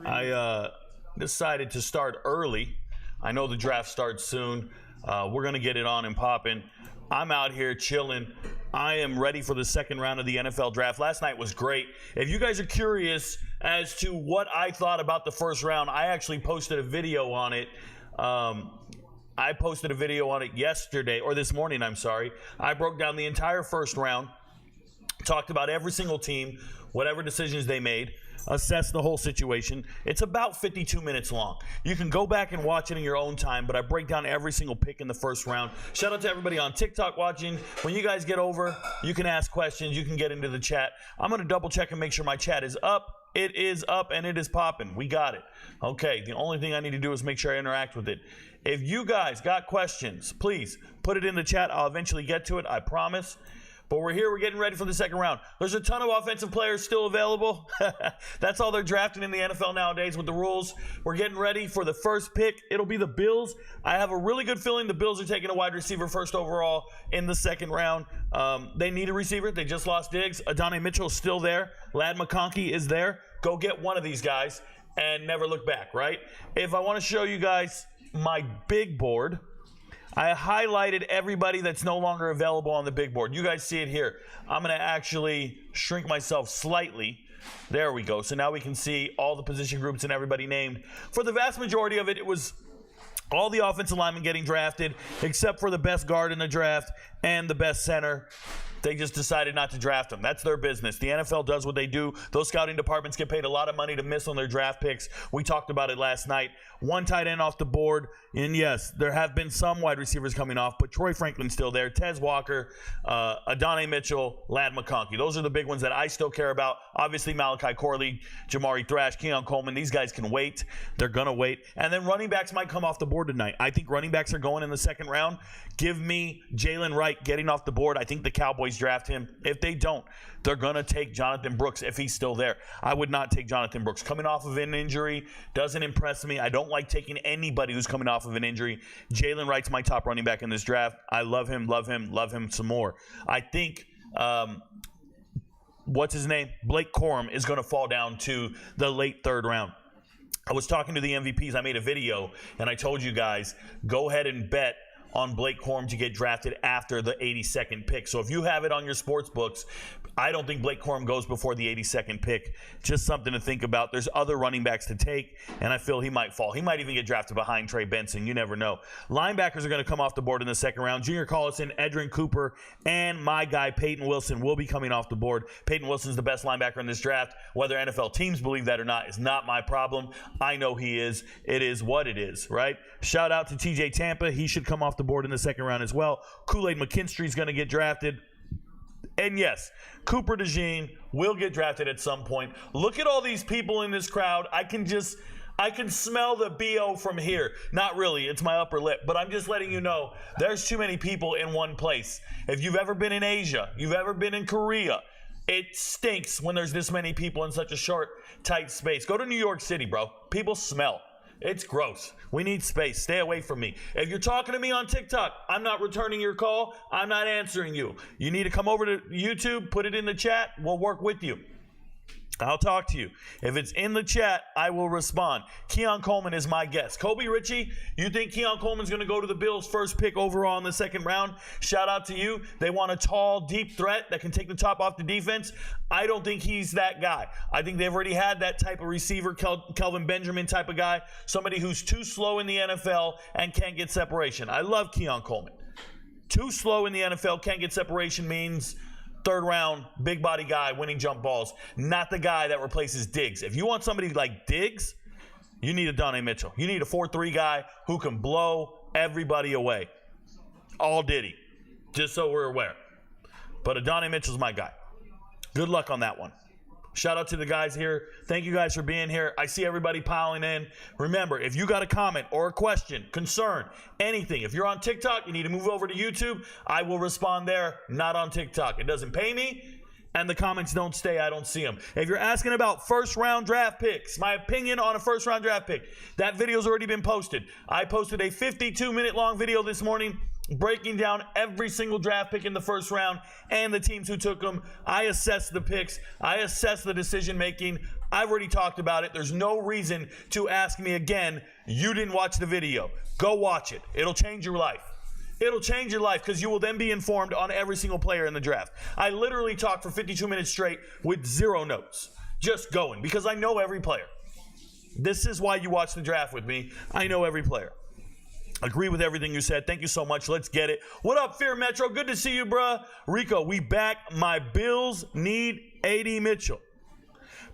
I decided to start early. I know the draft starts soon. We're going to get it on and popping. I'm out here chilling. I am ready for the second round of the NFL draft. Last night was great. If you guys are curious as to what I thought about the first round, I actually posted a video on it. I posted a video on it yesterday, or this morning, I'm sorry. I broke down the entire first round, talked about every single team, whatever decisions they made, assessed the whole situation. It's about 52 minutes long. You can go back and watch it in your own time, but I break down every single pick in the first round. Shout out to everybody on TikTok watching. When you guys get over, you can ask questions. You can get into the chat. I'm going to double check and make sure my chat is up. It is up and it is popping. We got it. Okay, the only thing I need to do is make sure I interact with it. If you guys got questions, please put it in the chat. I'll eventually get to it, I promise. But we're here. We're getting ready for the second round. There's a ton of offensive players still available. That's all they're drafting in the NFL nowadays with the rules. We're getting ready for the first pick. It'll be the Bills. I have a really good feeling the Bills are taking a wide receiver first overall in the second round. They need a receiver. They just lost Diggs. Adonai Mitchell's still there. Ladd McConkey is there. Go get one of these guys and never look back, right? If I want to show you guys my big board, I highlighted everybody that's no longer available on the big board. You guys see it here. I'm going to actually shrink myself slightly. There we go. So now we can see all the position groups and everybody named. For the vast majority of it, it was all the offensive linemen getting drafted, except for the best guard in the draft and the best center. They just decided not to draft them. That's their business. The NFL does what they do. Those scouting departments get paid a lot of money to miss on their draft picks. We talked about it last night. One tight end off the board. And yes, there have been some wide receivers coming off, but Troy Franklin's still there. Tez Walker, Adonai Mitchell, Ladd McConkey. Those are the big ones that I still care about. Obviously, Malachi Corley, Jamari Thrash, Keon Coleman. These guys can wait. They're going to wait. And then running backs might come off the board tonight. I think running backs are going in the second round. Give me Jalen Wright getting off the board. I think the Cowboys draft him. If they don't, they're going to take Jonathan Brooks if he's still there. I would not take Jonathan Brooks. Coming off of an injury doesn't impress me. I don't like taking anybody who's coming off of an injury. Jalen Wright's my top running back in this draft. I love him, love him, love him some more. I think, what's his name? Blake Corum is going to fall down to the late third round. I was talking to the MVPs. I made a video, and I told you guys, go ahead and bet on Blake Corum to get drafted after the 82nd pick. So if you have it on your sports books, I don't think Blake Corum goes before the 82nd pick. Just something to think about. There's other running backs to take, and I feel he might fall. He might even get drafted behind Trey Benson. You never know. Linebackers are going to come off the board in the second round. Junior Collison, Edrin Cooper, and my guy Peyton Wilson will be coming off the board. Peyton Wilson's the best linebacker in this draft. Whether NFL teams believe that or not is not my problem. I know he is. It is what it is, right? Shout out to TJ Tampa. He should come off the board in the second round as well. Kool-Aid McKinstry's going to get drafted. And yes, Cooper DeJean will get drafted at some point. Look at all these people in this crowd. I can smell the BO from here. Not really, it's my upper lip, but I'm just letting you know there's too many people in one place. If you've ever been in Asia, you've ever been in Korea, it stinks when there's this many people in such a short, tight space. Go to New York City, bro. People smell. It's gross. We need space. Stay away from me. If you're talking to me on TikTok, I'm not returning your call. I'm not answering you. You need to come over to YouTube, put it in the chat. We'll work with you. I'll talk to you. If it's in the chat, I will respond. Keon Coleman is my guess. Kobe Ritchie, you think Keon Coleman's going to go to the Bills' first pick overall in the second round? Shout out to you. They want a tall, deep threat that can take the top off the defense. I don't think he's that guy. I think they've already had that type of receiver, Kelvin Benjamin type of guy, somebody who's too slow in the NFL and can't get separation. I love Keon Coleman. Too slow in the NFL, can't get separation means third round, big body guy winning jump balls, not the guy that replaces Diggs. If you want somebody like Diggs, you need Adonai Mitchell. You need a 4-3 guy who can blow everybody away. All Diddy, just so we're aware. But Adonai Mitchell's my guy. Good luck on that one. Shout out to the guys here. Thank you guys for being here. I see everybody piling in. Remember, if you got a comment or a question, concern, anything, if you're on TikTok, you need to move over to YouTube. I will respond there, not on TikTok. It doesn't pay me, and the comments don't stay. I don't see them. If you're asking about first-round draft picks, my opinion on a first-round draft pick, that video's already been posted. I posted a 52-minute-long video this morning breaking down every single draft pick in the first round and the teams who took them. I assess the picks. I assess the decision-making I've already talked about it. There's no reason to ask me again. You didn't watch the video. Go watch it. It'll change your life. It'll change your life because you will then be informed on every single player in the draft. I literally talked for 52 minutes straight with 0 notes, just going, because I know every player. This is why you watch the draft with me. I know every player. Agree with everything you said. Thank you so much. Let's get it. What up, Fear Metro? Good to see you, bruh. Rico, we back. My Bills need AD Mitchell.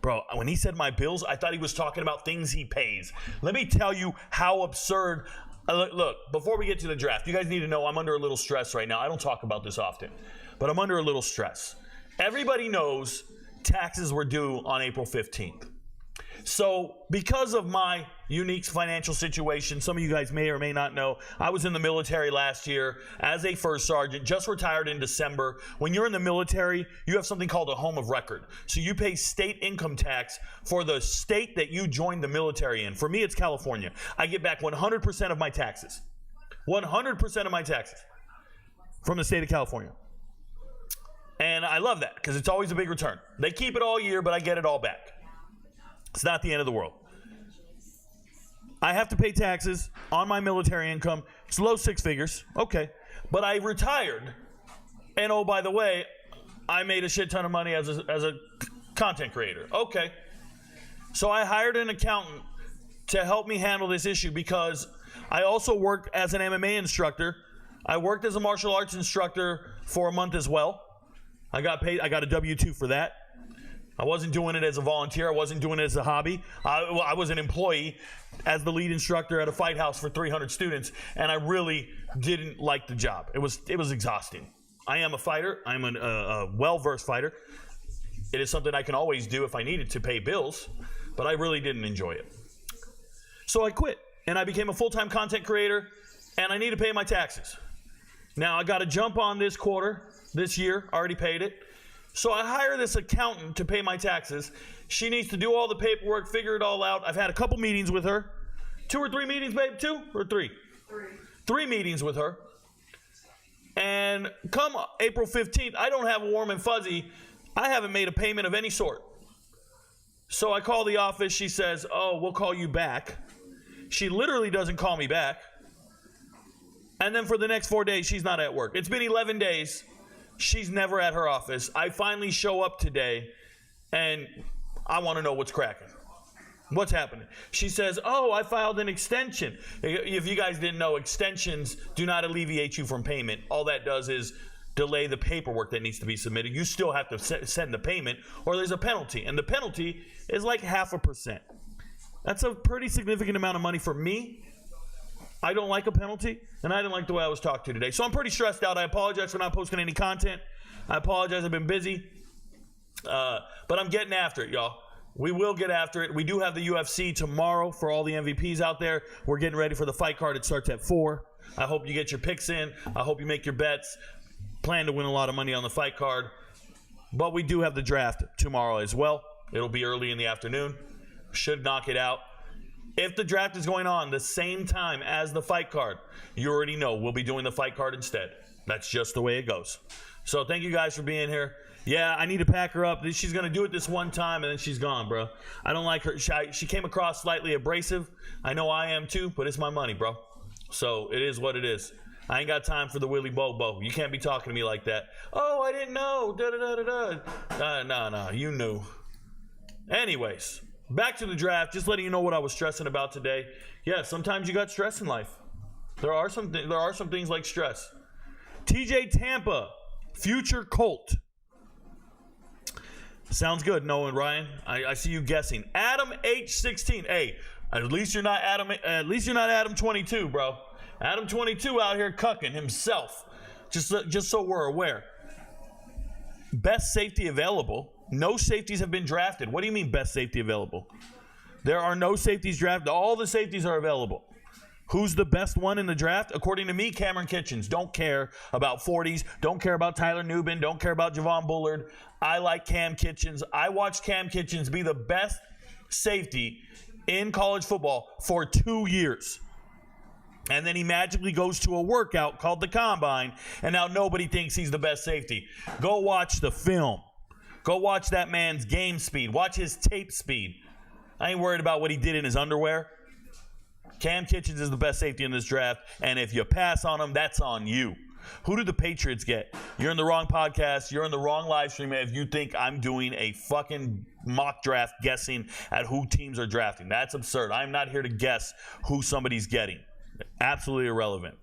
Bro, when he said my Bills, I thought he was talking about things he pays. Let me tell you how absurd. Look, before we get to the draft, you guys need to know I'm under a little stress right now. I don't talk about this often, but I'm under a little stress. Everybody knows taxes were due on April 15th. So because of my unique financial situation, some of you guys may or may not know, I was in the military last year as a first sergeant, just retired in December. When you're in the military, you have something called a home of record. So you pay state income tax for the state that you joined the military in. For me, it's California. I get back 100% of my taxes. 100% of my taxes from the state of California. And I love that because it's always a big return. They keep it all year, but I get it all back. It's not the end of the world. I have to pay taxes on my military income. It's low 6 figures. Okay. But I retired. And oh, by the way, I made a shit ton of money as a content creator. Okay. So I hired an accountant to help me handle this issue because I also worked as an MMA instructor. I worked as a martial arts instructor for a month as well. I got paid. I got a W-2 for that. I wasn't doing it as a volunteer. I wasn't doing it as a hobby. I was an employee as the lead instructor at a fight house for 300 students, and I really didn't like the job. It was exhausting. I am a fighter. I'm a well-versed fighter. It is something I can always do if I needed to pay bills, but I really didn't enjoy it. So I quit, and I became a full-time content creator, and I need to pay my taxes. Now, I got to jump on this quarter, this year. Already paid it. So I hire this accountant to pay my taxes. She needs to do all the paperwork, figure it all out. I've had a couple meetings with her. 2 or 3 meetings, babe? 2 or 3? 3 meetings with her. And come April 15th, I don't have a warm and fuzzy. I haven't made a payment of any sort. So I call the office. She says, oh, we'll call you back. She literally doesn't call me back. And then for the next 4 days, she's not at work. It's been 11 days. She's never at her office. I finally show up today, and I want to know what's cracking. What's happening? She says, oh, I filed an extension. If you guys didn't know, extensions do not alleviate you from payment. All that does is delay the paperwork that needs to be submitted. You still have to send the payment, or there's a penalty, and the penalty is like 0.5%. That's a pretty significant amount of money for me. I don't like a penalty, and I didn't like the way I was talked to today. So I'm pretty stressed out. I apologize for not posting any content. I apologize. I've been busy. But I'm getting after it, y'all. We will get after it. We do have the UFC tomorrow for all the MVPs out there. We're getting ready for the fight card. It starts at 4. I hope you get your picks in. I hope you make your bets. Plan to win a lot of money on the fight card. But we do have the draft tomorrow as well. It'll be early in the afternoon. Should knock it out. If the draft is going on the same time as the fight card, you already know we'll be doing the fight card instead. That's just the way it goes. So thank you guys for being here. Yeah, I need to pack her up. She's going to do it this one time, and then she's gone, bro. I don't like her. She came across slightly abrasive. I know I am too, but it's my money, bro. So it is what it is. I ain't got time for the Willy Bobo. You can't be talking to me like that. Oh, I didn't know. No, you knew. Anyways. Back to the draft, just letting you know what I was stressing about today. Yeah, sometimes you got stress in life. There are some things like stress. TJ Tampa, future Colt. Sounds good, Noah and Ryan. I see you guessing. Adam H16. Hey, at least you're not Adam 22, bro. Adam 22 out here cucking himself. Just so we're aware. Best safety available. No safeties have been drafted. What do you mean best safety available? There are no safeties drafted. All the safeties are available. Who's the best one in the draft? According to me, Cameron Kitchens. Don't care about 40s. Don't care about Tyler Nubin. Don't care about Javon Bullard. I like Cam Kitchens. I watched Cam Kitchens be the best safety in college football for 2 years. And then he magically goes to a workout called the Combine, and now nobody thinks he's the best safety. Go watch the film. Go watch that man's game speed. Watch his tape speed. I ain't worried about what he did in his underwear. Cam Kitchens is the best safety in this draft, and if you pass on him, that's on you. Who did the Patriots get? You're in the wrong podcast. You're in the wrong live stream if you think I'm doing a fucking mock draft guessing at who teams are drafting. That's absurd. I'm not here to guess who somebody's getting. Absolutely irrelevant.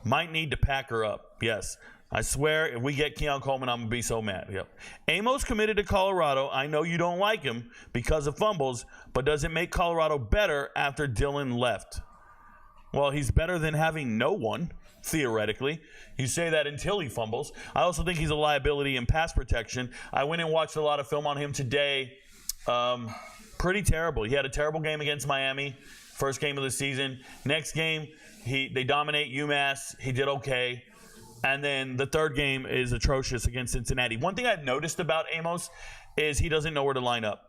Might need to pack her up. Yes. I swear, if we get Keon Coleman, I'm going to be so mad. Yep. Amos committed to Colorado. I know you don't like him because of fumbles, but does it make Colorado better after Dylan left? Well, he's better than having no one, theoretically. You say that until he fumbles. I also think he's a liability in pass protection. I went and watched a lot of film on him today. Pretty terrible. He had a terrible game against Miami, first game of the season. Next game, they dominate UMass. He did okay. And then the third game is atrocious against Cincinnati. One thing I've noticed about Amos is he doesn't know where to line up.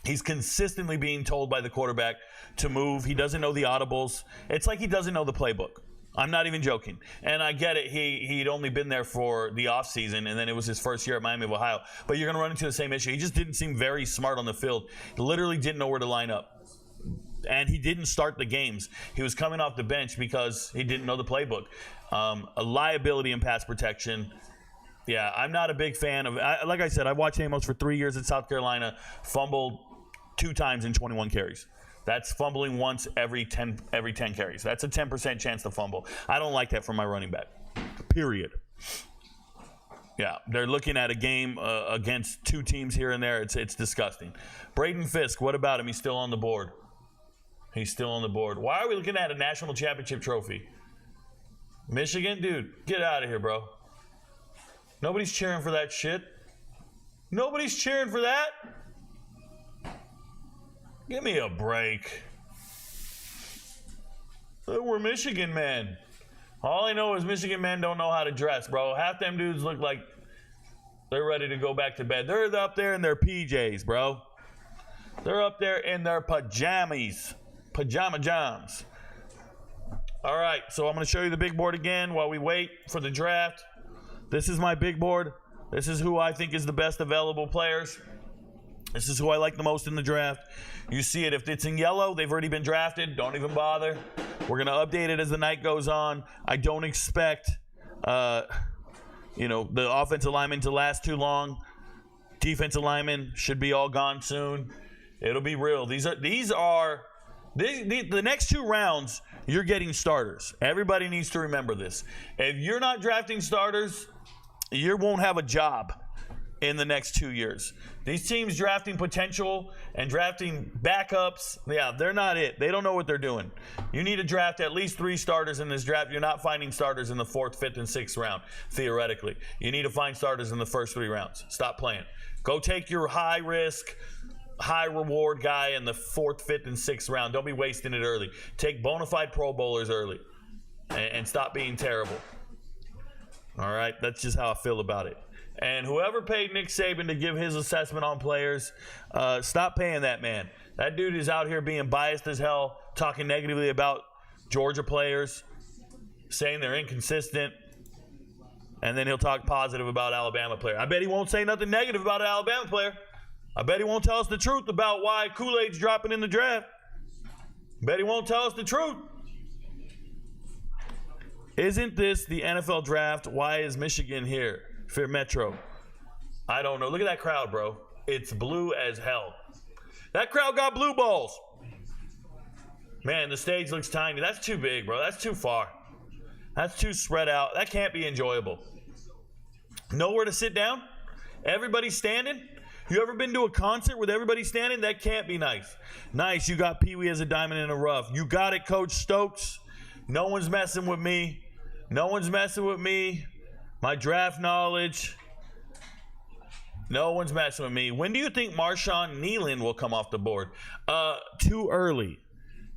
He's consistently being told by the quarterback to move. He doesn't know the audibles. It's like he doesn't know the playbook. I'm not even joking. And I get it. He'd only been there for the offseason, and then it was his first year at Miami of Ohio. But you're going to run into the same issue. He just didn't seem very smart on the field. He literally didn't know where to line up. And he didn't start the games. He was coming off the bench because he didn't know the playbook. A liability in pass protection. Yeah, I'm not a big fan of. Like I said, I watched Amos for 3 years at South Carolina. Fumbled 2 times in 21 carries. That's fumbling once every 10 carries. That's a 10% chance to fumble. I don't like that from my running back. Period. Yeah, they're looking at a game against 2 teams here and there. It's disgusting. Braden Fisk, what about him? He's still on the board. He's still on the board. Why are we looking at a national championship trophy? Michigan? Dude, get out of here, bro. Nobody's cheering for that shit. Nobody's cheering for that. Give me a break. We're Michigan men. All I know is Michigan men don't know how to dress, bro. Half them dudes look like they're ready to go back to bed. They're up there in their PJs, bro. They're up there in their pajamas. Pajama jams. All right, so I'm going to show you the big board again while we wait for the draft. This is my big board. This is who I think is the best available players. This is who I like the most in the draft. You see it. If it's in yellow, they've already been drafted. Don't even bother. We're going to update it as the night goes on. I don't expect, the offensive linemen to last too long. Defensive linemen should be all gone soon. It'll be real. The next 2 rounds, you're getting starters. Everybody needs to remember this. If you're not drafting starters, you won't have a job in the next 2 years. These teams drafting potential and drafting backups, yeah, they're not it. They don't know what they're doing. You need to draft at least 3 starters in this draft. You're not finding starters in the 4th, 5th, and 6th round, theoretically. You need to find starters in the first 3 rounds. Stop playing. Go take your high-risk, high-reward guy in the 4th, 5th, and 6th round. Don't be wasting it early. Take bona fide Pro Bowlers early and stop being terrible. All right? That's just how I feel about it. And whoever paid Nick Saban to give his assessment on players, stop paying that man. That dude is out here being biased as hell, talking negatively about Georgia players, saying they're inconsistent, and then he'll talk positive about Alabama players. I bet he won't say nothing negative about an Alabama player. I bet he won't tell us the truth about why Kool-Aid's dropping in the draft. Bet he won't tell us the truth. Isn't this the NFL draft? Why is Michigan here? Fear Metro. I don't know. Look at that crowd, bro. It's blue as hell. That crowd got blue balls. Man, the stage looks tiny. That's too big, bro. That's too far. That's too spread out. That can't be enjoyable. Nowhere to sit down? Everybody's standing? You ever been to a concert with everybody standing? That can't be nice. Nice, you got Pee Wee as a diamond in the rough. You got it, Coach Stokes. No one's messing with me. No one's messing with me. My draft knowledge. No one's messing with me. When do you think Marshawn Nealon will come off the board? Too early.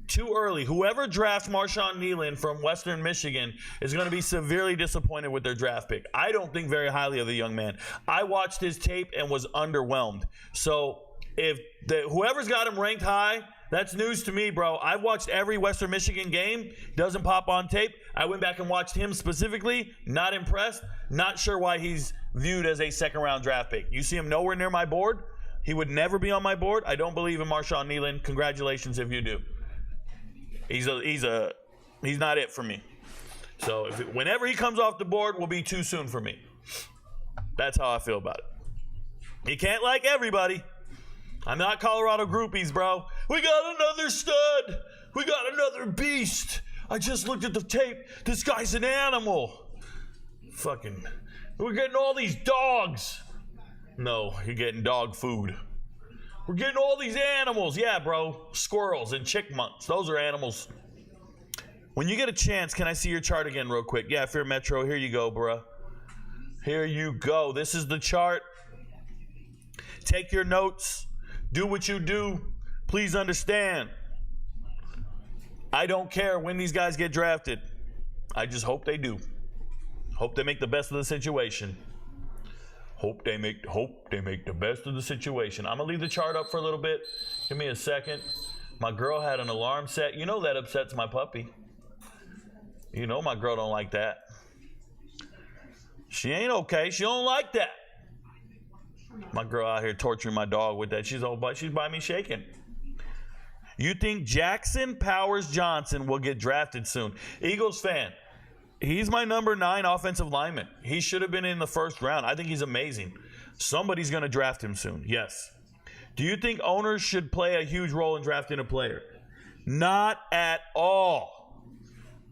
Too early. Whoever drafts Marshawn Nealon from Western Michigan is going to be severely disappointed with their draft pick. I don't think very highly of the young man. I watched his tape and was underwhelmed. So if whoever's got him ranked high, that's news to me, bro. I've watched every Western Michigan game. Doesn't pop on tape. I went back and watched him specifically. Not impressed. Not sure why he's viewed as a second-round draft pick. You see him nowhere near my board. He would never be on my board. I don't believe in Marshawn Nealon. Congratulations if you do. He's not it for me. So whenever he comes off the board, will be too soon for me. That's how I feel about it. You can't like everybody. I'm not Colorado groupies, bro. We got another stud. We got another beast. I just looked at the tape. This guy's an animal. Fucking, we're getting all these dogs. No, you're getting dog food. We're getting all these animals. Yeah, bro. Squirrels and chickmunks. Those are animals. When you get a chance, can I see your chart again real quick? Yeah, Fear Metro. Here you go, bro. Here you go. This is the chart. Take your notes. Do what you do. Please understand. I don't care when these guys get drafted. I just hope they do. Hope they make the best of the situation. Hope they make the best of the situation. I'm gonna leave the chart up for a little bit. Give me a second. My girl had an alarm set. You know that upsets my puppy. You know my girl don't like that. She ain't okay. She don't like that. My girl out here torturing my dog with that. She's by me shaking. You think Jackson Powers Johnson will get drafted soon? Eagles fan. He's my number 9 offensive lineman. He should have been in the first round. I think he's amazing. Somebody's going to draft him soon. Yes. Do you think owners should play a huge role in drafting a player? Not at all.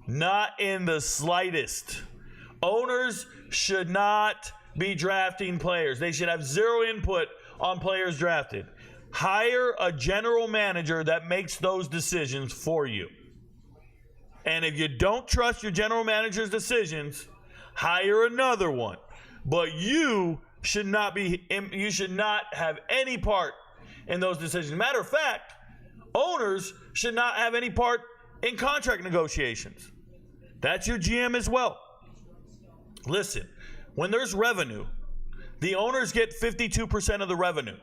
Not in the slightest. Owners should not be drafting players. They should have zero input on players drafted. Hire a general manager that makes those decisions for you. And if you don't trust your general manager's decisions, hire another one. But you should not have any part in those decisions. Matter of fact, owners should not have any part in contract negotiations. That's your GM as well. Listen, when there's revenue, the owners get 52% of the revenue.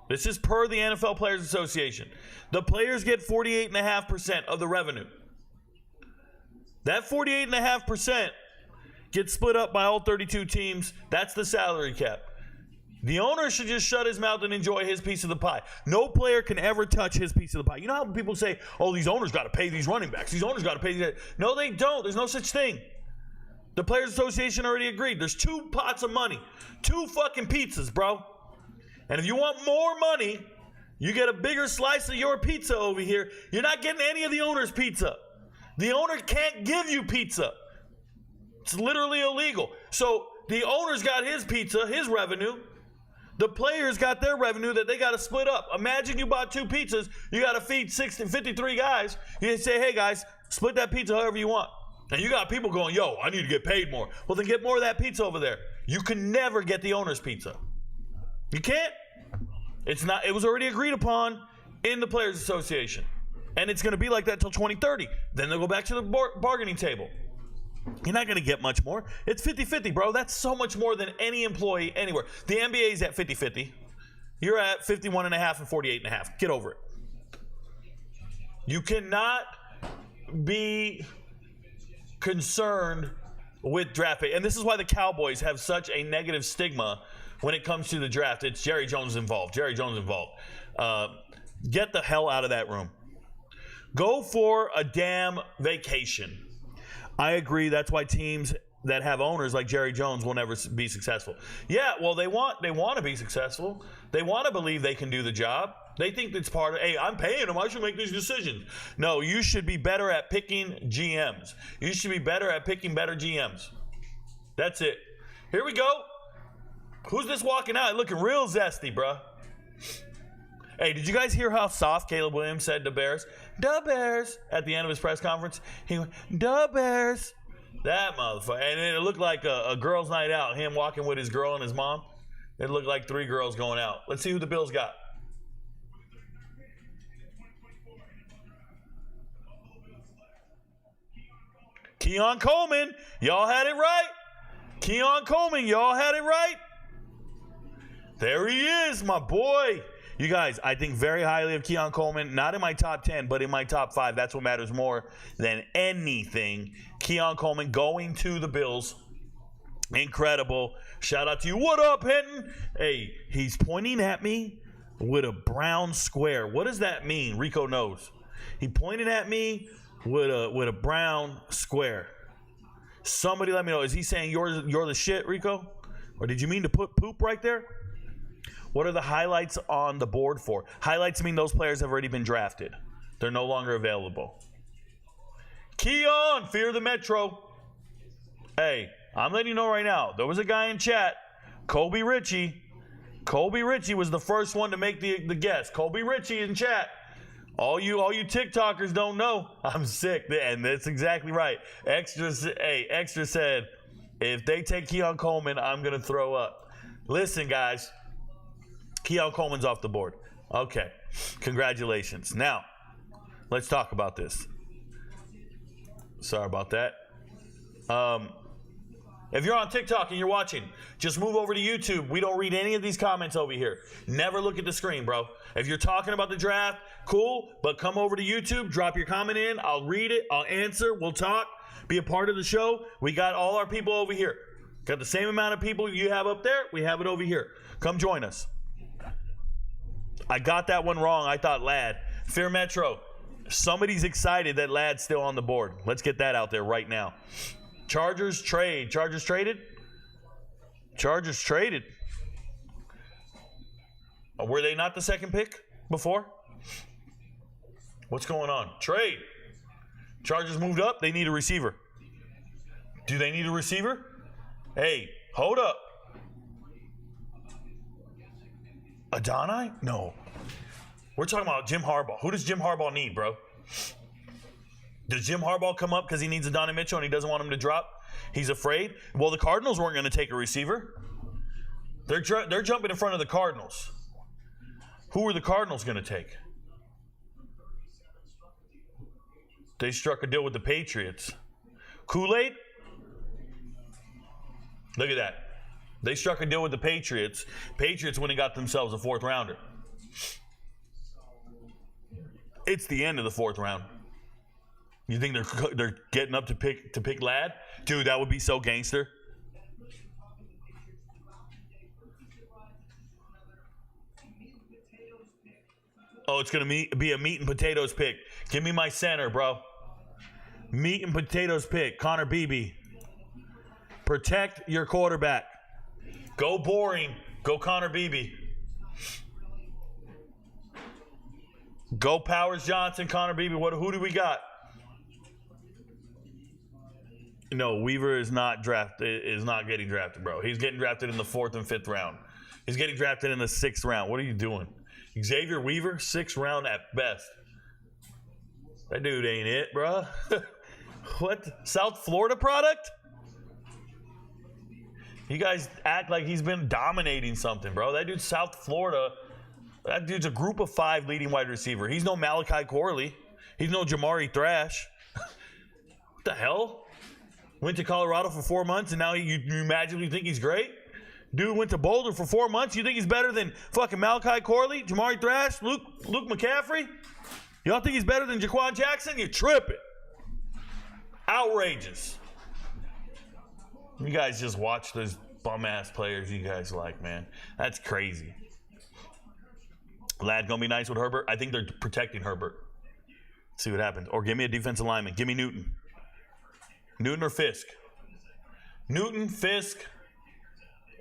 This is per the NFL Players Association. The players get 48.5% of the revenue. That 48.5% gets split up by all 32 teams. That's the salary cap. The owner should just shut his mouth and enjoy his piece of the pie. No player can ever touch his piece of the pie. You know how people say, oh, these owners got to pay these running backs. These owners got to pay these. No, they don't. There's no such thing. The Players Association already agreed. There's 2 pots of money. 2 fucking pizzas, bro. And if you want more money, you get a bigger slice of your pizza over here. You're not getting any of the owner's pizza. The owner can't give you pizza. It's literally illegal. So the owner's got his pizza, his revenue. The players got their revenue that they got to split up. Imagine you bought 2 pizzas. You got to feed 53 guys. You say, hey, guys, split that pizza however you want. And you got people going, yo, I need to get paid more. Well, then get more of that pizza over there. You can never get the owner's pizza. You can't. It's not. It was already agreed upon in the Players Association. And it's going to be like that until 2030. Then they'll go back to the bargaining table. You're not going to get much more. It's 50-50, bro. That's so much more than any employee anywhere. The NBA's at 50-50. You're at 51.5 and 48.5. Get over it. You cannot be concerned with draft pick. And this is why the Cowboys have such a negative stigma when it comes to the draft. It's Jerry Jones involved. Jerry Jones involved. Get the hell out of that room. Go for a damn vacation. I agree. That's why teams that have owners like Jerry Jones will never be successful. Yeah, well, they want to be successful. They want to believe they can do the job. They think it's part of, hey, I'm paying them. I should make these decisions. No, you should be better at picking GMs. You should be better at picking better GMs. That's it. Here we go. Who's this walking out? Looking real zesty, bruh. Hey, did you guys hear how soft Caleb Williams said the Bears? Da Bears. At the end of his press conference, he went, da Bears. That motherfucker. And it looked like a girls' night out, him walking with his girl and his mom. It looked like 3 girls going out. Let's see who the Bills got. Keon Coleman. Y'all had it right. Keon Coleman. Y'all had it right. There he is, my boy. You guys, I think very highly of Keon Coleman. Not in my top 10, but in my top 5. That's what matters more than anything. Keon Coleman going to the Bills. Incredible. Shout out to you. What up, Hinton? Hey, he's pointing at me with a brown square. What does that mean? Rico knows. He pointed at me with a brown square. Somebody let me know. Is he saying you're the shit, Rico? Or did you mean to put poop right there? What are the highlights on the board for? Highlights mean those players have already been drafted. They're no longer available. Keon, fear the Metro. Hey, I'm letting you know right now. There was a guy in chat, Kobe Ritchie. Kobe Ritchie was the first one to make the guess. Kobe Ritchie in chat. All you TikTokers don't know. I'm sick, and that's exactly right. Extra said, if they take Keon Coleman, I'm gonna throw up. Listen, guys, Keon Coleman's off the board. Okay, congratulations. Now, let's talk about this. Sorry about that. If you're on TikTok and you're watching, just move over to YouTube. We don't read any of these comments over here. Never look at the screen, bro. If you're talking about the draft, cool, but come over to YouTube, drop your comment in. I'll read it. I'll answer. We'll talk. Be a part of the show. We got all our people over here. Got the same amount of people you have up there. We have it over here. Come join us. I got that one wrong. I thought Lad. Fear Metro. Somebody's excited that Lad's still on the board. Let's get that out there right now. Chargers trade. Chargers traded? Chargers traded. Were they not the second pick before? What's going on? Trade. Chargers moved up. They need a receiver. Do they need a receiver? Hey, hold up. Adonai? No. We're talking about Jim Harbaugh. Who does Jim Harbaugh need, bro? Does Jim Harbaugh come up because he needs Adonai Mitchell and he doesn't want him to drop? He's afraid? Well, the Cardinals weren't going to take a receiver. They're jumping in front of the Cardinals. Who are the Cardinals going to take? They struck a deal with the Patriots. Kool-Aid? Look at that. They struck a deal with the Patriots. Patriots went and got themselves a fourth rounder. It's the end of the fourth round. You think they're getting up to pick Lad? Dude, that would be so gangster. Oh, it's going to be a meat and potatoes pick. Give me my center, bro. Meat and potatoes pick. Connor Beebe. Protect your quarterback. Go boring. Go Connor Beebe. Go Powers Johnson, Connor Beebe. Who do we got? No, Weaver is not getting drafted, bro. He's getting drafted in the 4th and 5th round. He's getting drafted in the 6th round. What are you doing? Xavier Weaver, 6th round at best. That dude ain't it, bro. What? South Florida product? You guys act like he's been dominating something, bro. That dude's South Florida. That dude's a group of 5 leading wide receiver. He's no Malachi Corley. He's no Jamari Thrash. What the hell? Went to Colorado for 4 months, and now you magically think he's great? Dude went to Boulder for 4 months. You think he's better than fucking Malachi Corley, Jamari Thrash, Luke McCaffrey? Y'all think he's better than Jaquan Jackson? You're tripping. Outrageous. You guys just watch those bum-ass players you guys like, man. That's crazy. Lad gonna be nice with Herbert? I think they're protecting Herbert. See what happens. Or give me a defensive lineman. Give me Newton. Newton or Fisk? Newton, Fisk,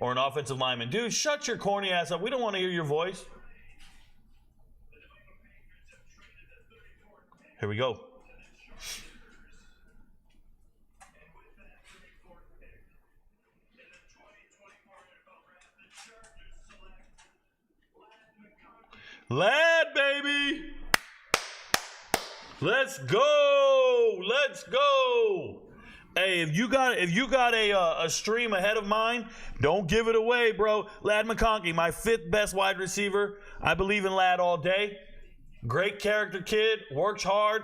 or an offensive lineman. Dude, shut your corny ass up. We don't want to hear your voice. Here we go. Lad, baby. Let's go. Let's go. Hey, if you got a stream ahead of mine, don't give it away, bro. Lad McConkey, my 5th best wide receiver. I believe in Lad all day. Great character kid, works hard.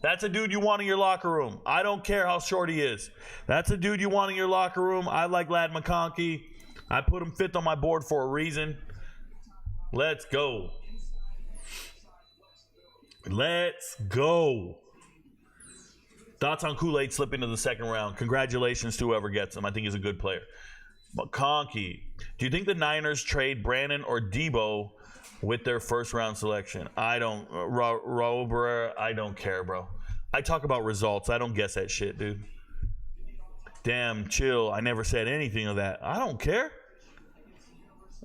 That's a dude you want in your locker room. I don't care how short he is. That's a dude you want in your locker room. I like Lad McConkey. I put him 5th on my board for a reason. Let's go. Let's go. Thoughts on Kool-Aid slipping to the second round? Congratulations to whoever gets him. I think he's a good player. McConkey, do you think the Niners trade Brandon or Debo with their first round selection? I don't. Robert, I don't care, bro. I talk about results. I don't guess that shit, dude. Damn, chill. I never said anything of that. I don't care.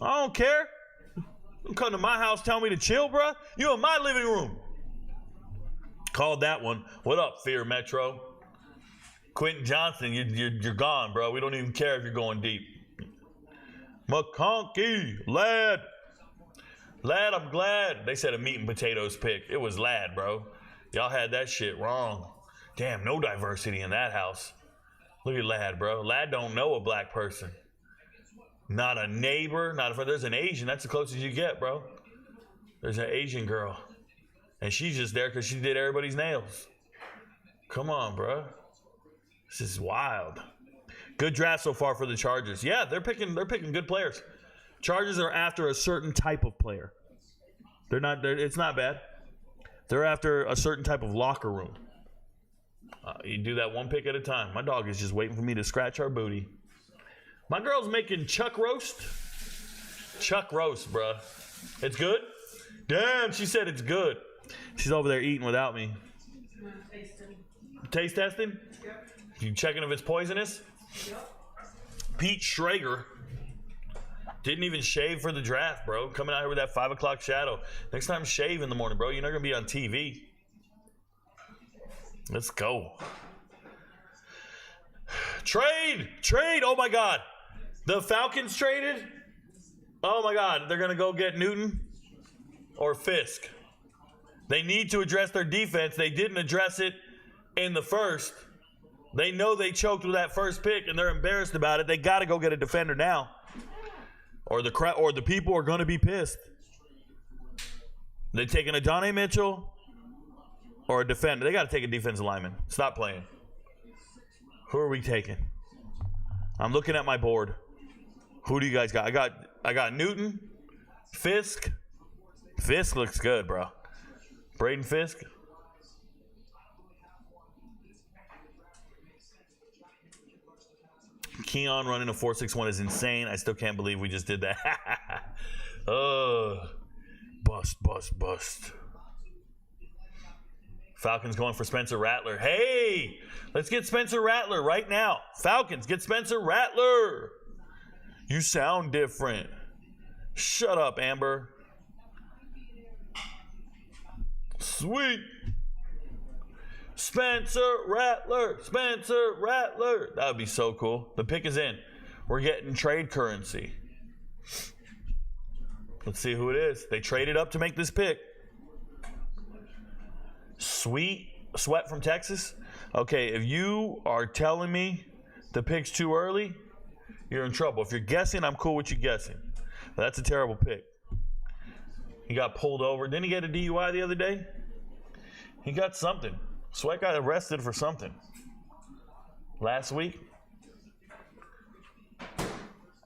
I don't care. You come to my house, tell me to chill, bro. You in my living room. Called that one. What up, Fear Metro? Quentin Johnson, you're gone, bro. We don't even care if you're going deep. McConkey, Lad, I'm glad. They said a meat and potatoes pick. It was Lad, bro. Y'all had that shit wrong. Damn, no diversity in that house. Look at Lad, bro. Lad don't know a black person. Not a neighbor, not if there's an Asian. That's the closest you get, bro. There's an Asian girl. And she's just there because she did everybody's nails. Come on, bro. This is wild. Good draft so far for the Chargers. Yeah, they're picking good players. Chargers are after a certain type of player. It's not bad. They're after a certain type of locker room. You do that one pick at a time. My dog is just waiting for me to scratch our booty. My girl's making chuck roast. Chuck roast, bruh. It's good? Damn, she said it's good. She's over there eating without me. Taste testing? Yep. You checking if it's poisonous? Yep. Pete Schrager didn't even shave for the draft, bro. Coming out here with that 5 o'clock shadow. Next time, shave in the morning, bro. You're not going to be on TV. Let's go. Trade. Oh, my God. The Falcons traded? Oh, my God. They're going to go get Newton or Fisk. They need to address their defense. They didn't address it in the first. They know they choked with that first pick, and they're embarrassed about it. They got to go get a defender now, or the people are going to be pissed. They're taking a Donnie Mitchell or a defender. They got to take a defensive lineman. Stop playing. Who are we taking? I'm looking at my board. Who do you guys got? I got Newton, Fisk. Fisk looks good, bro. Braden Fisk. Keon running a 4.61 is insane. I still can't believe we just did that. Bust. Falcons going for Spencer Rattler. Hey, let's get Spencer Rattler right now. Falcons, get Spencer Rattler. You sound different. Shut up, Amber. Sweet. Spencer Rattler. That would be so cool. The pick is in. We're getting trade currency. Let's see who it is. They traded up to make this pick. Sweat from Texas. Okay, if you are telling me the pick's too early, you're in trouble. If you're guessing, I'm cool with you guessing. But that's a terrible pick. He got pulled over. Didn't he get a DUI the other day? He got something. Sweat got arrested for something last week.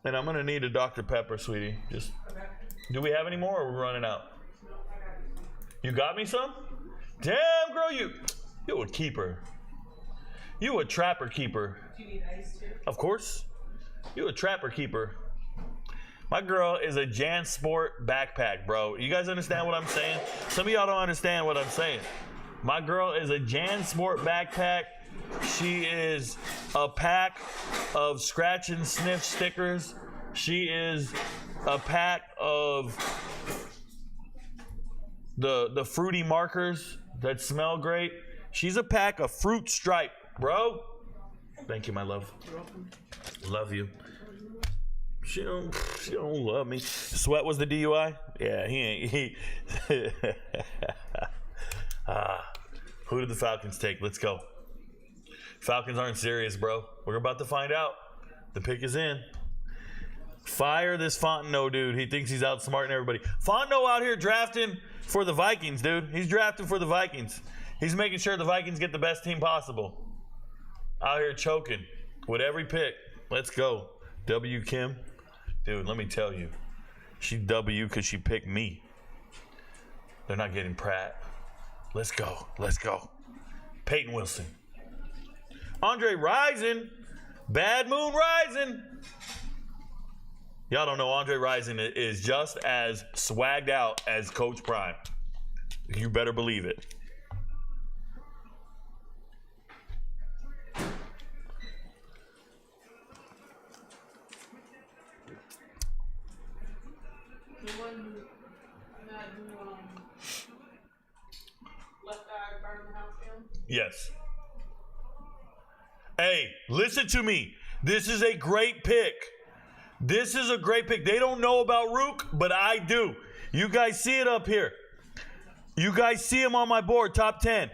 And I'm going to need a Dr. Pepper, sweetie. Just, do we have any more or are we running out? You got me some? Damn, girl, you a keeper. You a trapper keeper. Do you need ice too? Of course. You a trapper keeper. My girl is a JanSport backpack, bro. You guys understand what I'm saying? Some of y'all don't understand what I'm saying. My girl is a JanSport backpack. She is a pack of scratch and sniff stickers. She is a pack of the fruity markers that smell great. She's a pack of Fruit Stripe, bro. Thank you, my love. You're welcome. Love you. She don't love me. Sweat was the DUI? Yeah, he who did the Falcons take? Let's go. Falcons aren't serious, bro. We're about to find out. The pick is in. Fire this Fontenot dude. He thinks he's outsmarting everybody. Fontenot out here drafting for the Vikings, dude. He's drafting for the Vikings. He's making sure the Vikings get the best team possible. Out here choking with every pick. Let's go. W. Kim. Dude, let me tell you. She W because she picked me. They're not getting Pratt. Let's go. Peyton Wilson. Andre Rison. Bad Moon Rising. Y'all don't know Andre Rison is just as swagged out as Coach Prime. You better believe it. Yes. Hey, listen to me. This is a great pick. This is a great pick. They don't know about Rook, but I do. You guys see it up here. You guys see him on my board, top 10.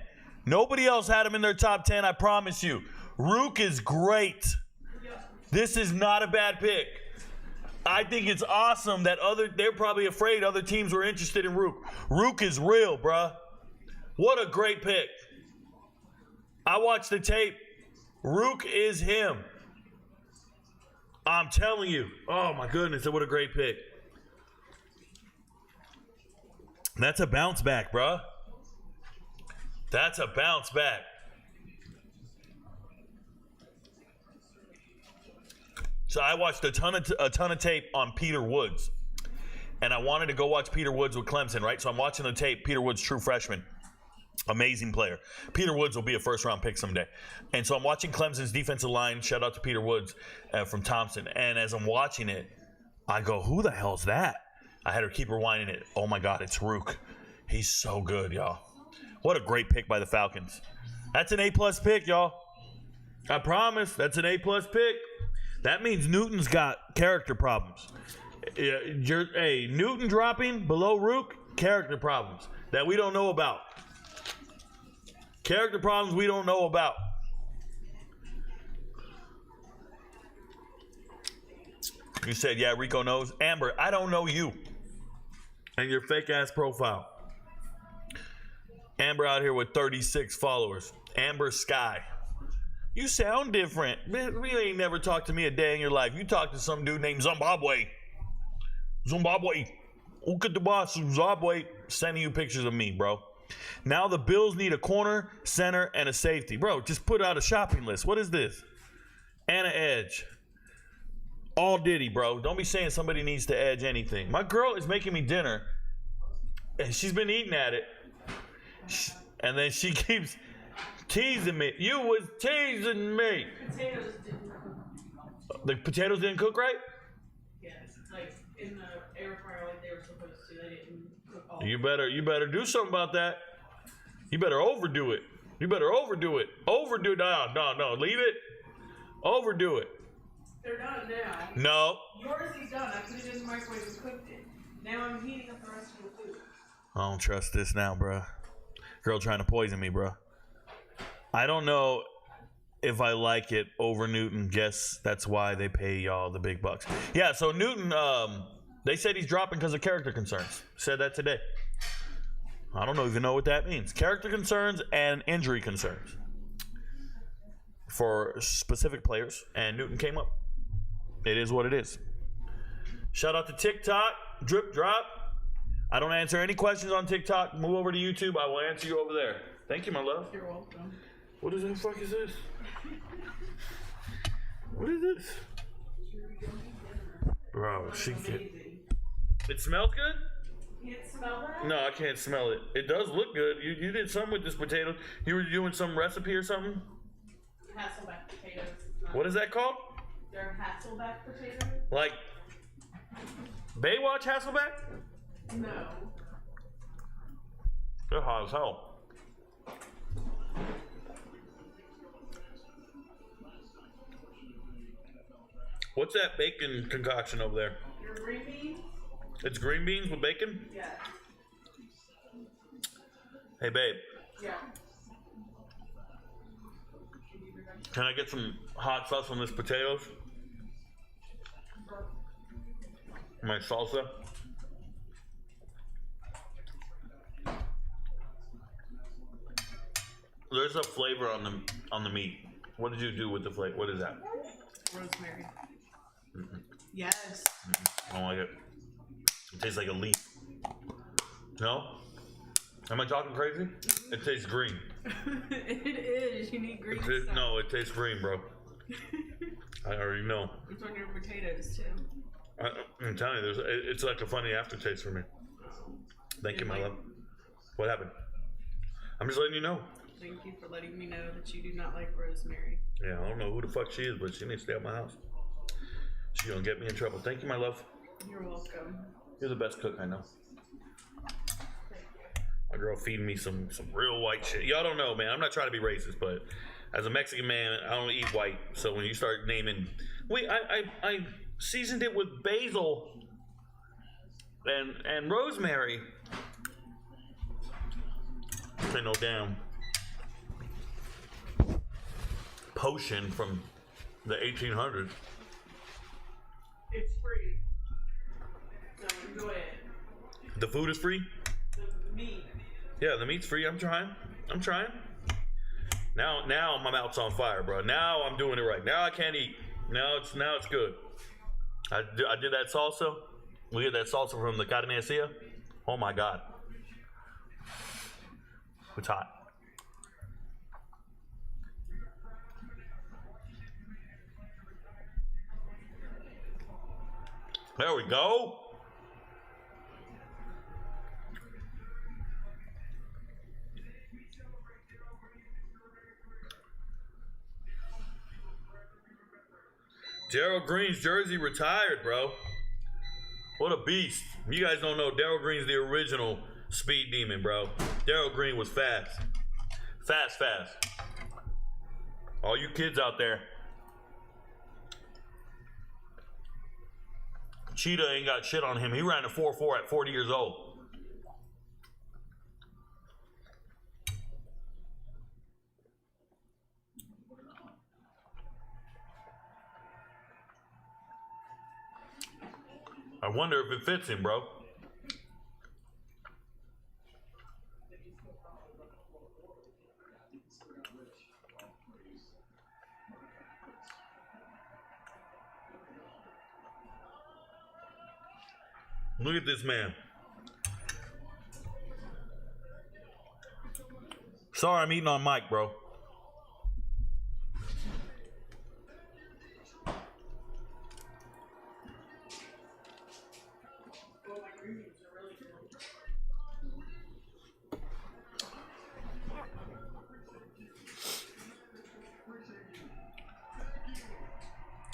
Nobody else had him in their top 10, I promise you. Rook is great. This is not a bad pick. I think it's awesome that they're probably afraid other teams were interested in Rook. Rook is real, bruh. What a great pick. I watched the tape. Rook is him. I'm telling you. Oh, my goodness. What a great pick. That's a bounce back, bruh. That's a bounce back. So I watched a ton of tape on Peter Woods. And I wanted to go watch Peter Woods with Clemson, right? So I'm watching the tape. Peter Woods, true freshman. Amazing player. Peter Woods will be a first-round pick someday. And so I'm watching Clemson's defensive line. Shout out to Peter Woods from Thompson. And as I'm watching it, I go, who the hell's that? I had her keep rewinding it. Oh, my God, it's Rook. He's so good, y'all. What a great pick by the Falcons. That's an A-plus pick, y'all. I promise. That's an A-plus pick. That means Newton's got character problems. Hey, Newton dropping below Rook, character problems that we don't know about. Character problems we don't know about. You said, yeah, Rico knows. Amber, I don't know you and your fake-ass profile. Amber out here with 36 followers. Amber Sky. You sound different. Man, you ain't never talked to me a day in your life. You talked to some dude named Zimbabwe. Zimbabwe. Sending you pictures of me, bro. Now the Bills need a corner, center, and a safety. Bro, just put out a shopping list. What is this? And an edge. All Diddy, bro. Don't be saying somebody needs to edge anything. My girl is making me dinner, and she's been eating at it. And then she keeps teasing me. You was teasing me. Potatoes didn't cook. The potatoes didn't cook right? Yes, like in the air fryer like they were supposed to. They didn't cook all. You better do something about that. You better overdo it. Overdo it. No. Leave it. Overdo it. They're done now. No. Yours is done. I put it in the microwave and cooked it. Now I'm heating up the rest of the food. I don't trust this now, bruh. Girl trying to poison me, bruh. I don't know if I like it over Newton. Guess that's why they pay y'all the big bucks. Yeah, so Newton, they said he's dropping because of character concerns. Said that today. I don't even know what that means. Character concerns and injury concerns for specific players, and Newton came up. It is what it is. Shout out to TikTok, Drip Drop. I don't answer any questions on TikTok. Move over to YouTube. I will answer you over there. Thank you, my love. You're welcome. What the fuck is this? What is this? Bro, she can. It smells good? You can't smell that? No, I can't smell it. It does look good. You did something with this potato. You were doing some recipe or something? Hasselback potatoes. What is that called? They're Hasselback potatoes? Like Baywatch Hasselback? No. They're hot as hell. What's that bacon concoction over there? Your green beans? It's green beans with bacon? Yeah. Hey, babe. Yeah. Can I get some hot sauce on this potatoes? My salsa? There's a flavor on the meat. What did you do with the flavor? What is that? Rosemary. Yes. I don't like it. It tastes like a leaf. No? Am I talking crazy? It tastes green. It is. You need green stuff. No, it tastes green, bro. I already know. It's on your potatoes too. I'm telling you, it's like a funny aftertaste for me. Thank you, my love. What happened? I'm just letting you know. Thank you for letting me know that you do not like rosemary. Yeah, I don't know who the fuck she is, but she needs to stay at my house. She's gonna get me in trouble. Thank you, my love. You're welcome. You're the best cook I know. My girl feeding me some real white shit. Y'all don't know, man. I'm not trying to be racist, but as a Mexican man, I don't eat white. So when you start naming, I seasoned it with basil and rosemary. Ain't no damn potion from the 1800s. It's free, so enjoy it. The food is free? The meat. Yeah, the meat's free. I'm trying. Now my mouth's on fire, bro. Now I'm doing it right. Now I can't eat. Now it's good. I did that salsa. We did that salsa from the carne asada. Oh my God. It's hot. There we go. Daryl Green's jersey retired, bro. What a beast. You guys don't know, Daryl Green's the original speed demon, bro. Daryl Green was fast. Fast. All you kids out there. Cheetah ain't got shit on him. He ran a 4.4 at 40 years old. I wonder if it fits him, bro. Look at this man. Sorry, I'm eating on mic, bro.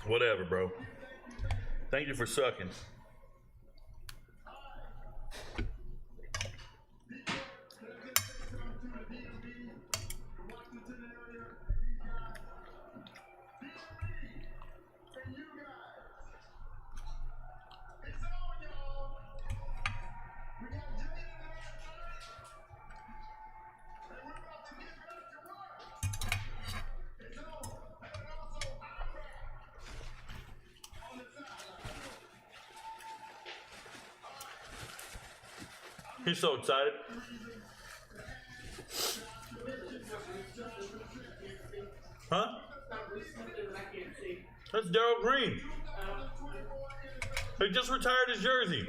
Whatever, bro. Thank you for sucking. He's so excited. Huh? That's Daryl Green. He just retired his jersey.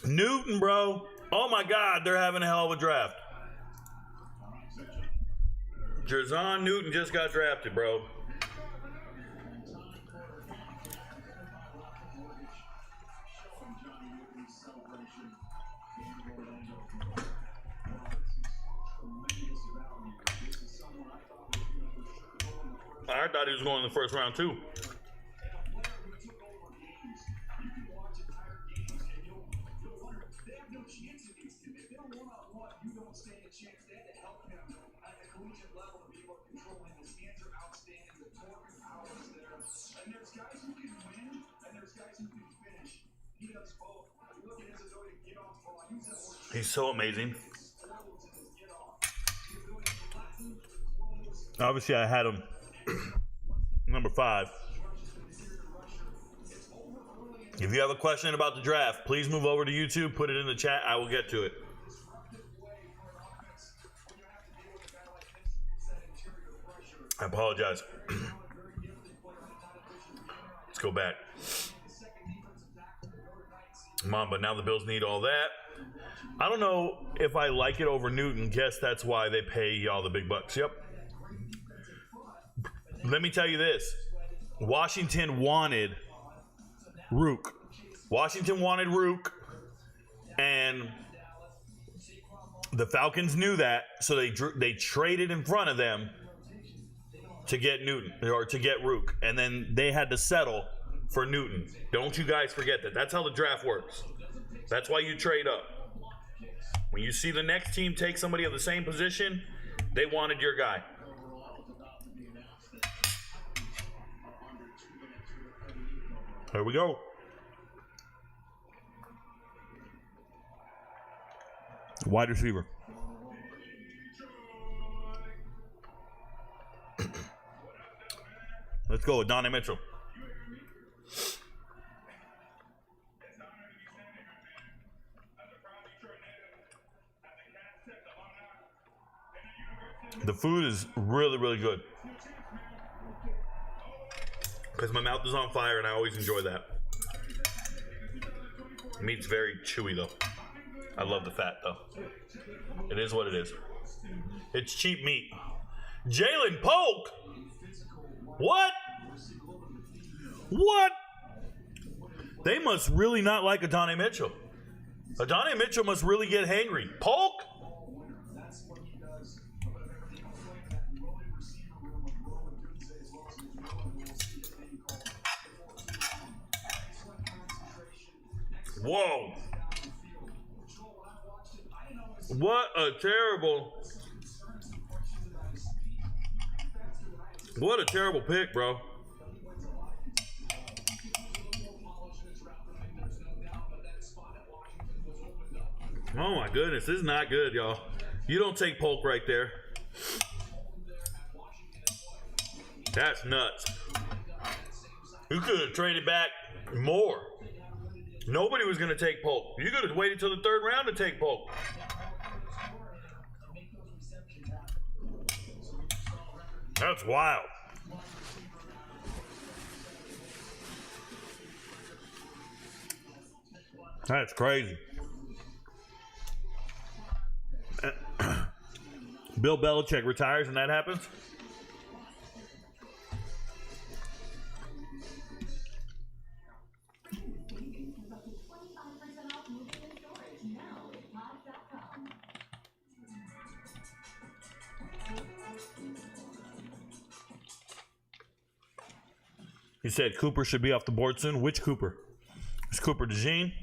Newton, bro. Oh my God, they're having a hell of a draft. Jerzon Newton just got drafted, bro. I thought he was going in the first round too. He's so amazing. Obviously, I had him number 5. If you have a question about the draft, please move over to YouTube, put it in the chat. I will get to it. I apologize. Let's go back. Come on, but now the Bills need all that. I don't know if I like it over Newton. Guess that's why they pay y'all the big bucks. Yep. Let me tell you this. Washington wanted Rook. Washington wanted Rook, and the Falcons knew that, so they traded in front of them to get Newton, or to get Rook, and then they had to settle for Newton. Don't you guys forget that. That's how the draft works. That's why you trade up. When you see the next team take somebody of the same position, they wanted your guy. Here we go. Wide receiver. Let's go with Donnie Mitchell. The food is really, really good. Because my mouth is on fire and I always enjoy that. Meat's very chewy though. I love the fat though. It is what it is. It's cheap meat. Jalen Polk! What? What? They must really not like Adonai Mitchell. Adonai Mitchell must really get hangry. Polk? Whoa. What a terrible pick, bro. Oh my goodness, this is not good, y'all. You don't take Polk right there. That's nuts. You could have traded back more. Nobody was going to take Polk. You could have waited till the third round to take Polk. That's wild. That's crazy. Bill Belichick retires and that happens? He said Cooper should be off the board soon. Which Cooper? It's Cooper DeJean.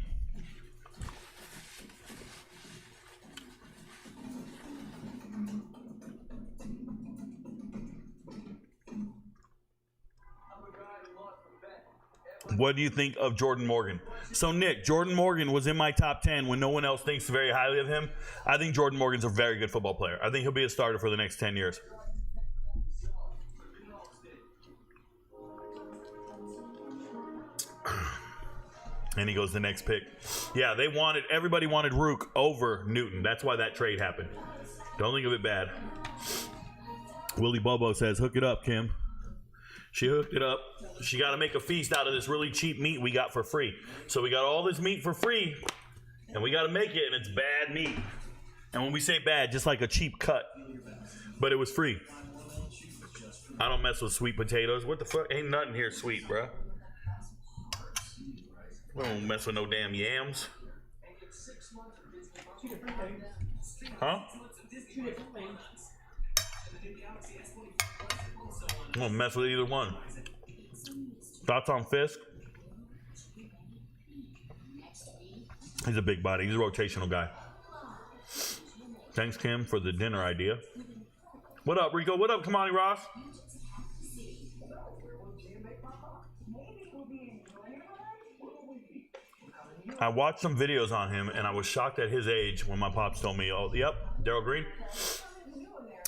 What do you think of Jordan Morgan? So, Nick, Jordan Morgan was in my top 10 when no one else thinks very highly of him. I think Jordan Morgan's a very good football player. I think he'll be a starter for the next 10 years. And he goes the next pick. Yeah, everybody wanted Rook over Newton. That's why that trade happened. Don't think of it bad. Willie Bobo says, hook it up, Kim. She hooked it up. She got to make a feast out of this really cheap meat we got for free. So we got all this meat for free, and we got to make it, and it's bad meat. And when we say bad, just like a cheap cut. But it was free. I don't mess with sweet potatoes. What the fuck? Ain't nothing here sweet, bruh. We don't mess with no damn yams. Huh? I don't mess with either one. Thoughts on Fisk? He's a big body. He's a rotational guy. Thanks, Kim, for the dinner idea. What up, Rico? What up, Kamani Ross? I watched some videos on him, and I was shocked at his age when my pops told me, oh, yep, Darryl Green.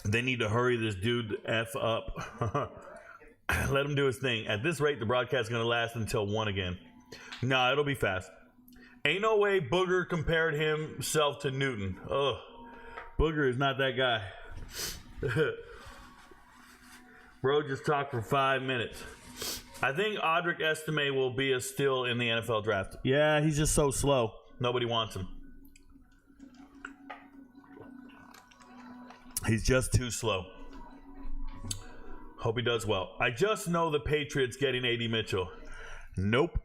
They need to hurry this dude the F up. Let him do his thing. At this rate, the broadcast is going to last until 1 again. Nah, it'll be fast. Ain't no way Booger compared himself to Newton. Ugh. Booger is not that guy. Bro just talked for 5 minutes. I think Audric Estime will be a steal in the NFL draft. Yeah, he's just so slow. Nobody wants him. He's just too slow. Hope he does well. I just know the Patriots getting A.D. Mitchell. Nope.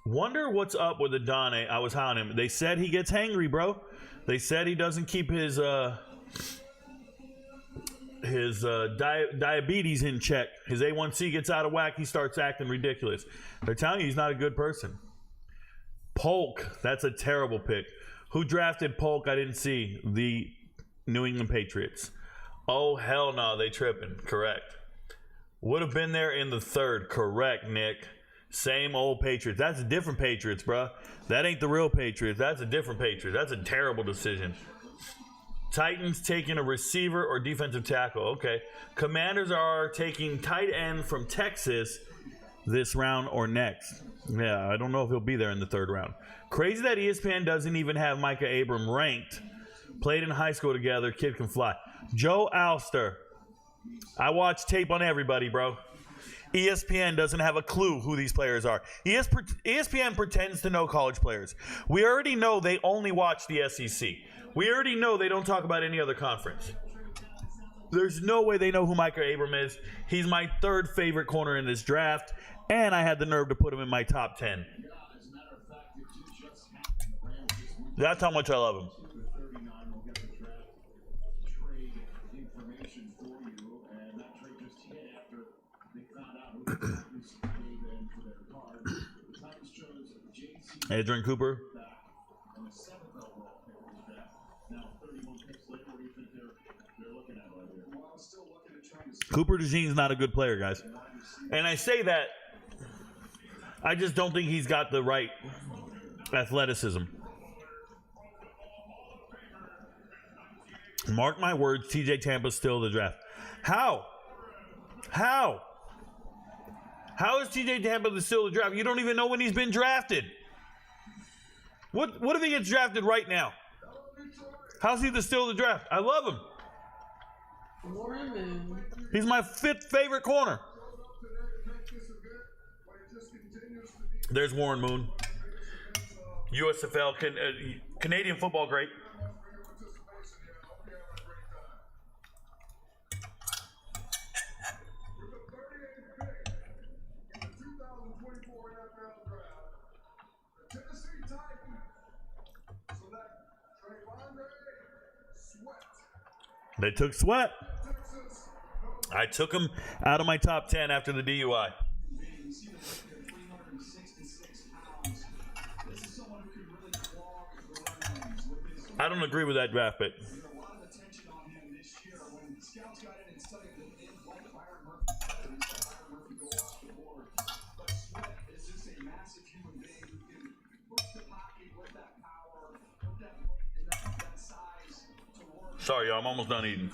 Wonder what's up with Adane. I was high on him. They said he gets hangry, bro. They said he doesn't keep his diabetes in check. His A1C gets out of whack. He starts acting ridiculous. They're telling you he's not a good person. Polk, that's a terrible pick. Who drafted Polk? I didn't see. The New England Patriots. Oh, hell no, they tripping. Correct. Would have been there in the third. Correct, Nick. Same old Patriots. That's a different Patriots, bruh. That ain't the real Patriots. That's a different Patriots. That's a terrible decision. Titans taking a receiver or defensive tackle. Okay. Commanders are taking tight end from Texas this round or next. Yeah, I don't know if he'll be there in the third round. Crazy that ESPN doesn't even have Micah Abram ranked. Played in high school together. Kid can fly. Joe Alster. I watch tape on everybody, bro. ESPN doesn't have a clue who these players are. ESPN pretends to know college players. We already know they only watch the SEC. We already know they don't talk about any other conference. There's no way they know who Micah Abram is. He's my third favorite corner in this draft, and I had the nerve to put him in my top 10. That's how much I love him. Adrian Cooper. Cooper DeJean's not a good player, guys. And I say that, I just don't think he's got the right athleticism. Mark my words, TJ Tampa's still the draft. How? How is TJ Tampa still the draft? You don't even know when he's been drafted. What if he gets drafted right now? How's he still the draft? I love him. He's my fifth favorite corner. There's Warren Moon. USFL, Canadian football great. They took Sweat. I took him out of my top 10 after the DUI. I don't agree with that draft pick. Sorry, y'all, I'm almost done eating.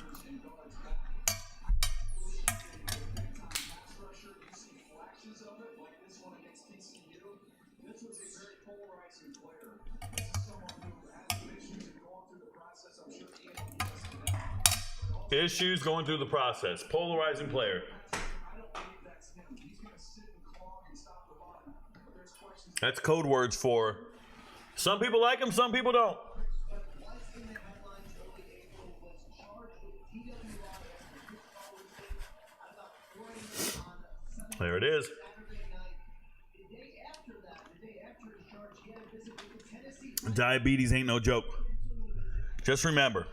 Issues going through the process. Polarizing player. That's code words for some people like him, some people don't. There it is. Diabetes ain't no joke. Just remember,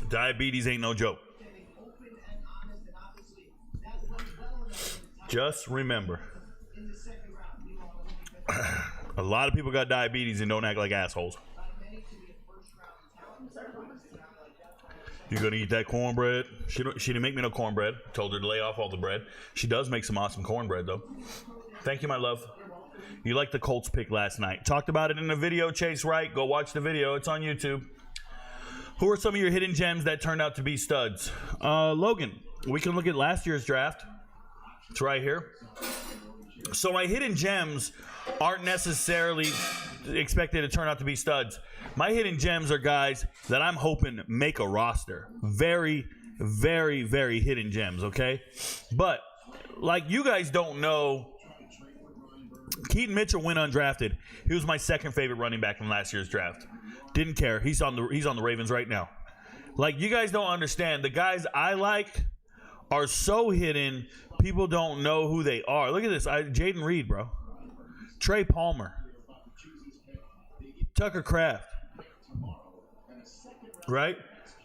diabetes ain't no joke. Just remember. A lot of people got diabetes and don't act like assholes. You gonna eat that cornbread? She didn't make me no cornbread. Told her to lay off all the bread. She does make some awesome cornbread though. Thank you, my love. You liked the Colts pick last night. Talked about it in the video, Chase Wright. Go watch the video. It's on YouTube. Who are some of your hidden gems that turned out to be studs? Logan, we can look at last year's draft. It's right here. So my hidden gems aren't necessarily expected to turn out to be studs. My hidden gems are guys that I'm hoping make a roster. Very, very, very hidden gems, okay? But Like, you guys don't know. Keaton Mitchell went undrafted. He was my second favorite running back in last year's draft. Didn't care. He's on the Ravens right now. Like, you guys don't understand. The guys I like are so hidden, people don't know who they are. Look at this. Jaden Reed, bro. Trey Palmer. Tucker Kraft. Right?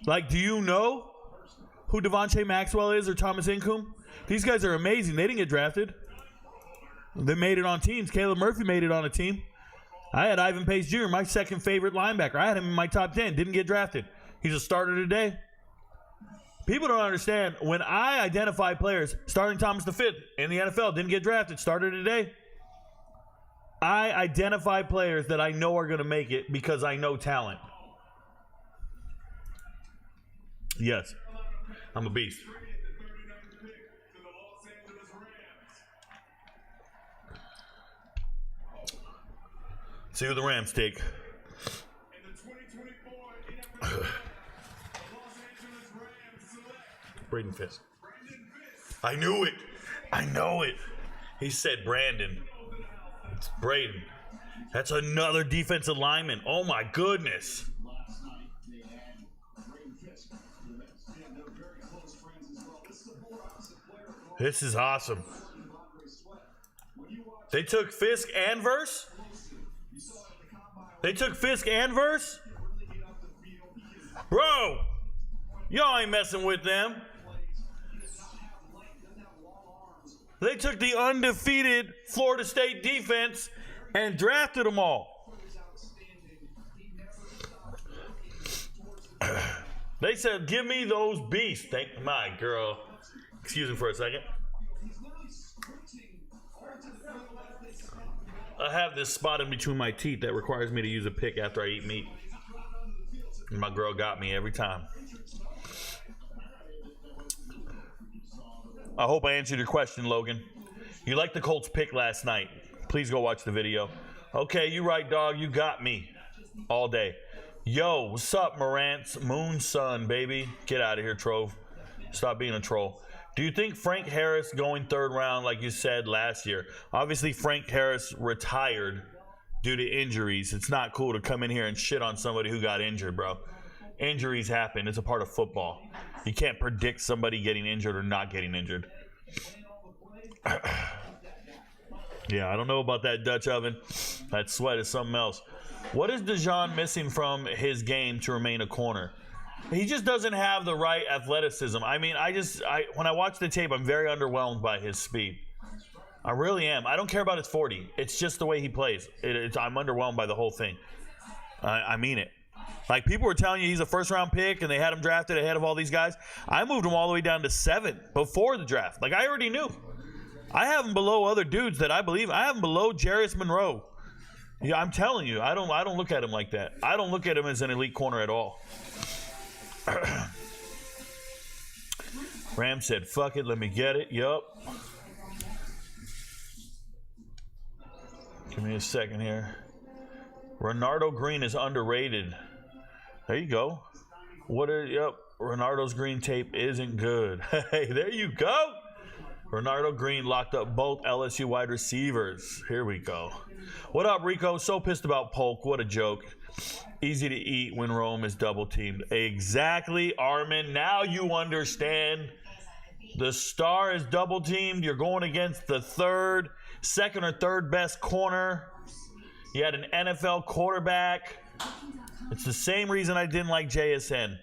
Like, do you know who Devontae Maxwell is or Thomas Incoom? These guys are amazing. They didn't get drafted. They made it on teams. Caleb Murphy made it on a team. I had Ivan Pace Jr., my second favorite linebacker. I had him in my top 10. Didn't get drafted. He's a starter today. People don't understand. When I identify players, starting Thomas V in the NFL, didn't get drafted, starter today. I identify players that I know are going to make it because I know talent. Yes, I'm a beast. See who the Rams take. Braden Fisk. I knew it. I know it. He said Brandon. It's Braden. That's another defensive lineman. Oh my goodness. This is awesome. They took Fisk and Verse? They took Fisk and Verse? Bro, y'all ain't messing with them. They took the undefeated Florida State defense and drafted them all. They said, give me those beasts. Thank my girl. Excuse me for a second. I have this spot in between my teeth that requires me to use a pick after I eat meat. And my girl got me every time. I hope I answered your question, Logan. You liked the Colts pick last night. Please go watch the video. Okay, you right, dog. You got me all day. Yo, what's up, Morant's Moon Sun, baby? Get out of here, Trove. Stop being a troll. Do you think Frank Harris going third round, like you said last year? Obviously, Frank Harris retired due to injuries. It's not cool to come in here and shit on somebody who got injured, bro. Injuries happen. It's a part of football. You can't predict somebody getting injured or not getting injured. Yeah, I don't know about that Dutch oven. That sweat is something else. What is Dijon missing from his game to remain a corner? He just doesn't have the right athleticism. I mean, when I watch the tape, I'm very underwhelmed by his speed. I really am. I don't care about his 40. It's just the way he plays. I'm underwhelmed by the whole thing. I mean it. Like, people were telling you he's a first-round pick, and they had him drafted ahead of all these guys. I moved him all the way down to 7 before the draft. Like, I already knew. I have him below other dudes that I believe. I have him below Jarius Monroe. Yeah, I'm telling you. I don't look at him like that. I don't look at him as an elite corner at all. Ram said, fuck it, let me get it. Yup. Give me a second here. Renardo Green is underrated. There you go. Renardo's green tape isn't good. Hey, there you go. Renardo Green locked up both LSU wide receivers. Here we go. What up, Rico? So pissed about Polk. What a joke. Easy to eat when Rome is double teamed. Exactly, Armin. Now you understand. The star is double teamed. You're going against the second or third best corner. You had an NFL quarterback. It's the same reason I didn't like JSN.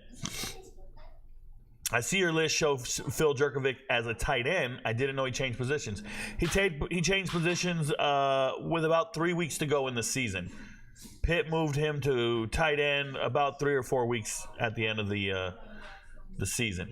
I see your list show Phil Jerkovic as a tight end. I didn't know he changed positions. He changed positions with about 3 weeks to go in the season. Pitt moved him to tight end about 3 or 4 weeks at the end of the season.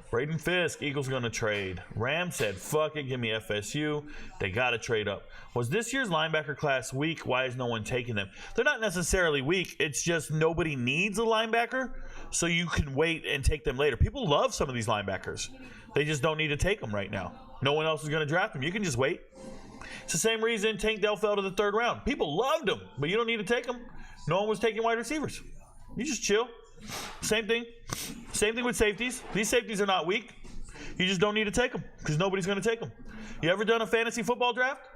Braden Fisk, Eagles going to trade. Ram said, fuck it, give me FSU. They got to trade up. Was this year's linebacker class weak? Why is no one taking them? They're not necessarily weak. It's just nobody needs a linebacker, so you can wait and take them later. People love some of these linebackers. They just don't need to take them right now. No one else is going to draft them. You can just wait. It's the same reason Tank Dell fell to the 3rd round. People loved him, but you don't need to take them. No one was taking wide receivers. You just chill. Same thing. Same thing with safeties. These safeties are not weak. You just don't need to take them because nobody's going to take them. You ever done a fantasy football draft?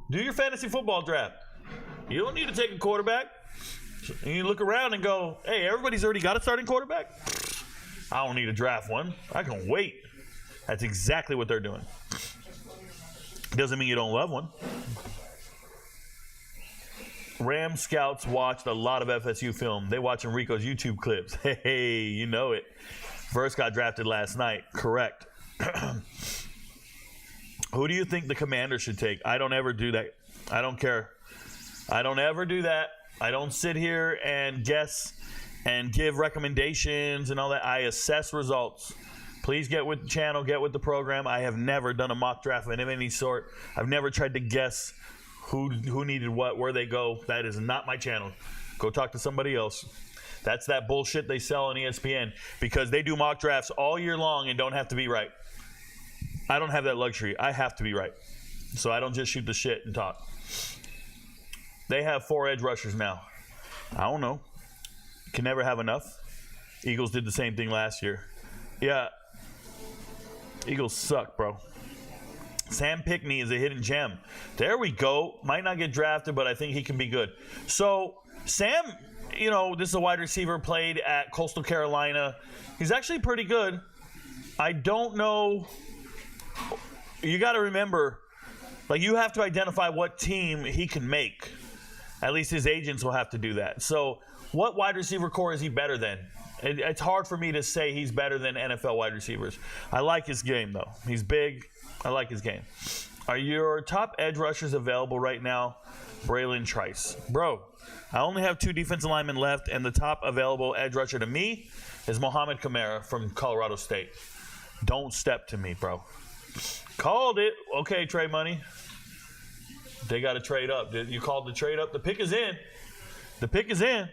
Do your fantasy football draft. You don't need to take a quarterback. And you look around and go, hey, everybody's already got a starting quarterback. I don't need to draft one. I can wait. That's exactly what they're doing. Doesn't mean you don't love one. Ram scouts watched a lot of FSU film. They watching Rico's YouTube clips. Hey, you know it. Verse got drafted last night. Correct. Who do you think the Commanders should take? I don't ever do that. I don't care. I don't ever do that. I don't sit here and guess and give recommendations and all that. I assess results. Please get with the channel, get with the program. I have never done a mock draft of any sort. I've never tried to guess who needed what, where they go. That is not my channel. Go talk to somebody else. That's that bullshit they sell on ESPN because they do mock drafts all year long and don't have to be right. I don't have that luxury. I have to be right. So I don't just shoot the shit and talk. They have 4 edge rushers now. I don't know. Can never have enough. Eagles did the same thing last year. Yeah. Eagles suck, bro. Sam Pickney is a hidden gem. There we go. Might not get drafted, but I think he can be good. So Sam, you know, this is a wide receiver, played at Coastal Carolina. He's actually pretty good. I don't know. You got to remember, like, you have to identify what team he can make. At least his agents will have to do that. So what wide receiver core is he better than? It's hard for me to say he's better than NFL wide receivers. I like his game, though. He's big. I like his game. Are your top edge rushers available right now? Braylon Trice. Bro, I only have 2 defensive linemen left, and the top available edge rusher to me is Mohamed Kamara from Colorado State. Don't step to me, bro. Called it. Okay, Trey Money. They got to trade up. You called the trade up. The pick is in. The pick is in.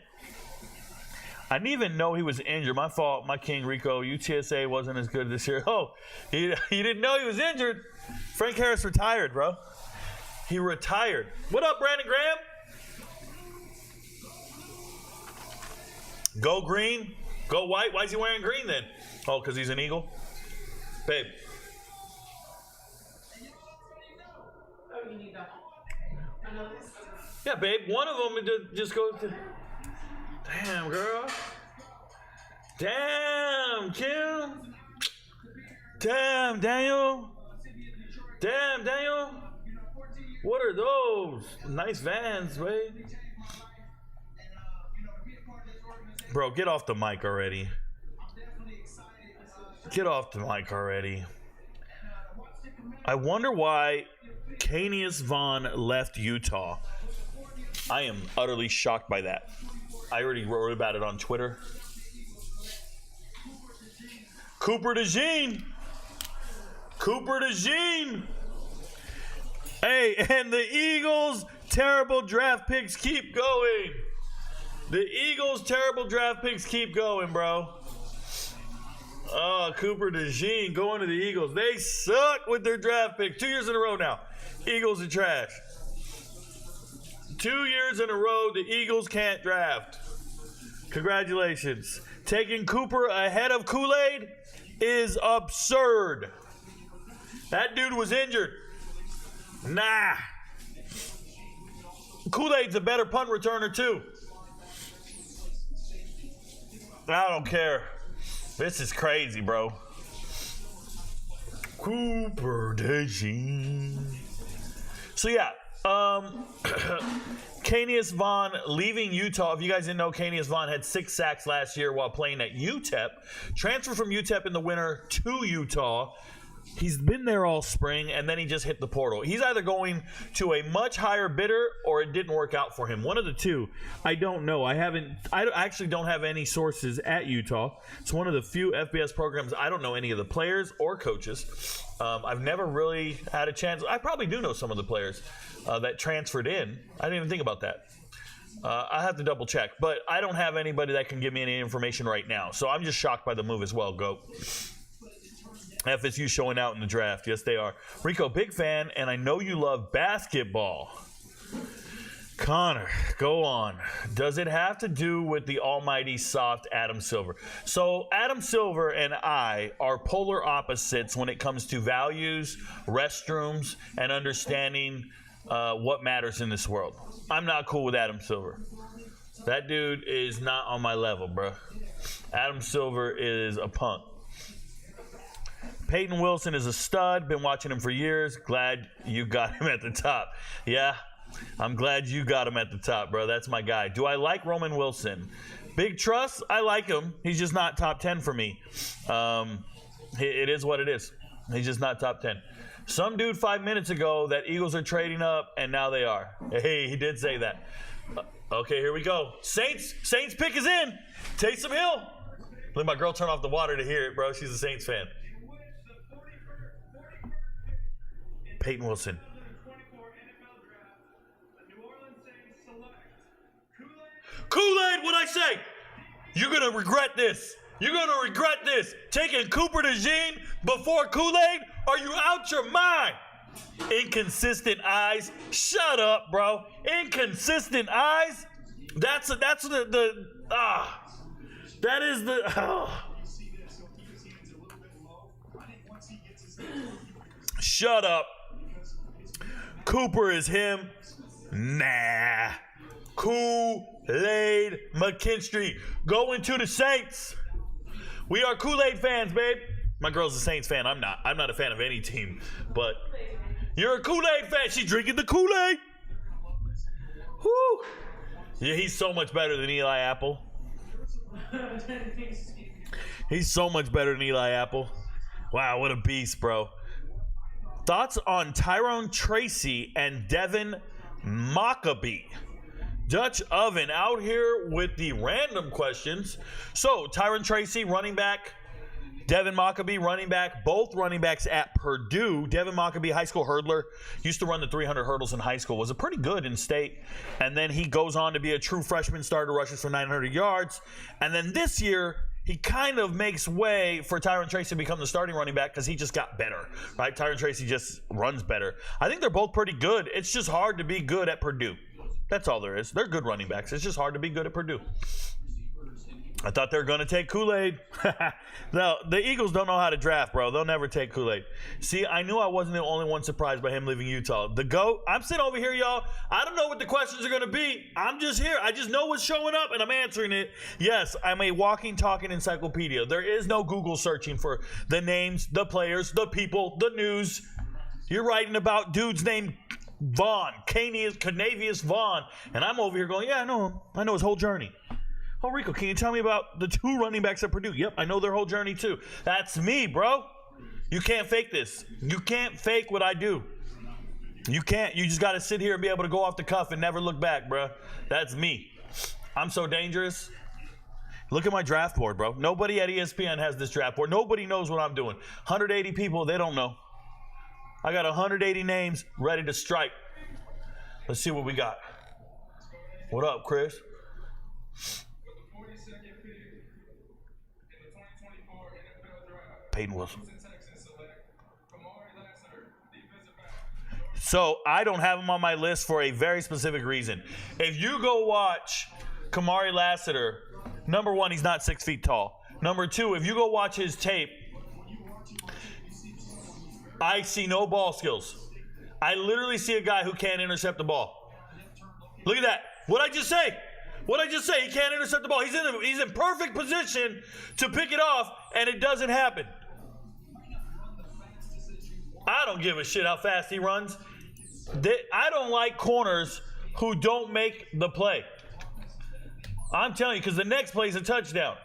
I didn't even know he was injured. My fault. My king, Rico. UTSA wasn't as good this year. Oh, he didn't know he was injured. Frank Harris retired, bro. He retired. What up, Brandon Graham? Go green. Go white. Why is he wearing green then? Oh, because he's an Eagle? Babe. Oh, you need that. I know this. Yeah, babe. One of them just goes to... Damn, girl. Damn, Kim. Damn, Daniel. Damn, Daniel. What are those? Nice Vans, babe. Bro, get off the mic already. Get off the mic already. I wonder why Canius Vaughn left Utah. I am utterly shocked by that. I already wrote about it on Twitter. Cooper DeJean. Cooper DeJean. Hey, and the Eagles' terrible draft picks keep going. The Eagles' terrible draft picks keep going, bro. Oh, Cooper DeJean going to the Eagles. They suck with their draft picks. 2 years in a row now. Eagles are trash. 2 years in a row, the Eagles can't draft. Congratulations. Taking Cooper ahead of Kool-Aid is absurd. That dude was injured. Nah. Kool-Aid's a better punt returner, too. I don't care. This is crazy, bro. Cooper DeJean. So, yeah. Canius Vaughn leaving Utah. If you guys didn't know, Canius Vaughn had 6 sacks last year while playing at UTEP. Transferred from UTEP in the winter to Utah. He's been there all spring, and then he just hit the portal. He's either going to a much higher bidder or it didn't work out for him. One of the two. I don't know. I actually don't have any sources at Utah. It's one of the few FBS programs I don't know any of the players or coaches. I've never really had a chance. I probably do know some of the players that transferred in. I didn't even think about that. I have to double check, but I don't have anybody that can give me any information right now. So I'm just shocked by the move as well, Goat. FSU showing out in the draft. Yes, they are. Rico, big fan, and I know you love basketball. Connor, go on. Does it have to do with the almighty soft Adam Silver? So Adam Silver and I are polar opposites when it comes to values, restrooms, and understanding what matters in this world. I'm not cool with Adam Silver. That dude is not on my level, bro. Adam Silver is a punk. Peyton Wilson is a stud. Been watching him for years. Glad you got him at the top. Yeah, I'm glad you got him at the top, bro. That's my guy. Do I like Roman Wilson? Big trust. I like him. He's just not top 10 for me. It is what it is. He's just not top 10. Some dude 5 minutes ago that Eagles are trading up, and now they are. Hey, he did say that. Okay, here we go. Saints pick is in. Taysom Hill. Let my girl turn off the water to hear it, bro. She's a Saints fan. Peyton Wilson. Kool-Aid, what'd I say? You're going to regret this. You're going to regret this. Taking Cooper DeJean before Kool-Aid? Are you out your mind? Inconsistent eyes. Shut up, bro. Inconsistent eyes? That is the... Shut up. Cooper is him. Nah. Kool-Aid McKinstry going to the Saints. We are Kool-Aid fans, babe. My girl's a Saints fan. I'm not. I'm not a fan of any team. But you're a Kool-Aid fan. She's drinking the Kool-Aid. Whoo. Yeah, he's so much better than Eli Apple. He's so much better than Eli Apple. Wow, what a beast, bro. Thoughts on Tyrone Tracy and Devin Maccabee? Dutch Oven out here with the random questions. So, Tyrone Tracy, running back. Devin Maccabee, running back. Both running backs at Purdue. Devin Maccabee, high school hurdler. Used to run the 300 hurdles in high school. Was a pretty good in state. And then he goes on to be a true freshman starter, rushes for 900 yards. And then this year, he kind of makes way for Tyrone Tracy to become the starting running back because he just got better, right? Tyrone Tracy just runs better. I think they're both pretty good. It's just hard to be good at Purdue. That's all there is. They're good running backs. It's just hard to be good at Purdue. I thought they were going to take Kool-Aid. No, the Eagles don't know how to draft, bro. They'll never take Kool-Aid. See, I knew I wasn't the only one surprised by him leaving Utah. The GOAT, I'm sitting over here, y'all. I don't know what the questions are going to be. I'm just here. I just know what's showing up, and I'm answering it. Yes, I'm a walking, talking encyclopedia. There is no Google searching for the names, the players, the people, the news. You're writing about dudes named Vaughn, Canavius Vaughn, and I'm over here going, yeah, I know him. I know his whole journey. Oh, Rico, can you tell me about the two running backs at Purdue? Yep, I know their whole journey too. That's me, bro. You can't fake this. You can't fake what I do. You can't. You just got to sit here and be able to go off the cuff and never look back, bro. That's me. I'm so dangerous. Look at my draft board, bro. Nobody at ESPN has this draft board. Nobody knows what I'm doing. 180 people, they don't know. I got 180 names ready to strike. Let's see what we got. What up, Chris? Peyton Wilson. So I don't have him on my list for a very specific reason. If you go watch Kamari Lassiter, number one, he's not 6 feet tall. Number two, if you go watch his tape, I see no ball skills. I literally see a guy who can't intercept the ball. Look at that. What'd I just say? What'd I just say? He can't intercept the ball. He's in perfect position to pick it off, and it doesn't happen. I don't give a shit how fast he runs. I don't like corners who don't make the play. I'm telling you, because the next play is a touchdown.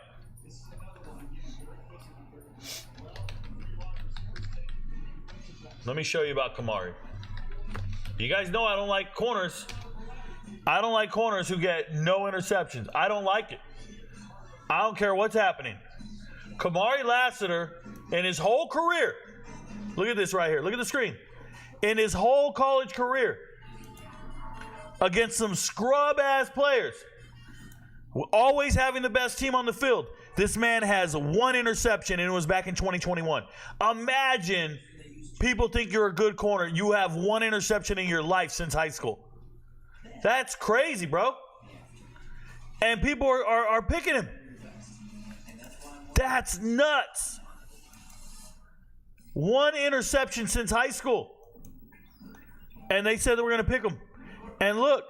Let me show you about Kamari. You guys know I don't like corners. I don't like corners who get no interceptions. I don't like it. I don't care what's happening. Kamari Lassiter, in his whole career, look at this right here. Look at the screen. In his whole college career, against some scrub-ass players, always having the best team on the field, this man has one interception, and it was back in 2021. Imagine people think you're a good corner. You have one interception in your life since high school. That's crazy, bro. And people are picking him. That's nuts. 1 interception since high school. And they said they were going to pick him. And look,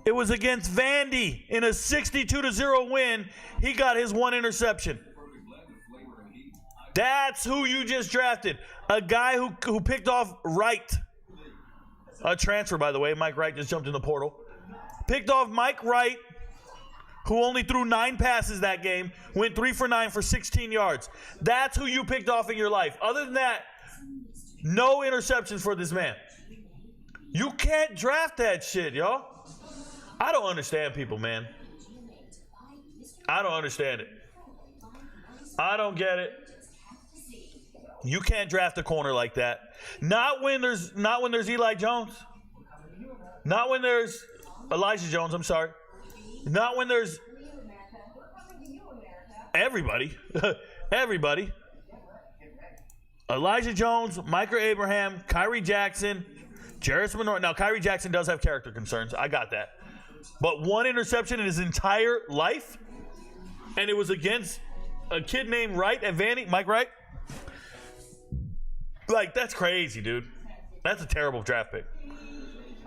it was against Vandy in a 62-0 win. He got his 1 interception. That's who you just drafted. A guy who picked off Wright. A transfer, by the way. Mike Wright just jumped in the portal. Picked off Mike Wright, who only threw 9 passes that game, went 3 for 9 for 16 yards. That's who you picked off in your life. Other than that, no interceptions for this man. You can't draft that shit, y'all. I don't understand people, man. I don't understand it. I don't get it. You can't draft a corner like that. Not when there's Eli Jones. Not when there's Elijah Jones, I'm sorry. Not when there's everybody. Everybody. Elijah Jones, Micah Abraham, Kyrie Jackson, Jarris Minor. Now, Kyrie Jackson does have character concerns. I got that. But 1 interception in his entire life? And it was against a kid named Wright at Vandy, Mike Wright? Like, that's crazy, dude. That's a terrible draft pick.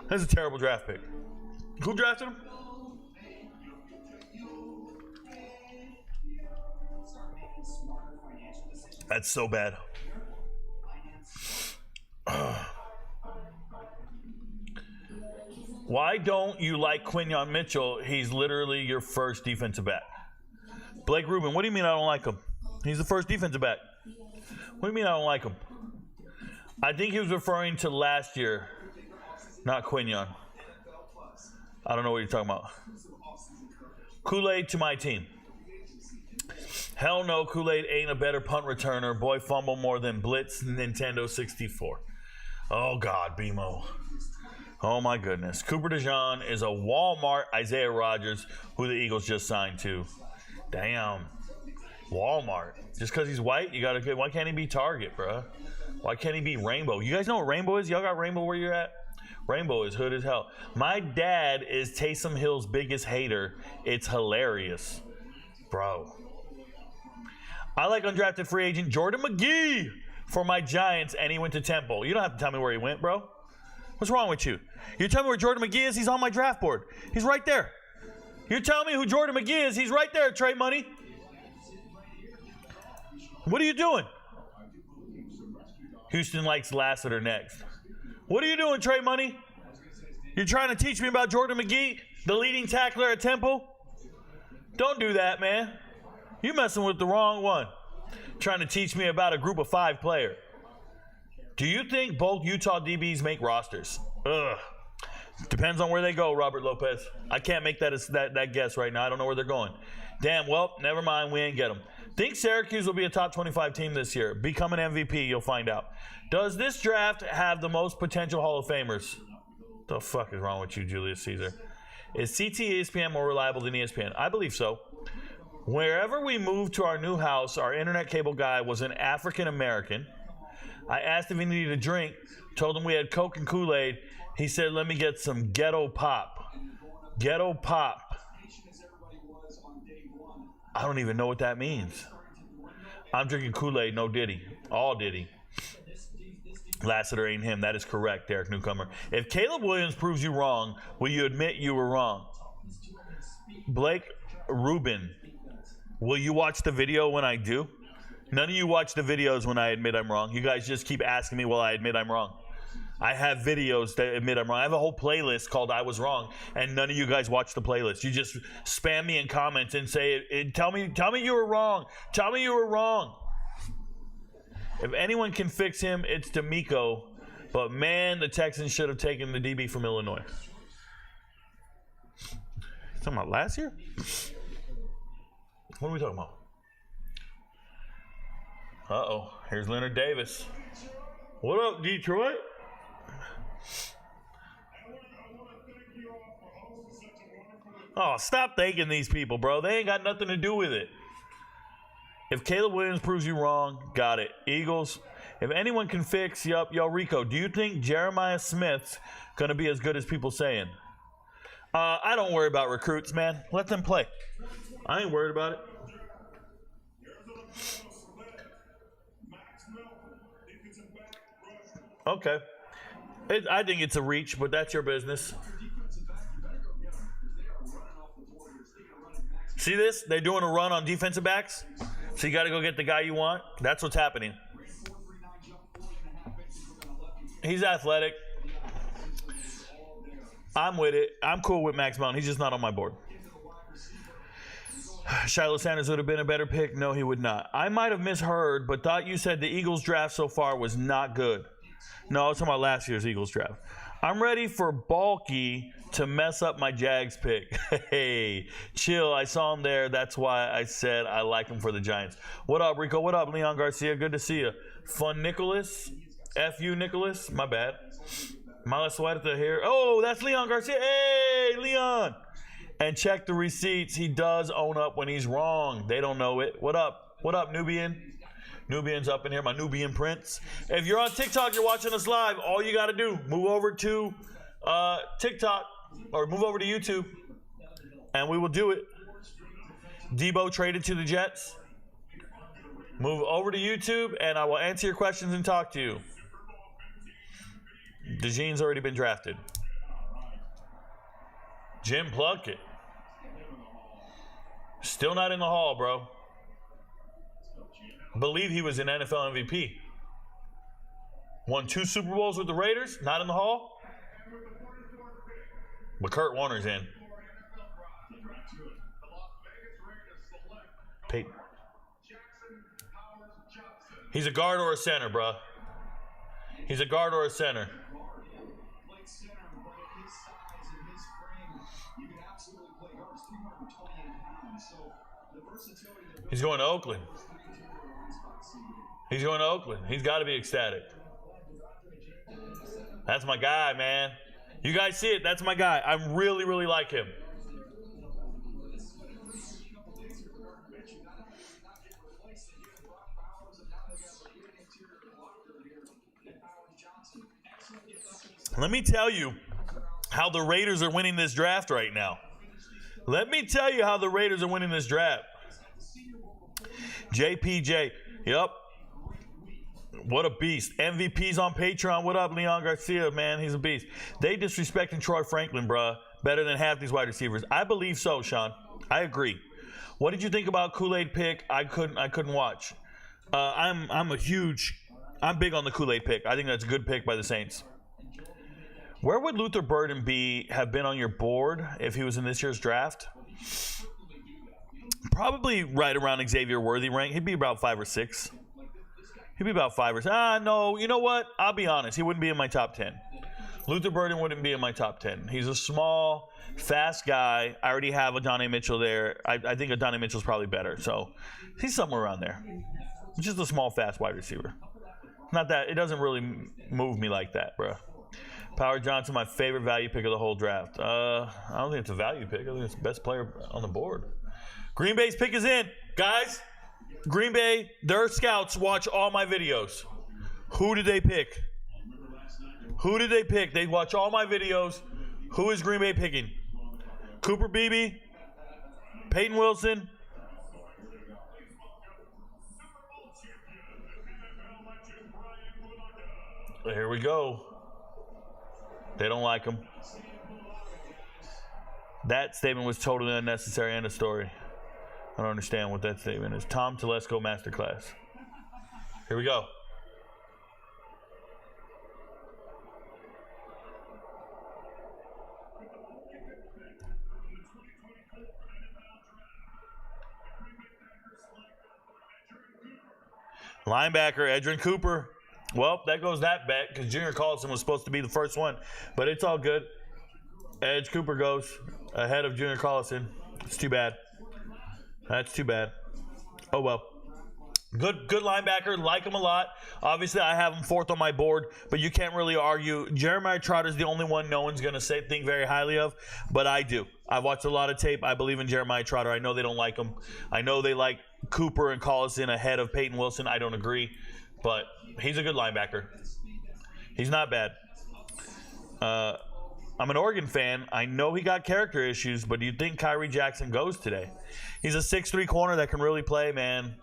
That's a terrible draft pick. Who drafted him? That's so bad. Why don't you like Quinyon Mitchell? He's literally your first defensive back. Blake Rubin, what do you mean I don't like him? He's the first defensive back. What do you mean I don't like him? I think he was referring to last year, not Quinyon. I don't know what you're talking about. Kool-Aid to my team. Hell no, Kool-Aid ain't a better punt returner. Boy, fumble more than Blitz Nintendo 64. Oh, God, BMO. Oh, my goodness. Cooper DeJean is a Walmart Isaiah Rodgers, who the Eagles just signed to. Damn. Walmart. Just because he's white, you got to get. Why can't he be Target, bro? Why can't he be Rainbow? You guys know what Rainbow is? Y'all got Rainbow where you're at? Rainbow is hood as hell. My dad is Taysom Hill's biggest hater. It's hilarious. Bro. I like undrafted free agent Jordan McGee for my Giants, and he went to Temple. You don't have to tell me where he went, bro. What's wrong with you? You tell me where Jordan McGee is? He's on my draft board. He's right there. You tell me who Jordan McGee is? He's right there, Trey Money. What are you doing? Houston likes Lassiter next. What are you doing, Trey Money? You're trying to teach me about Jordan McGee, the leading tackler at Temple? Don't do that, man. You're messing with the wrong one. Trying to teach me about a group of 5 player. Do you think both Utah DBs make rosters? Ugh. Depends on where they go, Robert Lopez. I can't make that guess right now. I don't know where they're going. Damn, well, never mind. We ain't get them. Think Syracuse will be a top 25 team this year. Become an MVP, you'll find out. Does this draft have the most potential Hall of Famers? The fuck is wrong with you, Julius Caesar? Is CT ESPN more reliable than ESPN? I believe so. Wherever we moved to our new house, our internet cable guy was an African American. I asked if he needed a drink, told him we had Coke and Kool-Aid. He said, let me get some ghetto pop. Ghetto pop. I don't even know what that means. I'm drinking Kool-Aid, no Diddy. All Diddy. Lassiter ain't him. That is correct, Derek Newcomer. If Caleb Williams proves you wrong, will you admit you were wrong? Blake Rubin, will you watch the video when I do? None of you watch the videos when I admit I'm wrong. You guys just keep asking me, well, I admit I'm wrong. I have videos that admit I'm wrong. I have a whole playlist called I Was Wrong, and none of you guys watch the playlist. You just spam me in comments and say, tell me you were wrong. Tell me you were wrong. If anyone can fix him, it's D'Amico. But, man, the Texans should have taken the DB from Illinois. Talking about last year? What are we talking about? Uh-oh. Here's Leonard Davis. What up, Detroit? Oh, stop thanking these people, bro. They ain't got nothing to do with it. If Caleb Williams proves you wrong, got it. Eagles, if anyone can fix, yo, Rico, do you think Jeremiah Smith's going to be as good as people saying? I don't worry about recruits, man. Let them play. I ain't worried about it. Okay. I think it's a reach, but that's your business. See this? They're doing a run on defensive backs. So you got to go get the guy you want. That's what's happening. He's athletic. I'm with it. I'm cool with Max Mountain. He's just not on my board. Shiloh Sanders would have been a better pick. No, he would not. I might have misheard, but thought you said the Eagles draft so far was not good. No, I was talking about last year's Eagles draft. I'm ready for Bulky to mess up my Jags pick. Hey, chill. I saw him there. That's why I said I like him for the Giants. What up, Rico? What up, Leon Garcia? Good to see you. Fun Nicholas. F.U. Nicholas. My bad. Mala Suerte here. Oh, that's Leon Garcia. Hey, Leon. And check the receipts. He does own up when he's wrong. They don't know it. What up? What up, Nubian? Nubian's up in here, my Nubian prince. If you're on TikTok, you're watching us live, all you got to do, move over to TikTok or move over to YouTube, and we will do it. Debo traded to the Jets. Move over to YouTube, and I will answer your questions and talk to you. DeJean's already been drafted. Jim Plunkett. Still not in the hall, bro. Believe he was an NFL MVP. Won 2 Super Bowls with the Raiders. Not in the hall. But Kurt Warner's in. Peyton. He's a guard or a center, bro. He's a guard or a center. He's going to Oakland. He's going to Oakland. He's got to be ecstatic. That's my guy, man. You guys see it? That's my guy. I really, really like him. Let me tell you how the Raiders are winning this draft right now. Let me tell you how the Raiders are winning this draft. JPJ. Yep. What a beast. MVP's on Patreon. What up, Leon Garcia, man? He's a beast. They disrespecting Troy Franklin, bruh, better than half these wide receivers. I believe so, Sean. I agree. What did you think about Kool-Aid pick? I couldn't watch. I'm big on the Kool-Aid pick. I think that's a good pick by the Saints. Where would Luther Burden have been on your board if he was in this year's draft? Probably right around Xavier Worthy rank. He'd be about 5 or 6. He'd be about 5 or 6. No, you know what? I'll be honest. He wouldn't be in my top 10. Luther Burden wouldn't be in my top 10. He's a small, fast guy. I already have Adonai Mitchell there. I think Adonai Mitchell's probably better. So he's somewhere around there. Just a small, fast wide receiver. Not that. It doesn't really move me like that, bro. Power Johnson, my favorite value pick of the whole draft. I don't think it's a value pick. I think it's the best player on the board. Green Bay's pick is in. Guys, Green Bay, their scouts watch all my videos. Who did they pick? Who did they pick? They watch all my videos. Who is Green Bay picking? Cooper Beebe? Peyton Wilson? Here we go. They don't like him. That statement was totally unnecessary. End of story. I don't understand what that statement is. Tom Telesco Masterclass. Here we go. Linebacker, Edgerrin Cooper. Well, that goes that bet because Junior Collison was supposed to be the first one. But it's all good. Edge Cooper goes ahead of Junior Collison. It's too bad. That's too bad. Oh, well. Good linebacker. Like him a lot. Obviously, I have him 4th on my board, but you can't really argue. Jeremiah Trotter's the only one no one's going to think very highly of, but I do. I've watched a lot of tape. I believe in Jeremiah Trotter. I know they don't like him. I know they like Cooper and Collison ahead of Peyton Wilson. I don't agree, but he's a good linebacker. He's not bad. I'm an Oregon fan. I know he got character issues, but do you think Kyrie Jackson goes today? He's a 6'3" corner that can really play, man.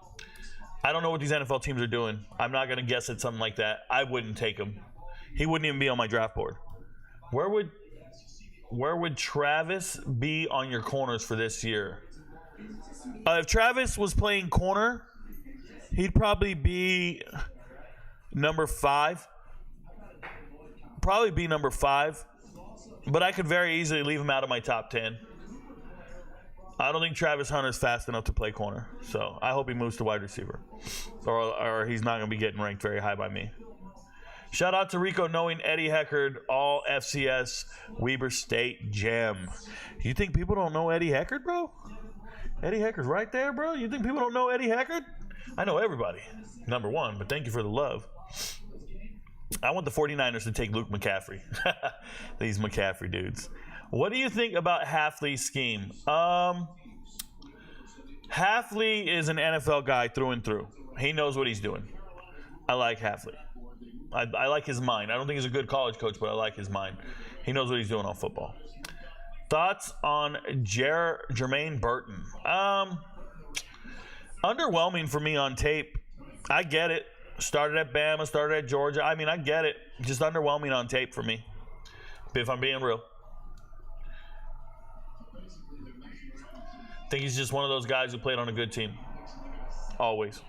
I don't know what these NFL teams are doing. I'm not going to guess at something like that. I wouldn't take him. He wouldn't even be on my draft board. Where would Travis be on your corners for this year? If Travis was playing corner, he'd probably be number 5. Probably be number 5. But I could very easily leave him out of my top 10. I don't think Travis Hunter's fast enough to play corner. So I hope he moves to wide receiver. Or he's not going to be getting ranked very high by me. Shout out to Rico knowing Eddie Heckard, all FCS Weber State gem. You think people don't know Eddie Heckard, bro? Eddie Heckard's right there, bro. You think people don't know Eddie Heckard? I know everybody, number one, but thank you for the love. I want the 49ers to take Luke McCaffrey. These McCaffrey dudes. What do you think about Hafley's scheme? Hafley is an NFL guy through and through. He knows what he's doing. I like Hafley. I like his mind. I don't think he's a good college coach, but I like his mind. He knows what he's doing on football. Thoughts on Jermaine Burton? Underwhelming for me on tape. I get it. Started at Bama, started at Georgia. I mean, I get it. Just underwhelming on tape for me, if I'm being real. I think he's just one of those guys who played on a good team. Always.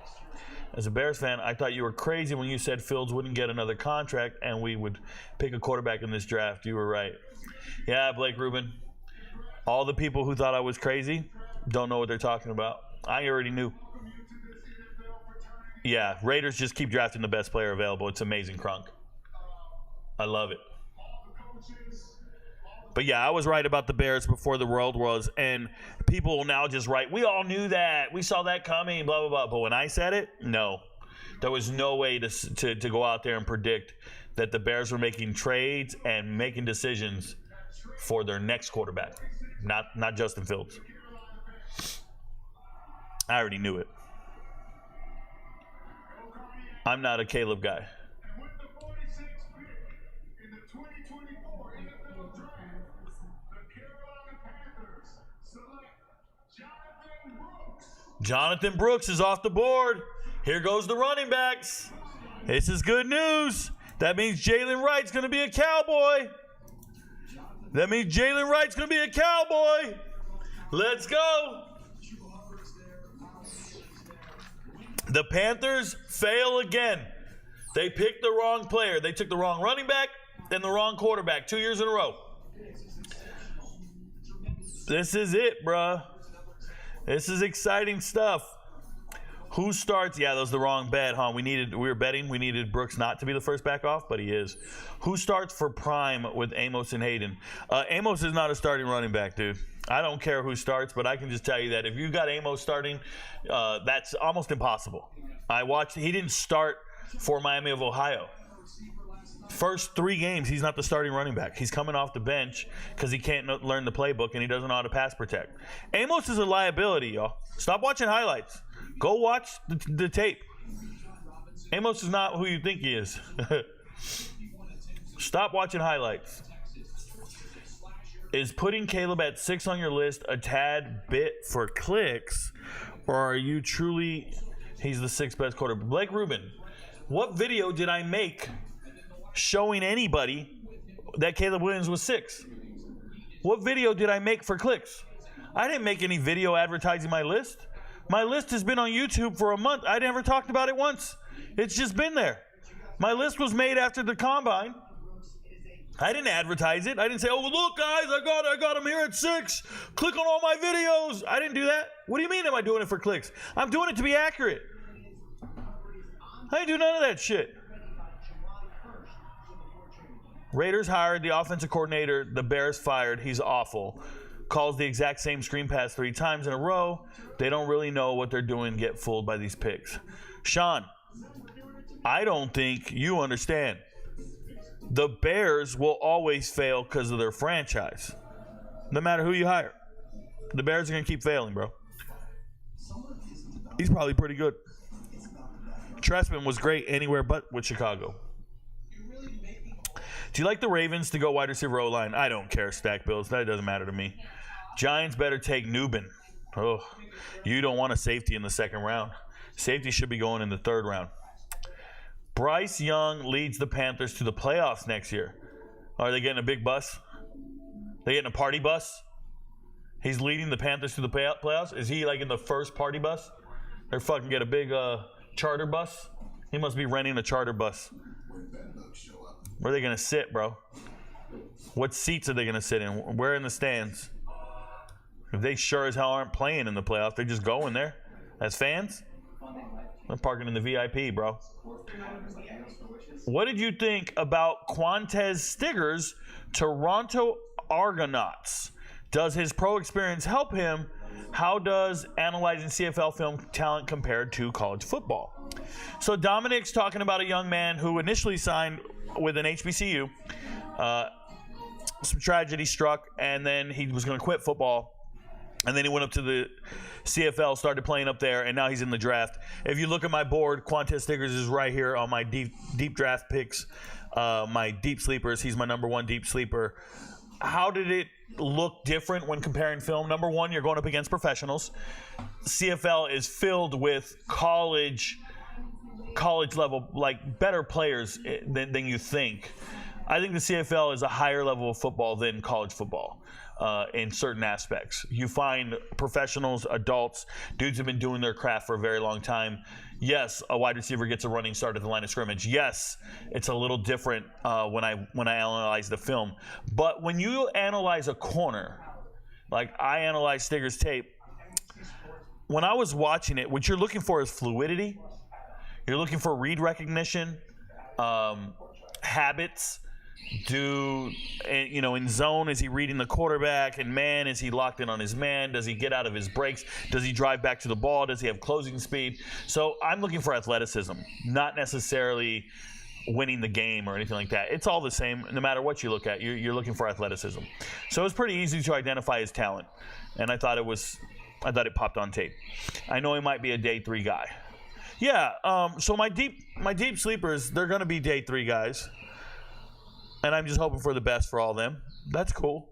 As a Bears fan, I thought you were crazy when you said Fields wouldn't get another contract and we would pick a quarterback in this draft. You were right. Yeah, Blake Rubin. All the people who thought I was crazy don't know what they're talking about. I already knew. Yeah, Raiders just keep drafting the best player available. It's amazing, Kronk. I love it. But yeah, I was right about the Bears before the world was, and people will now just write, we all knew that. We saw that coming, blah, blah, blah. But when I said it, no. There was no way to go out there and predict that the Bears were making trades and making decisions for their next quarterback, not Justin Fields. I already knew it. I'm not a Caleb guy. Jonathan Brooks is off the board. Here goes the running backs. This is good news. That means Jalen Wright's going to be a Cowboy. Let's go. The Panthers fail again. They picked the wrong player. They took the wrong running back and the wrong quarterback 2 years in a row. This is it, bruh. This is exciting stuff. Who starts? Yeah, that was the wrong bet, huh? We were betting. We needed Brooks not to be the first back off, but he is. Who starts for Prime with Amos and Hayden? Amos is not a starting running back, dude. I don't care who starts, but I can just tell you that if you got Amos starting, that's almost impossible. He didn't start for Miami of Ohio. First 3 games, he's not the starting running back. He's coming off the bench because he can't learn the playbook and he doesn't know how to pass protect. Amos is a liability, y'all. Stop watching highlights. Go watch the tape. Amos is not who you think he is. Stop watching highlights. Is putting Caleb at 6 on your list a tad bit for clicks, or are you truly he's the 6th best quarterback? Blake Rubin, what video did I make showing anybody that Caleb Williams was 6? What video did I make for clicks? I didn't make any video advertising my list. My list has been on YouTube for a month. I never talked about it once. It's just been there. My list was made after the combine. I didn't advertise it. I didn't say, oh, well, look, guys, I got him here at 6. Click on all my videos. I didn't do that. What do you mean am I doing it for clicks? I'm doing it to be accurate. I didn't do none of that shit. Raiders hired the offensive coordinator. The Bears fired. He's awful. Calls the exact same screen pass 3 times in a row. They don't really know what they're doing. Get fooled by these picks. Sean, I don't think you understand. The Bears will always fail because of their franchise. No matter who you hire. The Bears are going to keep failing, bro. He's probably pretty good. Trestman was great anywhere but with Chicago. Do you like the Ravens to go wide receiver O-line? I don't care, Stack Bills. That doesn't matter to me. Giants better take Nubin. Oh, you don't want a safety in the second round. Safety should be going in the third round. Bryce Young leads the Panthers to the playoffs next year. Are they getting a big bus? They getting a party bus? He's leading the Panthers to the playoffs? Is he like in the first party bus? Or fucking get a big charter bus? He must be renting a charter bus. Where are they going to sit, bro? What seats are they going to sit in? Where in the stands? If they sure as hell aren't playing in the playoffs, they just go in there as fans? I'm parking in the VIP, bro. What did you think about Quantez Stigers' Toronto Argonauts? Does his pro experience help him? How does analyzing CFL film talent compare to college football? So Dominic's talking about a young man who initially signed with an HBCU. Some tragedy struck, and then he was going to quit football. And then he went up to the CFL, started playing up there, and now he's in the draft. If you look at my board, Quantez Stigers is right here on my deep draft picks, my deep sleepers. He's my number one deep sleeper. How did it look different when comparing film? Number one, you're going up against professionals. CFL is filled with college level, like better players than you think. I think the CFL is a higher level of football than college football. In certain aspects, you find professionals, adults, dudes have been doing their craft for a very long time. Yes, a wide receiver gets a running start at the line of scrimmage. Yes, it's a little different when I analyze the film. But when you analyze a corner, like I analyze Stigers' tape, when I was watching it, what you're looking for is fluidity. You're looking for read recognition, habits. In zone, is he reading the quarterback? And man, is he locked in on his man? Does he get out of his breaks? Does he drive back to the ball? Does he have closing speed? So I'm looking for athleticism, not necessarily winning the game or anything like that. It's all the same, no matter what you look at. You're looking for athleticism. So it's pretty easy to identify his talent, and I thought it popped on tape. I know he might be a day 3 guy. Yeah. So my deep sleepers, they're going to be day 3 guys. And I'm just hoping for the best for all of them. That's cool.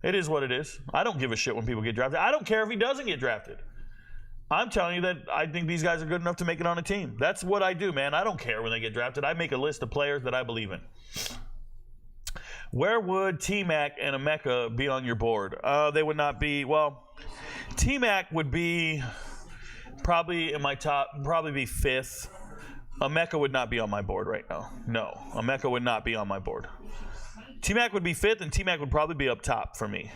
It is what it is. I don't give a shit when people get drafted. I don't care if he doesn't get drafted. I'm telling you that I think these guys are good enough to make it on a team. That's what I do, man. I don't care when they get drafted. I make a list of players that I believe in. Where would T-Mac and Emeka be on your board? They would not be. Well, T-Mac would be probably in my top, probably be 5th. Emeka would not be on my board right now. No, Emeka would not be on my board. T-Mac would be 5th, and T-Mac would probably be up top for me.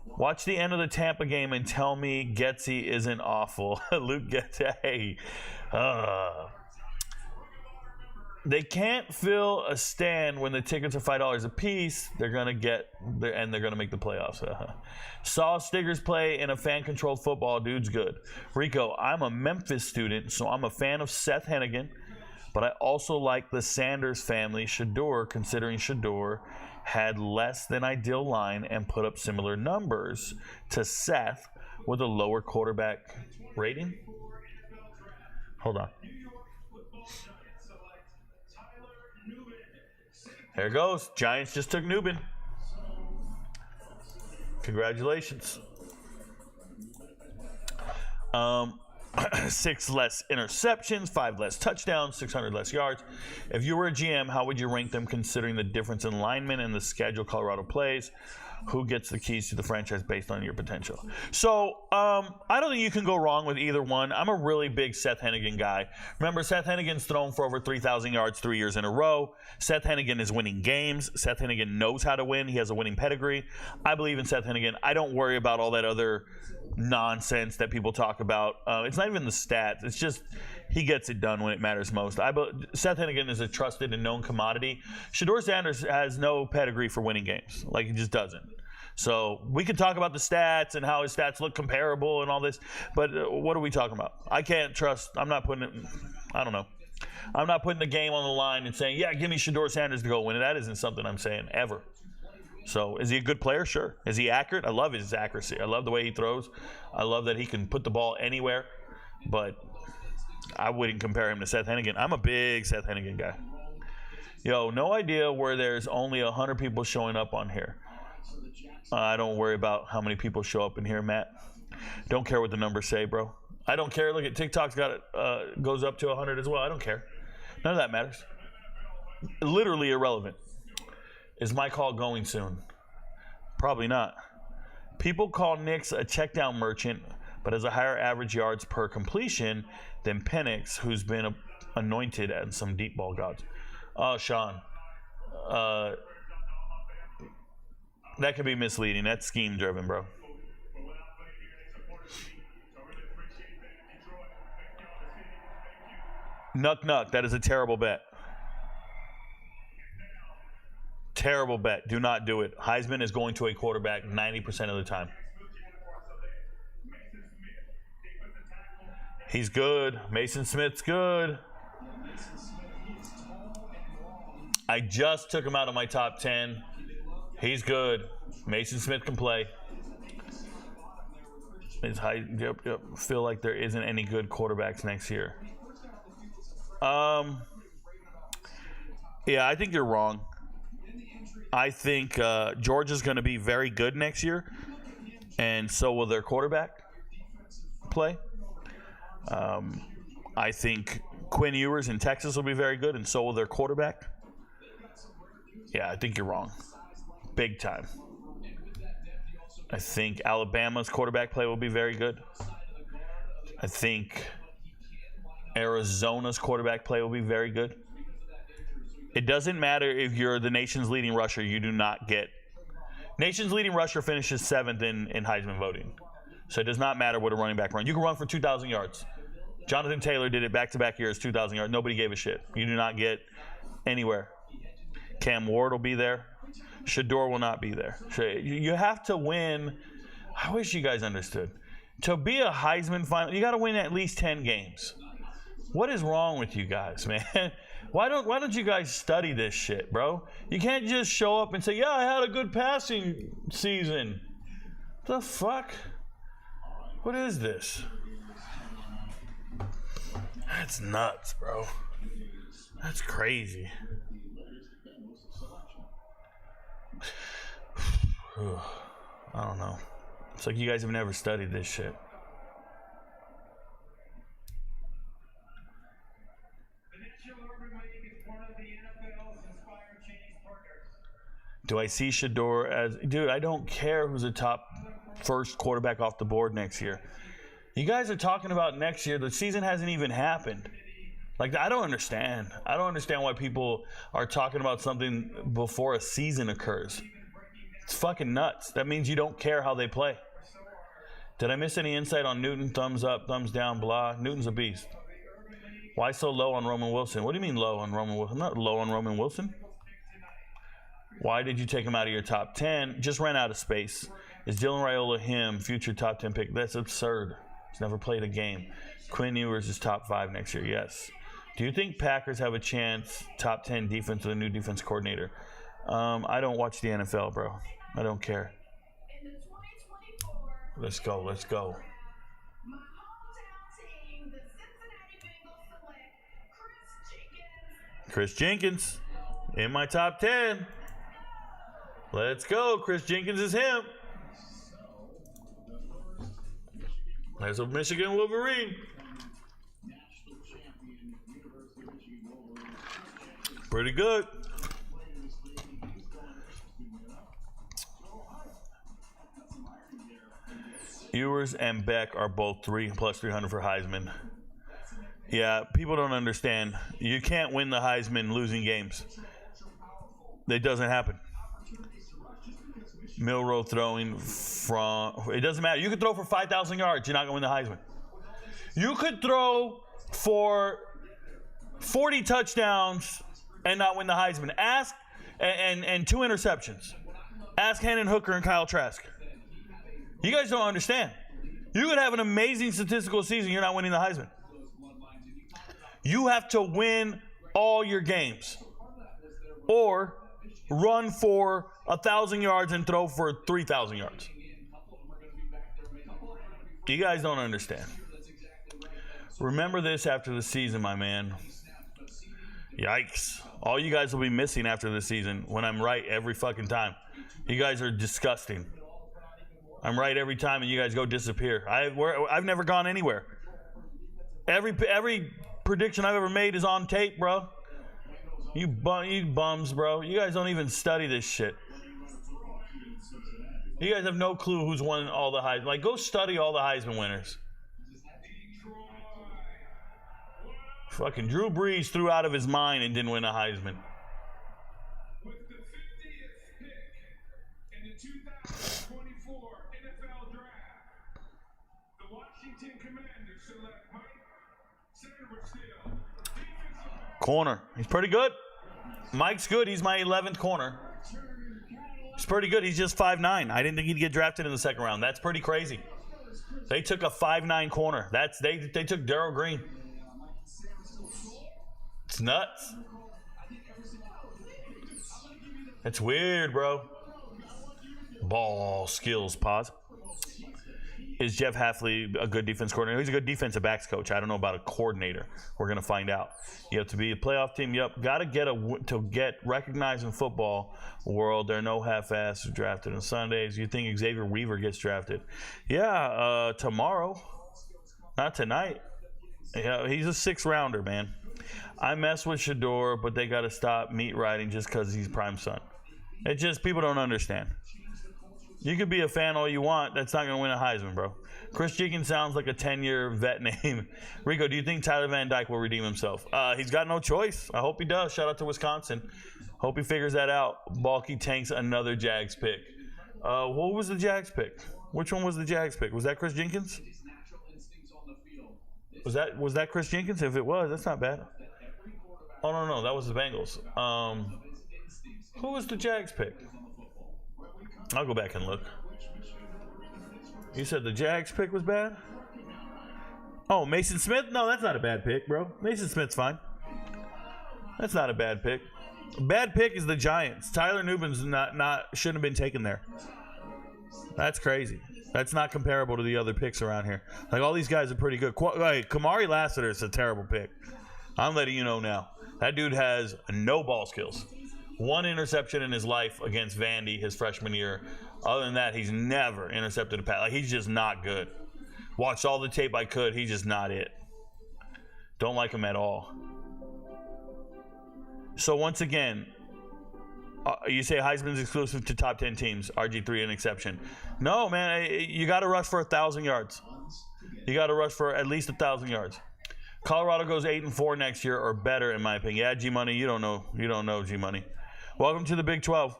Watch the end of the Tampa game and tell me Getsy isn't awful. Luke Getsy. Hey. They can't fill a stand when the tickets are $5 a piece. They're gonna make the playoffs. Saw Stigers play in a fan-controlled football. Dude's good. Rico, I'm a Memphis student, so I'm a fan of Seth Hennigan, but I also like the Sanders family. Shador, considering Shador had less than ideal line and put up similar numbers to Seth with a lower quarterback rating. Hold on. There it goes. Giants just took Nubin. Congratulations. 6 less interceptions, 5 less touchdowns, 600 less yards. If you were a GM, how would you rank them considering the difference in linemen and the schedule Colorado plays? Who gets the keys to the franchise based on your potential? So I don't think you can go wrong with either one. I'm a really big Seth Hennigan guy. Remember, Seth Hennigan's thrown for over 3,000 yards 3 years in a row. Seth Hennigan is winning games. Seth Hennigan knows how to win. He has a winning pedigree. I believe in Seth Hennigan. I don't worry about all that other nonsense that people talk about. It's not even the stats. It's just he gets it done when it matters most. Seth Hennigan is a trusted and known commodity. Shador Sanders has no pedigree for winning games. Like, he just doesn't. So we could talk about the stats and how his stats look comparable and all this, but what are we talking about? I can't trust. I'm not putting the game on the line and saying, yeah, give me Shador Sanders to go win it. That isn't something I'm saying ever. So is he a good player? Sure. Is he accurate? I love his accuracy. I love the way he throws. I love that he can put the ball anywhere, but I wouldn't compare him to Seth Hennigan. I'm a big Seth Hennigan guy. Yo, no idea where there's only 100 people showing up on here. I don't worry about how many people show up in here, Matt. Don't care what the numbers say, bro. I don't care. Look at TikTok's got it, goes up to 100 as well. I don't care. None of that matters. Literally irrelevant. Is my call going soon? Probably not. People call Nix a checkdown merchant, but has a higher average yards per completion than Penix, who's been anointed as some deep ball gods. Oh, Sean. That could be misleading. That's scheme driven, bro. Nuck. That is a terrible bet. Terrible bet. Do not do it. Heisman is going to a quarterback 90% of the time. He's good. Mason Smith's good. I just took him out of my top 10. He's good. Mason Smith can play. Yep. Feel like there isn't any good quarterbacks next year. Yeah, I think you're wrong. I think Georgia's going to be very good next year, and so will their quarterback play. I think Quinn Ewers in Texas will be very good, and so will their quarterback. Yeah, I think you're wrong. Big time. I think Alabama's quarterback play will be very good. I think Arizona's quarterback play will be very good. It doesn't matter if you're the nation's leading rusher. You do not get... Nation's leading rusher finishes 7th in Heisman voting. So it does not matter what a running back runs. You can run for 2,000 yards. Jonathan Taylor did it back-to-back years, 2,000 yards. Nobody gave a shit. You do not get anywhere. Cam Ward will be there. Shador will not be there. You have to win. I wish you guys understood. To be a Heisman final, you got to win at least 10 games. What is wrong with you guys, man? Why don't you guys study this shit, bro? You can't just show up and say, yeah, I had a good passing season. The fuck? What is this? That's nuts, bro. That's crazy. I don't know. It's like you guys have never studied this shit. Do I see Shador as... Dude, I don't care who's the top first quarterback off the board next year. You guys are talking about next year. The season hasn't even happened. Like, I don't understand. I don't understand why people are talking about something before a season occurs. It's fucking nuts. That means you don't care how they play. Did I miss any insight on Newton? Thumbs up, thumbs down, blah. Newton's a beast. Why so low on Roman Wilson? What do you mean low on Roman Wilson? I'm not low on Roman Wilson. Why did you take him out of your top 10? Just ran out of space. Is Dylan Raiola him, future top 10 pick? That's absurd. He's never played a game. Quinn Ewers is top 5 next year, yes. Do you think Packers have a chance, top 10 defense with a new defense coordinator? I don't watch the NFL, bro. I don't care. Let's go. Chris Jenkins in my top 10. Let's go. Chris Jenkins is him. There's a Michigan Wolverine. Pretty good. Ewers and Beck are both 3 plus 300 for Heisman. Yeah, people don't understand. You can't win the Heisman losing games. It doesn't happen. Milroe throwing from... It doesn't matter. You could throw for 5,000 yards. You're not going to win the Heisman. You could throw for 40 touchdowns and not win the Heisman. Ask... And 2 interceptions. Ask Hendon Hooker and Kyle Trask. You guys don't understand. You could have an amazing statistical season. You're not winning the Heisman. You have to win all your games. Or run for 1,000 yards and throw for 3,000 yards. You guys don't understand. Remember this after the season, my man. Yikes. All you guys will be missing after this season when I'm right every fucking time. You guys are disgusting. I'm right every time and you guys go disappear. I've never gone anywhere. Every prediction I've ever made is on tape, bro. You bums, bro. You guys don't even study this shit. You guys have no clue who's won all the Heisman. Like, go study all the Heisman winners. Fucking Drew Brees threw out of his mind and didn't win a Heisman. With the 50th pick in the 2024 NFL Draft, the Washington Commanders select Mike Sandersteele. Corner. He's pretty good. Mike's good. He's my 11th corner. He's pretty good. He's just 5'9". I didn't think he'd get drafted in the second round. That's pretty crazy. They took a 5'9" corner. They took Darryl Green. It's nuts. It's weird, bro. Ball skills, pause. Is Jeff Hafley a good defense coordinator? He's a good defensive backs coach. I don't know about a coordinator. We're going to find out. You have to be a playoff team. Yep. Got to get recognized in football world. There are no half-asses drafted on Sundays. You think Xavier Weaver gets drafted? Yeah, tomorrow. Not tonight. Yeah, he's a 6th rounder, man. I mess with Shador, but they got to stop meat riding just because he's prime son. It just, people don't understand. You could be a fan all you want. That's not going to win a Heisman, bro. Chris Jenkins sounds like a 10-year vet name. Rico, do you think Tyler Van Dyke will redeem himself? He's got no choice. I hope he does. Shout out to Wisconsin. Hope he figures that out. Balky tanks another Jags pick. What was the Jags pick? Which one was the Jags pick? Was that Chris Jenkins? Was that Chris Jenkins? If it was, that's not bad. Oh, no. That was the Bengals. Who was the Jags pick? I'll go back and look. You said the Jags pick was bad? Oh, Mason Smith? No, that's not a bad pick, bro. Mason Smith's fine. That's not a bad pick. Bad pick is the Giants. Tyler Nubin's shouldn't have been taken there. That's crazy. That's not comparable to the other picks around here. Like, all these guys are pretty good. Like, Kamari Lassiter is a terrible pick. I'm letting you know now. That dude has no ball skills. 1 interception in his life against Vandy his freshman year. Other than that, he's never intercepted a pass. Like, he's just not good. Watched all the tape I could. He's just not it. Don't like him at all. So once again, you say Heisman's exclusive to top 10 teams. RG3 an exception. No, man. You got to rush for 1,000 yards. You got to rush for at least 1,000 yards. Colorado goes 8-4 next year or better, in my opinion. Yeah, G Money. You don't know G Money. Welcome to the Big 12.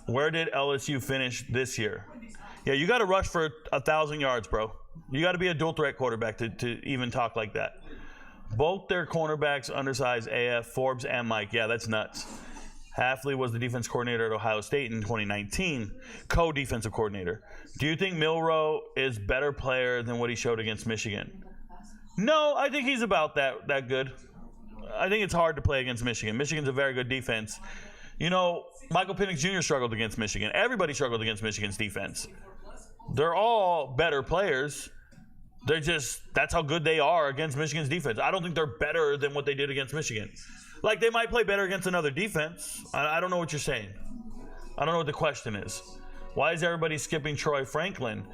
Where did LSU finish this year? Yeah, you got to rush for 1,000 yards, bro. You got to be a dual threat quarterback to even talk like that. Both their cornerbacks undersized AF, Forbes and Mike. Yeah, that's nuts. Hafley was the defense coordinator at Ohio State in 2019, co-defensive coordinator. Do you think Milroe is better player than what he showed against Michigan? No, I think he's about that good. I think it's hard to play against Michigan. Michigan's a very good defense. You know, Michael Penix Jr. struggled against Michigan. Everybody struggled against Michigan's defense. They're all better players. They're just, that's how good they are against Michigan's defense. I don't think they're better than what they did against Michigan. Like, they might play better against another defense. I don't know what you're saying. I don't know what the question is. Why is everybody skipping Troy Franklin?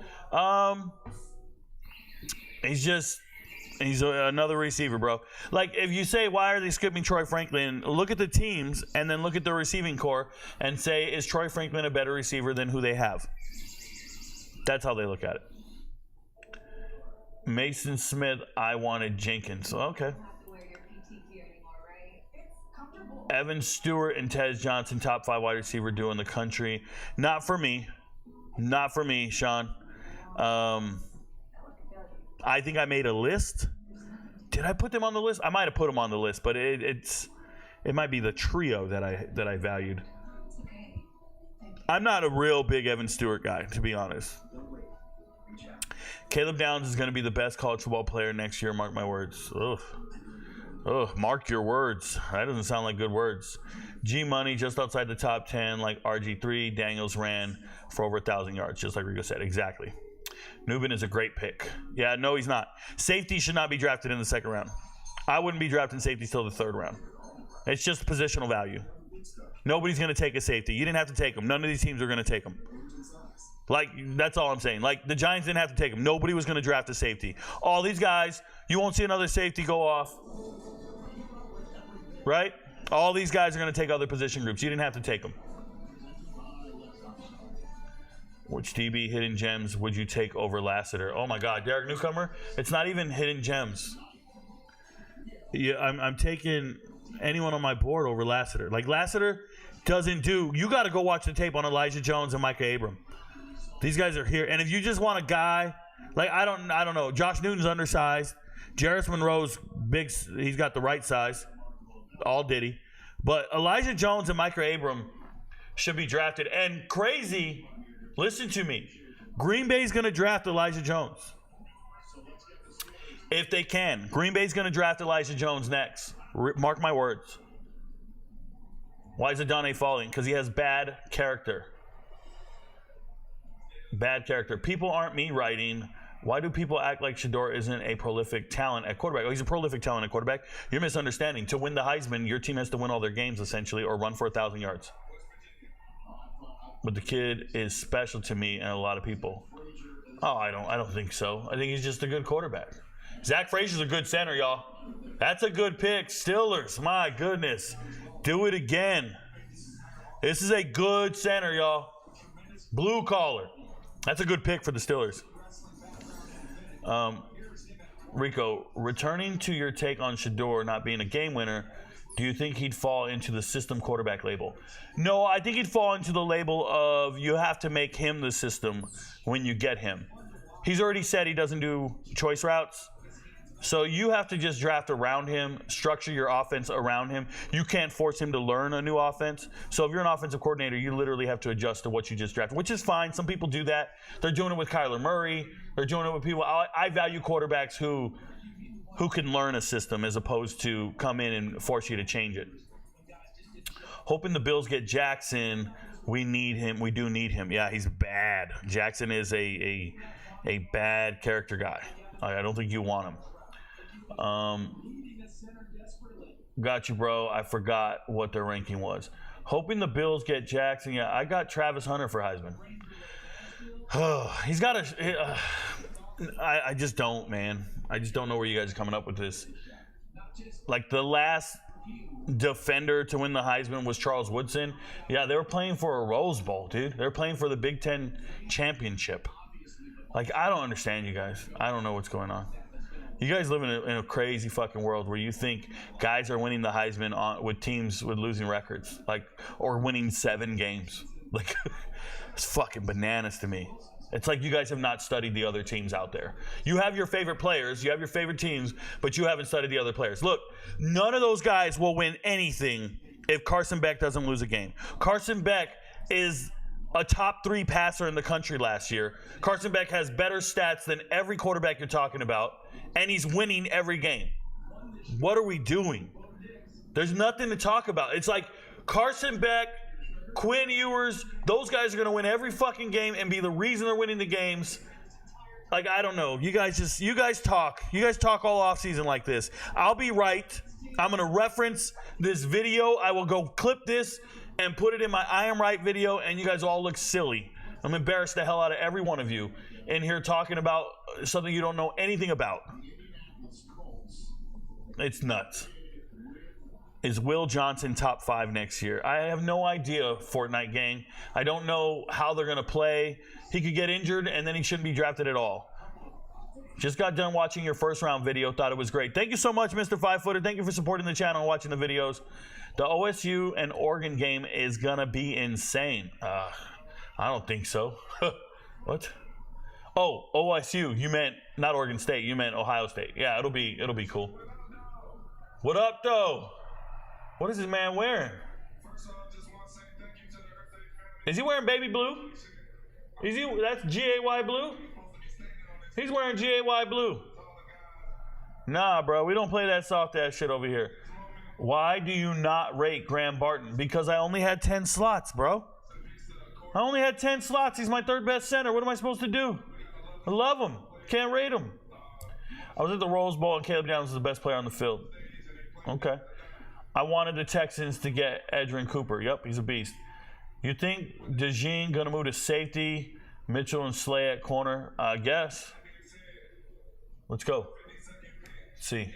He's another receiver, bro. Like, if you say, why are they skipping Troy Franklin, look at the teams and then look at the receiving core and say, is Troy Franklin a better receiver than who they have? That's how they look at it. Mason Smith, I wanted Jenkins. Okay. Evan Stewart and Tez Johnson, top 5 wide receiver duo in the country. Not for me. Not for me, Sean. I think I made a list. Did I put them on the list? I might have put them on the list, but it might be the trio that I valued. I'm not a real big Evan Stewart guy, to be honest. Caleb Downs is going to be the best college football player next year. Mark my words. Ugh, mark your words. That doesn't sound like good words. G Money just outside the top 10, like RG3. Daniels ran for over 1,000 yards, just like Rico said. Exactly. Nubin is a great pick. Yeah, no, he's not. Safety should not be drafted in the second round. I wouldn't be drafting safeties till the 3rd round. It's just positional value. Nobody's going to take a safety. You didn't have to take them. None of these teams are going to take them. Like, that's all I'm saying. Like, the Giants didn't have to take them. Nobody was going to draft a safety. All these guys, you won't see another safety go off. Right? All these guys are going to take other position groups. You didn't have to take them. Which DB hidden gems would you take over Lassiter? Oh, my God. Derek Newcomer? It's not even hidden gems. Yeah, I'm taking anyone on my board over Lassiter. Like, Lassiter doesn't do... You got to go watch the tape on Elijah Jones and Micah Abram. These guys are here. And if you just want a guy... Like, I don't know. Josh Newton's undersized. Jarris Monroe's big... He's got the right size. All Diddy. But Elijah Jones and Micah Abram should be drafted. And crazy... Listen to me. Green Bay's going to draft Elijah Jones. If they can. Green Bay's going to draft Elijah Jones next. Mark my words. Why is Adonai falling? Because he has bad character. Bad character. People aren't me writing. Why do people act like Shador isn't a prolific talent at quarterback? Oh, he's a prolific talent at quarterback. You're misunderstanding. To win the Heisman, your team has to win all their games, essentially, or run for 1,000 yards. But the kid is special to me and a lot of people. Oh, I don't think so. I think he's just a good quarterback. Zach Frazier's a good center, y'all. That's a good pick. Steelers, my goodness. Do it again. This is a good center, y'all. Blue collar. That's a good pick for the Steelers. Rico, returning to your take on Shador not being a game winner, do you think he'd fall into the system quarterback label? No, I think he'd fall into the label of you have to make him the system when you get him. He's already said he doesn't do choice routes. So you have to just draft around him, structure your offense around him. You can't force him to learn a new offense. So if you're an offensive coordinator, you literally have to adjust to what you just drafted, which is fine. Some people do that. They're doing it with Kyler Murray. They're doing it with people. I value quarterbacks who can learn a system as opposed to come in and force you to change it. Hoping the Bills get Jackson. We need him. We do need him. Yeah, he's bad. Jackson is a bad character guy. I don't think you want him. Got you, bro. I forgot what their ranking was. Hoping the Bills get Jackson. Yeah, I got Travis Hunter for Heisman. He's got a... I just don't, man. I just don't know where you guys are coming up with this. Like, the last defender to win the Heisman was Charles Woodson. Yeah, they were playing for a Rose Bowl, dude. They were playing for the Big Ten championship. Like, I don't understand you guys. I don't know what's going on. You guys live in a crazy fucking world where you think guys are winning the Heisman with teams with losing records, like, or winning 7 games. Like, it's fucking bananas to me. It's like you guys have not studied the other teams out there. You have your favorite players, you have your favorite teams, but you haven't studied the other players. Look, none of those guys will win anything if Carson Beck doesn't lose a game. Carson Beck is a top 3 passer in the country last year. Carson Beck has better stats than every quarterback you're talking about, and he's winning every game. What are we doing? There's nothing to talk about. It's like Carson Beck, Quinn Ewers, those guys are going to win every fucking game and be the reason they're winning the games. Like, I don't know. You guys talk. You guys talk all offseason like this. I'll be right. I'm going to reference this video. I will go clip this and put it in my I Am Right video, and you guys all look silly. I'm embarrassed the hell out of every one of you in here talking about something you don't know anything about. It's nuts. Is Will Johnson top 5 next year? I have no idea, Fortnite gang. I don't know how they're going to play. He could get injured, and then he shouldn't be drafted at all. Just got done watching your first round video. Thought it was great. Thank you so much, Mr. 5-Footer. Thank you for supporting the channel and watching the videos. The OSU and Oregon game is going to be insane. I don't think so. What? Oh, OSU. You meant not Oregon State. You meant Ohio State. Yeah, it'll be cool. What up, though? What is this man wearing? Is he wearing baby blue? Is he? That's GAY blue? He's wearing GAY blue. Nah, bro. We don't play that soft ass shit over here. Why do you not rate Graham Barton? Because I only had 10 slots, bro. I only had 10 slots. He's my 3rd best center. What am I supposed to do? I love him. Can't rate him. I was at the Rose Bowl and Caleb Downs was the best player on the field. Okay. I wanted the Texans to get Edgerrin Cooper. Yep, he's a beast. You think DeJean going to move to safety, Mitchell and Slay at corner? I guess. Let's go. See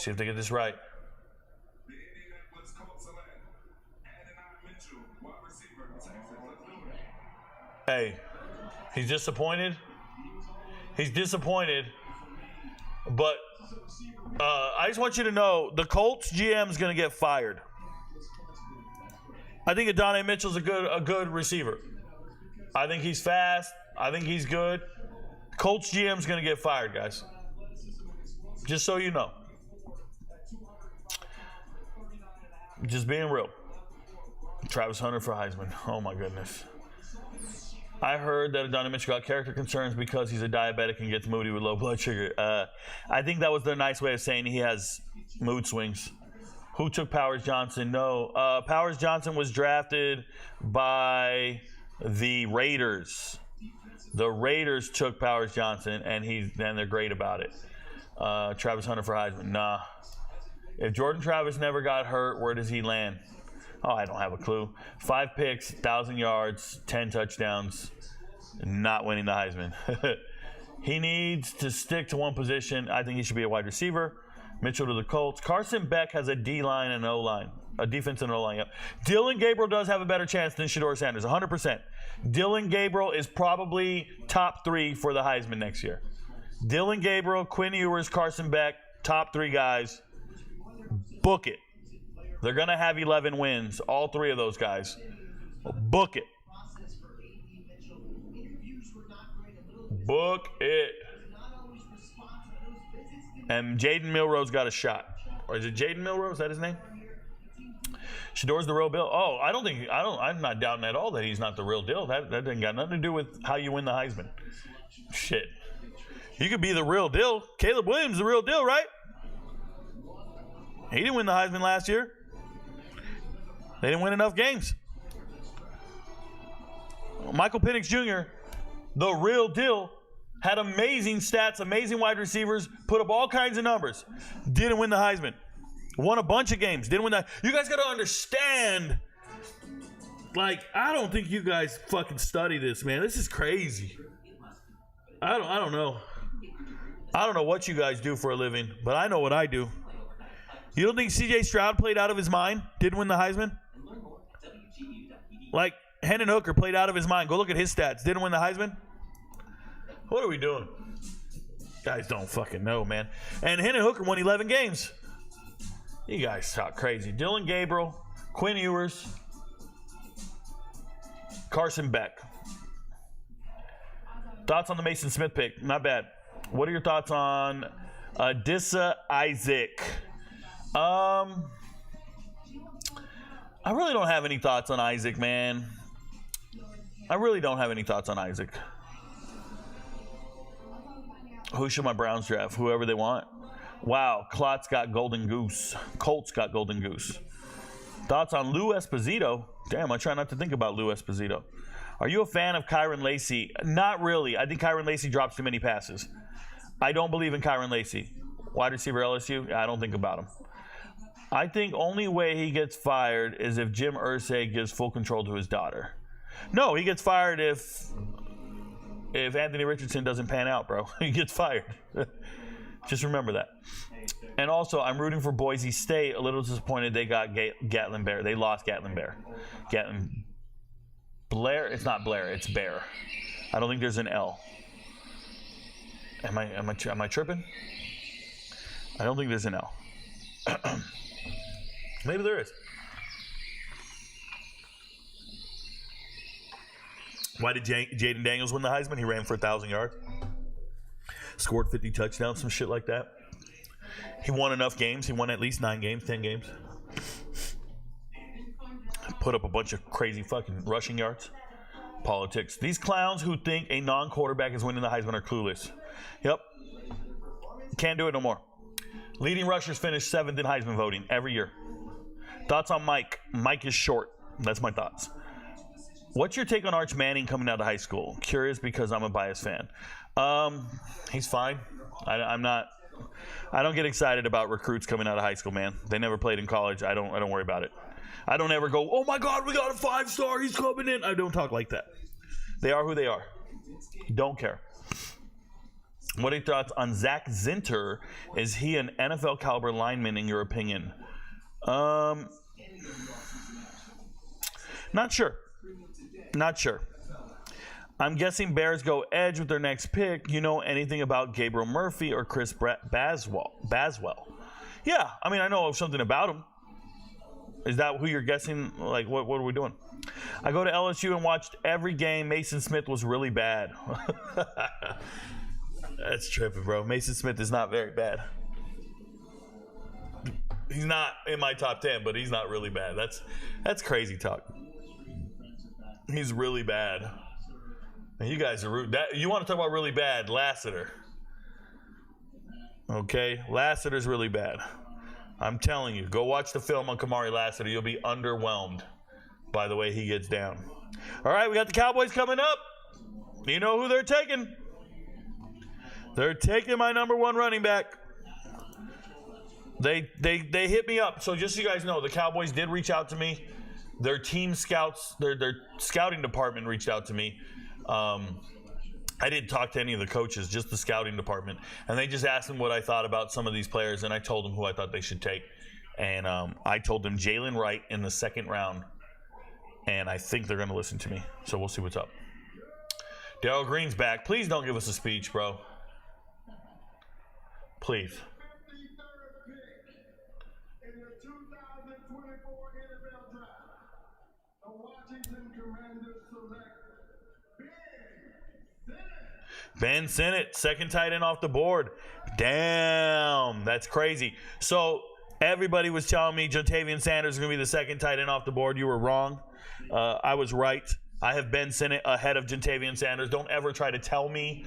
if they get this right. Hey, he's disappointed. He's disappointed. But I just want you to know the Colts GM is going to get fired. I think Adonai Mitchell's a good receiver. I think he's fast. I think he's good. Colts GM's going to get fired, guys. Just so you know. Just being real. Travis Hunter for Heisman. Oh, my goodness. I heard that Adonai Mitchell got character concerns because he's a diabetic and gets moody with low blood sugar. I think that was their nice way of saying he has mood swings. Who took Powers Johnson? No. Powers Johnson was drafted by the Raiders. The Raiders took Powers Johnson, and they're great about it. Travis Hunter for Heisman. Nah. If Jordan Travis never got hurt, where does he land? Oh, I don't have a clue. 5 picks, 1,000 yards, 10 touchdowns, not winning the Heisman. He needs to stick to one position. I think he should be a wide receiver. Mitchell to the Colts. Carson Beck has a D-line and an O-line. A defense and an O-line, yep. Dylan Gabriel does have a better chance than Shedeur Sanders, 100%. Dylan Gabriel is probably top 3 for the Heisman next year. Dylan Gabriel, Quinn Ewers, Carson Beck, top 3 guys. Book it. They're going to have 11 wins, all 3 of those guys. Book it. Book it. And Jaden Milrose got a shot. Or is it Jaden Milrose? Is that his name? Shedeur's the real deal. Oh, I'm not doubting at all that he's not the real deal. That ain't got nothing to do with how you win the Heisman. Shit. You could be the real deal. Caleb Williams the real deal, right? He didn't win the Heisman last year. They didn't win enough games. Michael Penix Jr., the real deal, had amazing stats, amazing wide receivers, put up all kinds of numbers. Didn't win the Heisman. Won a bunch of games. Didn't win that. You guys got to understand. Like, I don't think you guys fucking study this, man. This is crazy. I don't know. I don't know what you guys do for a living, but I know what I do. You don't think C.J. Stroud played out of his mind? Didn't win the Heisman? Like, Hendon Hooker played out of his mind. Go look at his stats. Didn't win the Heisman? What are we doing? Guys don't fucking know, man. And Hendon Hooker won 11 games. You guys talk crazy. Dylan Gabriel, Quinn Ewers, Carson Beck. Thoughts on the Mason Smith pick? Not bad. What are your thoughts on Adissa Isaac? I really don't have any thoughts on Isaac, man. I really don't have any thoughts on Isaac. Who should my Browns draft? Whoever they want. Wow, Klotz got Golden Goose. Colts got Golden Goose. Thoughts on Lou Esposito? Damn, I try not to think about Lou Esposito. Are you a fan of Kyron Lacy? Not really. I think Kyron Lacy drops too many passes. I don't believe in Kyron Lacy. Wide receiver LSU? I don't think about him. I think only way he gets fired is if Jim Irsay gives full control to his daughter. No, he gets fired if Anthony Richardson doesn't pan out, bro. He gets fired. Just remember that. And also, I'm rooting for Boise State. A little disappointed they got Gatlin Bear. They lost Gatlin Bear. Gatlin Blair. It's not Blair. It's Bear. I don't think there's an L. Am I tripping? I don't think there's an L. Maybe there is. Why did Jaden Daniels win the Heisman? He ran for 1,000 yards. Scored 50 touchdowns, some shit like that. He won enough games. He won at least 9 games, 10 games. Put up a bunch of crazy fucking rushing yards. Politics. These clowns who think a non-quarterback is winning the Heisman are clueless. Yep. Can't do it no more. Leading rushers finish 7th in Heisman voting every year. Thoughts on Mike? Mike is short. That's my thoughts. What's your take on Arch Manning coming out of high school? Curious because I'm a biased fan. He's fine. I'm not. I don't get excited about recruits coming out of high school, man. They never played in college. I don't worry about it. I don't ever go, oh my God, we got a 5-star. He's coming in. I don't talk like that. They are who they are. Don't care. What are your thoughts on Zach Zinter? Is he an NFL caliber lineman in your opinion? Not sure. Not sure. I'm guessing Bears go edge with their next pick. You know anything about Gabriel Murphy or Chris Baswell? Yeah, I mean, I know something about him. Is that who you're guessing? Like, what are we doing? I go to LSU and watched every game. Mason Smith was really bad. That's tripping, bro. Mason Smith is not very bad. He's not in my top 10, but he's not really bad. That's crazy talk. He's really bad. You guys are rude. You want to talk about really bad? Lassiter. Okay? Lassiter's really bad. I'm telling you. Go watch the film on Kamari Lassiter. You'll be underwhelmed by the way he gets down. All right, we got the Cowboys coming up. You know who they're taking? They're taking my number 1 running back. They hit me up. So just so you guys know, the Cowboys did reach out to me. Their team scouts, their scouting department reached out to me. I didn't talk to any of the coaches, just the scouting department. And they just asked them what I thought about some of these players, and I told them who I thought they should take. And I told them Jalen Wright in the 2nd round. And I think they're going to listen to me. So we'll see what's up. Darryl Green's back. Please don't give us a speech, bro. Please. 53rd pick in the 2024 NFL Draft, the Washington Commanders select Ben Sinnott, 2nd tight end off the board. Damn, that's crazy. So everybody was telling me Jontavian Sanders is going to be the 2nd tight end off the board. You were wrong. I was right. I have Ben Sinnott ahead of Jontavian Sanders. Don't ever try to tell me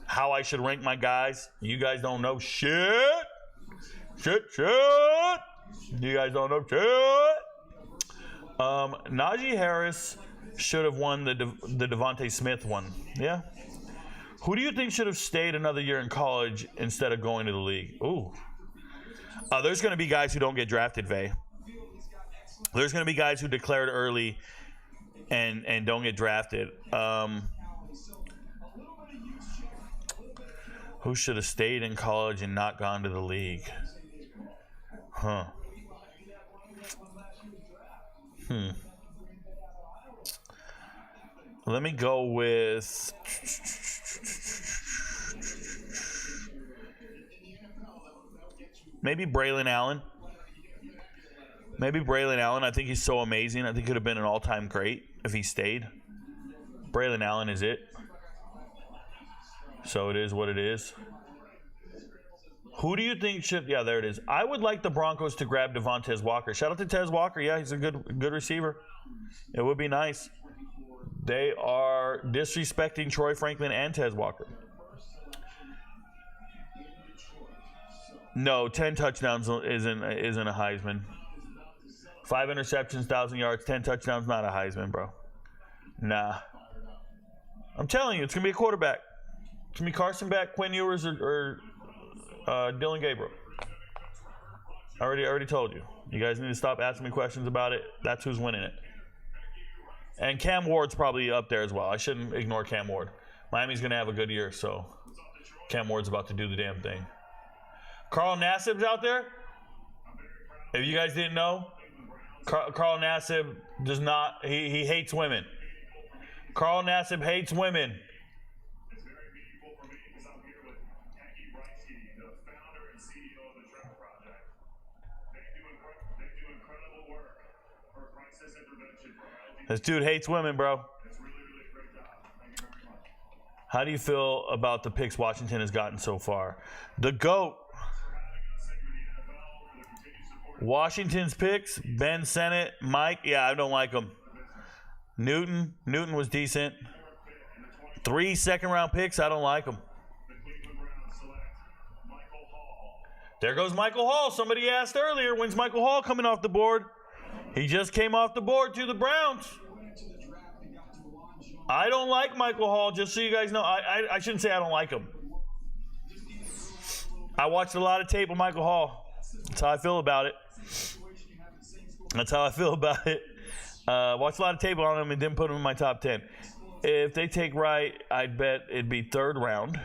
how I should rank my guys. You guys don't know shit. Shit. You guys don't know shit. Najee Harris should have won the Devontae Smith one. Yeah. Who do you think should have stayed another year in college instead of going to the league? Ooh. There's going to be guys who don't get drafted, Vay. There's going to be guys who declared early and don't get drafted. Who should have stayed in college and not gone to the league? Huh. Let me go with... maybe Braylon Allen. I think he's so amazing. I think he could have been an all-time great if he stayed. Braylon Allen is it. So it is what it is. Who do you think should... yeah, there it is. I would like the Broncos to grab Devontae Walker. Shout out to Tez Walker. Yeah, he's a good receiver. It would be nice. They are disrespecting Troy Franklin and Tez Walker. No, 10 touchdowns isn't a Heisman. 5 interceptions, 1,000 yards, 10 touchdowns, not a Heisman, bro. Nah. I'm telling you, it's going to be a quarterback. It's going to be Carson Beck, Quinn Ewers, or Dylan Gabriel. I already told you. You guys need to stop asking me questions about it. That's who's winning it. And Cam Ward's probably up there as well. I shouldn't ignore Cam Ward. Miami's going to have a good year, so Cam Ward's about to do the damn thing. Carl Nassib's out there. If you guys didn't know, Carl Nassib does not, he hates women. Carl Nassib hates women. It's very meaningful for me because I'm here with Peggy Breitsky, the founder and CEO of the Trevor Project. They do incredible work for crisis intervention for LGBT. This dude hates women, bro. It's really great job. Thank you very much. How do you feel about the picks Washington has gotten so far? The GOAT. Washington's picks, Ben Sinnott, Mike. Yeah, I don't like him. Newton was decent. 3 second-round picks, I don't like them. There goes Michael Hall. Somebody asked earlier, when's Michael Hall coming off the board? He just came off the board to the Browns. I don't like Michael Hall, just so you guys know. I shouldn't say I don't like him. I watched a lot of tape of Michael Hall. That's how I feel about it. That's how I feel about it. Watched a lot of tape on him and didn't put him in my top 10. If they take Wright, I'd bet it'd be third round.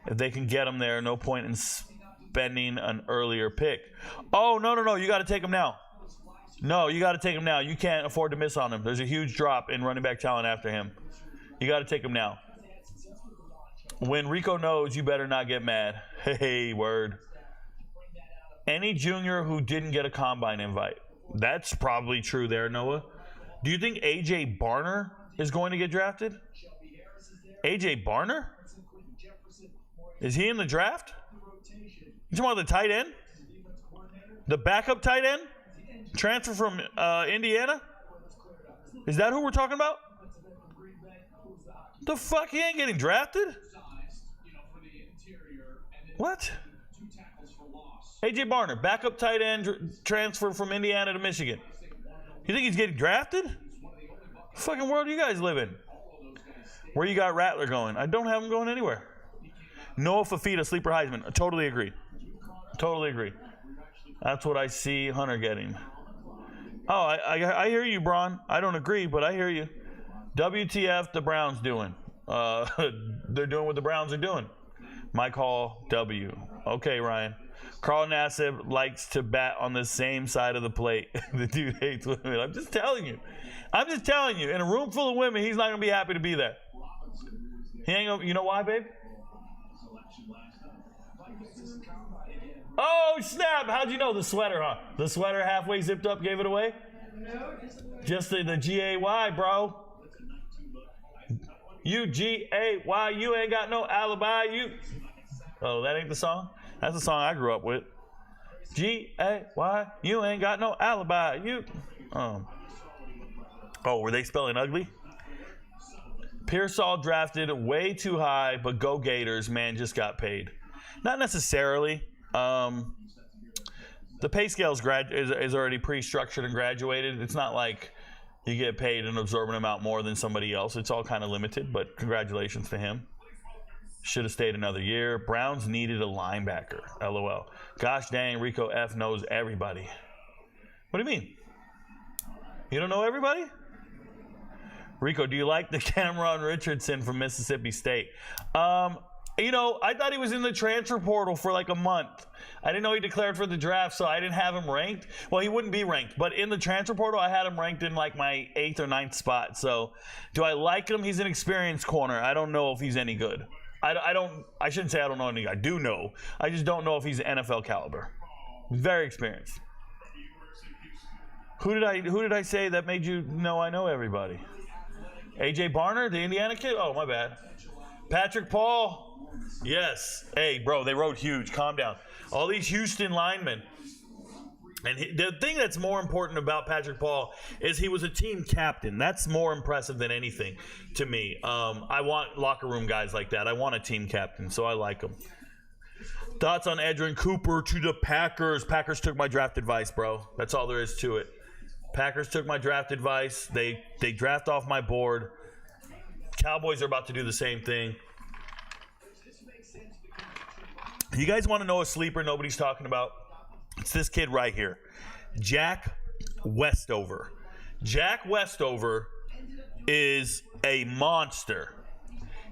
If they can get him there, no point in spending an earlier pick. Oh, no. You got to take him now. No, you got to take him now. You can't afford to miss on him. There's a huge drop in running back talent after him. You got to take him now. When Rico knows, you better not get mad. Hey, word. Any junior who didn't get a combine invite. That's probably true there, Noah. Do you think A.J. Barner is going to get drafted? A.J. Barner? Is he in the draft? You talking about the tight end? The backup tight end? Transfer from Indiana? Is that who we're talking about? The fuck? He ain't getting drafted? What? A.J. Barner, backup tight end, transfer from Indiana to Michigan. You think he's getting drafted? What fucking world do you guys live in? Where you got Rattler going? I don't have him going anywhere. Noah Fafita, sleeper Heisman. I totally agree. Totally agree. That's what I see Hunter getting. Oh, I hear you, Braun. I don't agree, but I hear you. WTF the Browns doing? They're doing what the Browns are doing. Mike Hall, W. Okay, Ryan. Carl Nassib likes to bat on the same side of the plate. The dude hates women. I'm just telling you. In a room full of women, he's not going to be happy to be there. He ain't gonna, you know why, babe? Oh, snap. How'd you know? The sweater, huh? The sweater halfway zipped up gave it away? No, just the G-A-Y, bro. U-G-A-Y. You ain't got no alibi. You. Oh, that ain't the song? That's the song I grew up with. G-A-Y. You ain't got no alibi. You. Oh, were they spelling ugly? Pearsall drafted way too high, but go Gators. Man, just got paid. Not necessarily. The pay scale is already pre-structured and graduated. It's not like you get paid an absorbent amount more than somebody else. It's all kind of limited, but congratulations to him. Should have stayed another year. Browns needed a linebacker. LOL. Gosh dang, Rico F knows everybody. What do you mean? You don't know everybody? Rico, do you like the Cameron Richardson from Mississippi State? You know, I thought he was in the transfer portal for like a month. I didn't know he declared for the draft, so I didn't have him ranked. Well, he wouldn't be ranked, but in the transfer portal, I had him ranked in like my 8th or 9th spot. So, do I like him? He's an experienced corner. I don't know if he's any good. I shouldn't say I don't know any. I do know. I just don't know if he's NFL caliber. Very experienced. Who did I say that made you know I know everybody? A.J. Barner, the Indiana kid? Oh, my bad. Patrick Paul. Yes. Hey, bro, they rode huge. Calm down. All these Houston linemen. And the thing that's more important about Patrick Paul is he was a team captain. That's more impressive than anything to me. I want locker room guys like that. I want a team captain, so I like them. Thoughts on Edrin Cooper to the Packers? Packers took my draft advice, bro. That's all there is to it. Packers took my draft advice. They draft off my board. Cowboys are about to do the same thing. You guys want to know a sleeper nobody's talking about? It's this kid right here. Jack Westover. Jack Westover is a monster.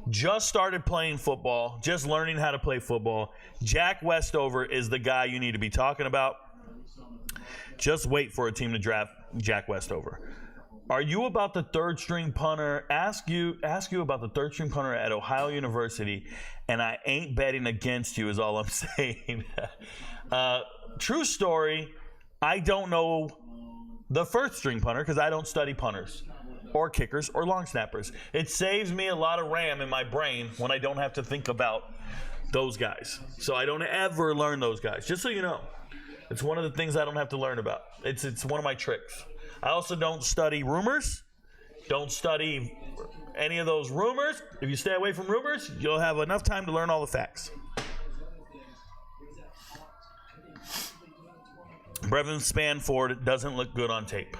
Just started playing football, just learning how to play football. Jack Westover is the guy you need to be talking about. Just wait for a team to draft Jack Westover. Are you about the third string punter? Ask you about the third string punter at Ohio University, and I ain't betting against you is all I'm saying. True story, I don't know the first string punter because I don't study punters or kickers or long snappers. It saves me a lot of RAM in my brain when I don't have to think about those guys. So I don't ever learn those guys, just so you know. It's one of the things I don't have to learn about. It's one of my tricks. I also don't study rumors. Don't study any of those rumors. If you stay away from rumors, you'll have enough time to learn all the facts. Brevin Spanford doesn't look good on tape.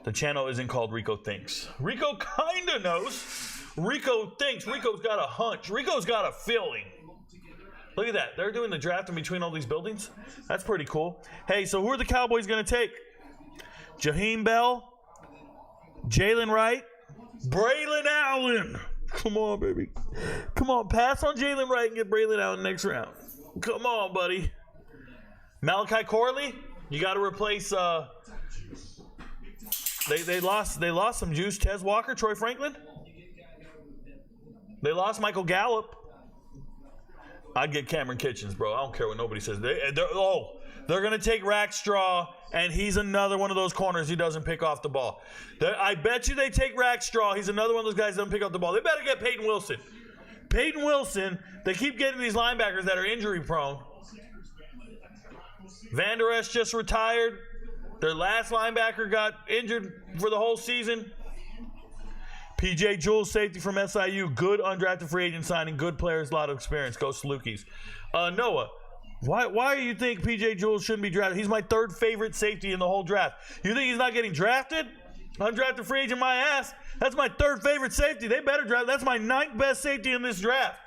The channel isn't called Rico Thinks. Rico kinda knows. Rico thinks. Rico's got a hunch. Rico's got a feeling. Look at that. They're doing the draft in between all these buildings. That's pretty cool. Hey, so who are the Cowboys going to take? Jaheim Bell, Jalen Wright, Braylon Allen. Come on, baby. Come on, pass on Jalen Wright and get Braylon Allen next round. Come on, buddy. Malachi Corley, you got to replace. They lost some juice. Tez Walker, Troy Franklin. They lost Michael Gallup. I'd get Cameron Kitchens, bro. I don't care what nobody says. They're going to take Rackstraw, and he's another one of those corners who doesn't pick off the ball. I bet you they take Rackstraw. He's another one of those guys that doesn't pick off the ball. They better get Peyton Wilson. Peyton Wilson, they keep getting these linebackers that are injury prone. Van Der Esch just retired. Their last linebacker got injured for the whole season. PJ Jules, safety from SIU. Good undrafted free agent signing. Good players, a lot of experience. Go Salukis. Noah, why do you think PJ Jules shouldn't be drafted? He's my third favorite safety in the whole draft. You think he's not getting drafted? Undrafted free agent, my ass. That's my third favorite safety. They better draft. That's my ninth best safety in this draft.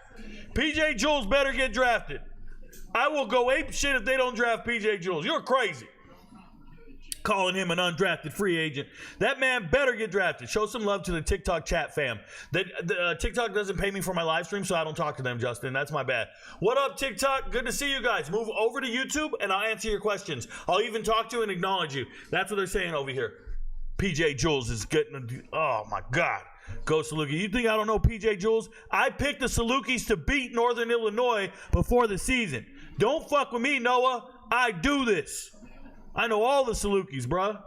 PJ Jules better get drafted. I will go ape shit if they don't draft PJ Jules. You're crazy. Calling him an undrafted free agent. That man better get drafted. Show some love to the TikTok chat fam. TikTok doesn't pay me for my live stream, so I don't talk to them, Justin. That's my bad. What up, TikTok? Good to see you guys. Move over to YouTube, and I'll answer your questions. I'll even talk to you and acknowledge you. That's what they're saying over here. PJ Jules is getting... Oh, my God. Go Saluki. You think I don't know PJ Jules? I picked the Salukis to beat Northern Illinois before the season. Don't fuck with me, Noah. I do this. I know all the Salukis, bruh.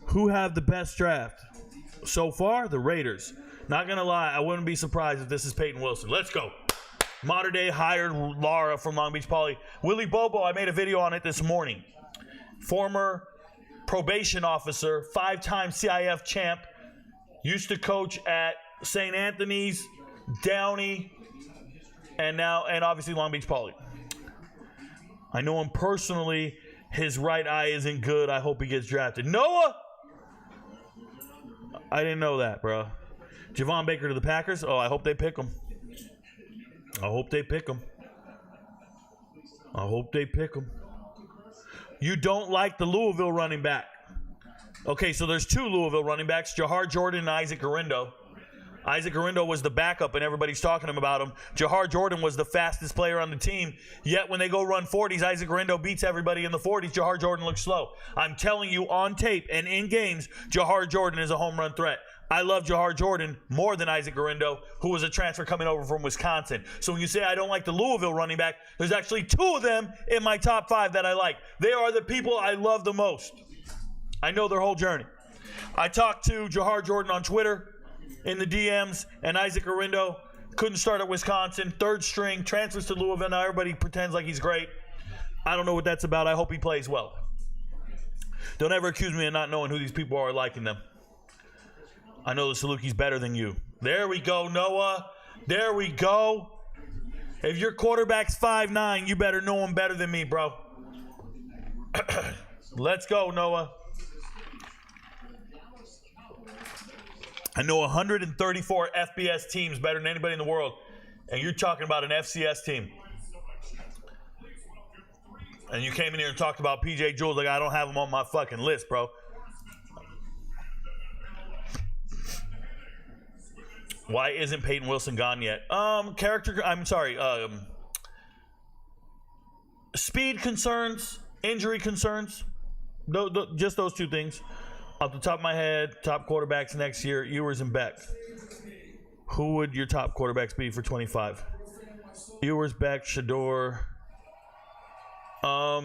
Who have the best draft? So far, the Raiders. Not going to lie, I wouldn't be surprised if this is Peyton Wilson. Let's go. Modern day hired Laura from Long Beach Poly. Willie Bobo, I made a video on it this morning. Former probation officer, 5-time CIF champ. Used to coach at St. Anthony's, Downey, and obviously Long Beach Poly. I know him personally. His right eye isn't good. I hope he gets drafted. Noah! I didn't know that, bro. Javon Baker to the Packers. Oh, I hope they pick him. I hope they pick him. I hope they pick him. You don't like the Louisville running back. Okay, so there's two Louisville running backs, Jahar Jordan and Isaac Garindo. Isaac Garindo was the backup, and everybody's talking about him. Jahar Jordan was the fastest player on the team. Yet when they go run 40s, Isaac Garindo beats everybody in the 40s. Jahar Jordan looks slow. I'm telling you, on tape and in games, Jahar Jordan is a home run threat. I love Jahar Jordan more than Isaac Garindo, who was a transfer coming over from Wisconsin. So when you say I don't like the Louisville running back, there's actually two of them in my top 5 that I like. They are the people I love the most. I know their whole journey. I talked to Jahar Jordan on Twitter in the DMs, and Isaac Garindo couldn't start at Wisconsin, third string, transfers to Louisville. Now everybody pretends like he's great. I don't know what that's about. I hope he plays well. Don't ever accuse me of not knowing who these people are or liking them. I know the Salukis better than you. There we go, Noah. There we go. If your quarterback's 5'9", you better know him better than me, bro. Let's go, Noah. I know 134 FBS teams better than anybody in the world, and you're talking about an FCS team. And you came in here and talked about PJ Jules like I don't have him on my fucking list, bro. Why isn't Peyton Wilson gone yet? Speed concerns, injury concerns. Just those two things. Off the top of my head, top quarterbacks next year, Ewers and Beck. Who would your top quarterbacks be for 25? Ewers, Beck, Shador. All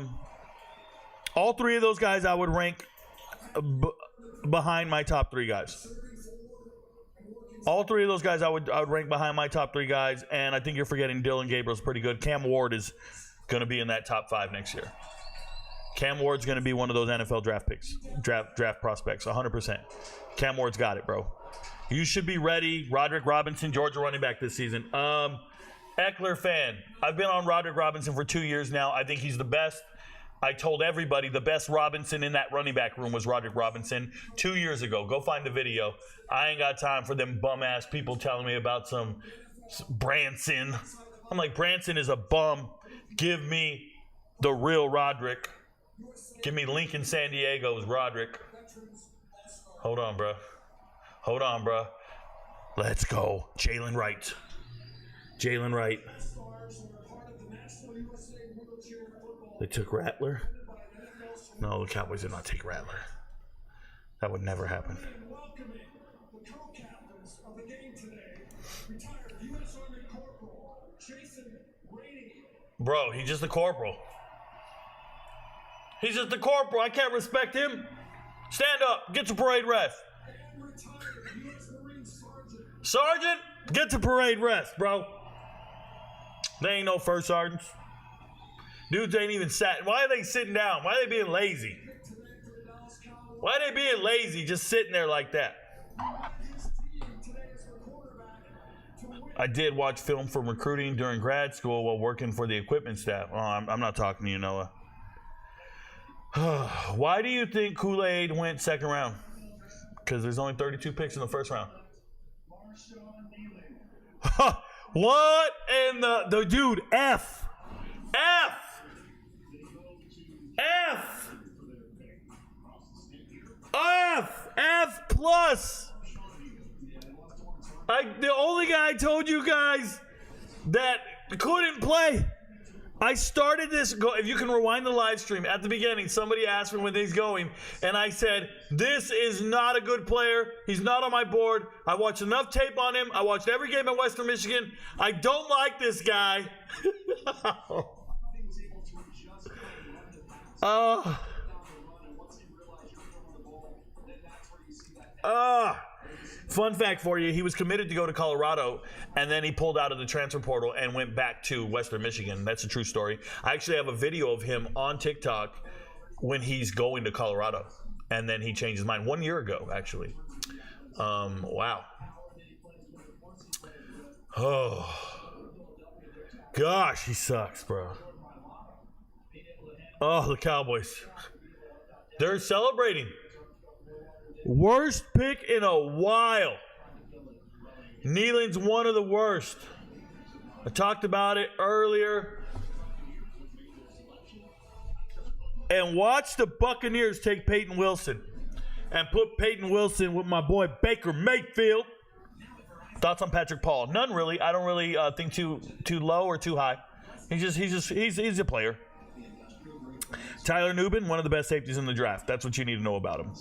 three of those guys I would rank behind my top 3 guys. All three of those guys I would rank behind my top 3 guys, and I think you're forgetting Dylan Gabriel's pretty good. Cam Ward is going to be in that top 5 next year. Cam Ward's going to be one of those NFL draft picks, draft prospects, 100%. Cam Ward's got it, bro. You should be ready. Roderick Robinson, Georgia running back this season. Eckler fan. I've been on Roderick Robinson for 2 years now. I think he's the best. I told everybody the best Robinson in that running back room was Roderick Robinson 2 years ago. Go find the video. I ain't got time for them bum-ass people telling me about some Branson. I'm like, Branson is a bum. Give me the real Roderick. Give me Lincoln San Diego's Roderick. Hold on, bro. Hold on, bro. Let's go. Jalen Wright. Jalen Wright. They took Rattler? No, the Cowboys did not take Rattler. That would never happen. Bro, he's just a corporal. He's just a corporal. I can't respect him. Stand up. Get to parade rest. Sergeant, get to parade rest, bro. They ain't no first sergeants. Dudes ain't even sat. Why are they sitting down? Why are they being lazy? Why are they being lazy just sitting there like that? I did watch film from recruiting during grad school while working for the equipment staff. Oh, I'm not talking to you, Noah. Why do you think Kool-Aid went second round? Because there's only 32 picks in the first round. What in the dude? F plus. The only guy I told you guys that couldn't play. I started this. If you can rewind the live stream at the beginning, somebody asked me when he's going, and I said, "This is not a good player. He's not on my board. I watched enough tape on him. I watched every game at Western Michigan. I don't like this guy." Fun fact for you, he was committed to go to Colorado, and then he pulled out of the transfer portal and went back to Western Michigan. That's a true story. I actually have a video of him on TikTok when he's going to Colorado, and then he changed his mind 1 year ago, actually. Wow. Oh. Gosh, he sucks, bro. Oh, the Cowboys. They're celebrating. Worst pick in a while. Nealon's one of the worst. I talked about it earlier. And watch the Buccaneers take Peyton Wilson and put Peyton Wilson with my boy Baker Mayfield. Thoughts on Patrick Paul? None really. I don't really think too low or too high. He's a player. Tyler Nubin, one of the best safeties in the draft. That's what you need to know about him.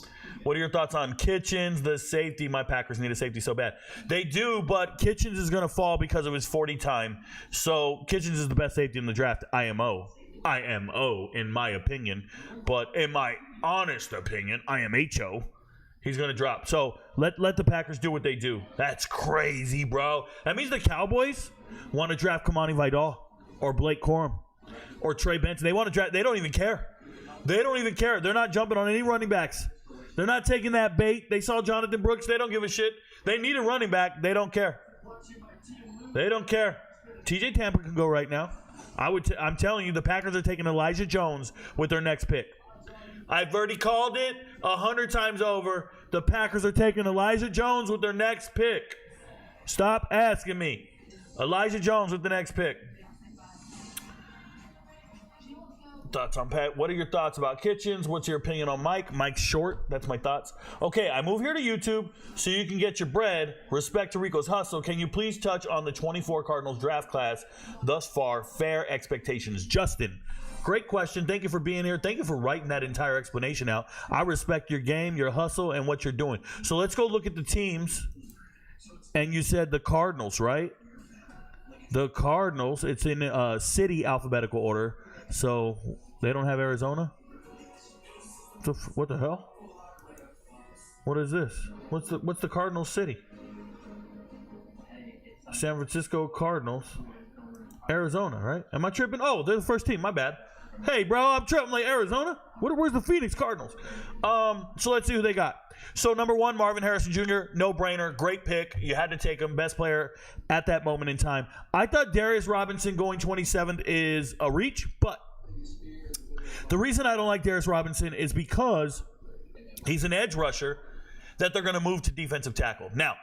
What are your thoughts on Kitchens, the safety? My Packers need a safety so bad. They do, but Kitchens is going to fall because of his 40 time. So Kitchens is the best safety in the draft. IMO, in my opinion. But in my honest opinion, IMHO, he's going to drop. So let the Packers do what they do. That's crazy, bro. That means the Cowboys want to draft Kamani Vidal or Blake Corum or Trey Benson. They want to draft. They don't even care. They don't even care. They're not jumping on any running backs. They're not taking that bait. They saw Jonathan Brooks. They don't give a shit. They need a running back. They don't care. They don't care. TJ Tampa can go right now. I'm telling you, the Packers are taking Elijah Jones with their next pick. I've already called it 100 times over. The Packers are taking Elijah Jones with their next pick. Stop asking me. Elijah Jones with the next pick. Thoughts on Pat? What are your thoughts about Kitchens? What's your opinion on Mike? Mike's short. That's my thoughts. Okay, I move here to YouTube so you can get your bread. Respect to Rico's hustle. Can you please touch on the 24 Cardinals draft class thus far? Fair expectations. Justin, great question. Thank you for being here. Thank you for writing that entire explanation out. I respect your game, your hustle, and what you're doing. So let's go look at the teams. And you said the Cardinals, right? The Cardinals. It's in city alphabetical order. So they don't have Arizona? What the hell? What is this? What's the Cardinals city? San Francisco Cardinals. Arizona, right? Am I tripping? Oh, they're the first team. My bad. Hey, bro, I'm tripping like Arizona. Where's the Phoenix Cardinals? So let's see who they got. So number 1, Marvin Harrison Jr., no-brainer, great pick. You had to take him, best player at that moment in time. I thought Darius Robinson going 27th is a reach, but The reason I don't like Darius Robinson is because he's an edge rusher that they're going to move to defensive tackle. Now,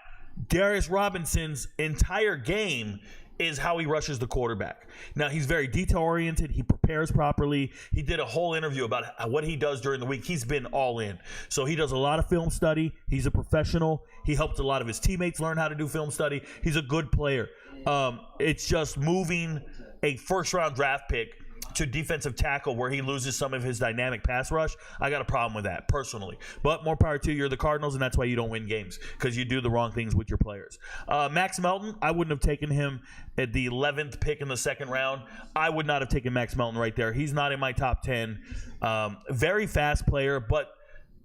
Darius Robinson's entire game is how he rushes the quarterback. Now, he's very detail-oriented. He prepares properly. He did a whole interview about what he does during the week. He's been all in. So he does a lot of film study. He's a professional. He helped a lot of his teammates learn how to do film study. He's a good player. It's just moving a first-round draft pick to defensive tackle where he loses some of his dynamic pass rush. I got a problem with that personally, but more power to you. You're the Cardinals, and that's why you don't win games, because you do the wrong things with your players. Max Melton, I wouldn't have taken him at the 11th pick in the second round. I would not have taken Max Melton right there. He's not in my top 10. Very fast player, but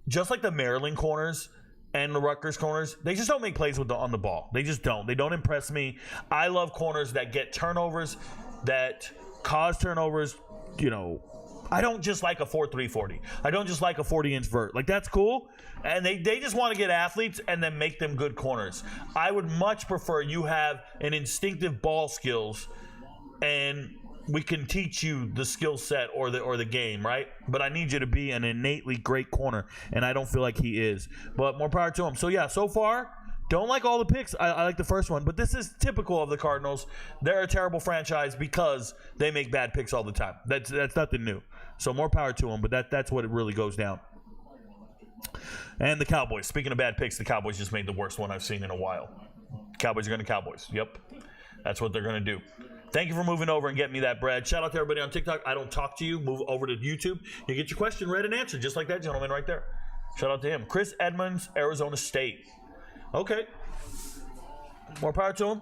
just like the Maryland corners and the Rutgers corners, they just don't make plays on the ball. They just don't. They don't impress me. I love corners that get turnovers, that cause turnovers. I don't just like a 4.3 40. I don't just like a 40-inch vert. Like, that's cool. And they just want to get athletes and then make them good corners. I would much prefer you have an instinctive ball skills and we can teach you the skill set or the game, right? But I need you to be an innately great corner, and I don't feel like he is. But more power to him. So, yeah, so far, don't like all the picks. I like the first one, but this is typical of the Cardinals. They're a terrible franchise because they make bad picks all the time. That's nothing new. So more power to them, but that's what it really goes down. And the Cowboys. Speaking of bad picks, the Cowboys just made the worst one I've seen in a while. Cowboys are going to Cowboys. Yep. That's what they're going to do. Thank you for moving over and getting me that bread. Shout out to everybody on TikTok. I don't talk to you. Move over to YouTube. You get your question read and answered, just like that gentleman right there. Shout out to him. Chris Edmonds, Arizona State. Okay. More power to him.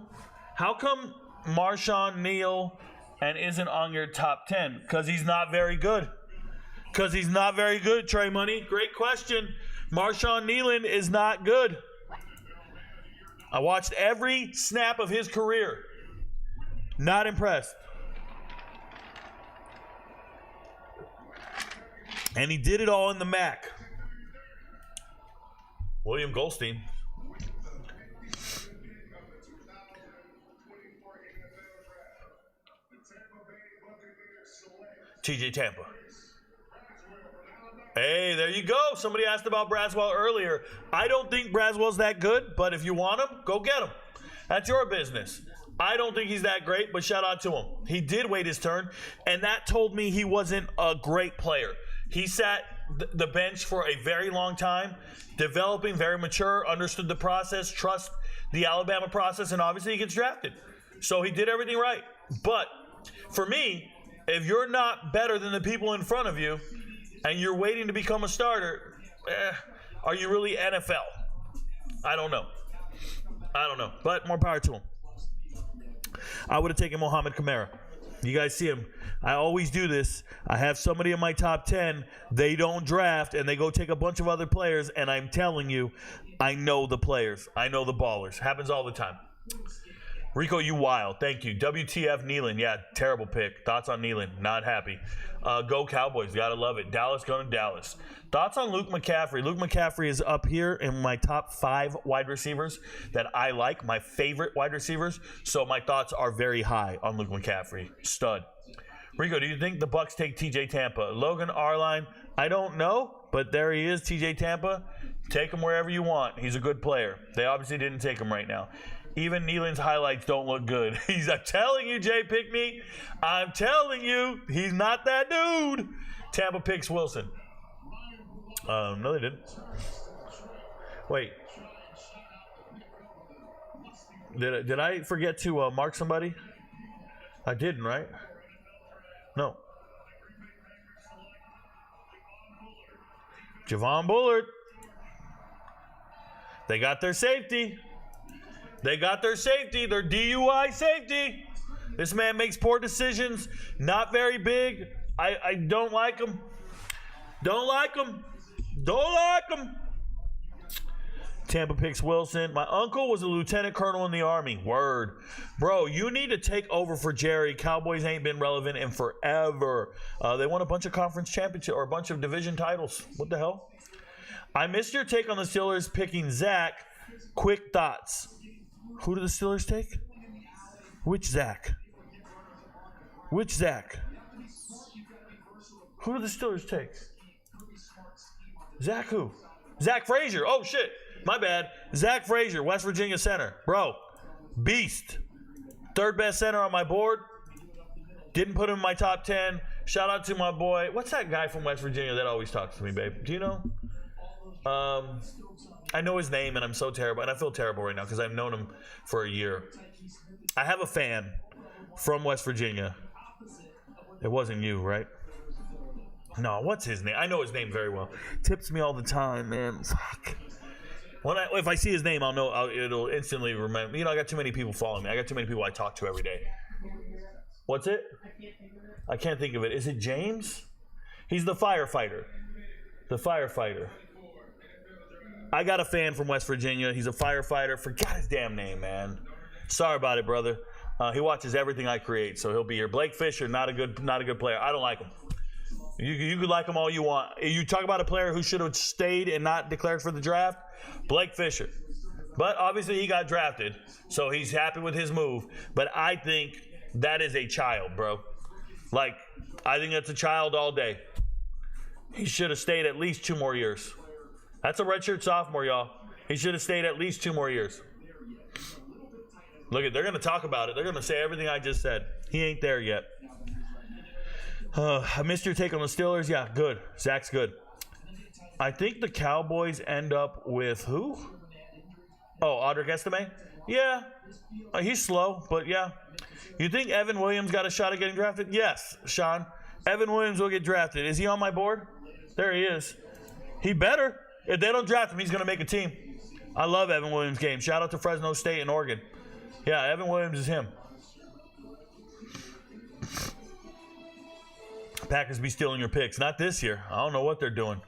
How come Marshawn Neal and isn't on your top 10? Because he's not very good. Because he's not very good, Trey Money. Great question. Marshawn Nealon is not good. I watched every snap of his career. Not impressed. And he did it all in the MAC. William Goldstein. TJ Tampa. Hey, there you go. Somebody asked about Braswell earlier. I don't think Braswell's that good, but if you want him, go get him. That's your business. I don't think he's that great, but shout out to him. He did wait his turn, and that told me he wasn't a great player. He sat the bench for a very long time, developing, very mature, understood the process, trust the Alabama process, and obviously he gets drafted. So he did everything right. But for me, if you're not better than the people in front of you and you're waiting to become a starter, are you really NFL? I don't know. But more power to him. I would have taken Mohamed Kamara. You guys see him. I always do this. I have somebody in my top 10. They don't draft, and they go take a bunch of other players, and I'm telling you, I know the players. I know the ballers. Happens all the time. Rico, you wild. Thank you. WTF Nealon. Yeah, terrible pick. Thoughts on Nealon? Not happy. Go Cowboys. Gotta love it. Dallas going to Dallas. Thoughts on Luke McCaffrey? Luke McCaffrey is up here in my top 5 wide receivers that I like, my favorite wide receivers. So my thoughts are very high on Luke McCaffrey. Stud. Rico, do you think the Bucs take TJ Tampa? Logan Arline, I don't know, but there he is, TJ Tampa. Take him wherever you want. He's a good player. They obviously didn't take him right now. Even Nealon's highlights don't look good. I'm telling you, Jay Pickney. I'm telling you, he's not that dude. Tampa picks Wilson. No, they didn't. Wait. Did I forget to mark somebody? I didn't, right? No. Javon Bullard. They got their safety. Their DUI safety. This man makes poor decisions. Not very big. I don't like him. Don't like him. Tampa picks Wilson. My uncle was a lieutenant colonel in the Army. Word. Bro, you need to take over for Jerry. Cowboys ain't been relevant in forever. They won a bunch of conference championships or a bunch of division titles. What the hell? I missed your take on the Steelers picking Zach. Quick thoughts. Who do the Steelers take? Which Zach? Who do the Steelers take? Zach who? Zach Frazier. Oh, shit. My bad. Zach Frazier, West Virginia center. Bro, beast. Third best center on my board. Didn't put him in my top 10. Shout out to my boy. What's that guy from West Virginia that always talks to me, babe? Do you know? I know his name, and I'm so terrible. And I feel terrible right now because I've known him for a year. I have a fan from West Virginia. It wasn't you, right? No, what's his name? I know his name very well. Tips me all the time, man. Fuck. If I see his name, I'll know. It'll instantly remember. You know, I got too many people following me. I got too many people I talk to every day. What's it? I can't think of it. Is it James? He's the firefighter. The firefighter. I got a fan from West Virginia. He's a firefighter. Forgot his damn name, man. Sorry about it, brother. He watches everything I create, so he'll be here. Blake Fisher, not a good player. I don't like him. You could like him all you want. You talk about a player who should have stayed and not declared for the draft, Blake Fisher. But obviously he got drafted, so he's happy with his move. But I think that is a child, bro. Like, I think that's a child all day. He should have stayed at least 2 more years. That's a redshirt sophomore, y'all. He should have stayed at least 2 more years. Look, they're going to talk about it. They're going to say everything I just said. He ain't there yet. I missed your take on the Steelers. Yeah, good. Zach's good. I think the Cowboys end up with who? Oh, Audric Estime? Yeah. He's slow, but yeah. You think Evan Williams got a shot at getting drafted? Yes, Sean. Evan Williams will get drafted. Is he on my board? There he is. He better. If they don't draft him, he's going to make a team. I love Evan Williams' game. Shout out to Fresno State and Oregon. Yeah, Evan Williams is him. Packers be stealing your picks. Not this year. I don't know what they're doing.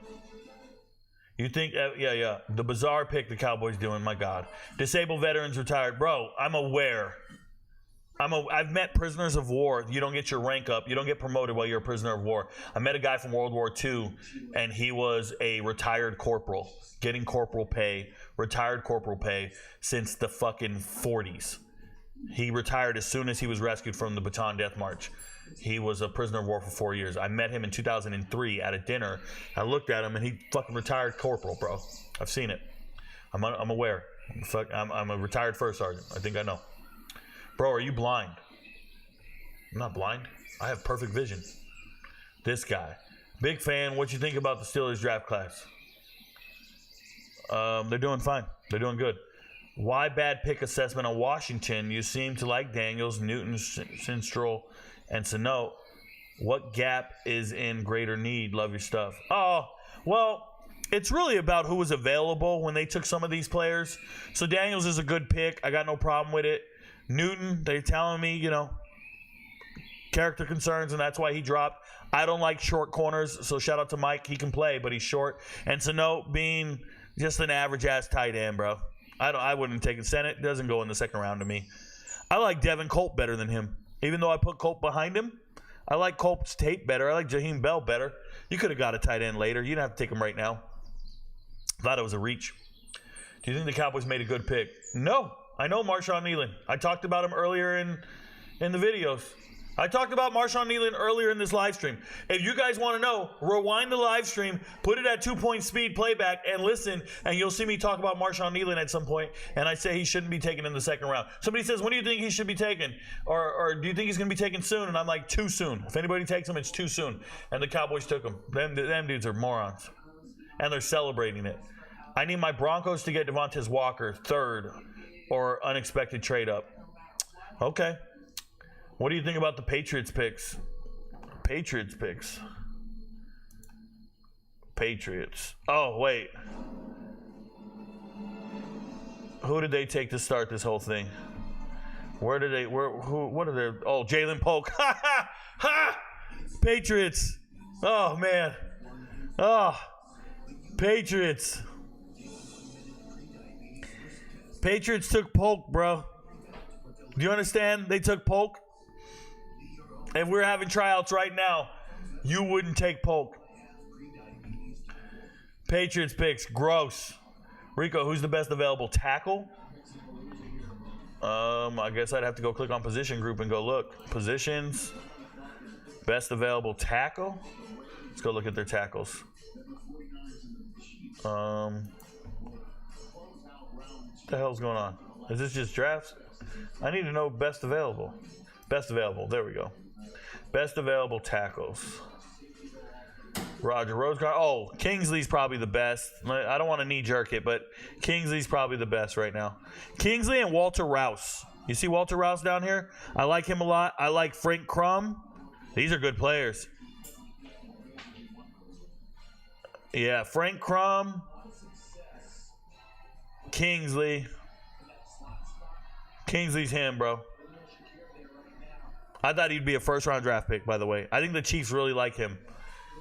You think, yeah. The bizarre pick the Cowboys doing, my God. Disabled veterans retired. Bro, I'm aware. I've met prisoners of war. You don't get your rank up. You don't get promoted while you're a prisoner of war. I met a guy from World War II, and he was a retired corporal, getting corporal pay, retired corporal pay since the fucking 40s. He retired as soon as he was rescued from the Bataan Death March. He was a prisoner of war for 4 years. I met him in 2003 at a dinner. I looked at him, and he fucking retired corporal, bro. I've seen it. I'm aware. I'm a retired first sergeant. I think I know. Bro, are you blind? I'm not blind. I have perfect vision. This guy. Big fan. What you think about the Steelers draft class? They're doing fine. They're doing good. Why bad pick assessment on Washington? You seem to like Daniels, Newton, Sinstrel, and Sano. What gap is in greater need? Love your stuff. Oh, well, it's really about who was available when they took some of these players. So Daniels is a good pick. I got no problem with it. Newton, they're telling me, character concerns, and that's why he dropped. I don't like short corners, so shout out to Mike. He can play, but he's short. And Sano being just an average-ass tight end, bro. I wouldn't take it. Senate doesn't go in the second round to me. I like Devin Colt better than him. Even though I put Colt behind him, I like Colt's tape better. I like Jaheim Bell better. You could have got a tight end later. You didn't have to take him right now. Thought it was a reach. Do you think the Cowboys made a good pick? No. I know Marshawn Nealon. I talked about him earlier in the videos. I talked about Marshawn Nealon earlier in this live stream. If you guys want to know, rewind the live stream, put it at 2-point speed playback, and listen, and you'll see me talk about Marshawn Nealon at some point, and I say he shouldn't be taken in the second round. Somebody says, when do you think he should be taken? Or do you think he's going to be taken soon? And I'm like, too soon. If anybody takes him, it's too soon. And the Cowboys took him. Them dudes are morons. And they're celebrating it. I need my Broncos to get Devontae Walker third or unexpected trade up. Okay. What do you think about the Patriots picks? Patriots. Oh, wait. Who did they take to start this whole thing? What are they? Oh, Jalen Polk. Ha ha ha! Patriots. Oh, man. Oh, Patriots. Patriots took Polk, bro. Do you understand? They took Polk. If we're having tryouts right now, you wouldn't take Polk. Patriots picks, gross. Rico, who's the best available tackle? I guess I'd have to go click on position group and go look. Positions, best available tackle. Let's go look at their tackles. What the hell's going on? Is this just drafts? I need to know best available. Best available. There we go. Best available tackles. Roger Rosegar. Oh, Kingsley's probably the best. I don't want to knee jerk it, but Kingsley's probably the best right now. Kingsley and Walter Rouse. You see Walter Rouse down here? I like him a lot. I like Frank Crum. These are good players. Yeah, Frank Crum. Kingsley. Kingsley's him, bro. I thought he'd be a first-round draft pick, by the way. I think the Chiefs really like him.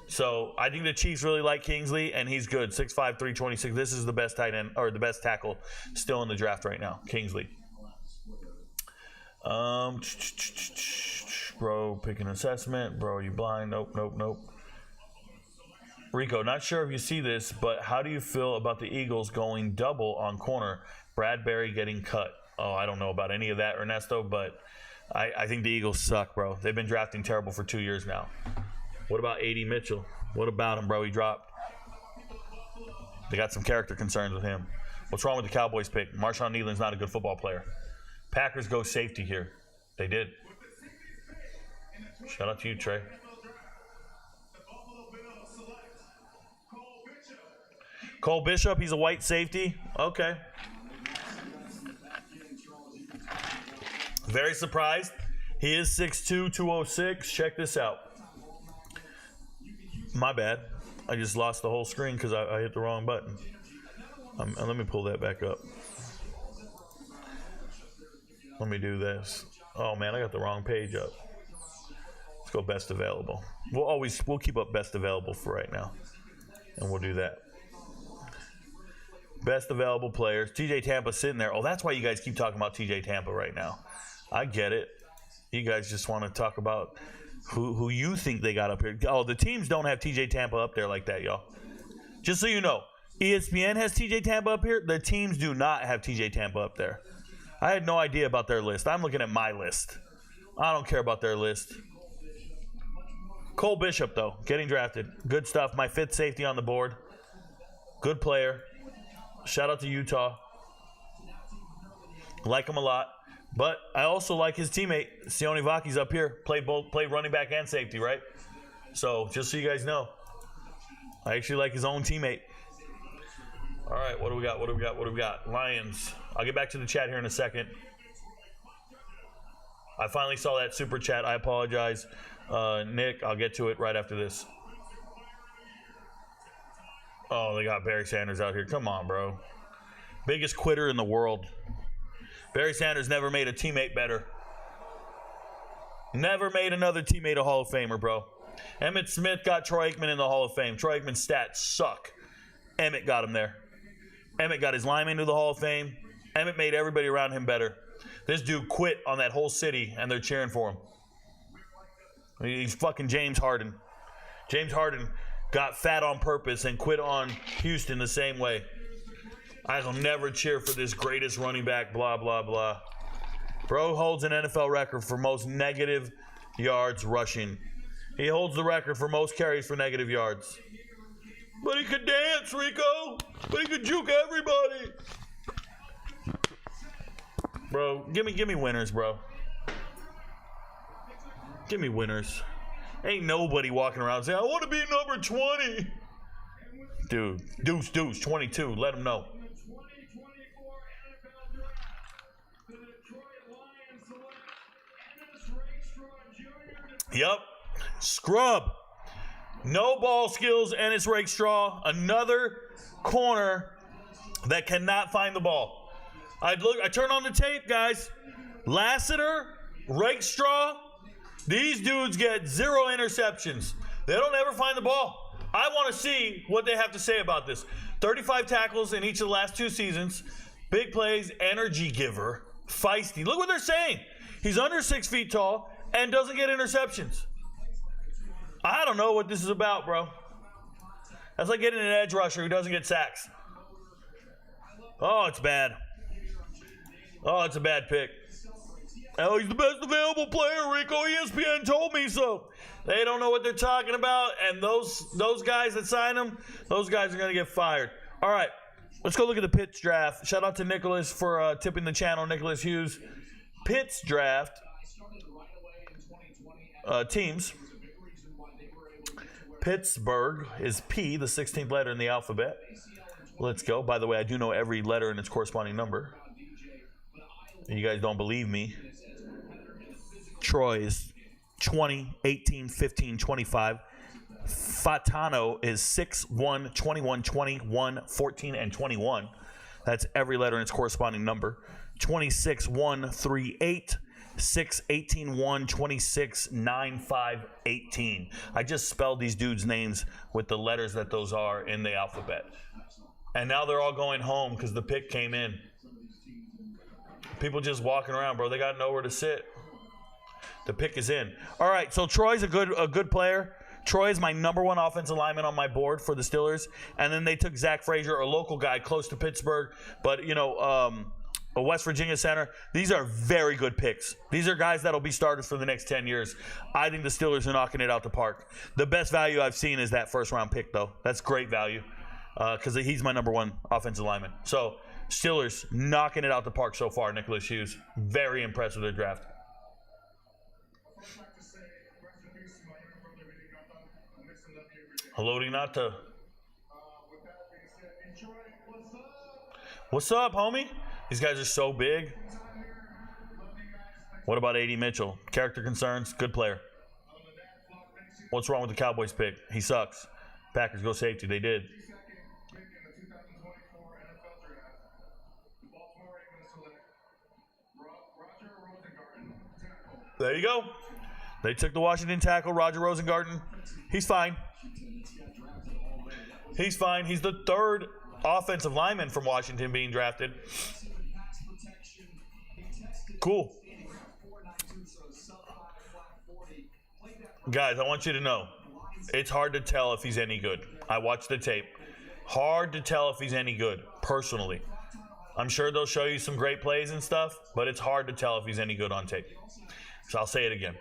So I think the Chiefs really like Kingsley, and he's good. 6'5", 326. This is the best tight end, or the best tackle still in the draft right now. Kingsley. Bro, pick an assessment. Bro, are you blind? Nope. Rico, not sure if you see this, but how do you feel about the Eagles going double on corner? Bradbury getting cut. Oh, I don't know about any of that, Ernesto, but I think the Eagles suck, bro. They've been drafting terrible for 2 years now. What about A.D. Mitchell? What about him, bro? He dropped. They got some character concerns with him. What's wrong with the Cowboys pick? Marshawn Nealon's not a good football player. Packers go safety here. They did. Shout out to you, Trey. Cole Bishop, he's a white safety. Okay. Very surprised. He is 6'2", 206. Check this out. My bad. I just lost the whole screen because I hit the wrong button. Let me pull that back up. Let me do this. Oh, man, I got the wrong page up. Let's go best available. We'll keep up best available for right now. And we'll do that. Best available players. TJ Tampa's sitting there. Oh, that's why you guys keep talking about TJ Tampa right now. I get it. You guys just want to talk about who you think they got up here. Oh, the teams don't have TJ Tampa up there like that, y'all. Just so you know, ESPN has TJ Tampa up here. The teams do not have TJ Tampa up there. I had no idea about their list. I'm looking at my list. I don't care about their list. Cole Bishop, though, getting drafted. Good stuff. My fifth safety on the board. Good player. Shout out to Utah. Like him a lot. But I also like his teammate, Sione Vaki's up here. Played running back and safety, right? So, just so you guys know, I actually like his own teammate. All right, what do we got? Lions. I'll get back to the chat here in a second. I finally saw that super chat. I apologize. Nick, I'll get to it right after this. Oh, they got Barry Sanders out here. Come on, bro. Biggest quitter in the world. Barry Sanders never made a teammate better. Never made another teammate a Hall of Famer, bro. Emmitt Smith got Troy Aikman in the Hall of Fame. Troy Aikman's stats suck. Emmitt got him there. Emmitt got his lineman to the Hall of Fame. Emmitt made everybody around him better. This dude quit on that whole city, and they're cheering for him. He's fucking James Harden. James Harden got fat on purpose and quit on Houston the same way. I will never cheer for this greatest running back, blah, blah, blah. Bro holds an NFL record for most negative yards rushing. He holds the record for most carries for negative yards. But he could dance, Rico. But he could juke everybody. Bro, give me winners, bro. Give me winners. Ain't nobody walking around saying, I want to be number 20. Dude, Deuce, 22. Let him know. Yep. Scrub. No ball skills, and it's Rakestraw. Another corner that cannot find the ball. I turn on the tape, guys. Lassiter, Rakestraw, these dudes get 0 interceptions. They don't ever find the ball. I want to see what they have to say about this. 35 tackles in each of the last 2 seasons. Big plays, energy giver, feisty. Look what they're saying. He's under 6 feet tall and doesn't get interceptions. I don't know what this is about, bro. That's like getting an edge rusher who doesn't get sacks. Oh, it's bad. Oh, it's a bad pick. Oh, he's the best available player, Rico. ESPN told me so. They don't know what they're talking about, and those guys that sign him, those guys are going to get fired. All right, let's go look at the Pitts draft. Shout out to Nicholas for tipping the channel, Nicholas Hughes. Pitts draft teams. Pittsburgh is P, the 16th letter in the alphabet. Let's go. By the way, I do know every letter and its corresponding number. You guys don't believe me. Troy is 20, 18, 15, 25. Fatano is 6, 1, 21, 21, 14, and 21. That's every letter and its corresponding number. 26, 1, 3, 8. 6, 18, 1, 26, 9, 5, 18. I just spelled these dudes' names with the letters that those are in the alphabet. And now they're all going home because the pick came in. People just walking around, bro. They got nowhere to sit. The pick is in. All right, so Troy's a good player. Troy is my number one offensive lineman on my board for the Steelers. And then they took Zach Frazier, a local guy close to Pittsburgh. But, you know, a West Virginia center. These are very good picks. These are guys that'll be starters for the next 10 years. I think the Steelers are knocking it out the park. The best value I've seen is that first-round pick, though. That's great value because he's my number one offensive lineman. So, Steelers knocking it out the park so far, Nicholas Hughes. Very impressed with their draft. Hello, Renata. What's up, homie? These guys are so big. What about A.D. Mitchell? Character concerns, good player. What's wrong with the Cowboys pick? He sucks. Packers go safety. They did. There you go. They took the Washington tackle, Roger Rosengarten. He's fine. He's fine. He's the third offensive lineman from Washington being drafted. Cool. Guys, I want you to know, it's hard to tell if he's any good. I watched the tape. Hard to tell if he's any good, personally. I'm sure they'll show you some great plays and stuff, but it's hard to tell if he's any good on tape. So I'll say it again.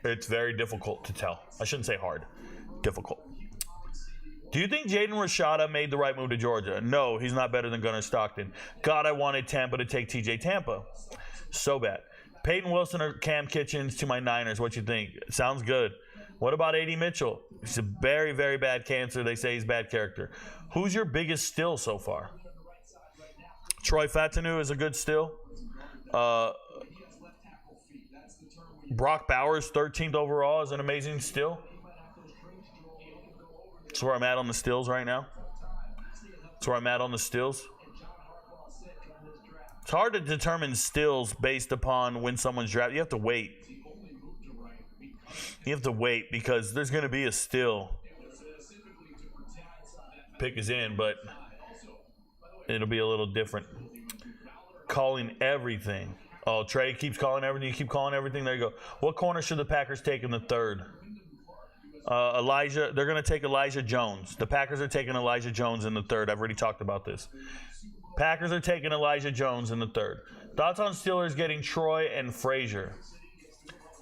It's very difficult to tell. I shouldn't say hard. Difficult. Do you think Jaden Rashada made the right move to Georgia? No, he's not better than Gunnar Stockton. God, I wanted Tampa to take TJ Tampa. So bad. Peyton Wilson or Cam Kitchens to my Niners. What you think? Sounds good. What about A.D. Mitchell? He's a very, very bad cancer. They say he's bad character. Who's your biggest still so far? Troy Fatanu is a good still. Brock Bowers, 13th overall, is an amazing still. That's where I'm at on the stills right now. That's where I'm at on the stills. It's hard to determine stills based upon when someone's drafted. You have to wait. You have to wait because there's going to be a still. Pick is in, but it'll be a little different. Calling everything. Oh, Trey keeps calling everything. You keep calling everything. There you go. What corner should the Packers take in the third? Elijah. They're going to take Elijah Jones. The Packers are taking Elijah Jones in the third. I've already talked about this. Packers are taking Elijah Jones in the third. Thoughts on Steelers getting Troy and Frazier?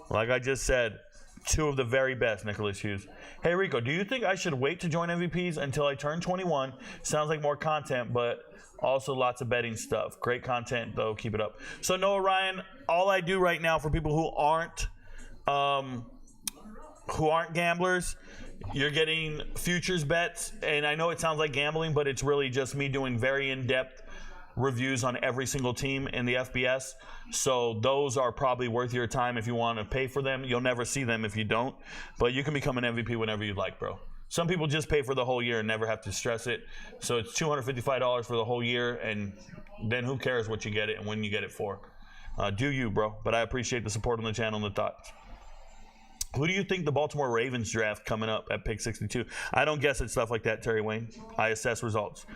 Like I just said, two of the very best, Nicholas Hughes. Hey, Rico, do you think I should wait to join MVPs until I turn 21? Sounds like more content, but also lots of betting stuff. Great content, though. Keep it up. So, Noah Ryan, all I do right now for people who aren't gamblers, you're getting futures bets. And I know it sounds like gambling, but it's really just me doing very in-depth reviews on every single team in the FBS. So those are probably worth your time if you want to pay for them. You'll never see them if you don't. But you can become an MVP whenever you'd like, bro. Some people just pay for the whole year and never have to stress it. So it's $255 for the whole year, and then who cares what you get it and when you get it for. Do you, bro. But I appreciate the support on the channel and the thoughts. Who do you think the Baltimore Ravens draft coming up at pick 62? I don't guess at stuff like that, Terry Wayne. I assess results.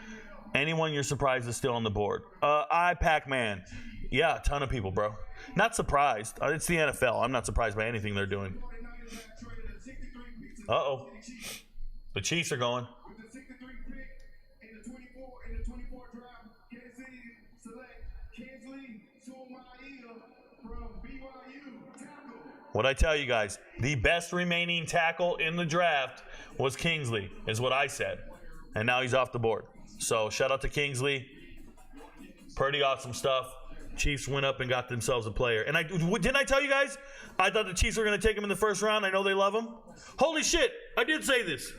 Anyone you're surprised is still on the board? Pac-Man. Yeah, a ton of people, bro. Not surprised. It's the NFL. I'm not surprised by anything they're doing. Uh-oh. The Chiefs are going. With the 63 pick in the 24 draft, Kansas City select Kinsley Sumaia from What'd I tell you guys? The best remaining tackle in the draft was Kingsley, is what I said. And now he's off the board. So shout out to Kingsley. Pretty awesome stuff. Chiefs went up and got themselves a player. And didn't I tell you guys? I thought the Chiefs were going to take him in the first round. I know they love him. Holy shit, I did say this.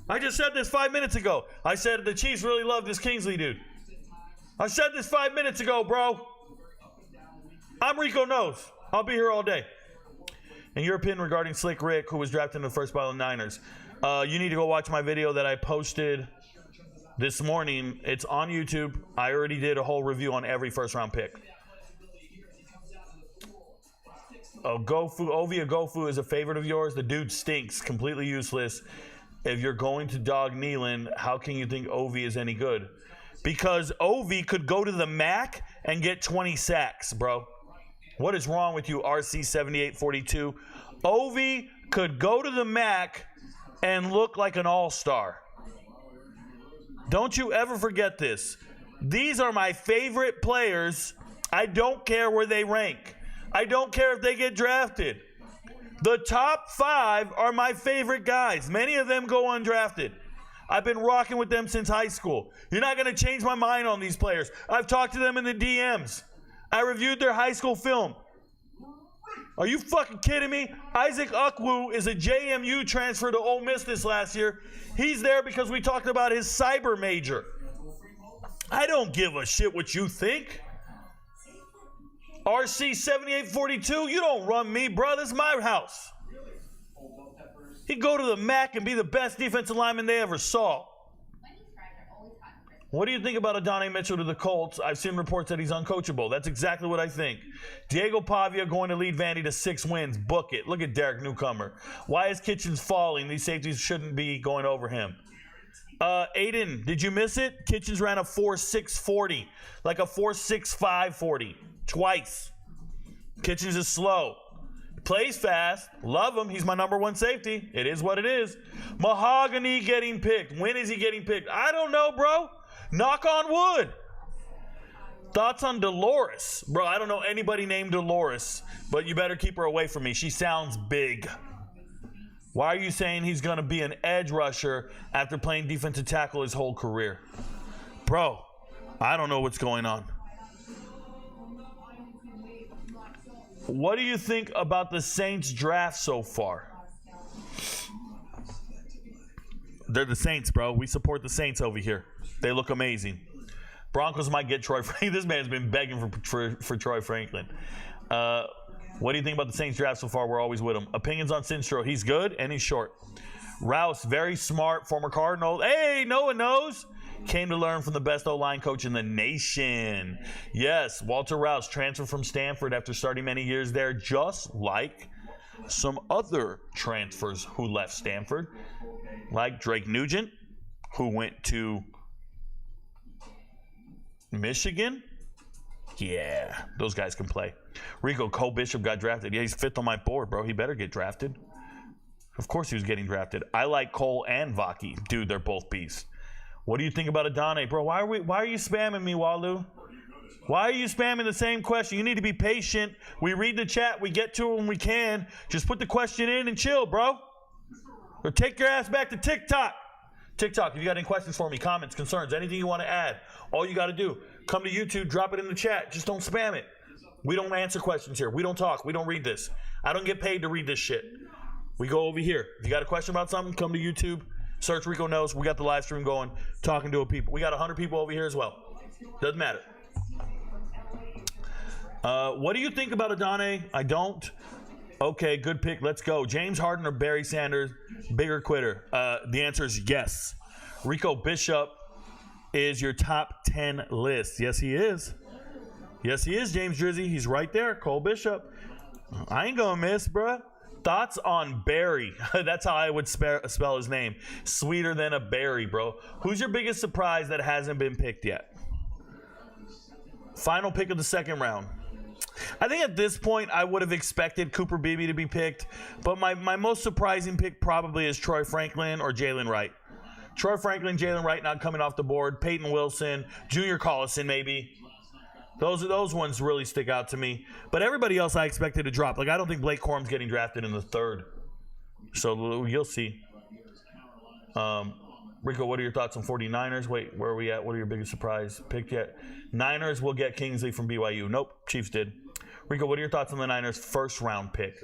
I just said this 5 minutes ago. I said the Chiefs really love this Kingsley dude. I said this 5 minutes ago, bro. I'm RicoKnows. I'll be here all day. In your opinion regarding Slick Rick, who was drafted in the first by the Niners, you need to go watch my video that I posted this morning. It's on YouTube. I already did a whole review on every first-round pick. Ovia Gofu is a favorite of yours. The dude stinks. Completely useless. If you're going to dog Nealon, how can you think Ovi is any good? Because Ovi could go to the MAC and get 20 sacks, bro. What is wrong with you, RC7842? Ovi could go to the MAC and look like an all-star. Don't you ever forget this. These are my favorite players. I don't care where they rank. I don't care if they get drafted. The top 5 are my favorite guys. Many of them go undrafted. I've been rocking with them since high school. You're not going to change my mind on these players. I've talked to them in the DMs. I reviewed their high school film. Are you fucking kidding me? Isaac Ukwu is a JMU transfer to Ole Miss this last year. He's there because we talked about his cyber major. I don't give a shit what you think. RC7842, you don't run me, bro. This is my house. He'd go to the MAC and be the best defensive lineman they ever saw. What do you think about Adonai Mitchell to the Colts? I've seen reports that he's uncoachable. That's exactly what I think. Diego Pavia going to lead Vandy to 6 wins. Book it. Look at Derek Newcomer. Why is Kitchens falling? These safeties shouldn't be going over him. Aiden, did you miss it? Kitchens ran a 4.640, like a 4.65 40 twice. Kitchens is slow. Plays fast. Love him. He's my #1 safety. It is what it is. Mahogany getting picked. When is he getting picked? I don't know, bro. Knock on wood. Thoughts on Dolores? Bro, I don't know anybody named Dolores, but you better keep her away from me. She sounds big. Why are you saying he's going to be an edge rusher after playing defensive tackle his whole career? Bro, I don't know what's going on. What do you think about the Saints draft so far? They're the Saints, bro. We support the Saints over here. They look amazing. Broncos might get Troy Franklin. This man's been begging for Troy Franklin. What do you think about the Saints draft so far? We're always with him. Opinions on Sinstro. He's good and he's short. Rouse, very smart, former Cardinal. Hey, no one knows. Came to learn from the best O-line coach in the nation. Yes, Walter Rouse transferred from Stanford after starting many years there, just like some other transfers who left Stanford, like Drake Nugent, who went to Michigan. Yeah, those guys can play. Rico Cole Bishop got drafted. Yeah, he's 5th on my board, bro. He better get drafted. Of course he was getting drafted. I like Cole and Vaki. Dude, they're both beasts. What do you think about Adonai? Bro, why are you spamming me, Walu? Why are you spamming the same question? You need to be patient. We read the chat. We get to it when we can. Just put the question in and chill, bro. Or take your ass back to TikTok. TikTok, if you got any questions for me, comments, concerns, anything you want to add, all you got to do, come to YouTube, drop it in the chat. Just don't spam it. We don't answer questions here. We don't talk. We don't read this. I don't get paid to read this shit. We go over here. If you got a question about something, come to YouTube. Search RicoKnows. We got the live stream going, talking to people. We got 100 people over here as well. Doesn't matter. What do you think about Adonai? I don't. Okay, good pick. Let's go. James Harden or Barry Sanders, bigger quitter? The answer is yes. Rico Bishop is your top 10 list. Yes, he is. Yes, he is, James Drizzy. He's right there. Cole Bishop. I ain't going to miss, bruh. Thoughts on Barry? That's how I would spell his name. Sweeter than a berry, bro. Who's your biggest surprise that hasn't been picked yet? Final pick of the 2nd round. I think at this point I would have expected Cooper Beebe to be picked, but my most surprising pick probably is Troy Franklin or Jalen Wright. Troy Franklin, Jalen Wright not coming off the board. Peyton Wilson, Junior Collison maybe. Those ones really stick out to me. But everybody else I expected to drop. Like, I don't think Blake Corum's getting drafted in the 3rd. So you'll see. Rico, what are your thoughts on 49ers? Wait, where are we at? What are your biggest surprise picked yet? Niners will get Kingsley from BYU. Nope, Chiefs did. Rico, what are your thoughts on the Niners' first-round pick?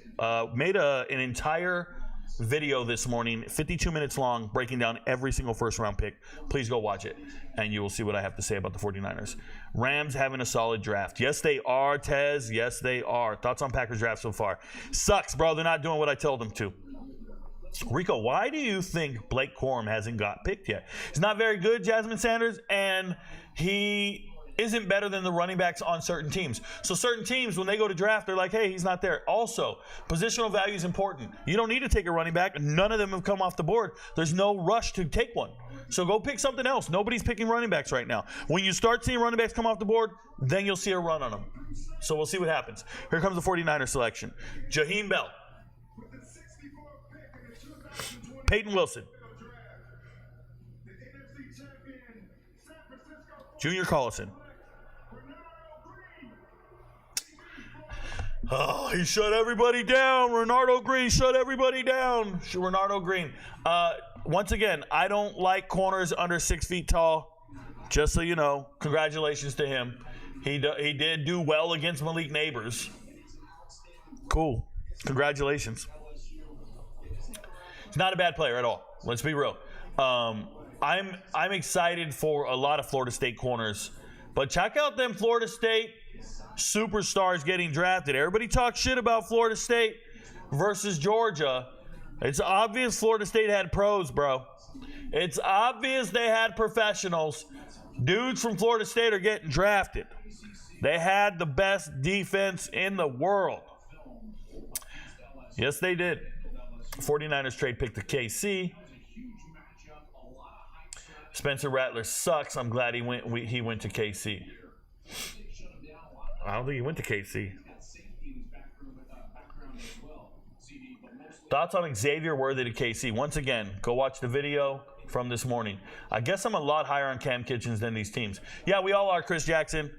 Made an entire video this morning, 52 minutes long, breaking down every single first-round pick. Please go watch it, and you will see what I have to say about the 49ers. Rams having a solid draft. Yes, they are, Tez. Yes, they are. Thoughts on Packers draft so far? Sucks, bro. They're not doing what I told them to. Rico, why do you think Blake Corum hasn't got picked yet? He's not very good, Jasmine Sanders, and he isn't better than the running backs on certain teams. So certain teams, when they go to draft, they're like, hey, he's not there. Also, positional value is important. You don't need to take a running back. None of them have come off the board. There's no rush to take one. So go pick something else. Nobody's picking running backs right now. When you start seeing running backs come off the board, then you'll see a run on them. So we'll see what happens. Here comes the 49er selection. Jaheim Bell. Peyton Wilson. Junior Collison. Oh, he shut everybody down. Renardo Green shut everybody down. Renardo Green. Once again, I don't like corners under 6 feet tall. Just so you know, congratulations to him. He did do well against Malik Neighbors. Cool. Congratulations. He's not a bad player at all. Let's be real. I'm excited for a lot of Florida State corners, but check out them Florida State superstars getting drafted. Everybody talks shit about Florida State versus Georgia. It's obvious Florida State had pros, bro. It's obvious they had professionals. Dudes from Florida State are getting drafted. They had the best defense in the world. Yes, they did. 49ers trade pick to KC. Spencer Rattler sucks. I'm glad he went to KC. I don't think he went to KC. Thoughts on Xavier Worthy to KC? Once again, go watch the video from this morning. I guess I'm a lot higher on Cam Kitchens than these teams. Yeah, we all are, Chris Jackson.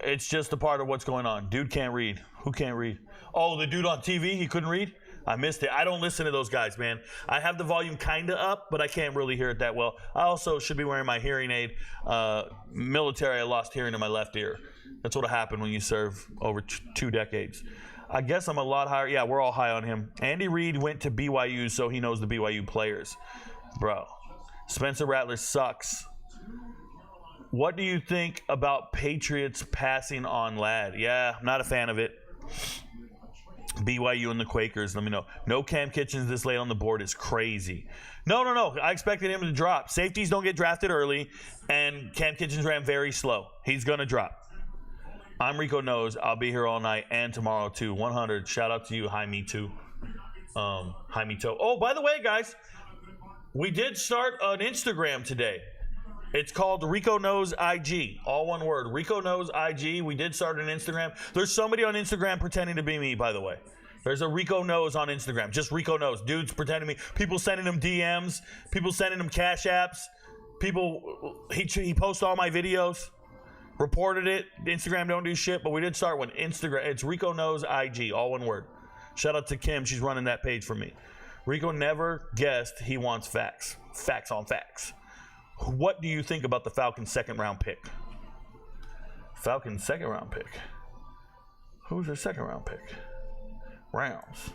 It's just a part of what's going on. Dude can't read. Who can't read? Oh, the dude on TV, he couldn't read? I missed it. I don't listen to those guys, man. I have the volume kind of up, but I can't really hear it that well. I also should be wearing my hearing aid. Military, I lost hearing in my left ear. That's what happened when you serve over 2 decades. I guess I'm a lot higher. Yeah, we're all high on him. Andy Reid went to BYU, so he knows the BYU players. Bro, Spencer Rattler sucks. What do you think about Patriots passing on Ladd? Yeah, I'm not a fan of it. BYU and the Quakers, let me know. No Cam Kitchens this late on the board is crazy. No. I expected him to drop. Safeties don't get drafted early, and Cam Kitchens ran very slow. He's going to drop. I'm RicoKnows. I'll be here all night and tomorrow too. 100. Shout out to you. Hi, me too. Hi, me too. Oh, by the way, guys, we did start an Instagram today. It's called RicoKnows IG. All one word. RicoKnows IG. We did start an Instagram. There's somebody on Instagram pretending to be me, by the way. There's a RicoKnows on Instagram. Just RicoKnows. Dudes pretending to be. People sending him DMs. People sending him cash apps. People, he posts all my videos. Reported it. Instagram don't do shit, but we did start one. Instagram. It's RicoKnows IG. All one word. Shout out to Kim. She's running that page for me. Rico never guessed he wants facts. Facts on facts. What do you think about the Falcons' second-round pick? Falcons' second-round pick? Who's their second-round pick? Rounds.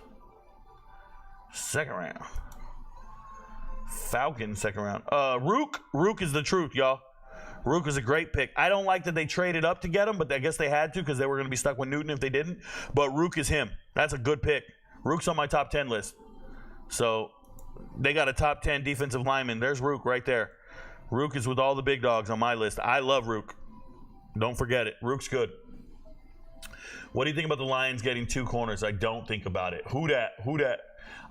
Second round. Falcons' second round. Rook is the truth, y'all. Rook is a great pick. I don't like that they traded up to get him, but I guess they had to because they were going to be stuck with Newton if they didn't. But Rook is him. That's a good pick. Rook's on my top 10 list. So they got a top 10 defensive lineman. There's Rook right there. Rook is with all the big dogs on my list. I love Rook. Don't forget it. Rook's good. What do you think about the Lions getting 2 corners? I don't think about it. Who dat?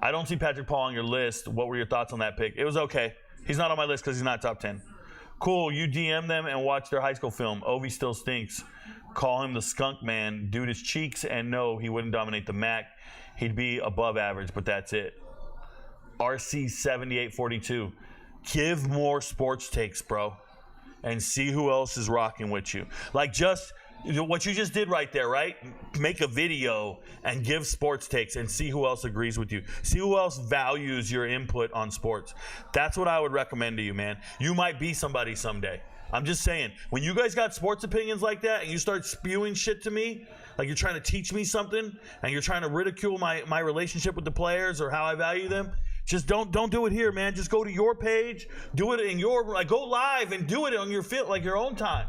I don't see Patrick Paul on your list. What were your thoughts on that pick? It was okay. He's not on my list because he's not top 10. Cool. You DM them and watch their high school film. Ovi still stinks. Call him the skunk man. Dude his cheeks, and no, he wouldn't dominate the MAC. He'd be above average, but that's it. RC7842. Give more sports takes, bro. and see who else is rocking with you. Like just what you just did right there, right? Make a video and give sports takes and see who else agrees with you. See who else values your input on sports. That's what I would recommend to you, man. You might be somebody someday. I'm just saying, when you guys got sports opinions like that and you start spewing shit to me, like you're trying to teach me something and you're trying to ridicule my relationship with the players or how I value them, just don't do it here, man. Just go to your page, do it in your, like, go live and do it on your like your own time.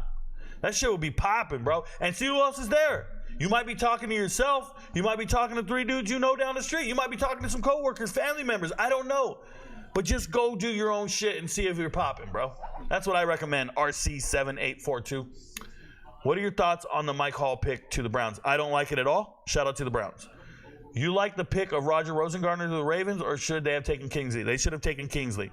That shit will be popping, bro. And see who else is there. You might be talking to yourself. You might be talking to 3 dudes you know down the street. You might be talking to some coworkers, family members. I don't know. But just go do your own shit and see if you're popping, bro. That's what I recommend, RC7842. What are your thoughts on the Mike Hall pick to the Browns? I don't like it at all. Shout out to the Browns. You like the pick of Roger Rosengartner to the Ravens, or should they have taken Kingsley? They should have taken Kingsley.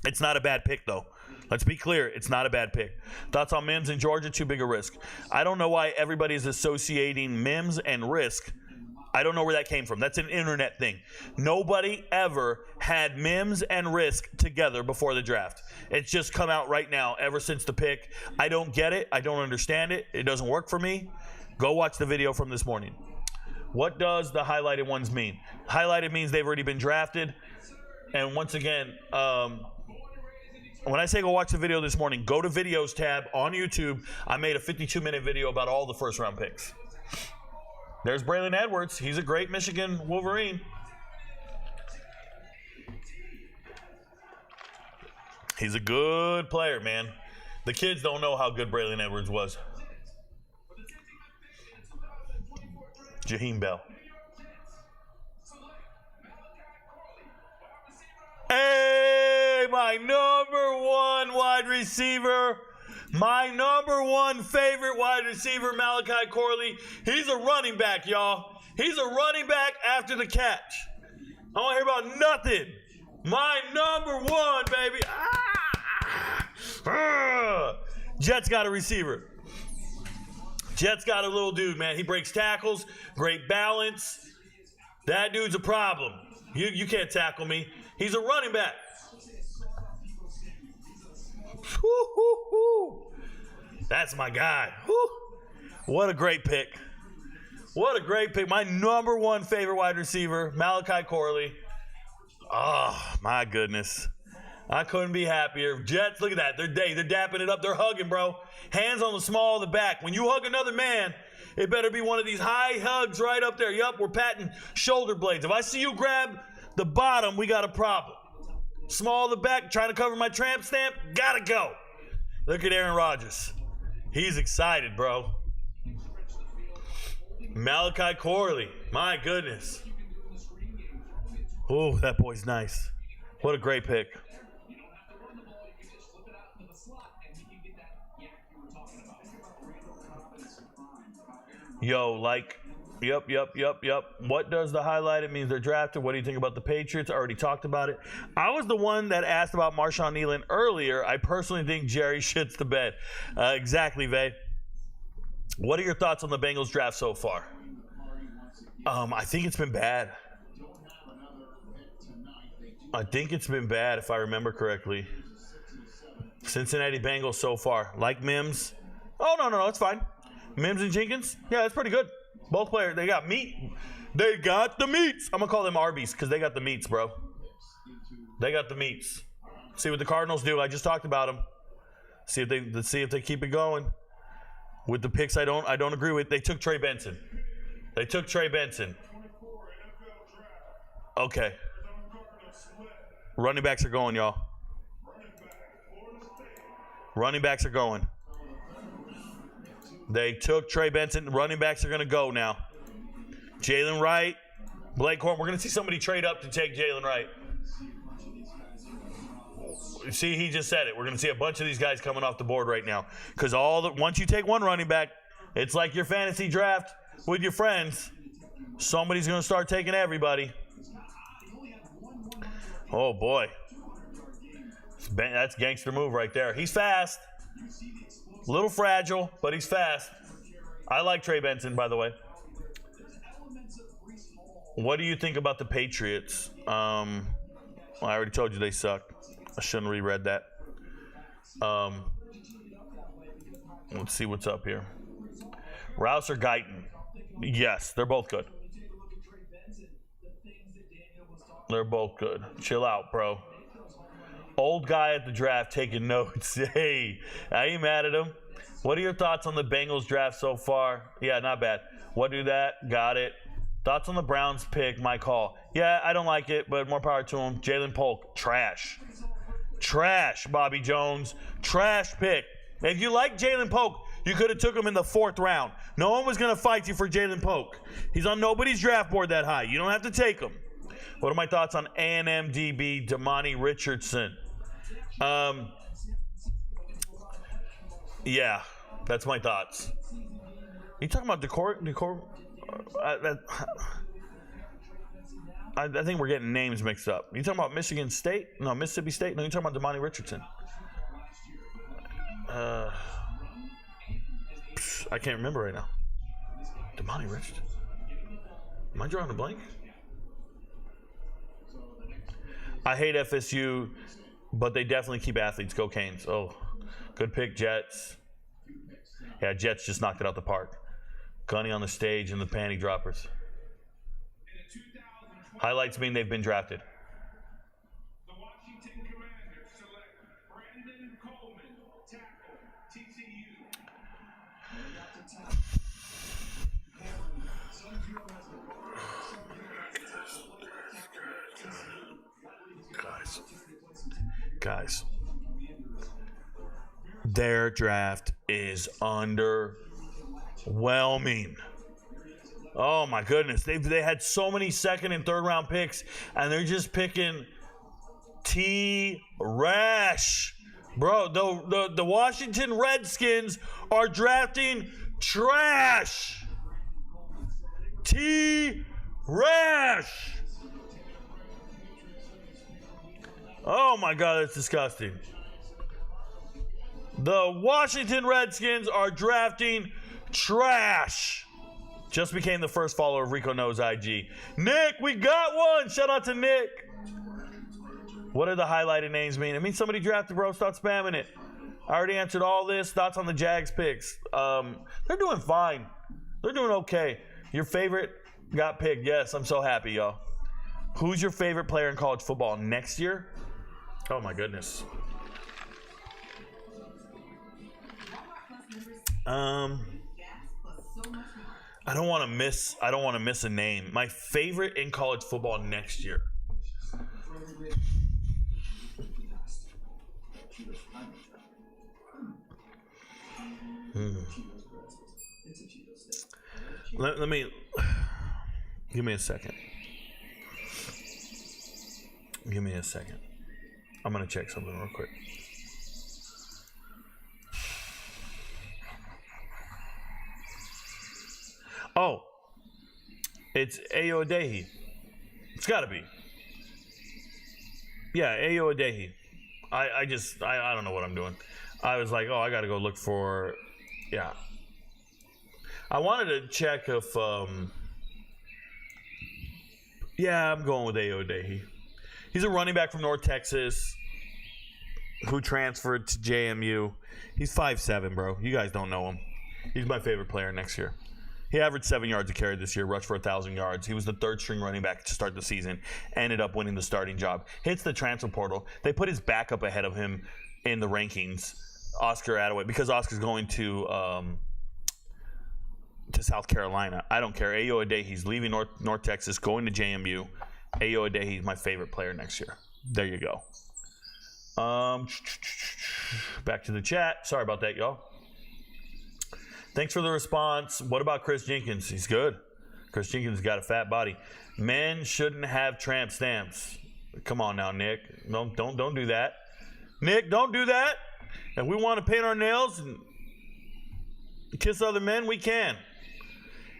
It's not a bad pick, though. Let's be clear. It's not a bad pick. Thoughts on Mims in Georgia? Too big a risk. I don't know why everybody is associating Mims and risk. I don't know where that came from. That's an internet thing. Nobody ever had Mims and risk together before the draft. It's just come out right now ever since the pick. I don't get it. I don't understand it. It doesn't work for me. Go watch the video from this morning. What does the highlighted ones mean? Highlighted means they've already been drafted. And once again, when I say go watch the video this morning, go to videos tab on YouTube. I made a 52-minute video about all the first-round picks. There's Braylon Edwards. He's a great Michigan Wolverine. He's a good player, man. The kids don't know how good Braylon Edwards was. Jaheim Bell. Hey, my number one wide receiver. My number one favorite wide receiver, Malachi Corley. He's a running back, y'all. He's a running back after the catch. I don't hear about nothing. My number one, baby. Jets got a receiver. Jets got a little dude, man. He breaks tackles, great balance. That dude's a problem. You can't tackle me. He's a running back. Woo-hoo-hoo. That's my guy. Woo. What a great pick. What a great pick. My number one favorite wide receiver, Malachi Corley. Oh, my goodness. I couldn't be happier. Jets, look at that. They're dapping it up. They're hugging, bro. Hands on the small of the back. When you hug another man, it better be one of these high hugs right up there. Yup, we're patting shoulder blades. If I see you grab the bottom, we got a problem. Small of the back, trying to cover my tramp stamp, gotta go. Look at Aaron Rodgers. He's excited, bro. Malachi Corley. My goodness. Oh, that boy's nice. What a great pick. Yo, like, yep. What does the highlighted means they're drafted? What do you think about the Patriots? I already talked about it. I was the one that asked about Marshawn Nealon earlier. I personally think Jerry shits the bed. Exactly, Vay. What are your thoughts on the Bengals draft so far? I think it's been bad. If I remember correctly. Cincinnati Bengals so far. Like Mims. Oh, no, it's fine. Mims and Jenkins? Yeah, that's pretty good. Both players, they got meat. They got the meats. I'm going to call them Arby's because they got the meats, bro. They got the meats. See what the Cardinals do. I just talked about them. See if they keep it going. With the picks I don't agree with. They took Trey Benson. Okay. Running backs are going, y'all. Running backs are going. They took Trey Benson. Running backs are going to go now. Jalen Wright, Blake Corum. We're going to see somebody trade up to take Jalen Wright. See, he just said it. We're going to see a bunch of these guys coming off the board right now. Because once you take one running back, it's like your fantasy draft with your friends. Somebody's going to start taking everybody. Oh, boy. That's a gangster move right there. He's fast. A little fragile, but he's fast. I like Trey Benson, by the way. What do you think about the Patriots? Well, I already told you they suck. I shouldn't have reread that. Let's see what's up here. Rouse or Guyton? Yes, they're both good. They're both good. Chill out, bro. Old guy at the draft taking notes. Hey, I ain't mad at him. What are your thoughts on the Bengals draft so far? Yeah, not bad. What do that? Got it. Thoughts on the Browns pick? My call. Yeah, I don't like it, but more power to him. Jalen Polk, trash. Trash, Bobby Jones. Trash pick. If you like Jalen Polk, you could have took him in the 4th round. No one was going to fight you for Jalen Polk. He's on nobody's draft board that high. You don't have to take him. What are my thoughts on A&M DB Damani Richardson? Yeah, that's my thoughts. You talking about decor? I think we're getting names mixed up. You talking about Michigan State? No, Mississippi State? No, you talking about Damani Richardson. I can't remember right now. Damani Richardson. Am I drawing a blank? I hate FSU, but they definitely keep athletes. Go Canes. Oh, good pick, Jets. Yeah, Jets just knocked it out the park. Gunny on the stage and the panty droppers. Highlights mean they've been drafted. The Washington Commanders select Brandon Coleman, tackle, TCU. Guys, their draft is underwhelming. Oh my goodness, they had so many 2nd and 3rd round picks, and they're just picking T-Rash. Bro, the Washington Redskins are drafting trash. T-Rash. Oh my God, that's disgusting. The Washington Redskins are drafting trash. Just became the first follower of RicoKnows IG. Nick, we got one. Shout out to Nick. What do the highlighted names mean? It means somebody drafted, bro. Stop spamming it. I already answered all this. Thoughts on the Jags picks? They're doing fine. They're doing okay. Your favorite got picked. Yes, I'm so happy, y'all. Who's your favorite player in college football next year? Oh my goodness. I don't want to miss a name. My favorite in college football next year. Let me give me a second. Give me a second. I'm gonna check something real quick. Oh, it's Ayo Adehi. It's got to be. Yeah, Ayo Adehi. I don't know what I'm doing. I was like, oh, I got to go look for, yeah. I wanted to check if, yeah, I'm going with Ayo Adehi. He's a running back from North Texas who transferred to JMU. He's 5'7", bro. You guys don't know him. He's my favorite player next year. He averaged 7 yards a carry this year, rushed for 1,000 yards. He was the 3rd string running back to start the season, ended up winning the starting job. Hits the transfer portal. They put his backup ahead of him in the rankings, Oscar Attaway, because Oscar's going to South Carolina. I don't care. Ayo Adehi's leaving North Texas, going to JMU. Ayo Adehi's my favorite player next year. There you go. Back to the chat. Sorry about that, y'all. Thanks for the response. What about Chris Jenkins? He's good. Chris Jenkins got a fat body. Men shouldn't have tramp stamps. Come on now, Nick. Don't do that. Nick, don't do that. If we want to paint our nails and kiss other men, we can.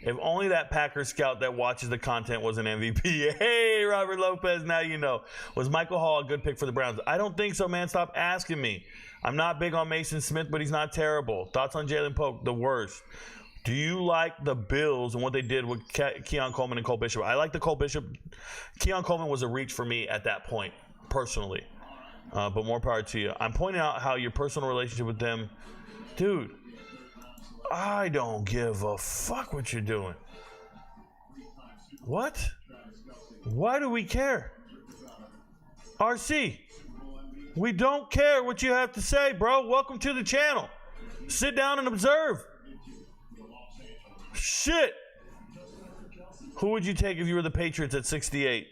If only that Packers scout that watches the content was an MVP. Hey, Robert Lopez, now you know. Was Michael Hall a good pick for the Browns? I don't think so, man. Stop asking me. I'm not big on Mason Smith, but he's not terrible. Thoughts on Jalen Polk? The worst. Do you like the Bills and what they did with Keon Coleman and Cole Bishop? I like the Cole Bishop. Keon Coleman was a reach for me at that point, personally. But more power to you. I'm pointing out how your personal relationship with them, dude, I don't give a fuck what you're doing. What? Why do we care? RC, we don't care what you have to say, bro. Welcome to the channel. Sit down and observe. Shit. Who would you take if you were the Patriots at 68?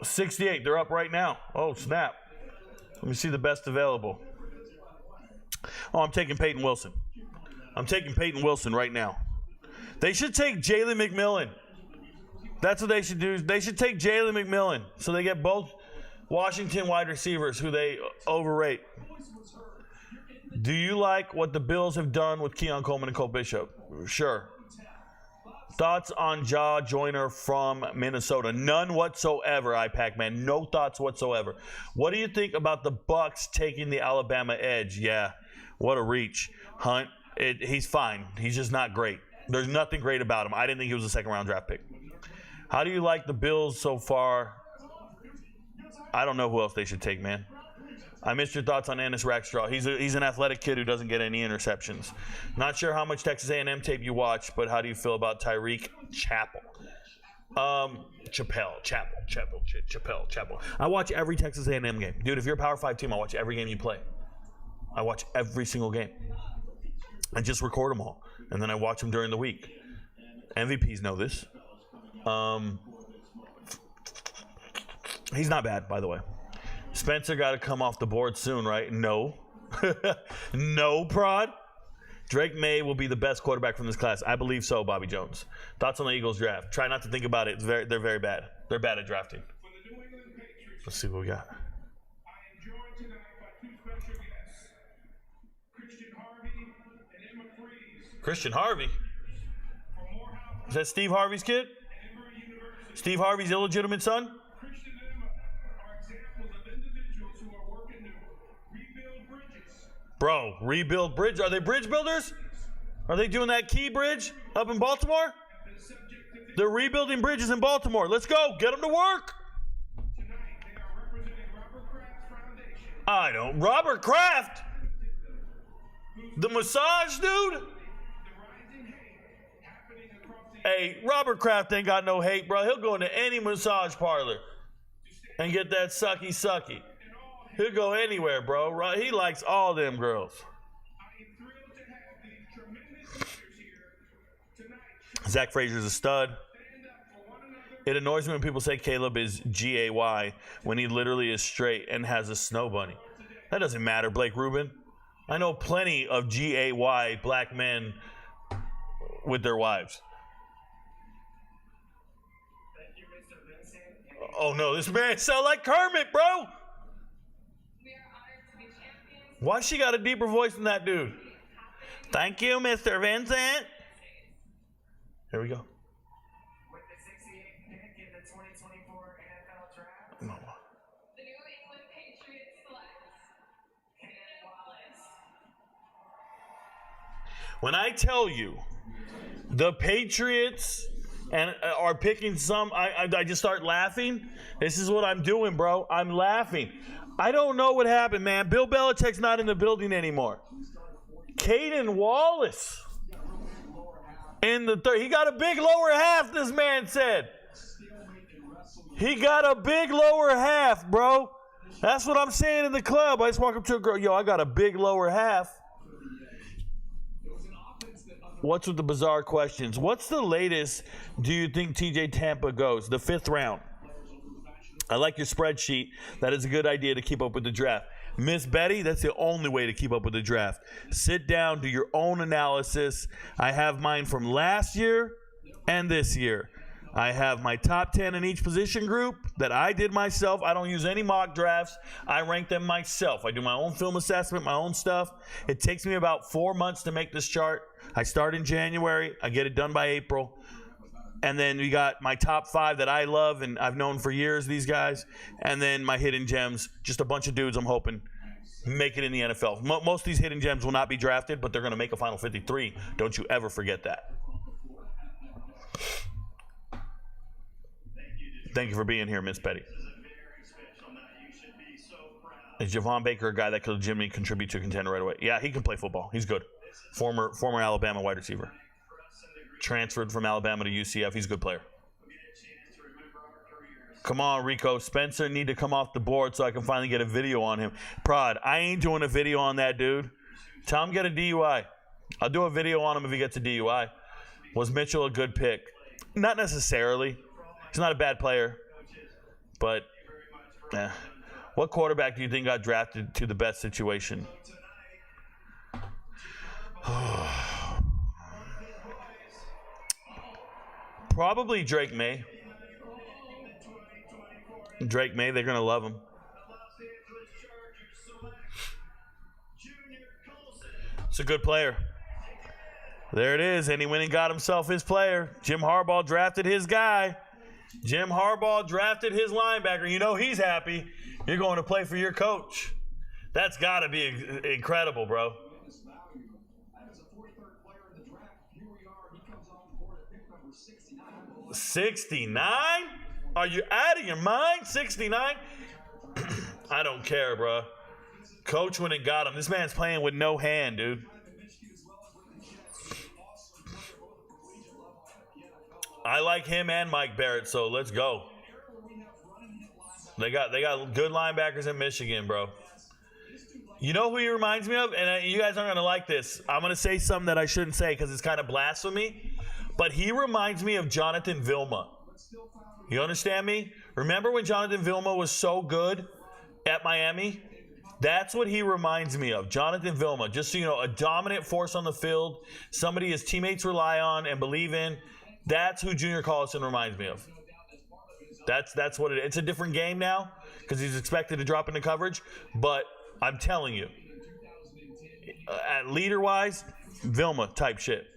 68. They're up right now. Oh, snap. Let me see the best available. Oh, I'm taking Peyton Wilson. I'm taking Peyton Wilson right now. They should take Jalen McMillan. That's what they should do. They should take Jalen McMillan so they get both Washington wide receivers who they overrate. Do you like what the Bills have done with Keon Coleman and Cole Bishop? Sure. Thoughts on Jaw Joyner from Minnesota? None whatsoever, iPac-Man. No thoughts whatsoever. What do you think about the Bucs taking the Alabama edge? Yeah, what a reach. Hunt, he's fine. He's just not great. There's nothing great about him. I didn't think he was a second-round draft pick. How do you like the Bills so far? I don't know who else they should take, man. I missed your thoughts on Ennis Rackstraw. He's an athletic kid who doesn't get any interceptions. Not sure how much Texas A&M tape you watch, but how do you feel about Tyreek Chappell? Chappell. I watch every Texas A&M game. Dude, if you're a Power 5 team, I watch every game you play. I watch every single game. I just record them all, and then I watch them during the week. MVPs know this. He's not bad, by the way. Spencer got to come off the board soon, right? No. No, prod. Drake May will be the best quarterback from this class. I believe so, Bobby Jones. Thoughts on the Eagles draft? Try not to think about it. They're very bad. They're bad at drafting. Let's see what we got. I am joined tonight by two special guests, Christian Harvey and Emma Freeze. Christian Harvey? Is that Steve Harvey's kid? Steve Harvey's illegitimate son? Christian and Emma are examples of individuals who are working to rebuild bridges. Bro, rebuild bridge. Are they bridge builders? Are they doing that Key Bridge up in Baltimore? They're rebuilding bridges in Baltimore. Let's go. Get them to work. Tonight, they are representing Robert Kraft Foundation. I don't. Robert Kraft? The massage dude? The rising hate happening across the Hey, Robert Kraft ain't got no hate, bro. He'll go into any massage parlor and get that sucky. He'll go anywhere, bro. Right? He likes all them girls. I am thrilled to have these tremendous leaders here tonight. Zach Frazier's a stud. Stand up for one another. It annoys me when people say Caleb is G-A-Y when he literally is straight and has a snow bunny. That doesn't matter, Blake Rubin. I know plenty of G-A-Y black men with their wives. Thank you, Mr. Vincent. Oh, no, this man sound like Kermit, bro. We are honored to be champions. Why she got a deeper voice than that dude? Thank you, Mr. Vincent. Here we go. With the 68th pick in the 2024 NFL Draft, No. The New England Patriots select Keenan Wallace. When I tell you the Patriots and are picking some, I just start laughing. This is what I'm doing, bro. I'm laughing. I don't know what happened, man. Bill Belichick's not in the building anymore. Caden Wallace in the third. He got a big lower half, this man said. He got a big lower half, bro. That's what I'm saying in the club. I just walk up to a girl. Yo, I got a big lower half. What's with the bizarre questions? What's the latest do you think TJ Tampa goes? The 5th round. I like your spreadsheet. That is a good idea to keep up with the draft. Miss Betty, that's the only way to keep up with the draft. Sit down, do your own analysis. I have mine from last year and this year. I have my top 10 in each position group that I did myself. I don't use any mock drafts. I rank them myself. I do my own film assessment, my own stuff. It takes me about 4 months to make this chart. I start in January. I get it done by April. And then we got my top 5 that I love and I've known for years, these guys. And then my hidden gems, just a bunch of dudes I'm hoping make it in the NFL. Most of these hidden gems will not be drafted, but they're going to make a Final 53. Don't you ever forget that. Thank you for being here, Miss Petty. this is a very special night. You should be so proud Is Javon Baker a guy that could legitimately contribute to a contender right away? Yeah, he can play football. He's good. Former Alabama wide receiver. Transferred from Alabama to UCF. He's a good player. Come on, Rico. Spencer need to come off the board so I can finally get a video on him. Prod, I ain't doing a video on that dude. Tell him get a DUI. I'll do a video on him if he gets a DUI. Was Mitchell a good pick? Not necessarily. He's not a bad player. But, what quarterback do you think got drafted to the best situation? Probably Drake May. Drake May, they're going to love him. It's a good player. There it is, and he went and got himself his player. Jim Harbaugh drafted his guy. Jim Harbaugh drafted his linebacker. You know he's happy. You're going to play for your coach. That's got to be incredible, bro. 69? Are you out of your mind? 69? I don't care, bro. Coach went and got him. This man's playing with no hand, dude. I like him and Mike Barrett, so let's go. They got good linebackers in Michigan, bro. You know who he reminds me of? And you guys aren't going to like this. I'm going to say something that I shouldn't say because it's kind of blasphemy. But he reminds me of Jonathan Vilma. You understand me? Remember when Jonathan Vilma was so good at Miami? That's what he reminds me of. Jonathan Vilma. Just so you know, a dominant force on the field. Somebody his teammates rely on and believe in. That's who Junior Collison reminds me of. That's what it is. It's a different game now because he's expected to drop into coverage. But I'm telling you, leader-wise, Vilma type shit.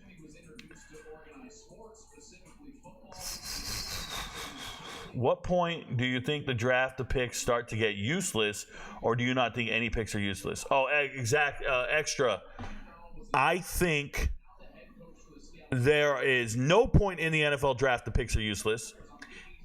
What point do you think the picks start to get useless, or do you not think any picks are useless? Oh, extra. I think there is no point in the NFL draft the picks are useless.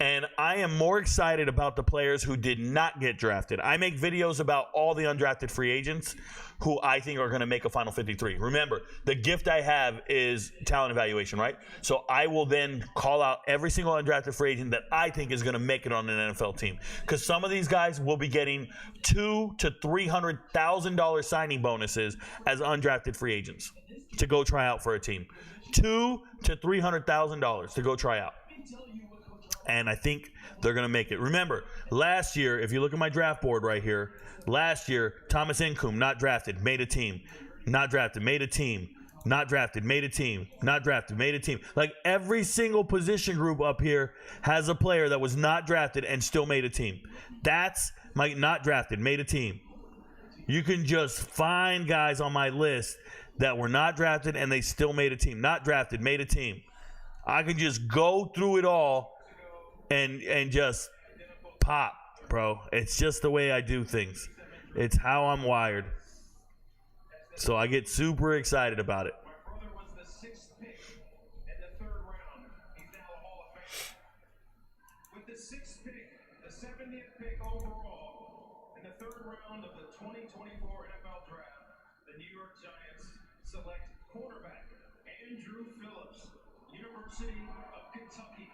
And I am more excited about the players who did not get drafted. I make videos about all the undrafted free agents who I think are going to make a Final 53. Remember, the gift I have is talent evaluation, right? So I will then call out every single undrafted free agent that I think is going to make it on an NFL team. Because some of these guys will be getting $200,000 to $300,000 signing bonuses as undrafted free agents to go try out for a team. $200,000 to $300,000 to go try out. And I think they're going to make it. Remember, last year, if you look at my draft board right here, last year, Thomas Incoom, not drafted, made a team. Not drafted, made a team. Not drafted, made a team. Not drafted, made a team. Like every single position group up here has a player that was not drafted and still made a team. That's my not drafted, made a team. You can just find guys on my list that were not drafted and they still made a team. Not drafted, made a team. I can just go through it all and just pop, bro. It's just the way I do things. It's how I'm wired. So I get super excited about it. My brother was the 6th pick in the 3rd round. He's now a Hall of Famer. With the 6th pick, the 70th pick overall, in the 3rd round of the 2024 NFL Draft, the New York Giants select quarterback Andrew Phillips, University of Kentucky.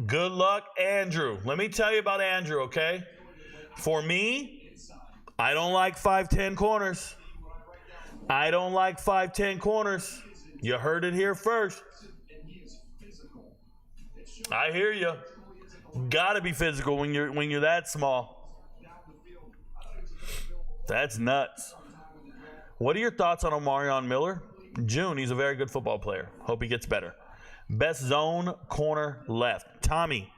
Good luck, Andrew. Let me tell you about Andrew, okay? For me, I don't like 5'10 corners. I don't like 5'10 corners. You heard it here first. I hear you. Gotta be physical when you're that small. That's nuts. What are your thoughts on Omarion Miller? June, he's a very good football player. Hope he gets better. Best zone corner left. Tommy,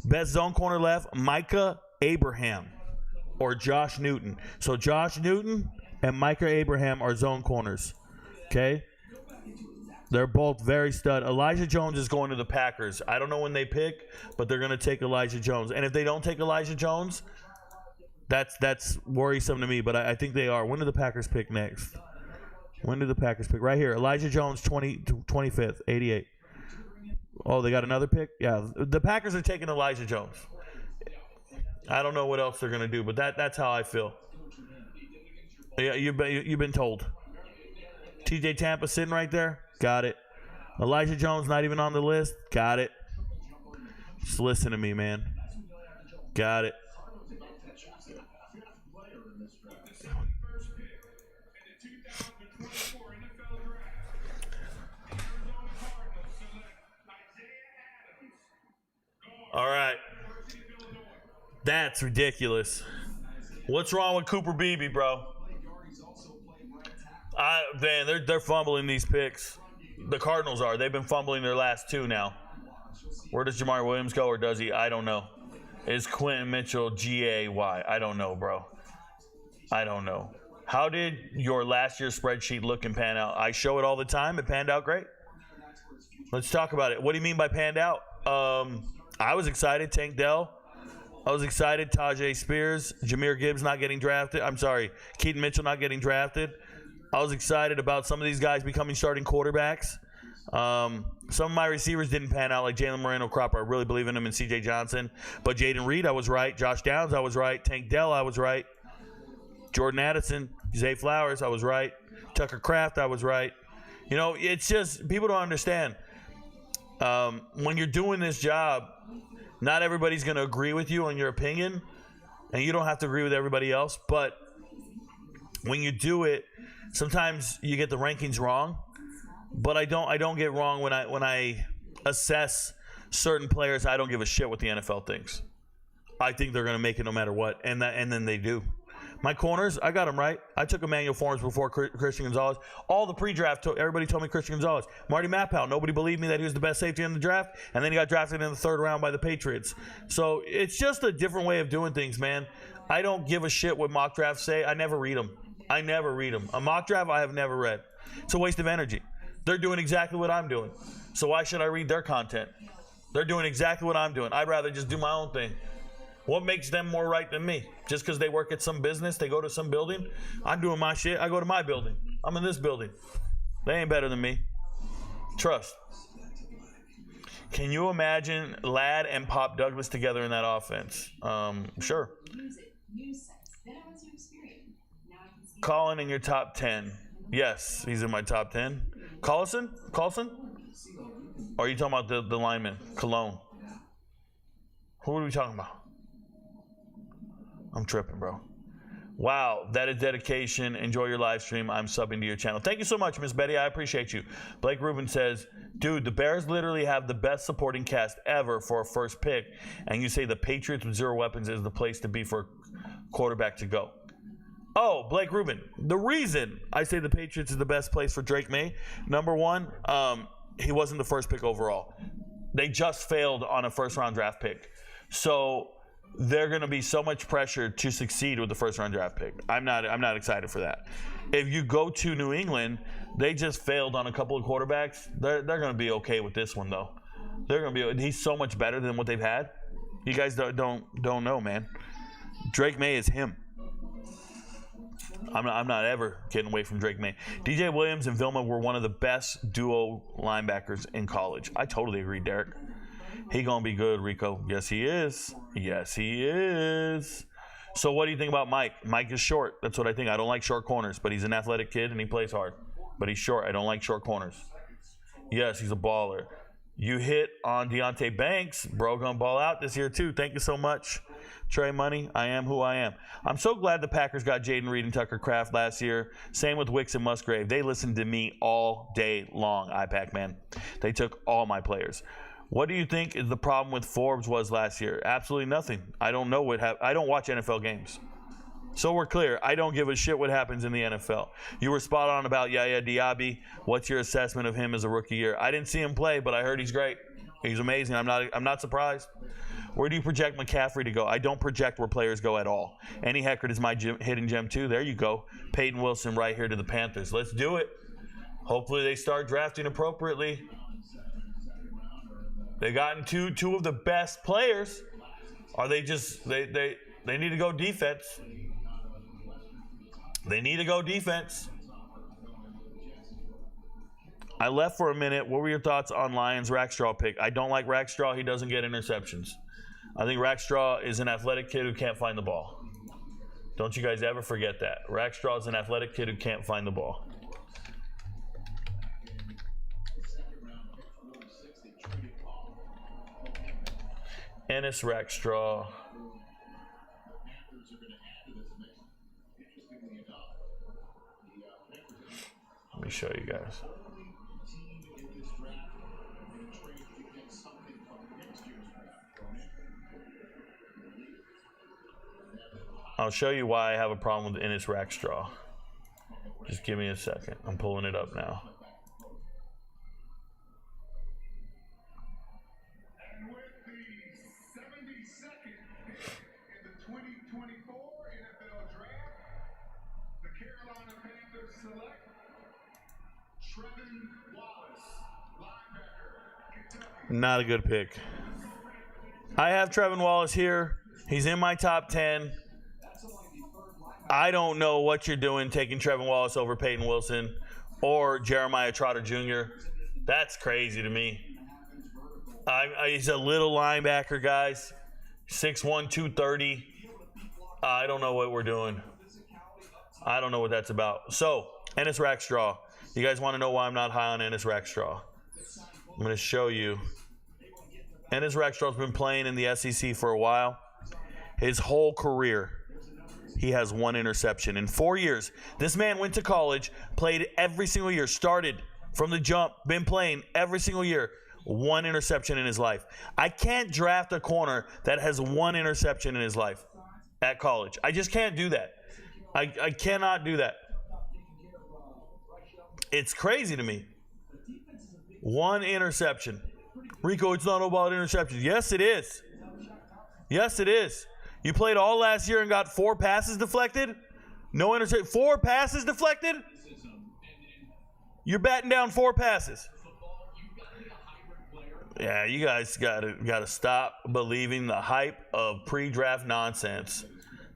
best zone corner left, Micah Abraham or Josh Newton. So Josh Newton and Micah Abraham are zone corners. Okay? They're both very stud. Elijah Jones is going to the Packers. I don't know when they pick, but they're going to take Elijah Jones. And if they don't take Elijah Jones, that's worrisome to me, but I think they are. When do the Packers pick next? When do the Packers pick? Right here. Elijah Jones, 25th, 88. Oh, they got another pick? Yeah, the Packers are taking Elijah Jones. I don't know what else they're gonna do, but that's how I feel. Yeah, you've been told. TJ Tampa sitting right there. Got it. Elijah Jones not even on the list. Got it. Just listen to me, man. Got it. All right. That's ridiculous. What's wrong with Cooper Beebe, bro? Man, they're fumbling these picks. The Cardinals are. They've been fumbling their last two now. Where does Jamar Williams go, or does he? I don't know. Is Quentin Mitchell G-A-Y? I don't know, bro. I don't know. How did your last year's spreadsheet look and pan out? I show it all the time. It panned out great. Let's talk about it. What do you mean by panned out? I was excited. Tank Dell. I was excited. Tajay Spears. Jahmyr Gibbs not getting drafted. I'm sorry. Keaton Mitchell not getting drafted. I was excited about some of these guys becoming starting quarterbacks. Some of my receivers didn't pan out, like Jalen Moreno-Cropper. I really believe in him, and C.J. Johnson. But Jaden Reed, I was right. Josh Downs, I was right. Tank Dell, I was right. Jordan Addison, Zay Flowers, I was right. Tucker Kraft, I was right. You know, it's just people don't understand. When you're doing this job, not everybody's going to agree with you on your opinion, and you don't have to agree with everybody else. But when you do it, sometimes you get the rankings wrong. But I don't get wrong when I assess certain players. I don't give a shit what the NFL thinks. I think they're going to make it no matter what, and then they do. My corners, I got them right. I took Emmanuel Forbes before Christian Gonzalez. All the pre-draft, everybody told me Christian Gonzalez. Marty Mappel, nobody believed me that he was the best safety in the draft, and then he got drafted in the third round by the Patriots. So it's just a different way of doing things, man. I don't give a shit what mock drafts say. I never read them. A mock draft I have never read. It's a waste of energy. They're doing exactly what I'm doing. So why should I read their content? They're doing exactly what I'm doing. I'd rather just do my own thing. What makes them more right than me? Just because they work at some business, they go to some building? I'm doing my shit. I go to my building. I'm in this building. They ain't better than me. Trust. Can you imagine Ladd and Pop Douglas together in that offense? Sure. Colin in your top 10. Yes, he's in my top 10. Carlson? Or are you talking about the lineman? Cologne. Who are we talking about? I'm tripping, bro. Wow, that is dedication. Enjoy your live stream. I'm subbing to your channel. Thank you so much, Miss Betty. I appreciate you. Blake Rubin says, dude, the Bears literally have the best supporting cast ever for a first pick, and you say the Patriots with zero weapons is the place to be for a quarterback to go. Oh, Blake Rubin. The reason I say the Patriots is the best place for Drake May, number one, he wasn't the first pick overall. They just failed on a first-round draft pick. So they're going to be so much pressure to succeed with the first-round draft pick. I'm not excited for that. If you go to New England, they just failed on a couple of quarterbacks. They're going to be okay with this one, though. They're going to be. He's so much better than what they've had. You guys don't know, man. Drake May is him. I'm not ever getting away from Drake May. DJ Williams and Vilma were one of the best duo linebackers in college. I totally agree, Derek. He gonna be good, Rico. Yes, he is. Yes, he is. So what do you think about Mike? Mike is short. That's what I think. I don't like short corners, but he's an athletic kid and he plays hard. But he's short. I don't like short corners. Yes, he's a baller. You hit on Deontay Banks. Bro gonna ball out this year too. Thank you so much. Trey Money, I am who I am. I'm so glad the Packers got Jaden Reed and Tucker Kraft last year. Same with Wicks and Musgrave. They listened to me all day long, IPAC man. They took all my players. What do you think is the problem with Forbes was last year? Absolutely nothing. I don't know what happened. I don't watch NFL games. So we're clear. I don't give a shit what happens in the NFL. You were spot on about Yaya Diaby. What's your assessment of him as a rookie year? I didn't see him play, but I heard he's great. He's amazing. I'm not surprised. Where do you project McCaffrey to go? I don't project where players go at all. Andy Heckard is my hidden gem too. There you go. Peyton Wilson right here to the Panthers. Let's do it. Hopefully they start drafting appropriately. They gotten two of the best players. Are they just they need to go defense? They need to go defense. I left for a minute. What were your thoughts on Lions Rackstraw pick? I don't like Rackstraw. He doesn't get interceptions. I think Rackstraw is an athletic kid who can't find the ball. Don't you guys ever forget that. Rackstraw is an athletic kid who can't find the ball. Ennis Rackstraw. Let me show you guys. I'll show you why I have a problem with Ennis Rackstraw. Just give me a second. I'm pulling it up now. And with the 72nd in the 2024 NFL Draft, the Carolina Panthers select Trevin Wallace, linebacker, Kentucky. Not a good pick. I have Trevin Wallace here. He's in my top 10. I don't know what you're doing taking Trevin Wallace over Peyton Wilson or Jeremiah Trotter Jr. That's crazy to me. He's a little linebacker, guys. 6'1", 230. I don't know what we're doing. I don't know what that's about. So, Ennis Rackstraw. You guys want to know why I'm not high on Ennis Rackstraw? I'm going to show you. Ennis Rackstraw's been playing in the SEC for a while. His whole career, he has 1 interception. In 4 years, this man went to college, played every single year, started from the jump, been playing every single year. 1 interception in his life. I can't draft a corner that has 1 interception in his life at college. I just can't do that. I cannot do that. It's crazy to me. 1 interception. Rico, it's not about interceptions. Yes, it is. Yes, it is. You played all last year and got 4 passes deflected? No interception. 4 passes deflected? You're batting down 4 passes. Yeah, you guys gotta stop believing the hype of pre-draft nonsense.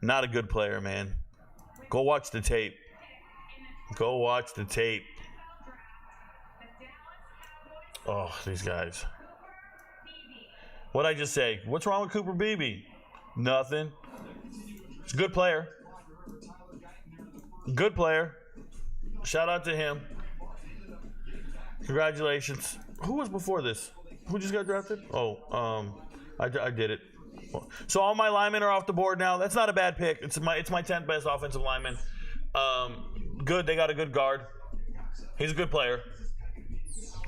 Not a good player, man. Go watch the tape. Go watch the tape. Oh, these guys. What'd I just say? What's wrong with Cooper Beebe? Nothing. He's a good player. Good player. Shout out to him. Congratulations. Who was before this? Who just got drafted? Oh, I did it. So all my linemen are off the board now. That's not a bad pick. It's my 10th best offensive lineman. Good. They got a good guard. He's a good player.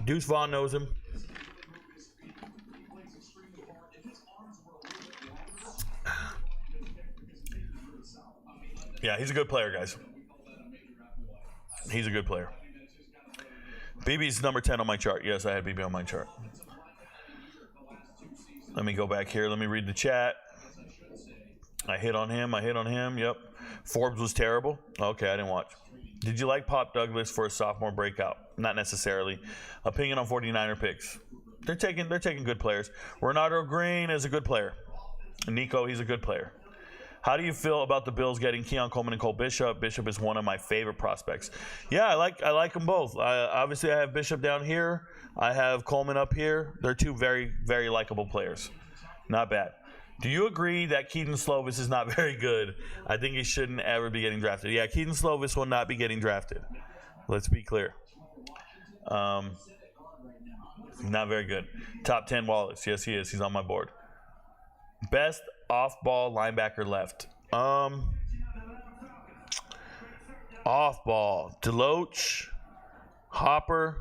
Deuce Vaughn knows him. Yeah, he's a good player, guys. He's a good player. BB's number 10 on my chart. Yes, I had BB on my chart. Let me go back here. Let me read the chat. I hit on him. Yep. Forbes was terrible. Okay, I didn't watch. Did you like Pop Douglas for a sophomore breakout? Not necessarily. Opinion on 49er picks. They're taking good players. Renato Green is a good player. Nico, he's a good player. How do you feel about the Bills getting Keon Coleman and Cole Bishop? Bishop is one of my favorite prospects. Yeah, I like them both. Obviously, I have Bishop down here. I have Coleman up here. They're 2 very, very likable players. Not bad. Do you agree that Keaton Slovis is not very good? I think he shouldn't ever be getting drafted. Yeah, Keaton Slovis will not be getting drafted. Let's be clear. Not very good. Top 10 Wallace. Yes, he is. He's on my board. Best off-ball linebacker left. Off-ball. Deloach. Hopper.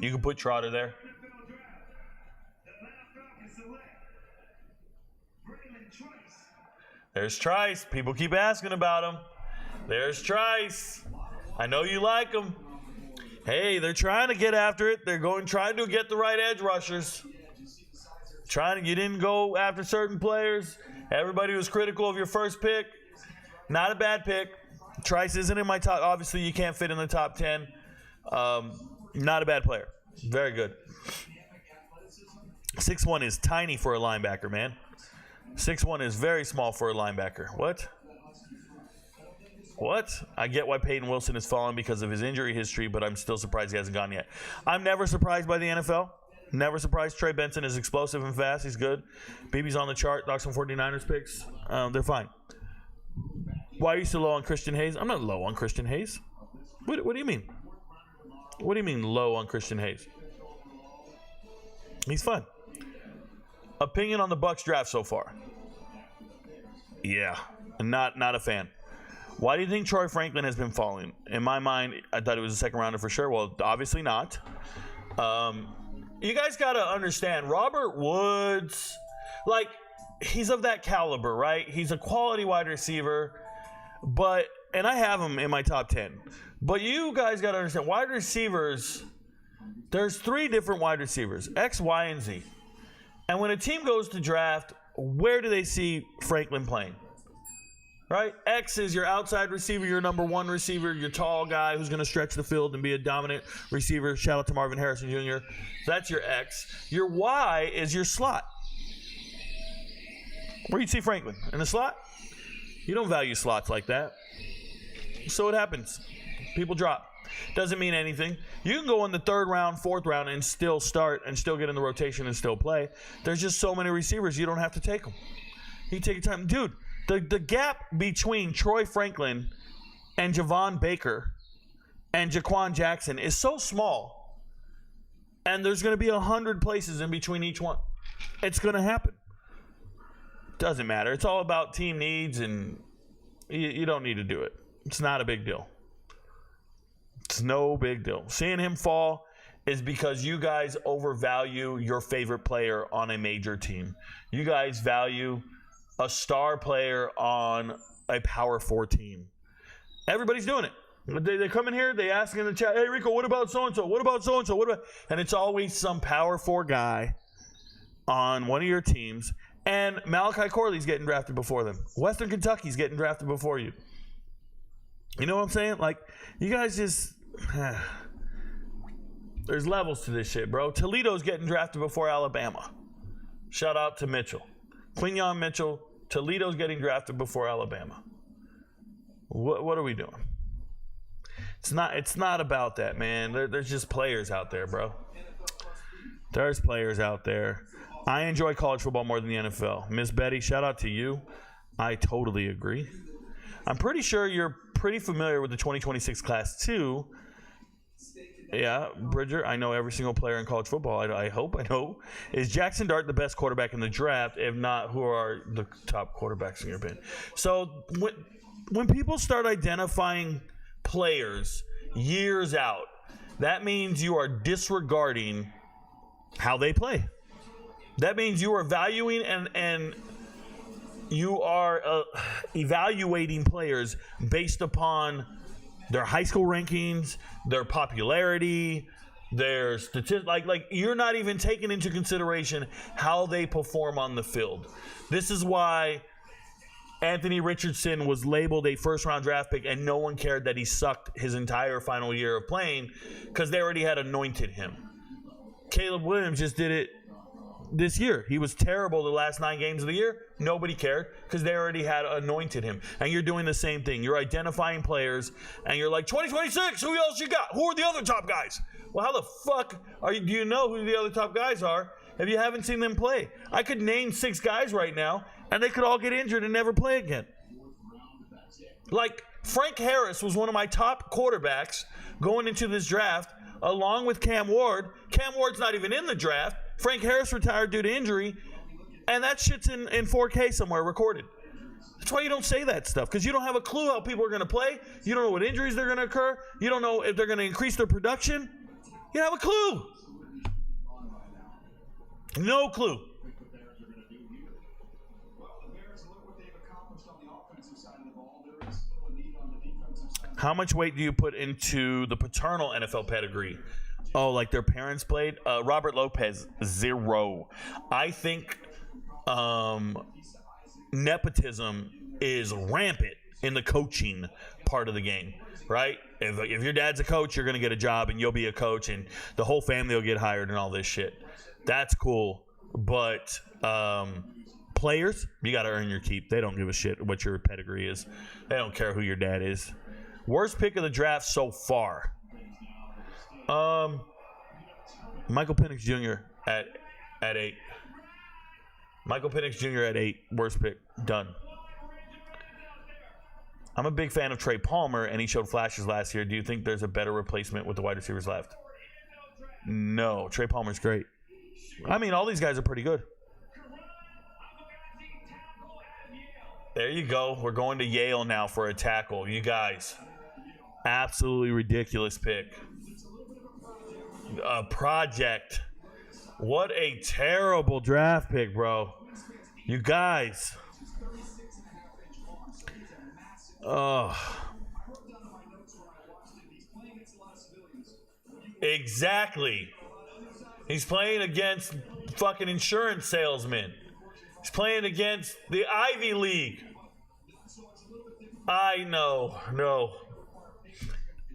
You can put Trotter there. There's Trice. People keep asking about him. There's Trice. I know you like him. Hey, they're trying to get after it. They're trying to get the right edge rushers. You didn't go after certain players. Everybody was critical of your first pick. Not a bad pick. Trice isn't in my top. Obviously, you can't fit in the top 10. Not a bad player. Very good. 6'1" is tiny for a linebacker, man. 6'1" is very small for a linebacker. What? I get why Peyton Wilson has fallen because of his injury history, but I'm still surprised he hasn't gone yet. I'm never surprised by the NFL. Never surprised. Trey Benson is explosive and fast. He's good. BB's on the chart. Docs on 49ers picks. They're fine. Why are you so low on Christian Hayes? I'm not low on Christian Hayes. What do you mean? What do you mean low on Christian Hayes? He's fun. Opinion on the Bucs draft so far? Yeah, not a fan. Why do you think Troy Franklin has been falling? In my mind, I thought he was a second rounder for sure. Well, obviously not. You guys got to understand, Robert Woods, like, he's of that caliber, right? He's a quality wide receiver, and I have him in my top 10. But you guys got to understand, wide receivers, there's 3 different wide receivers, X, Y, and Z. And when a team goes to draft, where do they see Franklin playing? Right? X is your outside receiver, your number 1 receiver, your tall guy who's going to stretch the field and be a dominant receiver. Shout out to Marvin Harrison Jr. That's your X. Your Y is your slot. Where do you see Franklin? In the slot? You don't value slots like that. So it happens. People drop. Doesn't mean anything. You can go in the 3rd round, 4th round, and still start and still get in the rotation and still play. There's just so many receivers, you don't have to take them. You take your time. Dude, the gap between Troy Franklin and Javon Baker and Jaquan Jackson is so small. And there's going to be 100 places in between each one. It's going to happen. Doesn't matter. It's all about team needs, and you don't need to do it. It's not a big deal. It's no big deal. Seeing him fall is because you guys overvalue your favorite player on a major team. You guys value a star player on a Power 4 team. Everybody's doing it. They come in here, they ask in the chat, hey, Rico, what about so-and-so? What about so-and-so? What about? And it's always some Power 4 guy on one of your teams. And Malachi Corley's getting drafted before them. Western Kentucky's getting drafted before you. You know what I'm saying? Like, you guys just... There's levels to this shit, bro. Toledo's getting drafted before Alabama. Shout out to Mitchell. Quinyon Mitchell. Toledo's getting drafted before Alabama. What are we doing? It's not about that, man. There's just players out there, bro. There's players out there. I enjoy college football more than the NFL. Miss Betty, shout out to you. I totally agree. I'm pretty sure you're pretty familiar with the 2026 class too. Yeah, Bridger, I know every single player in college football. I hope I know. Is Jackson Dart the best quarterback in the draft? If not, who are the top quarterbacks in your opinion? So when people start identifying players years out, that means you are disregarding how they play. That means you are valuing and you are evaluating players based upon their high school rankings, their popularity, their statistics. Like you're not even taking into consideration how they perform on the field. This is why Anthony Richardson was labeled a first-round draft pick, and no one cared that he sucked his entire final year of playing because they already had anointed him. Caleb Williams just did it this year. He was terrible the last 9 games of the year. Nobody cared because they already had anointed him. And you're doing the same thing. You're identifying players, and you're like, 2026, who else you got? Who are the other top guys? Well, how the fuck do you know who the other top guys are if you haven't seen them play? I could name 6 guys right now, and they could all get injured and never play again. Like, Frank Harris was one of my top quarterbacks going into this draft, along with Cam Ward. Cam Ward's not even in the draft. Frank Harris retired due to injury, and that shit's in 4K somewhere recorded. That's why you don't say that stuff, because you don't have a clue how people are going to play. You don't know what injuries they're going to occur. You don't know if they're going to increase their production. You don't have a clue. No clue. How much weight do you put into the paternal NFL pedigree? Oh, like their parents played? Robert Lopez, 0. I think nepotism is rampant in the coaching part of the game, right? If your dad's a coach, you're going to get a job and you'll be a coach and the whole family will get hired and all this shit. That's cool. But players, you got to earn your keep. They don't give a shit what your pedigree is. They don't care who your dad is. Worst pick of the draft so far. Michael Penix Jr. at 8. Michael Penix Jr. at 8. Worst pick. Done. I'm a big fan of Trey Palmer, and he showed flashes last year. Do you think there's a better replacement with the wide receivers left? No. Trey Palmer's great. I mean, all these guys are pretty good. There you go. We're going to Yale now for a tackle. You guys, absolutely ridiculous pick. A project. What a terrible draft pick, bro. You guys. Oh. Exactly. He's playing against fucking insurance salesmen. He's playing against the Ivy League. I know. No.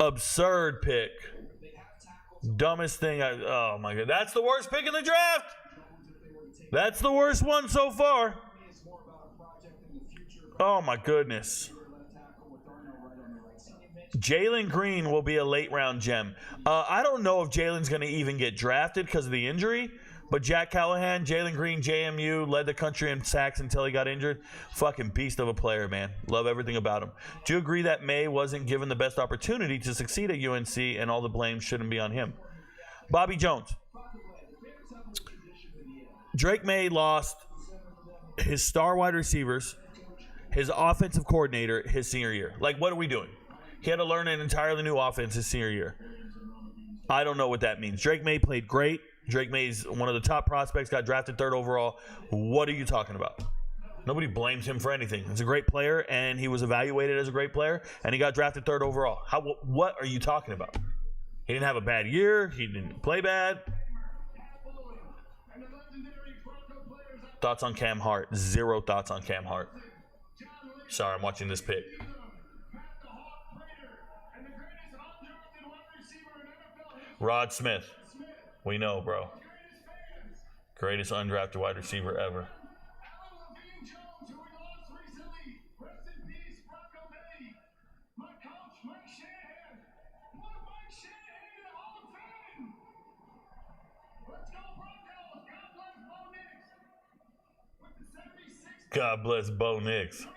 Absurd pick. Dumbest thing. Oh, my God. That's the worst pick in the draft. That's the worst one so far. Oh, my goodness. Jalen Green will be a late-round gem. I don't know if Jalen's going to even get drafted because of the injury. But Jack Callahan, Jalen Green, JMU, led the country in sacks until he got injured. Fucking beast of a player, man. Love everything about him. Do you agree that May wasn't given the best opportunity to succeed at UNC and all the blame shouldn't be on him? Bobby Jones. Drake May lost his star wide receivers, his offensive coordinator, his senior year. Like, what are we doing? He had to learn an entirely new offense his senior year. I don't know what that means. Drake May played great. Drake May's one of the top prospects, got drafted 3rd overall. What are you talking about? Nobody blames him for anything. He's a great player, and he was evaluated as a great player, and he got drafted 3rd overall. What are you talking about? He didn't have a bad year. He didn't play bad. Thoughts on Cam Hart? 0 thoughts on Cam Hart. Sorry, I'm watching this pick. Rod Smith. We know, bro. Greatest undrafted wide receiver ever. God bless Bo Nix.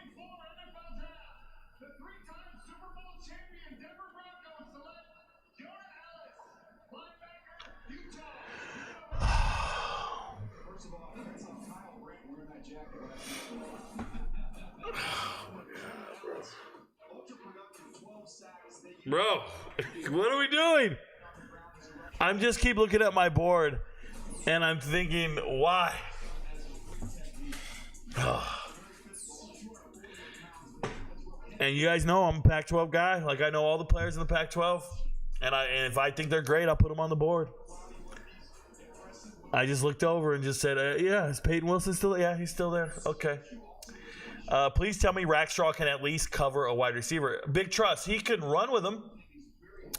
Bro, what are we doing? I'm just keep looking at my board, and I'm thinking, why? And you guys know I'm a Pac-12 guy. Like, I know all the players in the Pac-12, and if I think they're great, I'll put them on the board. I just looked over and just said, yeah, is Peyton Wilson still? Yeah, he's still there. Okay. Please tell me Rackstraw can at least cover a wide receiver. Big trust. He can run with him.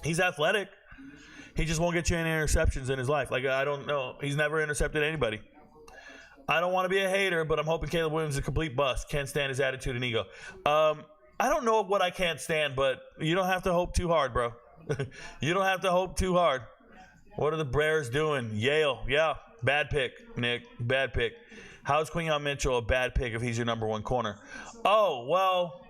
He's athletic. He just won't get you any interceptions in his life. Like, I don't know. He's never intercepted anybody. I don't want to be a hater, but I'm hoping Caleb Williams is a complete bust. Can't stand his attitude and ego. I don't know what I can't stand, but you don't have to hope too hard, bro. You don't have to hope too hard. What are the Bears doing? Yale. Yeah. Bad pick, Nick. Bad pick. How is Quinyon Mitchell a bad pick if he's your number 1 corner? Oh, well.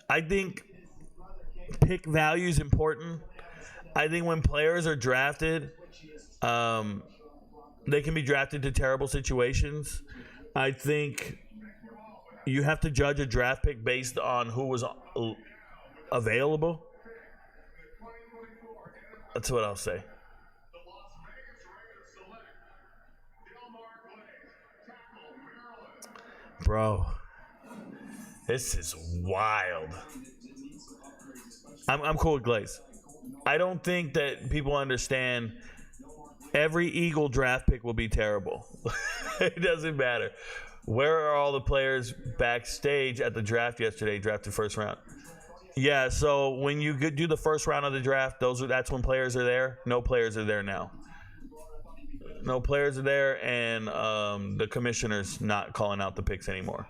I think pick value is important. I think when players are drafted, they can be drafted to terrible situations. I think you have to judge a draft pick based on who was available. That's what I'll say. Bro, this is wild. I'm cool with Glaze. I don't think that people understand every Eagle draft pick will be terrible. It doesn't matter. Where are all the players backstage at the draft yesterday, drafted 1st round? Yeah, so when you do the 1st round of the draft, that's when players are there. No players are there now. No players are there, and the commissioner's not calling out the picks anymore.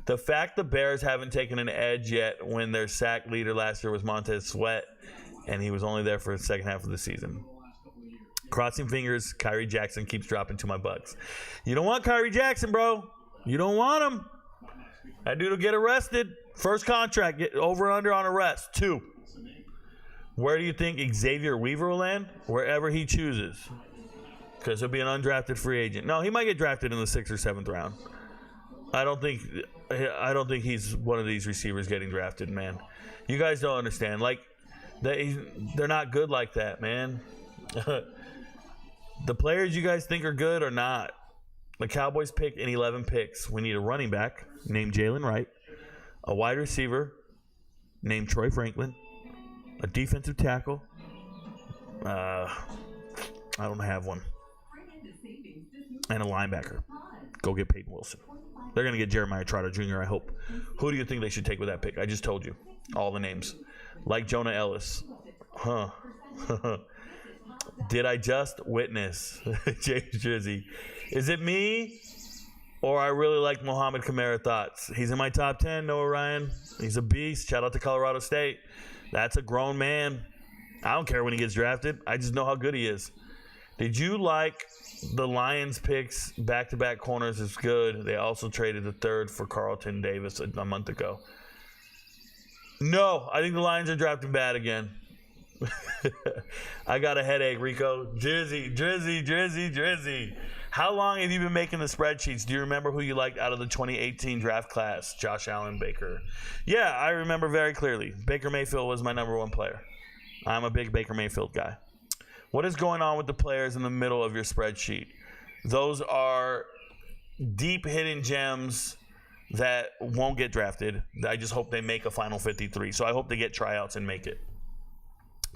The fact the Bears haven't taken an edge yet when their sack leader last year was Montez Sweat, and he was only there for the second half of the season. Crossing fingers, Kyrie Jackson keeps dropping to my Bucks. You don't want Kyrie Jackson, bro. You don't want him. That dude will get arrested. First contract, get over under on arrest. 2. Where do you think Xavier Weaver will land? Wherever he chooses. Because he'll be an undrafted free agent. No, he might get drafted in the 6th or 7th round. I don't think he's one of these receivers getting drafted, man. You guys don't understand. Like, they're not good like that, man. The players you guys think are good are not. The Cowboys pick in 11 picks. We need a running back named Jalen Wright, a wide receiver named Troy Franklin, a defensive tackle. I don't have one. And a linebacker. Go get Peyton Wilson. They're going to get Jeremiah Trotter Jr., I hope. Who do you think they should take with that pick? I just told you all the names. Like Jonah Ellis. Huh. Did I just witness? James Drizzy. Is it me? Or I really like Mohamed Kamara thoughts. He's in my top 10, Noah Ryan. He's a beast. Shout out to Colorado State. That's a grown man. I don't care when he gets drafted. I just know how good he is. Did you like the Lions picks? Back-to-back corners is good. They also traded the 3rd for Carlton Davis a month ago. No, I think the Lions are drafting bad again. I got a headache, Rico. Drizzy. How long have you been making the spreadsheets? Do you remember who you liked out of the 2018 draft class? Josh Allen, Baker. Yeah, I remember very clearly. Baker Mayfield was my number 1 player. I'm a big Baker Mayfield guy. What is going on with the players in the middle of your spreadsheet? Those are deep hidden gems that won't get drafted. I just hope they make a final 53. So I hope they get tryouts and make it.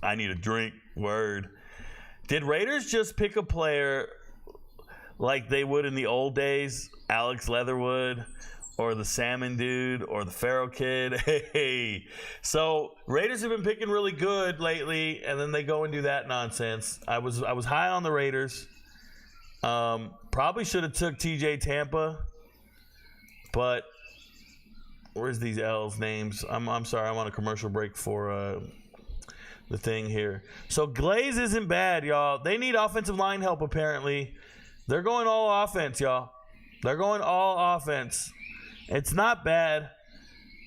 I need a drink. Word. Did Raiders just pick a player like they would in the old days? Alex Leatherwood or the Salmon Dude or the Pharaoh Kid? Hey. So Raiders have been picking really good lately, and then they go and do that nonsense. I was high on the Raiders. Probably should have took TJ Tampa, but where's these L's names? I'm sorry. I'm on a commercial break for the thing here. So Glaze isn't bad, y'all. They need offensive line help, apparently. They're going all offense, y'all. They're going all offense. It's not bad.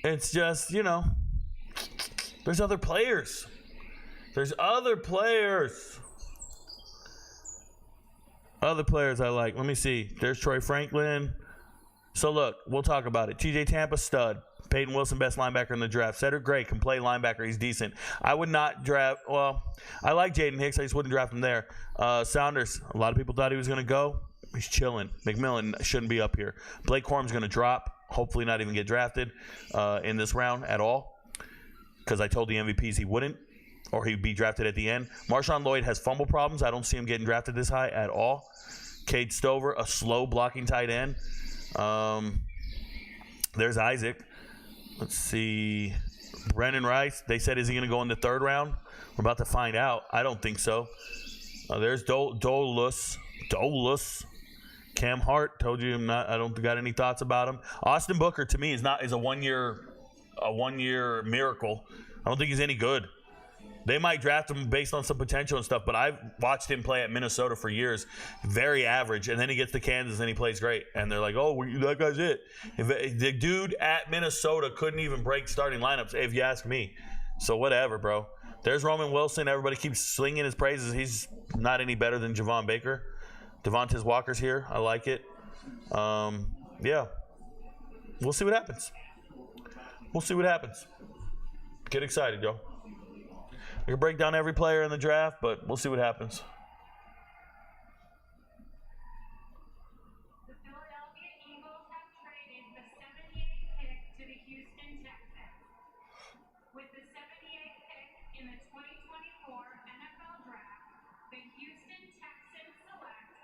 It's just, there's other players. Other players I like. Let me see. There's Troy Franklin. So, look, we'll talk about it. TJ Tampa, stud. Peyton Wilson, best linebacker in the draft. Cedric Gray can play linebacker. He's decent. I would not draft – well, I like Jaden Hicks. I just wouldn't draft him there. Saunders, a lot of people thought he was going to go. He's chilling. McMillan shouldn't be up here. Blake Corum's going to drop. Hopefully not even get drafted in this round at all, because I told the MVPs he wouldn't, or he'd be drafted at the end. Marshawn Lloyd has fumble problems. I don't see him getting drafted this high at all. Cade Stover, a slow blocking tight end. There's Isaac. Let's see. Brennan Rice. They said, is he going to go in the 3rd round? We're about to find out. I don't think so. There's Dolus. Cam Hart. Told you I don't got any thoughts about him. Austin Booker, to me, is a one-year miracle. I don't think he's any good. They might draft him based on some potential and stuff, but I've watched him play at Minnesota for years. Very average. And then he gets to Kansas and he plays great. And they're like, oh, that guy's it. The dude at Minnesota couldn't even break starting lineups, if you ask me. So whatever, bro. There's Roman Wilson. Everybody keeps slinging his praises. He's not any better than Javon Baker. Devontae Walker's here. I like it. Yeah. We'll see what happens. Get excited, yo. I can break down every player in the draft, but we'll see what happens. The Philadelphia Eagles have traded the 78th pick to the Houston Texans. With the 78th pick in the 2024 NFL Draft, the Houston Texans select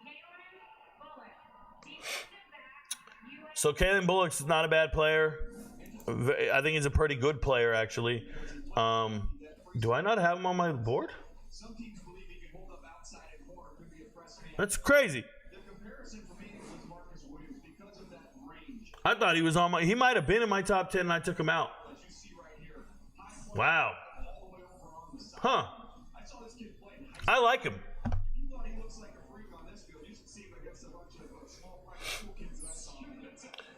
Kalen Bullock, defensive back. So Kalen Bullock's not a bad player. I think he's a pretty good player, actually. Do I not have him on my board? Some teams believe he can hold up outside and more. Could be a precedent That's crazy. I thought he was on my. He might have been in my top 10, and I took him out. Wow. Huh. I like him.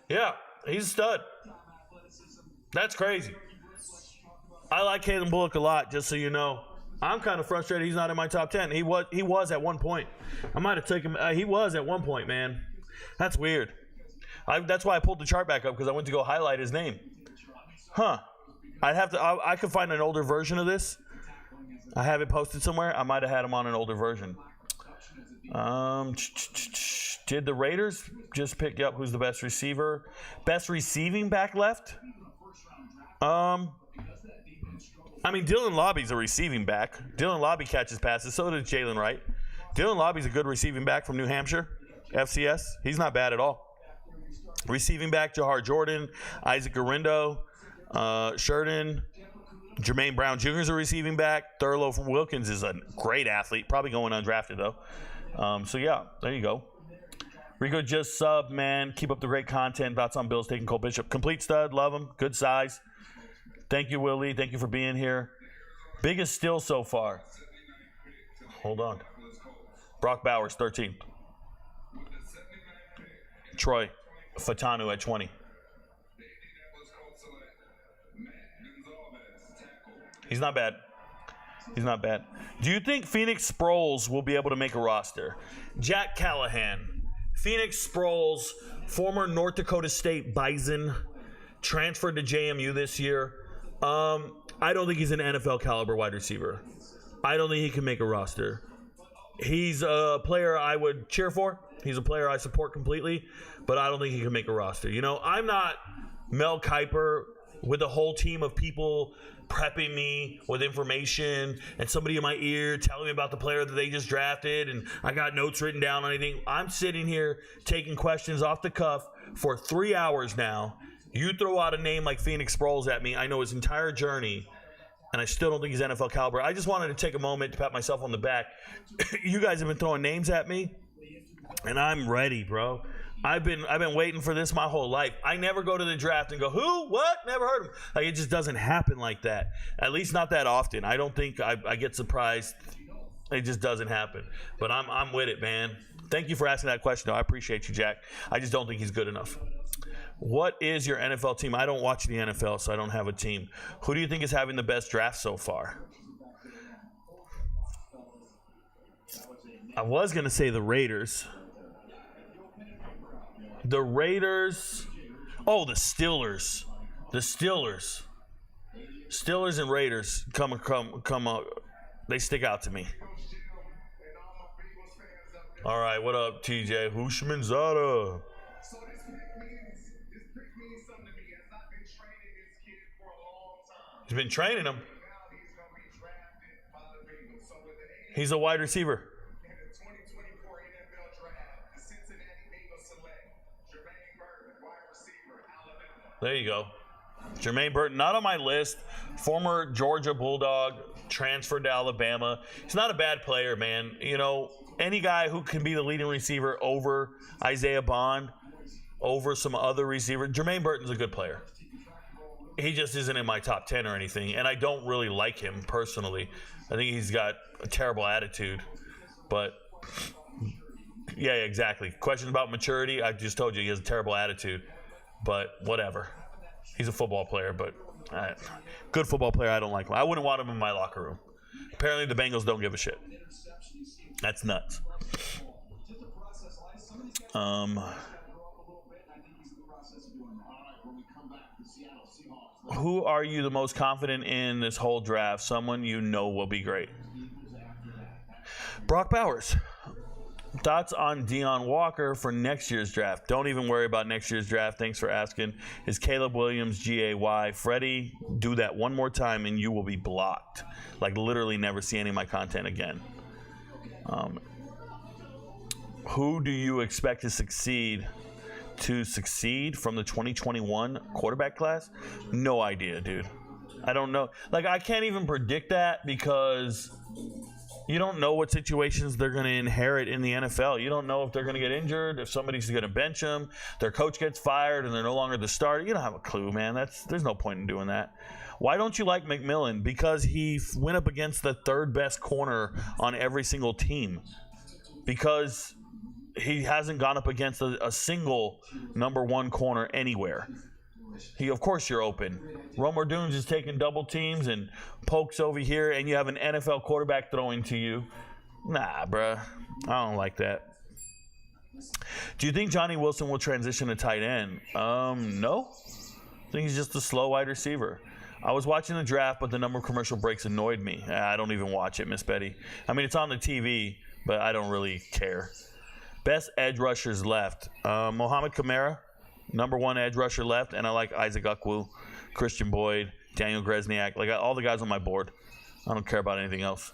Yeah, he's a stud. That's crazy. I like Caleb Bullock a lot, just so you know. I'm kind of frustrated he's not in my top 10. He was at one point. I might have taken him. He was at one point, man. That's weird. That's why I pulled the chart back up, because I went to go highlight his name. Huh. I'd have to. I could find an older version of this. I have it posted somewhere. I might have had him on an older version. Did the Raiders just pick up who's the best receiver? Best receiving back left? I mean, Dylan Lobby's a receiving back. Dylan Lobby catches passes. So does Jalen Wright. Dylan Lobby's a good receiving back from New Hampshire, FCS. He's not bad at all. Receiving back, Jahar Jordan, Isaac Garindo, Sheridan, Jermaine Brown Jr. is a receiving back. Thurlow from Wilkins is a great athlete. Probably going undrafted, though. So, yeah, there you go. Rico just sub, man. Keep up the great content. Thoughts on Bills taking Cole Bishop. Complete stud. Love him. Good size. Thank you, Willie. Thank you for being here. Biggest steal so far. Hold on. Brock Bowers, 13. Troy Fatanu at 20. He's not bad. He's not bad. Do you think Phoenix Sproles will be able to make a roster? Jack Callahan. Phoenix Sproles, former North Dakota State Bison, transferred to JMU this year. I don't think he's an NFL caliber wide receiver. I don't think he can make a roster. He's a player I would cheer for. He's a player I support completely, but I don't think he can make a roster. You know, I'm not Mel Kiper with a whole team of people prepping me with information and somebody in my ear telling me about the player that they just drafted, and I got notes written down on anything. I'm sitting here taking questions off the cuff for 3 hours now. You throw out a name like Phoenix Sproles at me, I know his entire journey, and I still don't think he's NFL caliber. I just wanted to take a moment to pat myself on the back. You guys have been throwing names at me, and I'm ready, bro. I've been waiting for this my whole life. I never go to the draft and go, who? What? Never heard of him. Like, it just doesn't happen like that. At least not that often. I don't think I get surprised. It just doesn't happen. But I'm with it, man. Thank you for asking that question, though. I appreciate you, Jack. I just don't think he's good enough. What is your NFL team? I don't watch the NFL, so I don't have a team. Who do you think is having the best draft so far? I was going to say the Raiders. The Raiders. Oh, the Steelers. The Steelers. Steelers and Raiders come up. They stick out to me. All right, what up, TJ? Hushmanzada. He's been training him. He's a wide receiver. There you go. Jermaine Burton, not on my list. Former Georgia Bulldog, transferred to Alabama. He's not a bad player, man. You know, any guy who can be the leading receiver over Isaiah Bond, over some other receiver. Jermaine Burton's a good player. He just isn't in my top 10 or anything, and I don't really like him personally. I think he's got a terrible attitude. But, yeah, exactly. Questions about maturity, I just told you he has a terrible attitude. But whatever. He's a football player, but good football player. I don't like him. I wouldn't want him in my locker room. Apparently the Bengals don't give a shit. That's nuts. Who are you the most confident in this whole draft? Someone you know will be great. Brock Bowers. Thoughts on Deion Walker for next year's draft? Don't even worry about next year's draft. Thanks for asking. Is Caleb Williams GAY? Freddie, do that one more time and you will be blocked. Like, literally never see any of my content again. Who do you expect to succeed from the 2021 quarterback class? No idea, dude. I don't know. Like, I can't even predict that because You don't know what situations they're going to inherit in the NFL. You don't know if they're going to get injured, if somebody's going to bench them, their coach gets fired, and they're no longer the starter. You don't have a clue, man. There's no point in doing that. Why don't you like McMillan? Because he went up against the third best corner on every single team. Because he hasn't gone up against a single number one corner anywhere. Of course you're open. Romer Dunes is taking double teams and pokes over here, and you have an NFL quarterback throwing to you. Nah, bruh. I don't like that. Do you think Johnny Wilson will transition to tight end? No. I think he's just a slow wide receiver. I was watching the draft, but the number of commercial breaks annoyed me. I don't even watch it, Miss Betty. I mean, it's on the TV, but I don't really care. Best edge rushers left. Mohamed Kamara, number one edge rusher left, and I like Isaac Ukwu, Christian Boyd, Daniel Grezniak, like all the guys on my board. I don't care about anything else.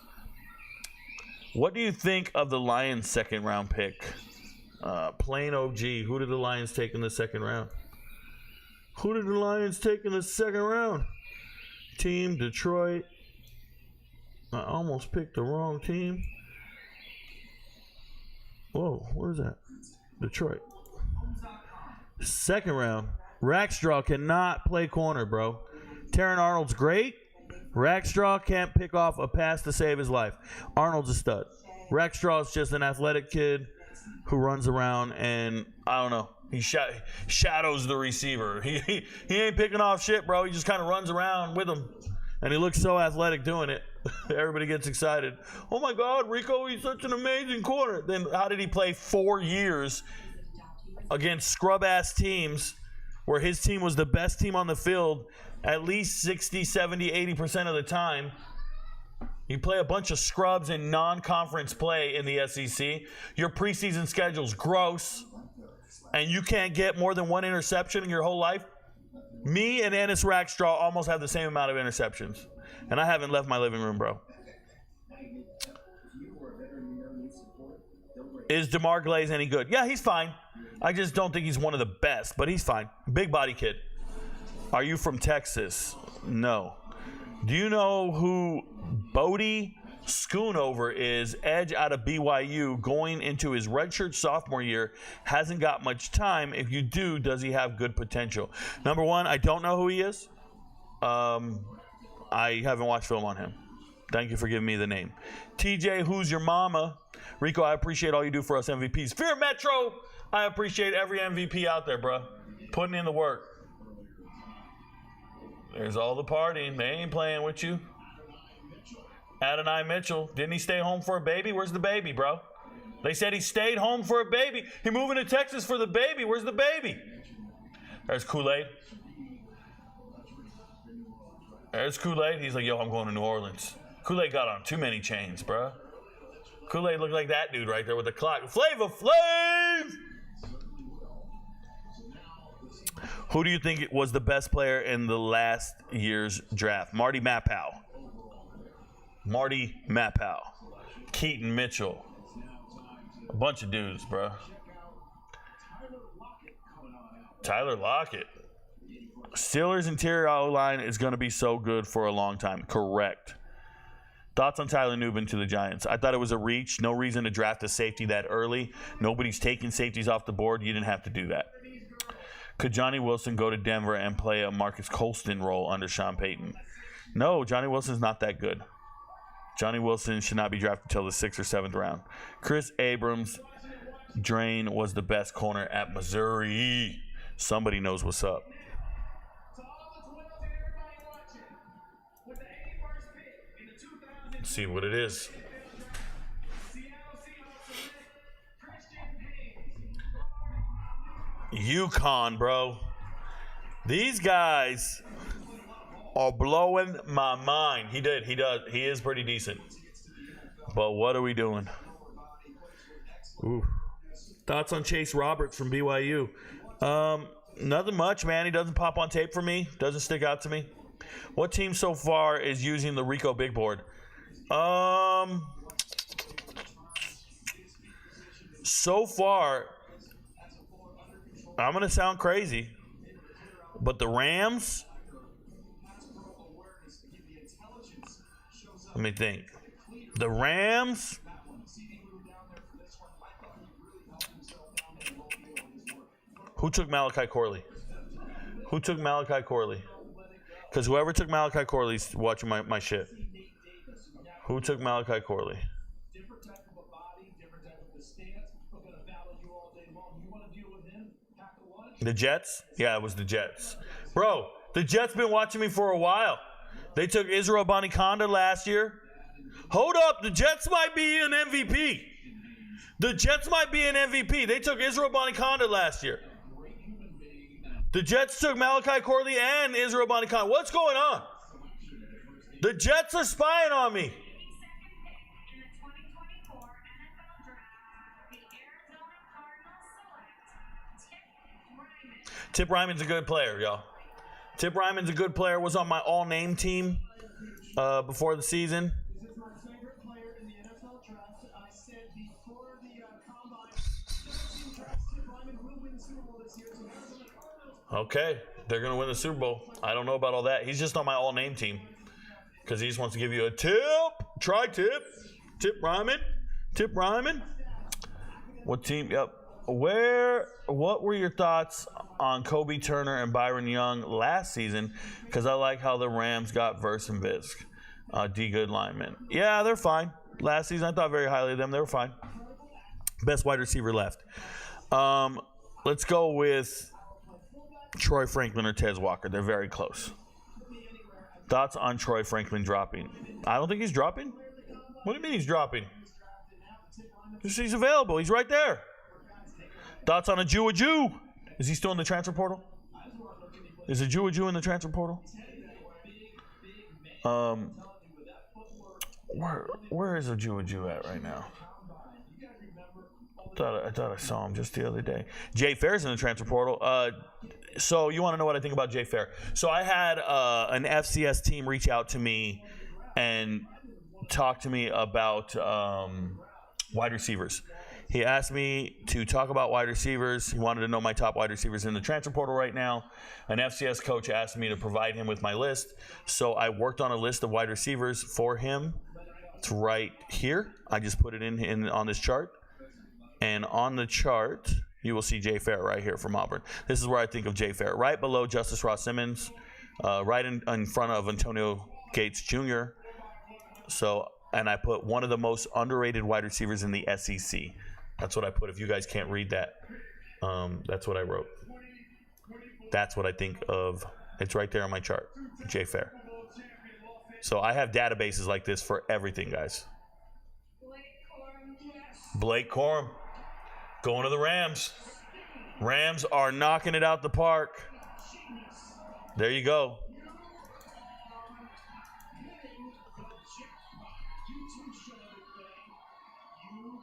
What do you think of the Lions' second-round pick? Plain OG. Who did the Lions take in the second round? Who did the Lions take in the second round? Team Detroit. I almost picked the wrong team. Whoa, what is that? Detroit. Second round. Rackstraw cannot play corner, bro. Terran Arnold's great. Rackstraw can't pick off a pass to save his life. Arnold's a stud. Rackstraw is just an athletic kid who runs around and, I don't know, he shadows the receiver. He ain't picking off shit, bro. He just kind of runs around with him. And he looks so athletic doing it. Everybody gets excited. Oh, my God, Rico, he's such an amazing corner. Then how did he play 4 years against scrub-ass teams where his team was the best team on the field at least 60, 70, 80% of the time? You play a bunch of scrubs in non-conference play in the SEC. Your preseason schedule's gross. And you can't get more than one interception in your whole life? Me and Ennis Rackstraw almost have the same amount of interceptions. And I haven't left my living room, bro. Is DeMar Glaze any good? Yeah, he's fine. I just don't think he's one of the best, but he's fine. Big body kid. Are you from Texas? No. Do you know who Bodie Schoonover is, edge out of BYU, going into his redshirt sophomore year? Hasn't got much time. If you do, does he have good potential? Number one, I don't know who he is. I haven't watched film on him. Thank you for giving me the name. TJ, who's your mama? Rico, I appreciate all you do for us MVPs. Fear Metro, I appreciate every MVP out there, bro. Putting in the work. There's all the partying. They ain't playing with you. Adonai Mitchell, didn't he stay home for a baby? Where's the baby, bro? They said he stayed home for a baby. He moving to Texas for the baby. Where's the baby? There's Kool-Aid. There's Kool-Aid. He's like, yo, I'm going to New Orleans. Kool-Aid got on too many chains, bro. Kool-Aid looked like that dude right there with the clock. Flavor Flav! Who do you think was the best player in the last year's draft? Marty Mapow. Marty Mapow. Keaton Mitchell. A bunch of dudes, bro. Tyler Lockett. Steelers' interior O-line is going to be so good for a long time. Correct. Thoughts on Tyler Nubin to the Giants? I thought it was a reach. No reason to draft a safety that early. Nobody's taking safeties off the board. You didn't have to do that. Could Johnny Wilson go to Denver and play a Marcus Colston role under Sean Payton? No, Johnny Wilson's not that good. Johnny Wilson should not be drafted until the 6th or 7th round. Chris Abrams, Drain was the best corner at Missouri. Somebody knows what's up. Let's see what it is. UConn, bro. These guys are blowing my mind. He does. He is pretty decent. But what are we doing? Ooh. Thoughts on Chase Roberts from BYU? Nothing much, man. He doesn't pop on tape for me. Doesn't stick out to me. What team so far is using the Rico Big Board? So far, I'm going to sound crazy, but the Rams, let me think. The Rams. Who took Malachi Corley? Who took Malachi Corley? Because whoever took Malachi Corley's watching my shit. Who took Malachi Corley? The Jets? Yeah, it was the Jets. Bro, the Jets been watching me for a while. They took Israel Abanikanda last year. Hold up, the Jets might be an MVP. The Jets might be an MVP. They took Israel Abanikanda last year. The Jets took Malachi Corley and Israel Abanikanda. What's going on? The Jets are spying on me. Tip Ryman's a good player, y'all. Tip Ryman's a good player. Was on my all-name team before the season. This is my favorite player in the NFL draft. I said before the combine, Tip Ryman will win the Super Bowl this year. Okay, they're going to win the Super Bowl. I don't know about all that. He's just on my all-name team because he just wants to give you a tip. Try tip. Tip Ryman. Tip Ryman. What team? Yep. What were your thoughts on Kobe Turner and Byron Young last season? Because I like how the Rams got Verse and Visk, D good linemen. Yeah, they're fine. Last season, I thought very highly of them. They were fine. Best wide receiver left. Let's go with Troy Franklin or Tez Walker. They're very close. Thoughts on Troy Franklin dropping? I don't think he's dropping. What do you mean he's dropping? He's available. He's right there. Thoughts on a Jew? Is he still in the transfer portal? Is a Jew in the transfer portal? Where is a Jew at right now? I thought I saw him just the other day. Jay Fair's in the transfer portal. So you want to know what I think about Jay Fair? So I had an FCS team reach out to me and talk to me about wide receivers. He asked me to talk about wide receivers. He wanted to know my top wide receivers in the transfer portal right now. An FCS coach asked me to provide him with my list. So I worked on a list of wide receivers for him. It's right here. I just put it in on this chart. And on the chart, you will see Jay Fair right here from Auburn. This is where I think of Jay Fair. Right below Justice Ross Simmons. Right in front of Antonio Gates Jr. And I put one of the most underrated wide receivers in the SEC. That's what I put. If you guys can't read that, that's what I wrote. That's what I think of. It's right there on my chart, Jay Fair. So I have databases like this for everything, guys. Blake Corum going to the Rams. Rams are knocking it out the park. There you go.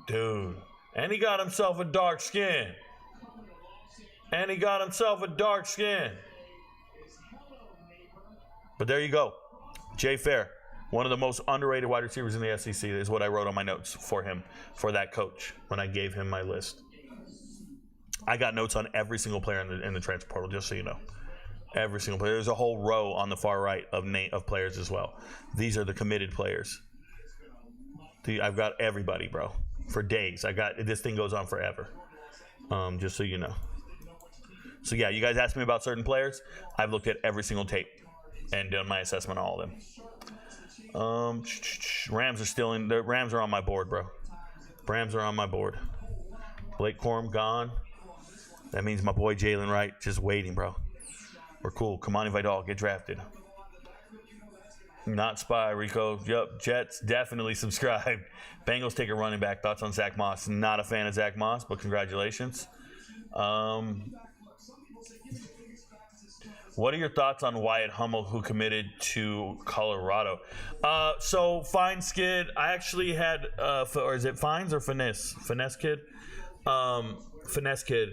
Dude. And he got himself a dark skin. But there you go. Jay Fair, one of the most underrated wide receivers in the SEC, is what I wrote on my notes for him, for that coach, when I gave him my list. I got notes on every single player in the transfer portal, just so you know. Every single player. There's a whole row on the far right of players as well. These are the committed players. I've got everybody, bro. For days. This thing goes on forever. Just so you know. So yeah, you guys asked me about certain players. I've looked at every single tape and done my assessment on all of them. Rams are still in. The Rams are on my board, bro. Rams are on my board. Blake Corum gone. That means my boy Jalen Wright just waiting, bro. We're cool. Kamani Vidal get drafted. Not spy, Rico. Yep, Jets definitely subscribe. Bengals take a running back. Thoughts on Zach Moss? Not a fan of Zach Moss, but congratulations. What are your thoughts on Wyatt Hummel, who committed to Colorado? So, Fine Skid, I actually had, or is it Fines or Finesse? Finesse Kid? Finesse Kid.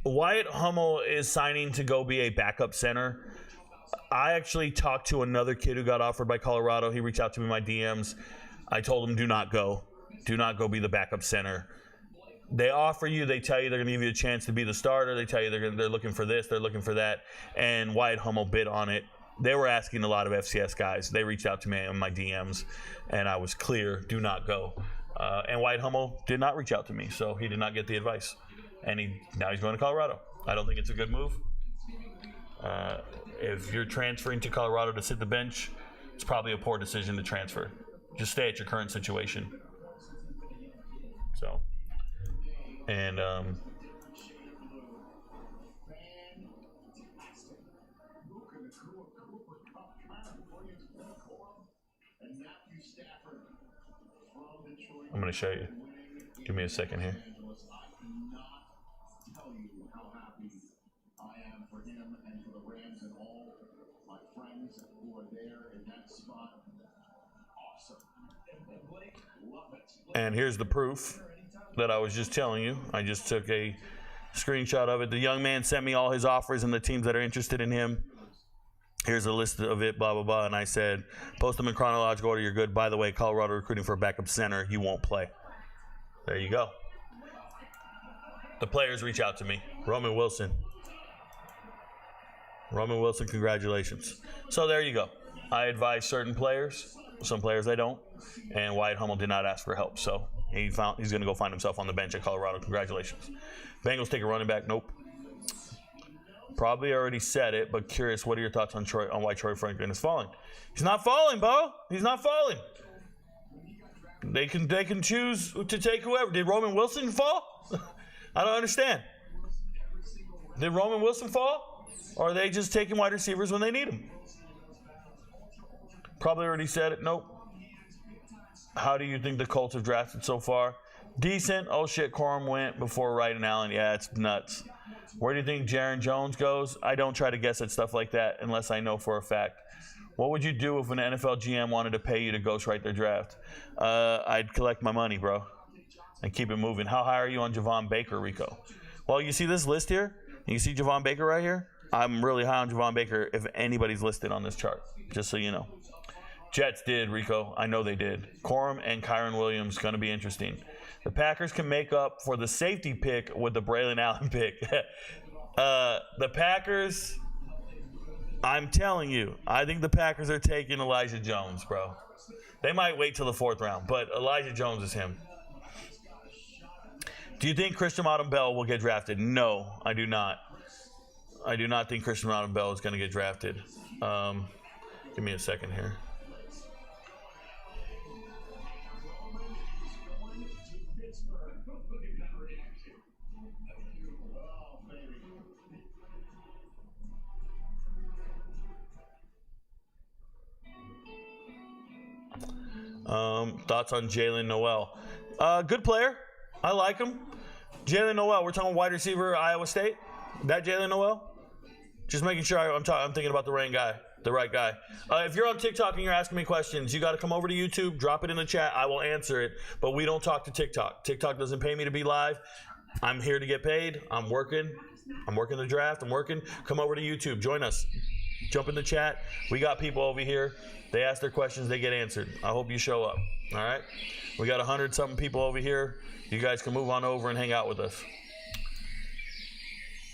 Wyatt Hummel is signing to go be a backup center. I actually talked to another kid who got offered by Colorado. He reached out to me in my DMs. I told him, do not go. Do not go be the backup center. They offer you, they tell you they're going to give you a chance to be the starter. They tell you they're looking for this, they're looking for that. And Wyatt Hummel bid on it they were asking a lot of FCS guys. They reached out to me in my DMs, and I was clear, do not go. And Wyatt Hummel did not reach out to me, so he did not get the advice. And now he's going to Colorado. I don't think it's a good move. If you're transferring to Colorado to sit the bench, it's probably a poor decision to transfer. Just stay at your current situation. So, and I'm going to show you. Give me a second here. And here's the proof that I was just telling you. I just took a screenshot of it. The young man sent me all his offers and the teams that are interested in him. Here's a list of it, blah, blah, blah. And I said, post them in chronological order. You're good. By the way, Colorado recruiting for a backup center. You won't play. There you go. The players reach out to me. Roman Wilson, congratulations. So there you go. I advise certain players. Some players I don't. And Wyatt Hummel did not ask for help. So he's going to go find himself on the bench at Colorado. Congratulations. Bengals take a running back. Nope. Probably already said it, but curious, what are your thoughts on why Troy Franklin is falling? He's not falling, Bo. He's not falling. They can choose to take whoever. Did Roman Wilson fall? I don't understand. Did Roman Wilson fall? Or are they just taking wide receivers when they need them? Probably already said it. Nope. How do you think the Colts have drafted so far? Decent. Oh, shit, Corum went before Wright and Allen. Yeah, it's nuts. Where do you think Jaron Jones goes? I don't try to guess at stuff like that unless I know for a fact. What would you do if an NFL GM wanted to pay you to ghostwrite their draft? I'd collect my money, bro, and keep it moving. How high are you on Javon Baker, Rico? Well, you see this list here? You see Javon Baker right here? I'm really high on Javon Baker if anybody's listed on this chart, just so you know. Jets did, Rico. I know they did. Corum and Kyron Williams, going to be interesting. The Packers can make up for the safety pick with the Braylon Allen pick. The Packers, I'm telling you, I think the Packers are taking Elijah Jones, bro. They might wait till the 4th round, but Elijah Jones is him. Do you think Christian Bell will get drafted? No, I do not. I do not think Christian Bell is going to get drafted. Give me a second here. Thoughts on Jalen Noel? Good player. I like him. Jalen Noel, we're talking wide receiver, Iowa State. That Jalen Noel? Just making sure I'm thinking about the right guy. If you're on TikTok and you're asking me questions, you got to come over to YouTube, drop it in the chat. I will answer it, but we don't talk to TikTok. TikTok doesn't pay me to be live. I'm here to get paid. I'm working the draft. Come over to YouTube. Join us. Jump in the chat. We got people over here. They ask their questions. They get answered. I hope you show up. All right? We got 100-something people over here. You guys can move on over and hang out with us.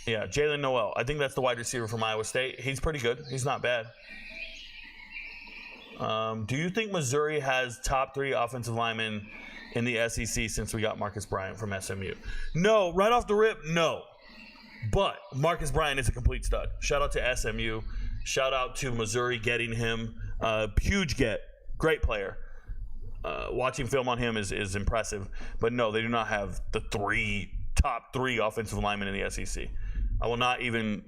Yeah, Jalen Noel. I think that's the wide receiver from Iowa State. He's pretty good. He's not bad. Do you think Missouri has top 3 offensive linemen in the SEC since we got Marcus Bryant from SMU? No, right off the rip, no. But Marcus Bryant is a complete stud. Shout out to SMU. Shout out to Missouri getting him. Huge get. Great player. Watching film on him is impressive. But no, they do not have the top 3 offensive linemen in the SEC. I will not even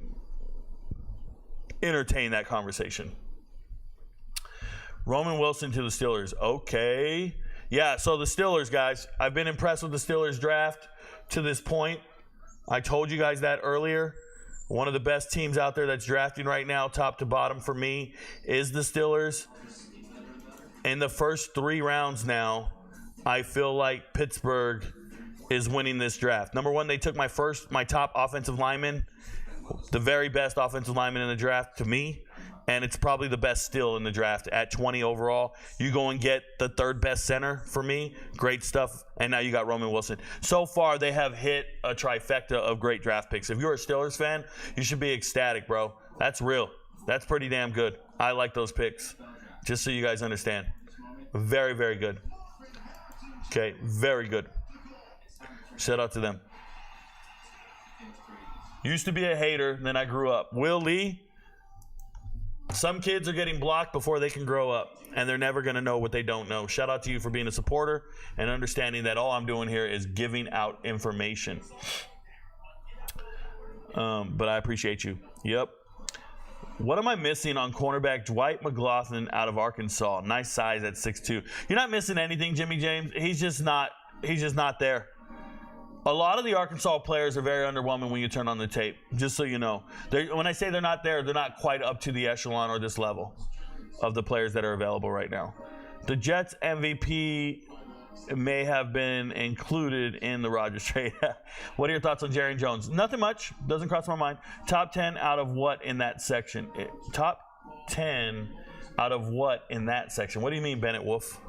entertain that conversation. Roman Wilson to the Steelers. Okay. Yeah, so the Steelers, guys. I've been impressed with the Steelers draft to this point. I told you guys that earlier. One of the best teams out there that's drafting right now, top to bottom for me, is the Steelers. In the first 3 rounds now, I feel like Pittsburgh is winning this draft. Number 1, they took my top offensive lineman, the very best offensive lineman in the draft to me, and it's probably the best still in the draft at 20 overall. You go and get the 3rd best center for me. Great stuff. And now you got Roman Wilson. So far, they have hit a trifecta of great draft picks. If you're a Steelers fan, you should be ecstatic, bro. That's real. That's pretty damn good. I like those picks. Just so you guys understand. Very, very good. Okay, very good. Shout out to them. Used to be a hater, then I grew up. Will Lee, some kids are getting blocked before they can grow up, and they're never going to know what they don't know. Shout out to you for being a supporter and understanding that all I'm doing here is giving out information. But I appreciate you. Yep. What am I missing on cornerback Dwight McLaughlin out of Arkansas? Nice size at 6'2". You're not missing anything, Jimmy James. He's just not there. A lot of the Arkansas players are very underwhelming when you turn on the tape, just so you know. When I say they're not there, they're not quite up to the echelon or this level of the players that are available right now. The Jets MVP may have been included in the Rodgers trade. What are your thoughts on Jerry Jones? Nothing much. Doesn't cross my mind. Top 10 out of what in that section? Top 10 out of what in that section? What do you mean, Bennett Wolf?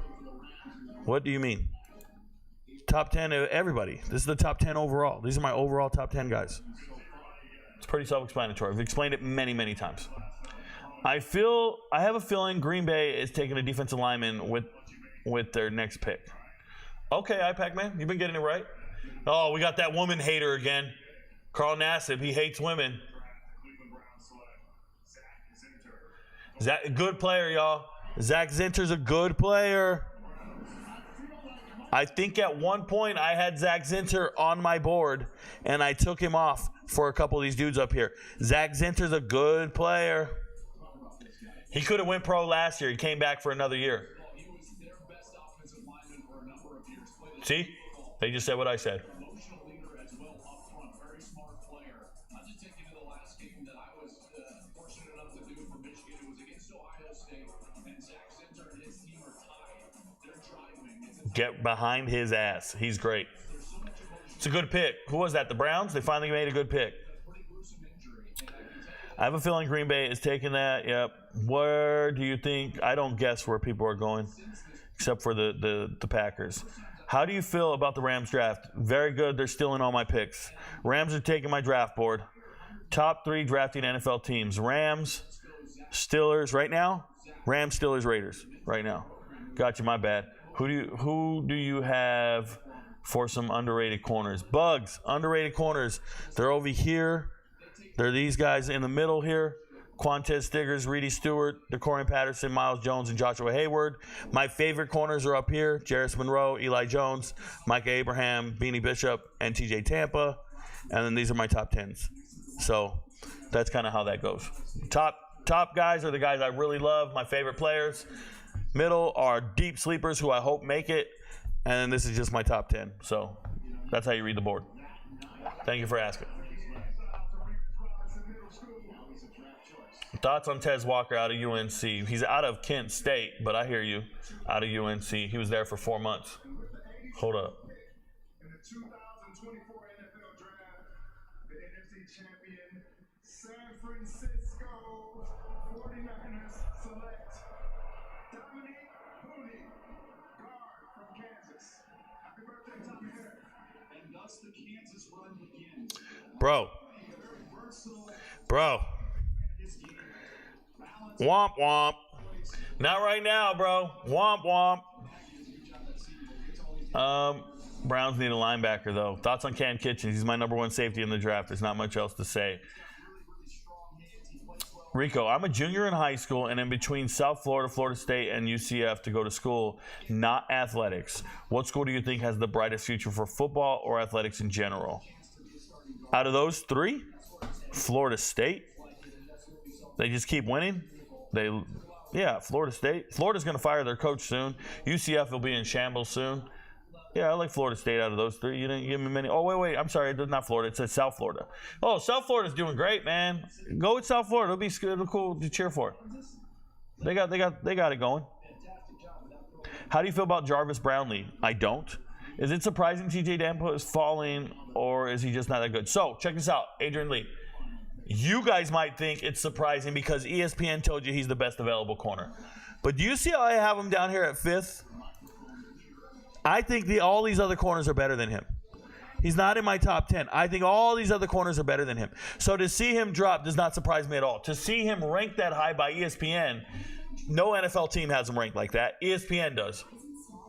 What do you mean? Top 10 of everybody. This is the top 10 overall. These are my overall top 10 guys. It's pretty self-explanatory. I've explained it many, many times. I have a feeling Green Bay is taking a defensive lineman with their next pick. Okay, iPac-Man, you've been getting it right. Oh, we got that woman hater again. Carl Nassib, he hates women. Good player, y'all. Zach Zinter's a good player. I think at one point I had Zach Zinter on my board, and I took him off for a couple of these dudes up here. Zach Zinter's a good player. He could have went pro last year. He came back for another year. See? They just said what I said. Get behind his ass. He's great. It's a good pick. Who was that? The Browns? They finally made a good pick. I have a feeling Green Bay is taking that. Yep. Where do you think? I don't guess where people are going, except for the Packers. How do you feel about the Rams draft? Very good. They're stealing all my picks. Rams are taking my draft board. Top 3 drafting NFL teams. Rams, Steelers right now. Rams, Steelers, Raiders right now. Got you. My bad. Who do you have for some underrated corners? Bugs, underrated corners. They're over here. They're these guys in the middle here. Quantez Stiggers, Reedy Stewart, DeCorian Patterson, Miles Jones, and Joshua Hayward. My favorite corners are up here. Jarris Monroe, Eli Jones, Micah Abraham, Beanie Bishop, and TJ Tampa. And then these are my top 10s. So that's kind of how that goes. Top guys are the guys I really love, my favorite players. Middle are deep sleepers who I hope make it. And then this is just my top 10. So that's how you read the board. Thank you for asking. Thoughts on Tez Walker out of UNC? He's out of Kent State, but I hear you. Out of UNC. He was there for 4 months. Hold up. In the 2024 NFL Draft, the NFC champion San Francisco 49ers select Dominique Mooney, guard from Kansas. Happy birthday, Tommy Hair. And thus the Kansas run begins. Bro. Womp womp. Not right now, bro. Womp womp. Browns need a linebacker, though. Thoughts on Cam Kitchens? He's my number 1 safety in the draft. There's not much else to say. Rico, I'm a junior in high school and in between South Florida, Florida State, and UCF to go to school, not athletics. What school do you think has the brightest future for football or athletics in general? Out of those 3, Florida State. They just keep winning. Florida State. Florida's going to fire their coach soon. UCF will be in shambles soon. Yeah, I like Florida State out of those 3. You didn't give me many. Oh, wait. I'm sorry. It's not Florida. It says South Florida. Oh, South Florida's doing great, man. Go with South Florida. It'll be cool to cheer for. They got it going. How do you feel about Jarvis Brownlee? I don't. Is it surprising TJ Tampa is falling, or is he just not that good? So, check this out. Adrian Lee. You guys might think it's surprising because ESPN told you he's the best available corner. But do you see how I have him down here at 5th? I think all these other corners are better than him. He's not in my top 10. I think all these other corners are better than him. So to see him drop does not surprise me at all. To see him ranked that high by ESPN, no NFL team has him ranked like that. ESPN does.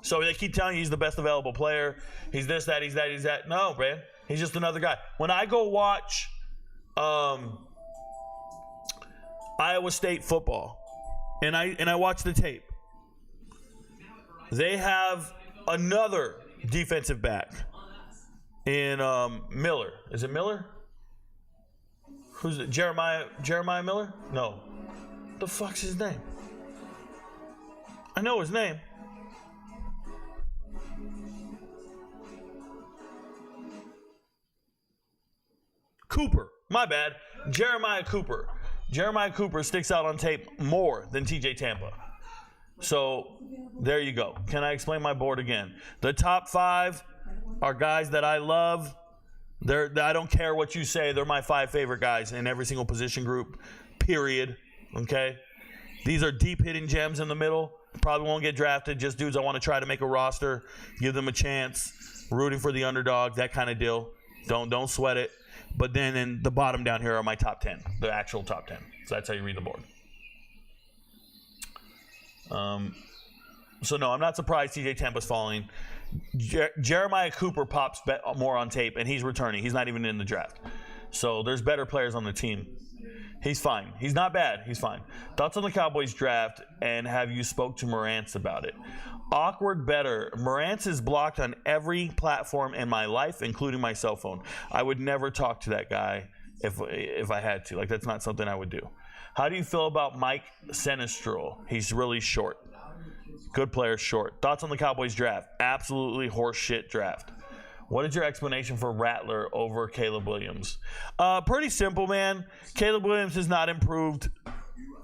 So they keep telling you he's the best available player. He's this, that, he's that, he's that. No, man. He's just another guy. When I go watch Iowa State football and I watch the tape, they have another defensive back in Miller. Is it Miller? Who's it? Jeremiah Miller? No. The fuck's his name? I know his name. Cooper. My bad. Jeremiah Cooper. Jeremiah Cooper sticks out on tape more than TJ Tampa. So there you go. Can I explain my board again? The top 5 are guys that I love. I don't care what you say. They're my 5 favorite guys in every single position group, period. Okay? These are deep hitting gems in the middle. Probably won't get drafted. Just dudes I want to try to make a roster, give them a chance, rooting for the underdog, that kind of deal. Don't sweat it. But then in the bottom down here are my top 10, the actual top 10. So that's how you read the board. So no, I'm not surprised TJ Tampa's falling. Jeremiah Cooper pops more on tape, and he's returning. He's not even in the draft. So there's better players on the team. He's fine. He's not bad. He's fine. Thoughts on the Cowboys draft, and have you spoke to Morantz about it? Awkward better. Morantz is blocked on every platform in my life, including my cell phone. I would never talk to that guy if I had to. Like, that's not something I would do. How do you feel about Mike Sinistrel? He's really short. Good player, short. Thoughts on the Cowboys draft? Absolutely horseshit draft. What is your explanation for Rattler over Caleb Williams? Pretty simple, man. Caleb Williams has not improved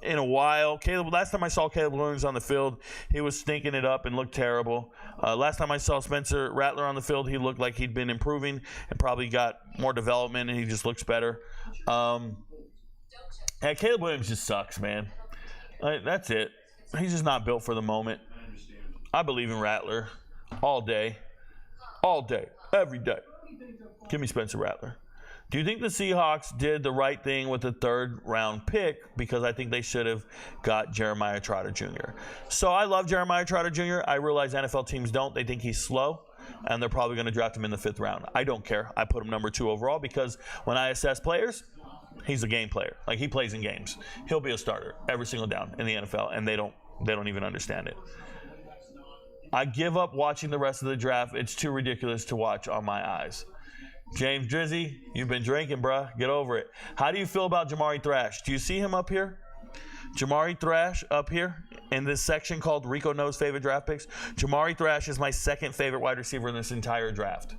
in a while. Last time I saw Caleb Williams on the field, he was stinking it up and looked terrible. Last time I saw Spencer Rattler on the field, he looked like he'd been improving and probably got more development, and he just looks better. Caleb Williams just sucks, man. That's it. He's just not built for the moment. I believe in Rattler all day. All day. Every day. Give me Spencer Rattler. Do you think the Seahawks did the right thing with the 3rd round pick? Because I think they should have got Jeremiah Trotter Jr. So I love Jeremiah Trotter Jr. I realize NFL teams don't. They think he's slow, and they're probably going to draft him in the 5th round. I don't care. I put him number 2 overall because when I assess players, he's a game player. Like, he plays in games. He'll be a starter every single down in the NFL, and they don't even understand it. I give up watching the rest of the draft. It's too ridiculous to watch on my eyes. James Drizzy, you've been drinking, bruh. Get over it. How do you feel about Jamari Thrash? Do you see him up here? Jamari Thrash up here in this section called RicoKnows favorite draft picks. Jamari Thrash is my 2nd favorite wide receiver in this entire draft.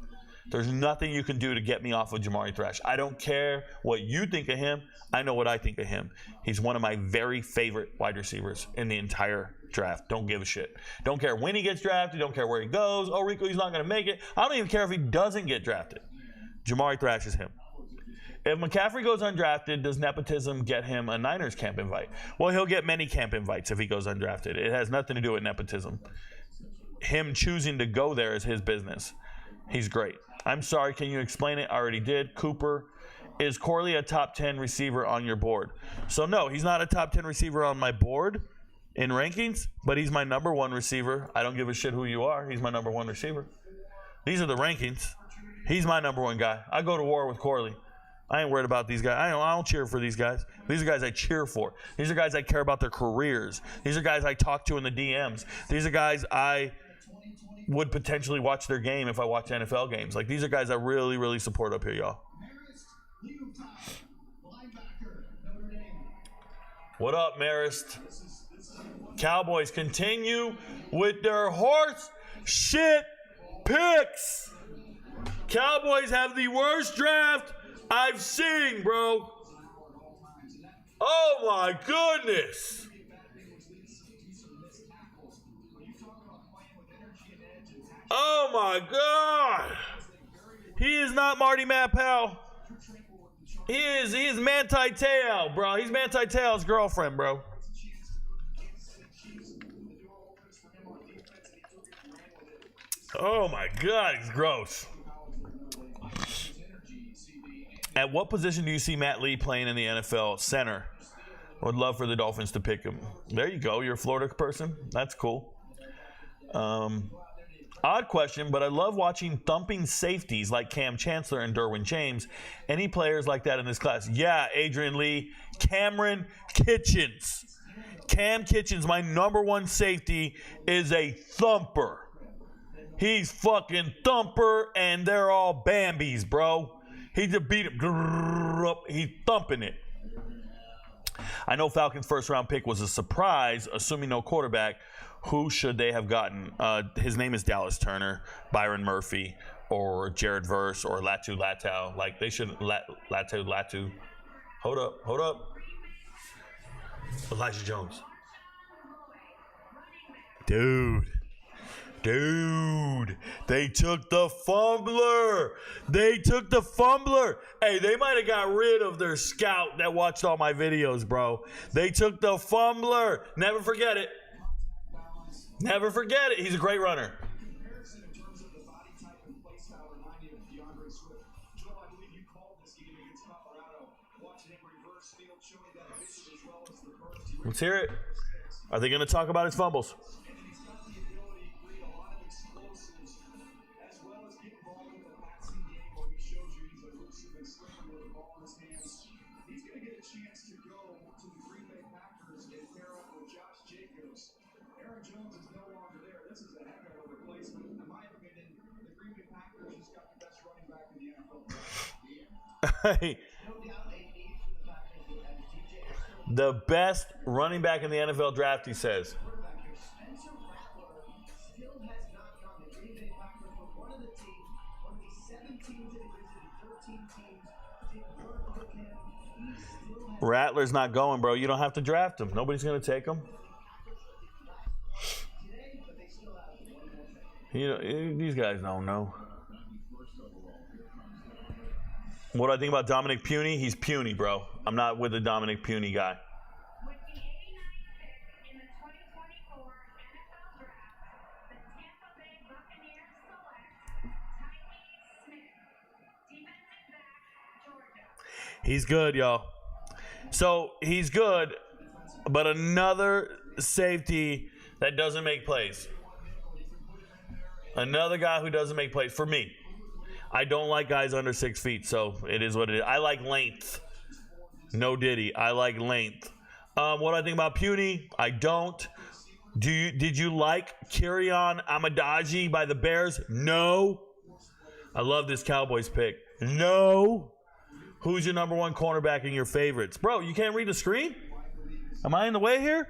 There's nothing you can do to get me off of Jamari Thrash. I don't care what you think of him. I know what I think of him. He's one of my very favorite wide receivers in the entire draft. Don't give a shit. Don't care when he gets drafted. Don't care where he goes. Oh, Rico, he's not going to make it. I don't even care if he doesn't get drafted. Jamari Thrash is him. If McCaffrey goes undrafted, does nepotism get him a Niners camp invite? Well, he'll get many camp invites if he goes undrafted. It has nothing to do with nepotism. Him choosing to go there is his business. He's great. I'm sorry, can you explain it? I already did. Cooper, is Corley a top 10 receiver on your board? So no, he's not a top 10 receiver on my board in rankings, but he's my number 1 receiver. I don't give a shit who you are. He's my number 1 receiver. These are the rankings. He's my number 1 guy. I go to war with Corley. I ain't worried about these guys. I don't cheer for these guys. These are guys I cheer for. These are guys I care about their careers. These are guys I talk to in the DMs. These are guys I would potentially watch their game if I watch NFL games. Like, these are guys I really, really support up here, y'all. What up, Marist? Cowboys continue with their horse shit picks. Cowboys have the worst draft I've seen, bro. Oh, my goodness. Oh, my God. He is not Marty Matt Powell. He is Manti Te'o, bro. He's Manti Te'o's girlfriend, bro. Oh, my God. He's gross. At what position do you see Matt Lee playing in the NFL? Center. Would love for the Dolphins to pick him. There you go. You're a Florida person. That's cool. Odd question, but I love watching thumping safeties like Cam Chancellor and Derwin James. Any players like that in this class? Yeah, Adrian Lee. Cameron Kitchens. Cam Kitchens, my number one safety, is a thumper. He's fucking thumper, and they're all Bambies, bro. He just beat him. He's thumping it. I know Falcons' first-round pick was a surprise, assuming no quarterback. Who should they have gotten? His name is Dallas Turner, Byron Murphy, or Jared Verse, or Latu Latau. Like, they should Latu. Hold up. Elijah Jones. Dude, they took the fumbler. Hey, they might have got rid of their scout that watched all my videos, bro. They took the fumbler. Never forget it. He's a great runner. Comparison in terms of the body type and play style remind you of DeAndre Swift. Joe, I believe you called this game against Colorado, watching him reverse field, showing that vision as well as the burst. Let's hear it. Are they going to talk about his fumbles? And he's got the ability to create a lot of explosives, as well as get involved in the passing game where he shows you he's elusive and slippery with the ball in his hands. He's going to get a chance to go to the Green Bay Packers and pair up with Josh Jacobs. Aaron Jones is no longer there. This is a heck of a replacement. In my opinion, the Green Bay Packers just got the best running back in the NFL. The best running back in the NFL draft, he says. Spencer Rattler still has not gone. The Green Bay Packers were one of the 7 teams that he visited, 13 teams did work with him. He still has Rattler's not going, bro. You don't have to draft him. Nobody's going to take him. today, but they still have one more thing. You know, these guys don't know. What do I think about Dominic Puny? He's puny, bro. I'm not with the Dominic Puny guy. With the 89th pick in the 2024 NFL Draft, the Tampa Bay Buccaneers select Tyree Smith, defensive back, Georgia. He's good, y'all. So he's good, but another safety that doesn't make plays. Another guy who doesn't make plays for me. I don't like guys under 6 feet, so it is what it is. I like length. No Diddy. I like length. What do I think about Puny? I don't. Did you like Kirion Amadaji by the Bears? No. I love this Cowboys pick. No. Who's your number one cornerback in your favorites? Bro, you can't read the screen? Am I in the way here?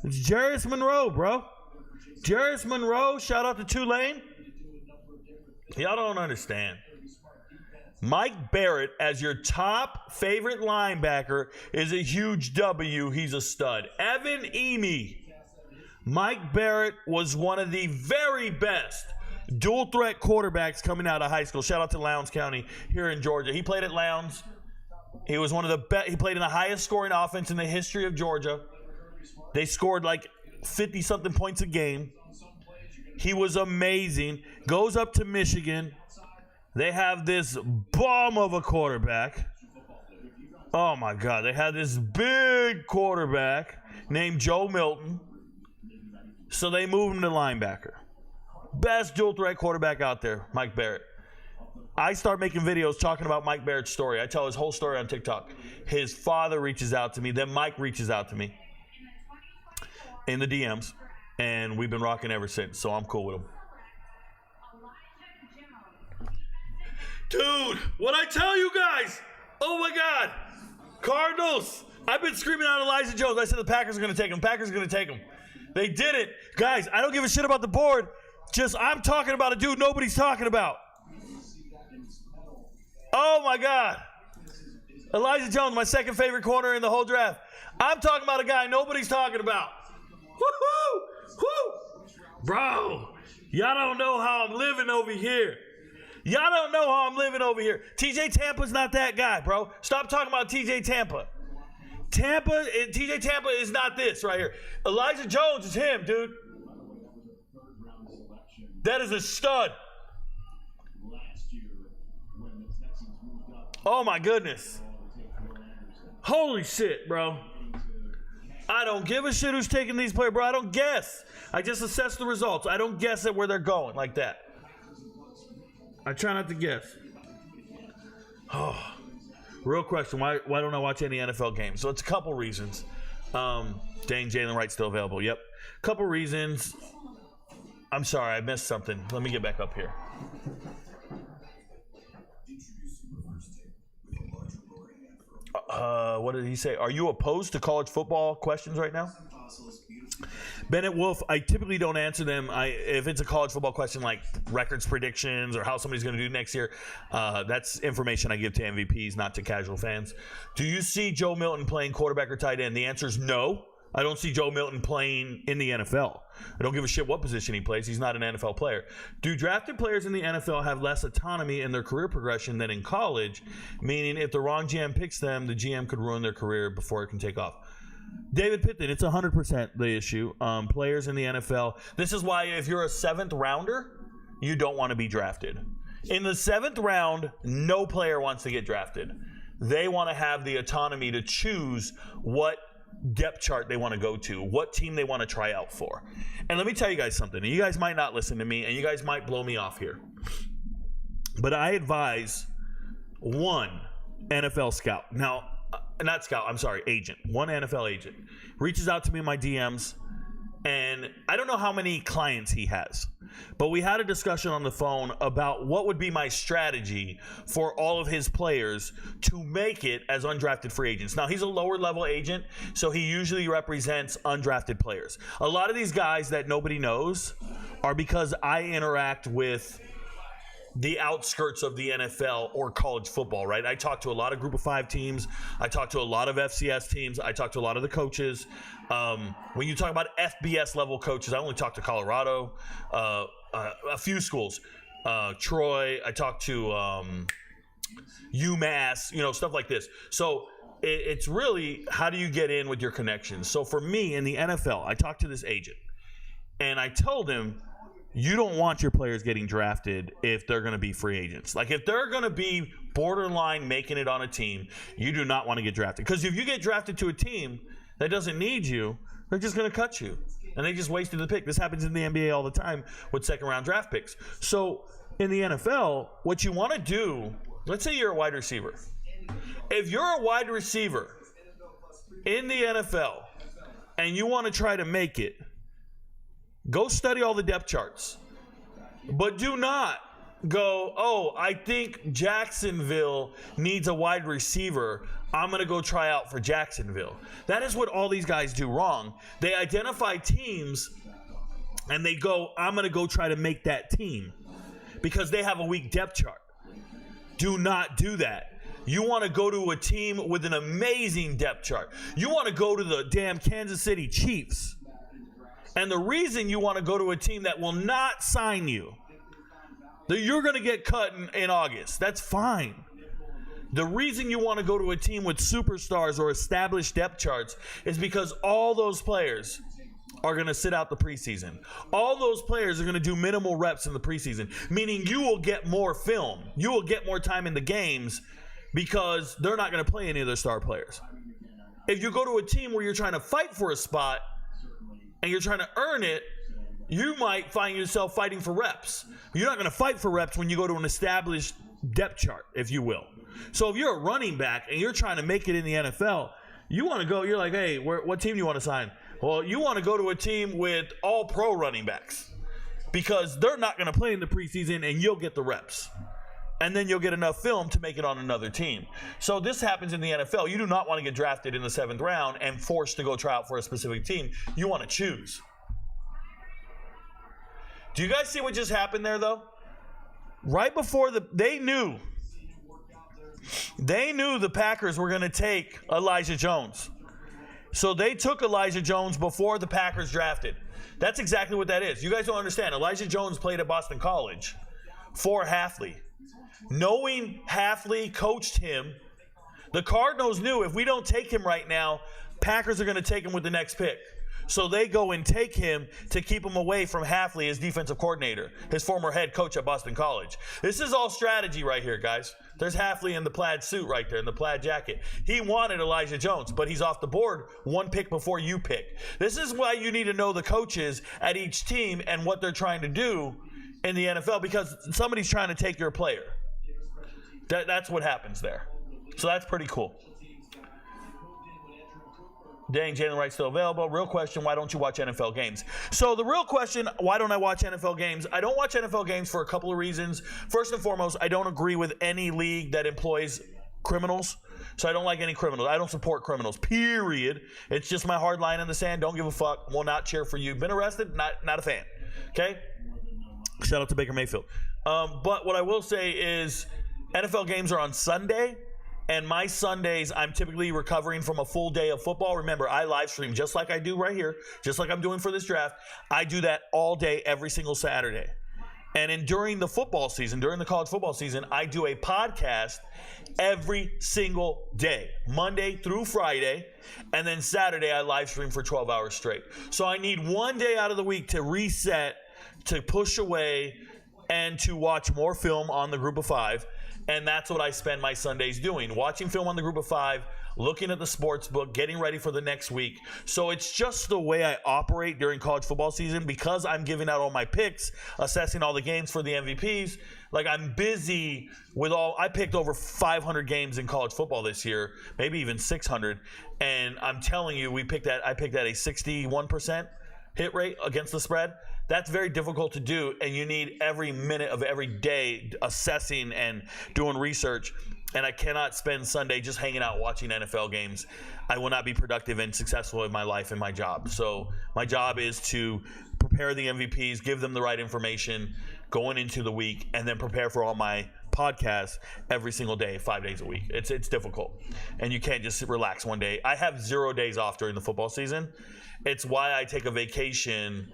It's Jarvis Monroe, bro. Jarvis Monroe, shout out to Tulane. Y'all don't understand. Mike Barrett as your top favorite linebacker is a huge W. He's a stud. Evan Emy. Mike Barrett was one of the very best dual threat quarterbacks coming out of high school. Shout out to Lowndes County here in Georgia. He played at Lowndes. He was one of the best. He played in the highest scoring offense in the history of Georgia. They scored like 50-something points a game. He was amazing. Goes up to Michigan. They have this bomb of a quarterback. Oh, my God. They had this big quarterback named Joe Milton. So they moved him to linebacker. Best dual threat quarterback out there, Mike Barrett. I start making videos talking about Mike Barrett's story. I tell his whole story on TikTok. His father reaches out to me. Then Mike reaches out to me in the DMs. And we've been rocking ever since, so I'm cool with him. Dude, what I tell you guys? Oh, my God. Cardinals. I've been screaming out Elijah Jones. I said the Packers are going to take him. Packers are going to take him. They did it. Guys, I don't give a shit about the board. Just I'm talking about a dude nobody's talking about. Oh, my God. Elijah Jones, my second favorite corner in the whole draft. I'm talking about a guy nobody's talking about. Woo-hoo! Woo! Bro, y'all don't know how I'm living over here. Y'all don't know how I'm living over here. TJ Tampa's not that guy, bro. Stop talking about TJ Tampa. TJ Tampa is not this right here. Elijah Jones is him, dude. That is a stud. Oh my goodness. Holy shit, bro. I don't give a shit who's taking these players, bro. I don't guess. I just assess the results. I don't guess at where they're going like that. I try not to guess. Oh. Real question, why don't I watch any NFL games? So it's a couple reasons. Dang, Jalen Wright's still available. Yep. Couple reasons. I'm sorry, I missed something. Let me get back up here. What did he say? Are you opposed to college football questions right now? Bennett Wolf, I typically don't answer them. If it's a college football question like records predictions or how somebody's going to do next year, that's information I give to MVPs, not to casual fans. Do you see Joe Milton playing quarterback or tight end? The answer is no. I don't see Joe Milton playing in the NFL. I don't give a shit what position he plays. He's not an NFL player. Do drafted players in the NFL have less autonomy in their career progression than in college? Meaning if the wrong GM picks them, the GM could ruin their career before it can take off. David Pittman, it's 100% the issue. Players in the NFL. This is why if you're a 7th rounder, you don't want to be drafted. In the 7th round, no player wants to get drafted. They want to have the autonomy to choose what depth chart they want to go to, what team they want to try out for. And let me tell you guys something. And you guys might not listen to me, and you guys might blow me off here. But I advise one NFL scout. Now, not scout, I'm sorry, agent. One NFL agent reaches out to me in my DMs, and I don't know how many clients he has, but we had a discussion on the phone about what would be my strategy for all of his players to make it as undrafted free agents. Now, he's a lower level agent, so he usually represents undrafted players. A lot of these guys that nobody knows are because I interact with the outskirts of the NFL or college football, right? I talk to a lot of Group of 5 teams. I talk to a lot of FCS teams. I talk to a lot of the coaches. When you talk about FBS level coaches, I only talk to Colorado, a few schools, Troy. I talk to UMass, stuff like this. So it's really, how do you get in with your connections? So for me in the NFL, I talked to this agent, and I told him, you don't want your players getting drafted if they're going to be free agents. Like, if they're going to be borderline making it on a team, you do not want to get drafted. Because if you get drafted to a team that doesn't need you, they're just going to cut you. And they just wasted the pick. This happens in the NBA all the time with second-round draft picks. So in the NFL, what you want to do, let's say you're a wide receiver. If you're a wide receiver in the NFL and you want to try to make it, go study all the depth charts. But do not go, oh, I think Jacksonville needs a wide receiver. I'm going to go try out for Jacksonville. That is what all these guys do wrong. They identify teams and they go, I'm going to go try to make that team because they have a weak depth chart. Do not do that. You want to go to a team with an amazing depth chart. You want to go to the damn Kansas City Chiefs. And the reason you want to go to a team that will not sign you, that you're going to get cut in August, that's fine. The reason you want to go to a team with superstars or established depth charts is because all those players are going to sit out the preseason. All those players are going to do minimal reps in the preseason, meaning you will get more film. You will get more time in the games because they're not going to play any of their star players. If you go to a team where you're trying to fight for a spot, and you're trying to earn it, you might find yourself fighting for reps. You're not going to fight for reps when you go to an established depth chart, if you will. So if you're a running back and you're trying to make it in the NFL, you want to go, you're like, hey, what team do you want to sign? Well, you want to go to a team with all pro running backs because they're not going to play in the preseason and you'll get the reps. And then you'll get enough film to make it on another team. So this happens in the NFL. You do not want to get drafted in the 7th round and forced to go try out for a specific team. You want to choose. Do you guys see what just happened there, though? Right before they knew the Packers were going to take Elijah Jones. So they took Elijah Jones before the Packers drafted. That's exactly what that is. You guys don't understand. Elijah Jones played at Boston College for Hafley. Knowing Hafley coached him, the Cardinals knew if we don't take him right now, Packers are going to take him with the next pick. So they go and take him to keep him away from Hafley, his defensive coordinator, his former head coach at Boston College. This is all strategy right here, guys. There's Hafley in the plaid suit right there, in the plaid jacket. He wanted Elijah Jones, but he's off the board one pick before you pick. This is why you need to know the coaches at each team and what they're trying to do in the NFL, because somebody's trying to take your player. That's what happens there. So that's pretty cool. Dang, Jalen Wright's still available. Real question, why don't you watch NFL games? So the real question, why don't I watch NFL games? I don't watch NFL games for a couple of reasons. First and foremost, I don't agree with any league that employs criminals. So I don't like any criminals. I don't support criminals, period. It's just my hard line in the sand. Don't give a fuck. Will not cheer for you. Been arrested? Not a fan. Okay? Shout out to Baker Mayfield. But what I will say is NFL games are on Sunday. And my Sundays, I'm typically recovering from a full day of football. Remember, I live stream just like I do right here, just like I'm doing for this draft. I do that all day, every single Saturday. And during the football season, during the college football season, I do a podcast every single day, Monday through Friday. And then Saturday, I live stream for 12 hours straight. So I need one day out of the week to reset, to push away, and to watch more film on the Group of Five. And that's what I spend my Sundays doing, watching film on the Group of Five, looking at the sports book, getting ready for the next week. So it's just the way I operate during college football season, because I'm giving out all my picks, assessing all the games for the MVPs. Like, I'm busy with I picked over 500 games in college football this year, maybe even 600. And I'm telling you, I picked at a 61% hit rate against the spread. That's very difficult to do, and you need every minute of every day assessing and doing research. And I cannot spend Sunday just hanging out watching NFL games. I will not be productive and successful in my life and my job. So my job is to prepare the MVPs, give them the right information going into the week, and then prepare for all my podcasts every single day, 5 days a week. It's difficult, and you can't just relax one day. I have 0 days off during the football season. It's why I take a vacation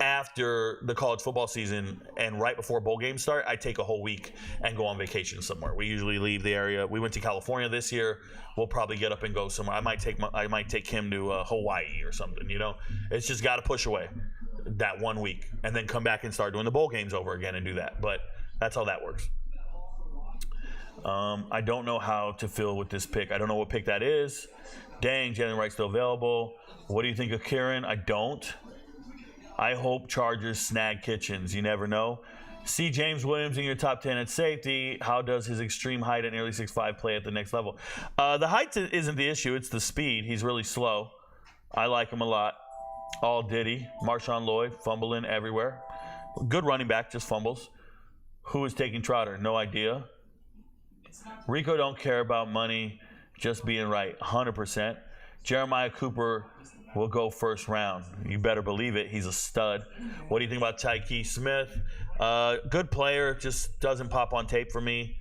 after the college football season, and right before bowl games start, I take a whole week and go on vacation somewhere. We usually leave the area. We went to California this year. We'll probably get up and go somewhere. I might take him to Hawaii or something. You know, it's just got to push away that 1 week and then come back and start doing the bowl games over again and do that. But that's how that works. I don't know how to feel with this pick. I don't know what pick that is. Dang, Jalen Wright's still available. What do you think of Kieran? I don't. I hope Chargers snag Kitchens. You never know. See James Williams in your top 10 at safety. How does his extreme height at nearly 6'5" play at the next level? The height isn't the issue. It's the speed. He's really slow. I like him a lot. All Diddy. Marshawn Lloyd, fumbling everywhere. Good running back, just fumbles. Who is taking Trotter? No idea. Rico don't care about money, just being right. 100%. Jeremiah Cooper will go first round. You better believe it. He's a stud. What do you think about Tyke Smith? Good player, just doesn't pop on tape for me.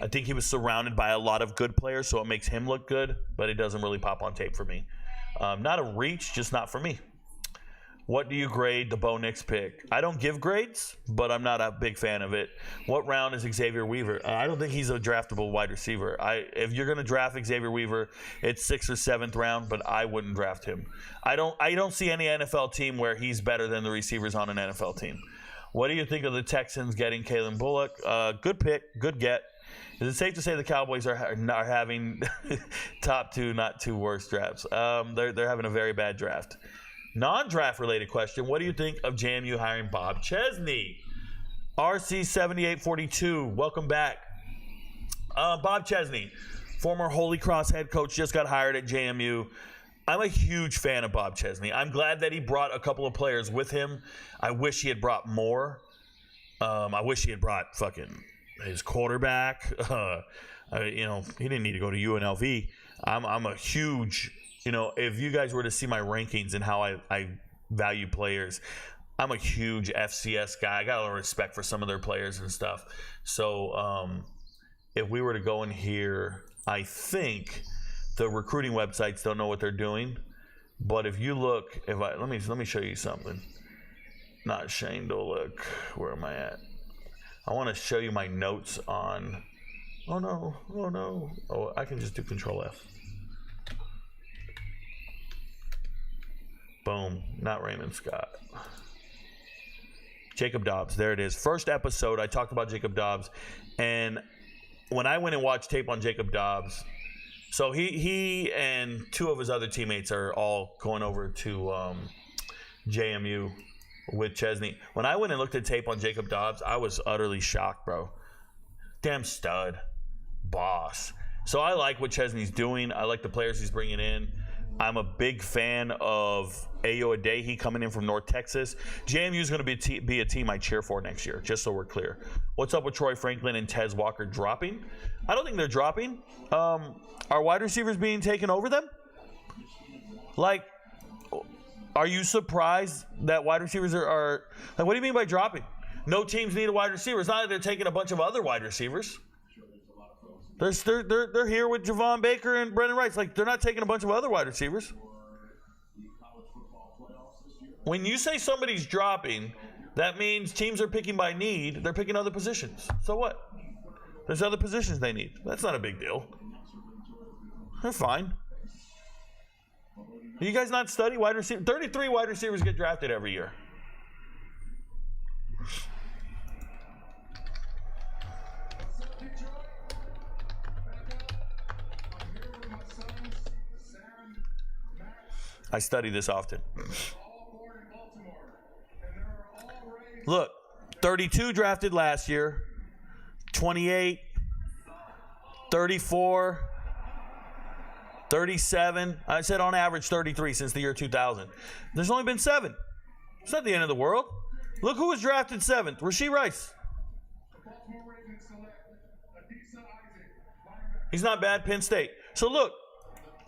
I think he was surrounded by a lot of good players, so it makes him look good, but it doesn't really pop on tape for me. Not a reach, just not for me. What do you grade the Bo Nix pick? I don't give grades, but I'm not a big fan of it. What round is Xavier Weaver? I don't think he's a draftable wide receiver. If you're going to draft Xavier Weaver, it's 6th or 7th round, but I wouldn't draft him. I don't see any NFL team where he's better than the receivers on an NFL team. What do you think of the Texans getting Kalen Bullock? Good pick, good get. Is it safe to say the Cowboys are having top 2, not 2 worst drafts? They're having a very bad draft. Non-draft related question. What do you think of JMU hiring Bob Chesney? RC7842, welcome back. Bob Chesney, former Holy Cross head coach, just got hired at JMU. I'm a huge fan of Bob Chesney. I'm glad that he brought a couple of players with him. I wish he had brought more. I wish he had brought fucking his quarterback. He didn't need to go to UNLV. I'm a huge... if you guys were to see my rankings and how I value players, I'm a huge FCS guy. I got a lot of respect for some of their players and stuff. So if we were to go in here, I think the recruiting websites don't know what they're doing. But if you look, let me show you something. Not ashamed to look. Where am I at? I want to show you my notes on. Oh no! Oh, I can just do Control F. Boom. Not Raymond Scott. Jacob Dobbs. There it is. First episode, I talked about Jacob Dobbs. And when I went and watched tape on Jacob Dobbs, so he and two of his other teammates are all going over to JMU with Chesney. When I went and looked at tape on Jacob Dobbs, I was utterly shocked, bro. Damn stud. Boss. So I like what Chesney's doing. I like the players he's bringing in. I'm a big fan of Ayo Adehi coming in from North Texas. JMU is going to be a team I cheer for next year, just so we're clear. What's up with Troy Franklin and Tez Walker dropping? I don't think they're dropping. Are wide receivers being taken over them? Like, are you surprised that wide receivers are like, what do you mean by dropping? No teams need a wide receiver. It's not that they're taking a bunch of other wide receivers. They're here with Javon Baker and Brendan Rice. Like, they're not taking a bunch of other wide receivers. When you say somebody's dropping, that means teams are picking by need. They're picking other positions. So what? There's other positions they need. That's not a big deal. They're fine. You guys not study wide receiver? 33 wide receivers get drafted every year. I study this often. Look, 32 drafted last year, 28, 34, 37. I said on average 33 since the year 2000. There's only been 7. It's not the end of the world. Look who was drafted 7th. Rashee Rice. He's not bad, Penn State. So look,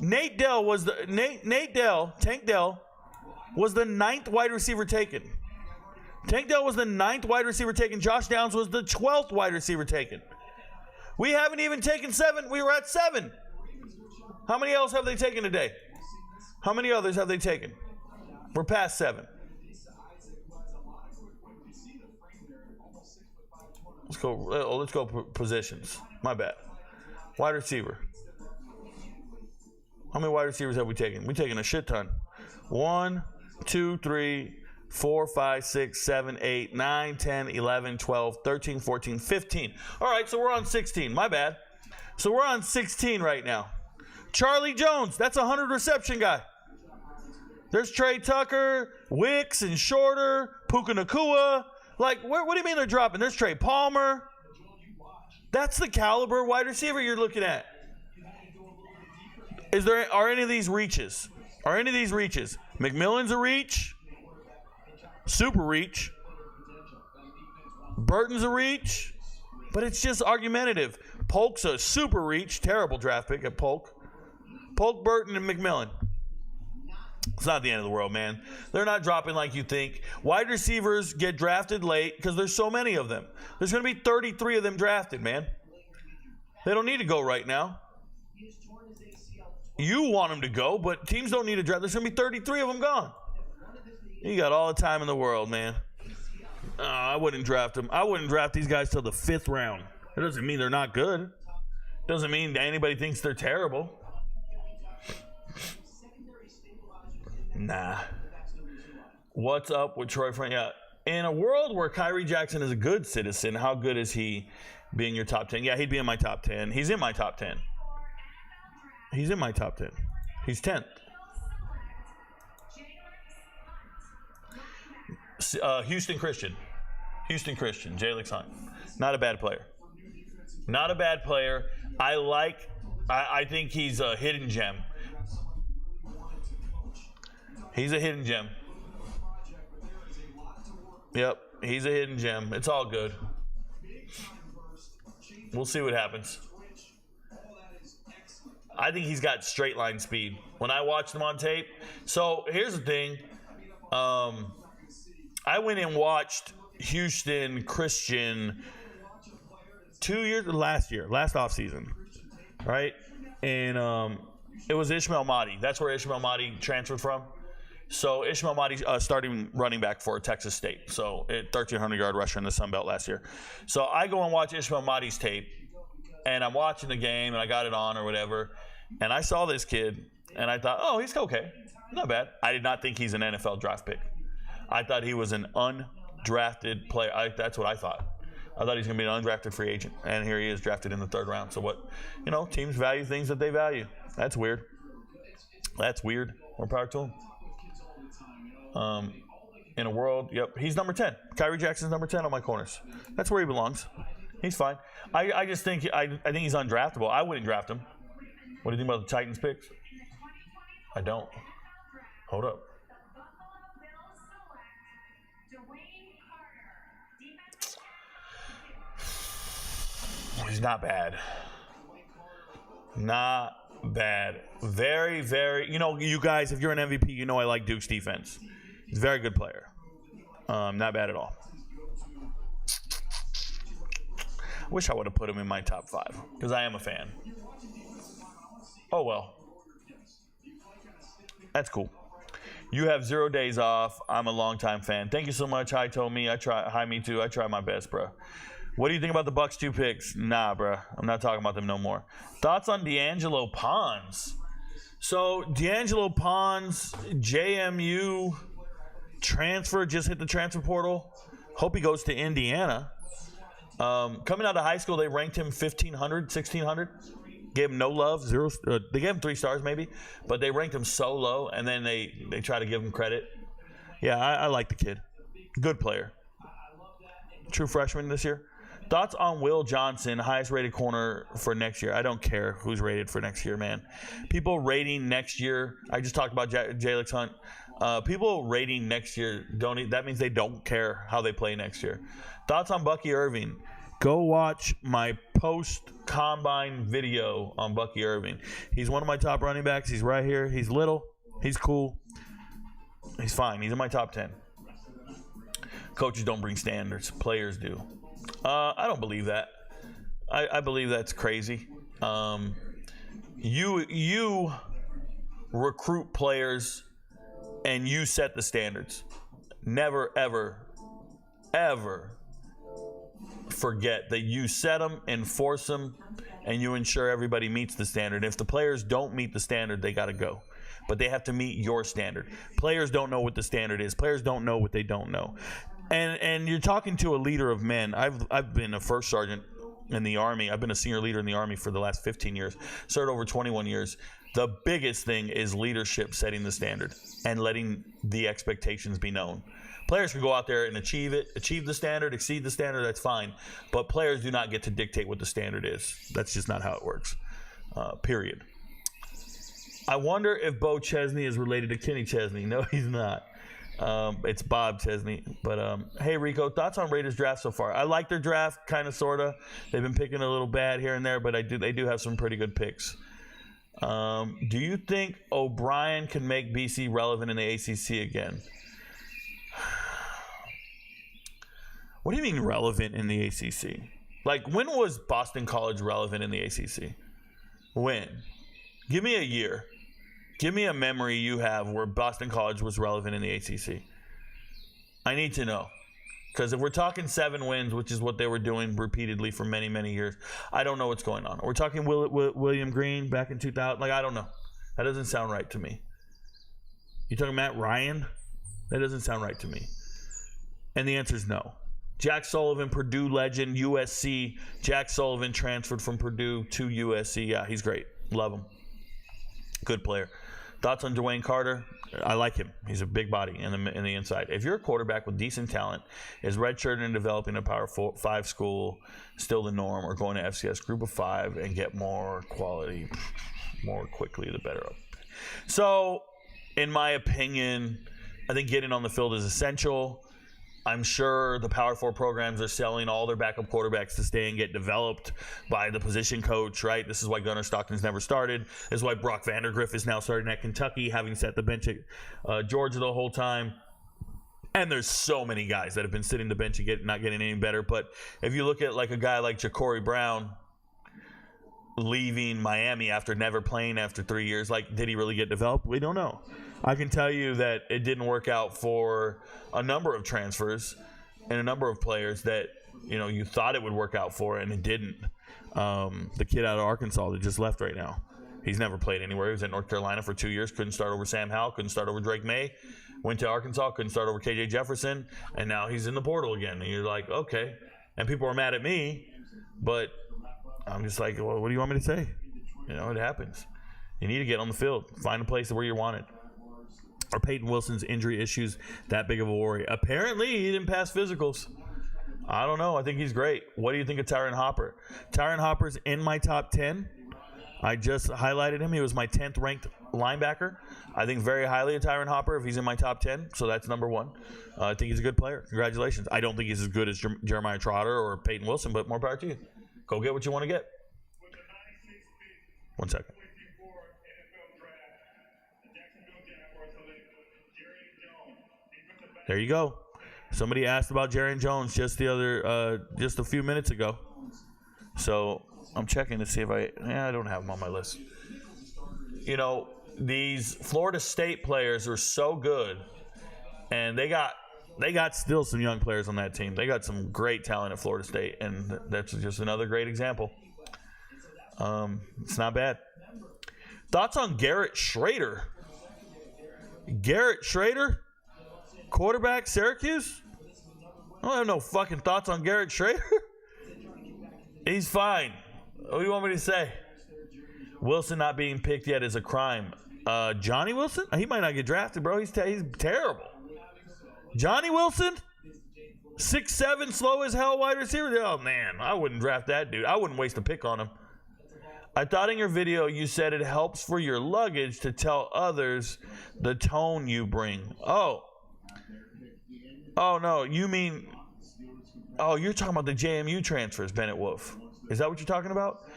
Tank Dell was the 9th wide receiver taken. Tank Dell was the 9th wide receiver taken. Josh Downs was the 12th wide receiver taken. We haven't even taken 7. We were at 7. How many else have they taken today? How many others have they taken? We're past 7. Let's go positions. My bad. Wide receiver. How many wide receivers have we taken? We've taken a shit ton. 1, 2, 3, 4, 5, 6, 7, 8, 9, 10, 11, 12, 13, 14, 15. All right, so we're on 16. My bad. So we're on 16 right now. Charlie Jones, that's a 100 reception guy. There's Trey Tucker, Wicks and Shorter, Puka Nacua. Like, what do you mean they're dropping? There's Trey Palmer. That's the caliber wide receiver you're looking at. Are any of these reaches? Are any of these reaches? McMillan's a reach. Super reach. Burton's a reach. But it's just argumentative. Polk's a super reach. Terrible draft pick at Polk. Polk, Burton, and McMillan. It's not the end of the world, man. They're not dropping like you think. Wide receivers get drafted late because there's so many of them. There's going to be 33 of them drafted, man. They don't need to go right now. You want them to go, but teams don't need to draft. There's going to be 33 of them gone. You got all the time in the world, man. I wouldn't draft them. I wouldn't draft these guys till the 5th round. It doesn't mean they're not good. It doesn't mean that anybody thinks they're terrible. Nah. What's up with Troy Franklin? Yeah. In a world where Kyrie Jackson is a good citizen, how good is he being your top 10? Yeah, he'd be in my top 10. He's in my top 10. He's in my top 10. He's 10th. Houston Christian, Jalix Hunt. Not a bad player. Not a bad player. I think he's a hidden gem. He's a hidden gem. Yep, he's a hidden gem. It's all good. We'll see what happens. I think he's got straight line speed. When I watched him on tape. So here's the thing. I went and watched Houston Christian last offseason, right? And it was Ishmael Mahdi. That's where Ishmael Mahdi transferred from. So Ishmael Mahdi starting running back for Texas State. So 1,300-yard rusher in the Sun Belt last year. So I go and watch Ishmael Mahdi's tape, and I'm watching the game, and I got it on or whatever. And I saw this kid, and I thought, oh, he's okay. Not bad. I did not think he's an NFL draft pick. I thought he was an undrafted player. That's what I thought. I thought he was going to be an undrafted free agent. And here he is, drafted in the 3rd round. So what, teams value things that they value. That's weird. That's weird. More power to him. In a world, he's number 10. Kyrie Jackson's number 10 on my corners. That's where he belongs. He's fine. I just think I think he's undraftable. I wouldn't draft him. What do you think about the Titans picks? I don't. Hold up. He's not bad. Not bad. Very, very. You guys, if you're an MVP, I like Duke's defense. He's a very good player. Not bad at all. Wish I would have put him in my top 5 because I am a fan. Oh well. That's cool. You have 0 days off. I'm a longtime fan. Thank you so much. Hi, Tommy. Hi, me too. I try my best, bro. What do you think about the Bucks 2 picks? Nah, bro. I'm not talking about them no more. Thoughts on D'Angelo Pons? So, D'Angelo Pons, JMU transfer, just hit the transfer portal. Hope he goes to Indiana. Coming out of high school, they ranked him 1,500, 1,600. Gave him no love, 0. They gave him 3 stars maybe, but they ranked him so low, and then they try to give him credit. Yeah, I like the kid. Good player. True freshman this year. Thoughts on Will Johnson, highest rated corner for next year? I don't care who's rated for next year, man. People rating next year. I just talked about Jalix Hunt. People rating next year that means they don't care how they play next year. Thoughts on Bucky Irving? Go watch my post-combine video on Bucky Irving. He's one of my top running backs. He's right here. He's little. He's cool. He's fine. He's in my top 10. Coaches don't bring standards. Players do. I don't believe that. I believe that's crazy. You recruit players and you set the standards. Never, ever, ever forget that you set them, enforce them, and you ensure everybody meets the standard. If the players don't meet the standard, they got to go. But they have to meet your standard. Players don't know what the standard is. Players don't know what they don't know. And you're talking to a leader of men. I've been a first sergeant in the Army. I've been a senior leader in the Army for the last 15 years. Served over 21 years. The biggest thing is leadership, setting the standard and letting the expectations be known. Players can go out there and achieve the standard, exceed the standard, that's fine. But players do not get to dictate what the standard is. That's just not how it works, period. I wonder if Bo Chesney is related to Kenny Chesney. No, he's not. It's Bob Chesney. But, hey, Rico, thoughts on Raiders draft so far? I like their draft, kind of, sort of. They've been picking a little bad here and there, but they do have some pretty good picks. Do you think O'Brien can make BC relevant in the ACC again? What do you mean relevant in the ACC? Like, when was Boston College relevant in the ACC? When? Give me a year. Give me a memory you have where Boston College was relevant in the ACC. I need to know. Because if we're talking 7 wins, which is what they were doing repeatedly for many, many years, I don't know what's going on. We're talking William Green back in 2000. Like, I don't know. That doesn't sound right to me. You talking Matt Ryan? That doesn't sound right to me. And the answer is no. Jack Sullivan, Purdue legend, USC. Jack Sullivan transferred from Purdue to USC. Yeah, he's great. Love him. Good player. Thoughts on Dwayne Carter? I like him. He's a big body in the inside. If you're a quarterback with decent talent, is redshirting and developing a Power 5 school still the norm, or going to FCS Group of 5 and get more quality more quickly, the better? So, in my opinion, I think getting on the field is essential. I'm sure the Power 4 programs are selling all their backup quarterbacks to stay and get developed by the position coach, right? This is why Gunnar Stockton's never started. This is why Brock Vandergriff is now starting at Kentucky, having set the bench at Georgia the whole time. And there's so many guys that have been sitting the bench and not getting any better. But if you look at like a guy like Ja'Cory Brown leaving Miami after never playing after 3 years, like, did he really get developed? We don't know. I can tell you that it didn't work out for a number of transfers and a number of players that, you thought it would work out for, and it didn't. The kid out of Arkansas that just left right now. He's never played anywhere. He was at North Carolina for 2 years. Couldn't start over Sam Howell. Couldn't start over Drake May. Went to Arkansas. Couldn't start over KJ Jefferson. And now he's in the portal again. And you're like, okay. And people are mad at me. But I'm just like, well, what do you want me to say? You know, it happens. You need to get on the field. Find a place where you're wanted. Are Peyton Wilson's injury issues that big of a worry? Apparently, he didn't pass physicals. I don't know. I think he's great. What do you think of Tyron Hopper? Tyron Hopper's in my top 10. I just highlighted him. He was my 10th ranked linebacker. I think very highly of Tyron Hopper if he's in my top 10. So that's number one. I think he's a good player. Congratulations. I don't think he's as good as Jeremiah Trotter or Peyton Wilson, but more power to you. Go get what you want to get. 1 second. There you go. Somebody asked about Jarron Jones just a few minutes ago. So I'm checking to see if I don't have him on my list. You know, these Florida State players are so good, and they got still some young players on that team. They got some great talent at Florida State, and that's just another great example. It's not bad. Thoughts on Garrett Schrader? Garrett Schrader? Quarterback, Syracuse? I don't have no fucking thoughts on Garrett Schrader. He's fine. What do you want me to say? Wilson not being picked yet is a crime. Johnny Wilson? He might not get drafted, bro. He's terrible. Johnny Wilson? 6'7", slow as hell wide receiver? Oh, man. I wouldn't draft that dude. I wouldn't waste a pick on him. I thought in your video you said it helps for your luggage to tell others the tone you bring. Oh, no. You mean... Oh, you're talking about the JMU transfers, Bennett Wolf. Is that what you're talking about?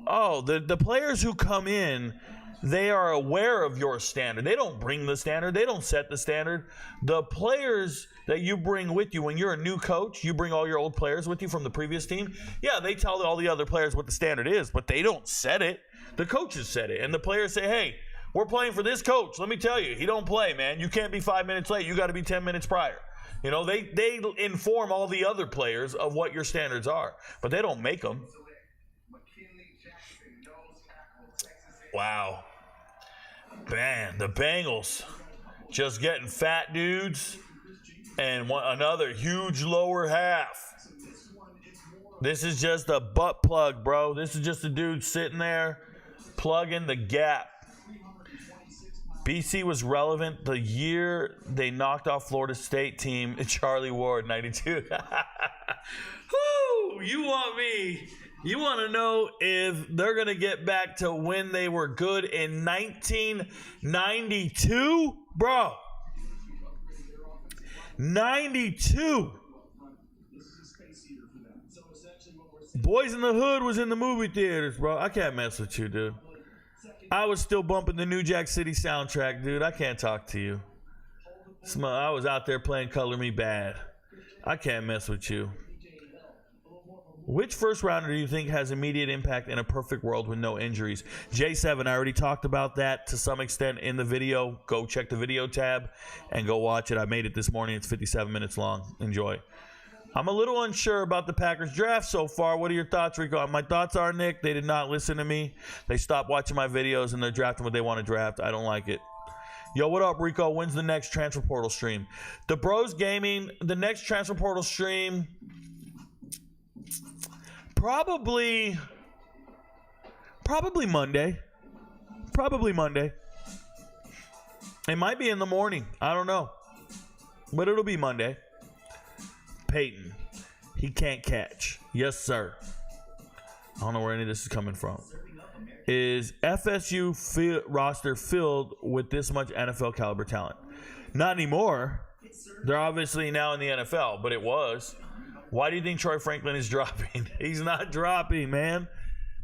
Oh, the players who come in, they are aware of your standard. They don't bring the standard. They don't set the standard. The players that you bring with you, when you're a new coach, you bring all your old players with you from the previous team. Yeah, they tell all the other players what the standard is, but they don't set it. The coaches set it. And the players say, hey, we're playing for this coach. Let me tell you, he don't play, man. You can't be 5 minutes late. You got to be 10 minutes prior. You know, they inform all the other players of what your standards are, but they don't make them. Wow. Man, the Bengals just getting fat dudes and another huge lower half. This is just a butt plug, bro. This is just a dude sitting there plugging the gap. BC was relevant the year they knocked off Florida State team Charlie Ward, 92. Woo! You want to know if they're going to get back to when they were good in 1992? Bro. 92. Boys in the Hood was in the movie theaters, bro. I can't mess with you, dude. I was still bumping the New Jack City soundtrack, dude. I can't talk to you. I was out there playing Color Me Bad. I can't mess with you. Which first rounder do you think has immediate impact in a perfect world with no injuries? J7, I already talked about that to some extent in the video. Go check the video tab and go watch it. I made it this morning. It's 57 minutes long. Enjoy. I'm a little unsure about the Packers draft so far. What are your thoughts, Rico? My thoughts are, Nick, they did not listen to me. They stopped watching my videos, and they're drafting what they want to draft. I don't like it. Yo, what up, Rico? When's the next transfer portal stream? The Bros Gaming, the next transfer portal stream, probably Monday. Probably Monday. It might be in the morning. I don't know. But it'll be Monday. Peyton, he can't catch. Yes, sir. I don't know where any of this is coming from. Is FSU roster filled with this much NFL caliber talent? Not anymore. They're obviously now in the NFL, but it was. Why do you think Troy Franklin is dropping? He's not dropping, man.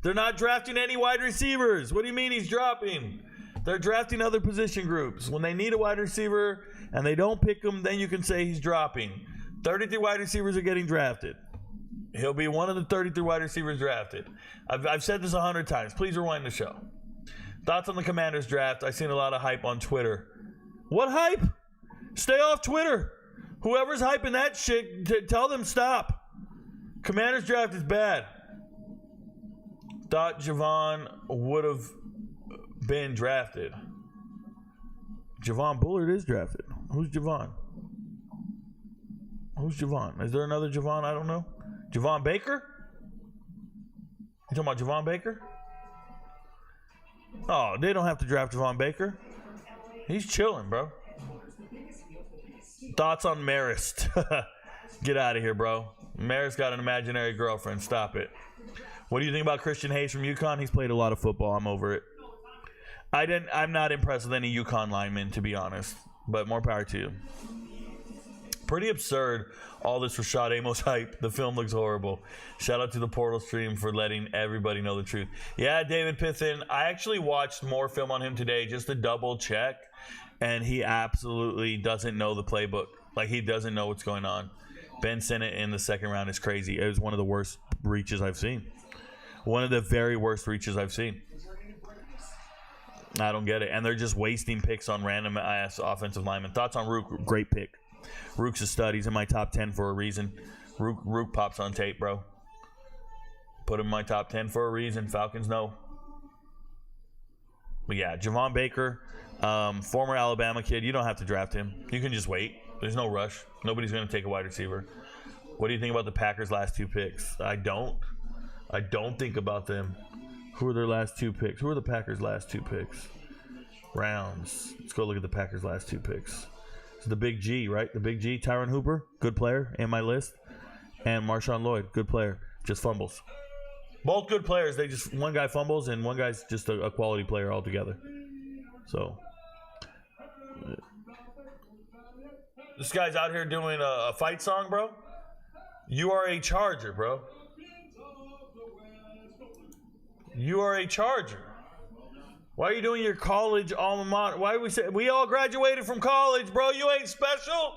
They're not drafting any wide receivers. What do you mean he's dropping? They're drafting other position groups. When they need a wide receiver and they don't pick him, then you can say he's dropping. 33 wide receivers are getting drafted. He'll be one of the 33 wide receivers drafted. I've said this 100 times. Please rewind the show. Thoughts on the Commanders draft? I've seen a lot of hype on Twitter. What hype? Stay off Twitter. Whoever's hyping that shit, tell them stop. Commanders draft is bad. Thought Javon would have been drafted. Javon Bullard is drafted. Who's Javon? Who's Javon? Is there another Javon? I don't know. Javon Baker? You talking about Javon Baker? Oh, they don't have to draft Javon Baker. He's chilling, bro. Thoughts on Marist? Get out of here, bro. Marist got an imaginary girlfriend. Stop it. What do you think about Christian Hayes from UConn? He's played a lot of football. I'm over it. I'm not impressed with any UConn linemen, to be honest. But more power to you. Pretty absurd, all this Rashad Amos hype. The film looks horrible. Shout out to the Portal stream for letting everybody know the truth. Yeah, David Pithin, I actually watched more film on him today just to double check, and he absolutely doesn't know the playbook. Like, he doesn't know what's going on. Ben Sinnott in the second round is crazy. It was one of the worst reaches I've seen. One of the very worst reaches I've seen. I don't get it. And they're just wasting picks on random ass offensive linemen. Thoughts on Rook? Great pick. Rook's a stud. He's in my top 10 for a reason. Rook pops on tape, bro. Put him in my top 10 for a reason. Falcons know. But yeah, Javon Baker, former Alabama kid. You don't have to draft him. You can just wait. There's no rush. Nobody's going to take a wide receiver. What do you think about the Packers' last two picks? I don't think about them. Who are their last two picks? Who are the Packers' last two picks? Rounds. Let's go look at the Packers' last two picks. It's the Big G, right? The Big G. Tyron Hooper, good player in my list. And Marshawn Lloyd, good player. Just fumbles. Both good players. They just, one guy fumbles and one guy's just a quality player altogether. So this guy's out here doing a fight song, bro. You are a Charger, bro. You are a Charger. Why are you doing your college alma mater? Why we say we all graduated from college, bro? You ain't special.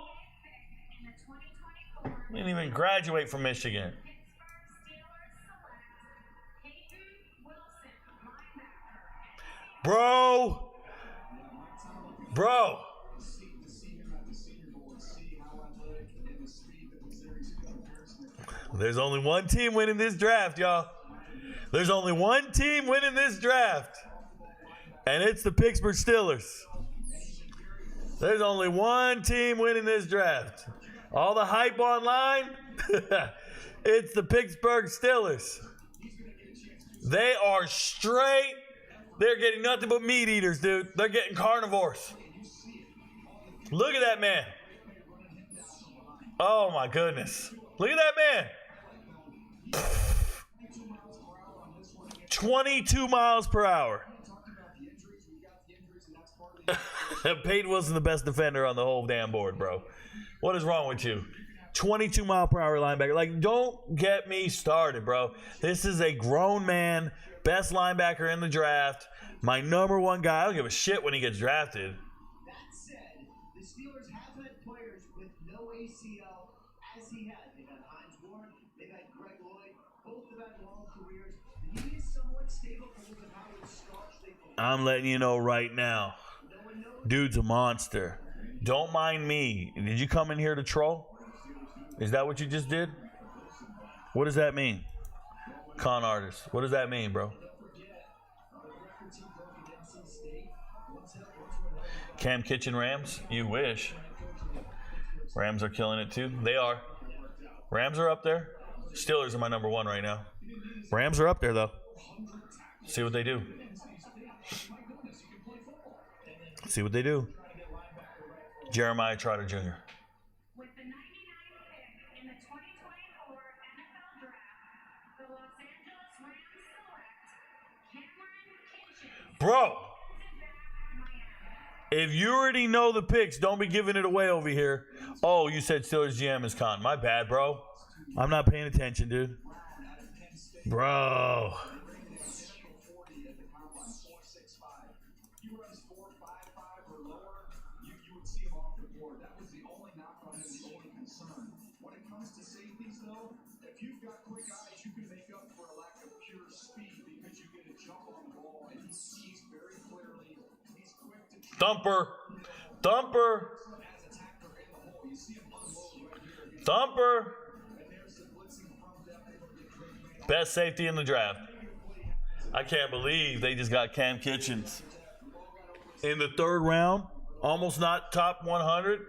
We didn't even graduate from Michigan. Bro. There's only one team winning this draft, y'all. There's only one team winning this draft. And it's the Pittsburgh Steelers. There's only one team winning this draft. All the hype online, it's the Pittsburgh Steelers. They are straight. They're getting nothing but meat eaters, dude. They're getting carnivores. Look at that man. Oh, my goodness. Look at that man. 22 miles per hour. Peyton Wilson, the best defender on the whole damn board, bro. What is wrong with you? 22 mile per hour linebacker. Like, don't get me started, bro. This is a grown man, best linebacker in the draft. My number one guy. I don't give a shit when he gets drafted. That said, the Steelers have had players with no ACL as he had. They've had Hines Ward, they've had Greg Lloyd. Both have had long careers. He is somewhat stable because of how he starts. I'm letting you know right now. Dude's a monster. Don't mind me. Did you come in here to troll? Is that what you just did? What does that mean? Con artist. What does that mean, bro? Cam Kitchen Rams? You wish. Rams are killing it too. They are. Rams are up there. Steelers are my number one right now. Rams are up there though. See what they do. See what they do. Jeremiah Trotter Jr. With the 99th pick in the 2024 NFL Draft, the Los Angeles Rams select Cameron Kitchens. Bro, if you already know the picks, don't be giving it away over here. Oh, you said Steelers GM is Con. My bad, bro. I'm not paying attention, dude. Bro. Thumper. Best safety in the draft. I can't believe they just got Cam Kitchens. in the 3rd round, almost not top 100.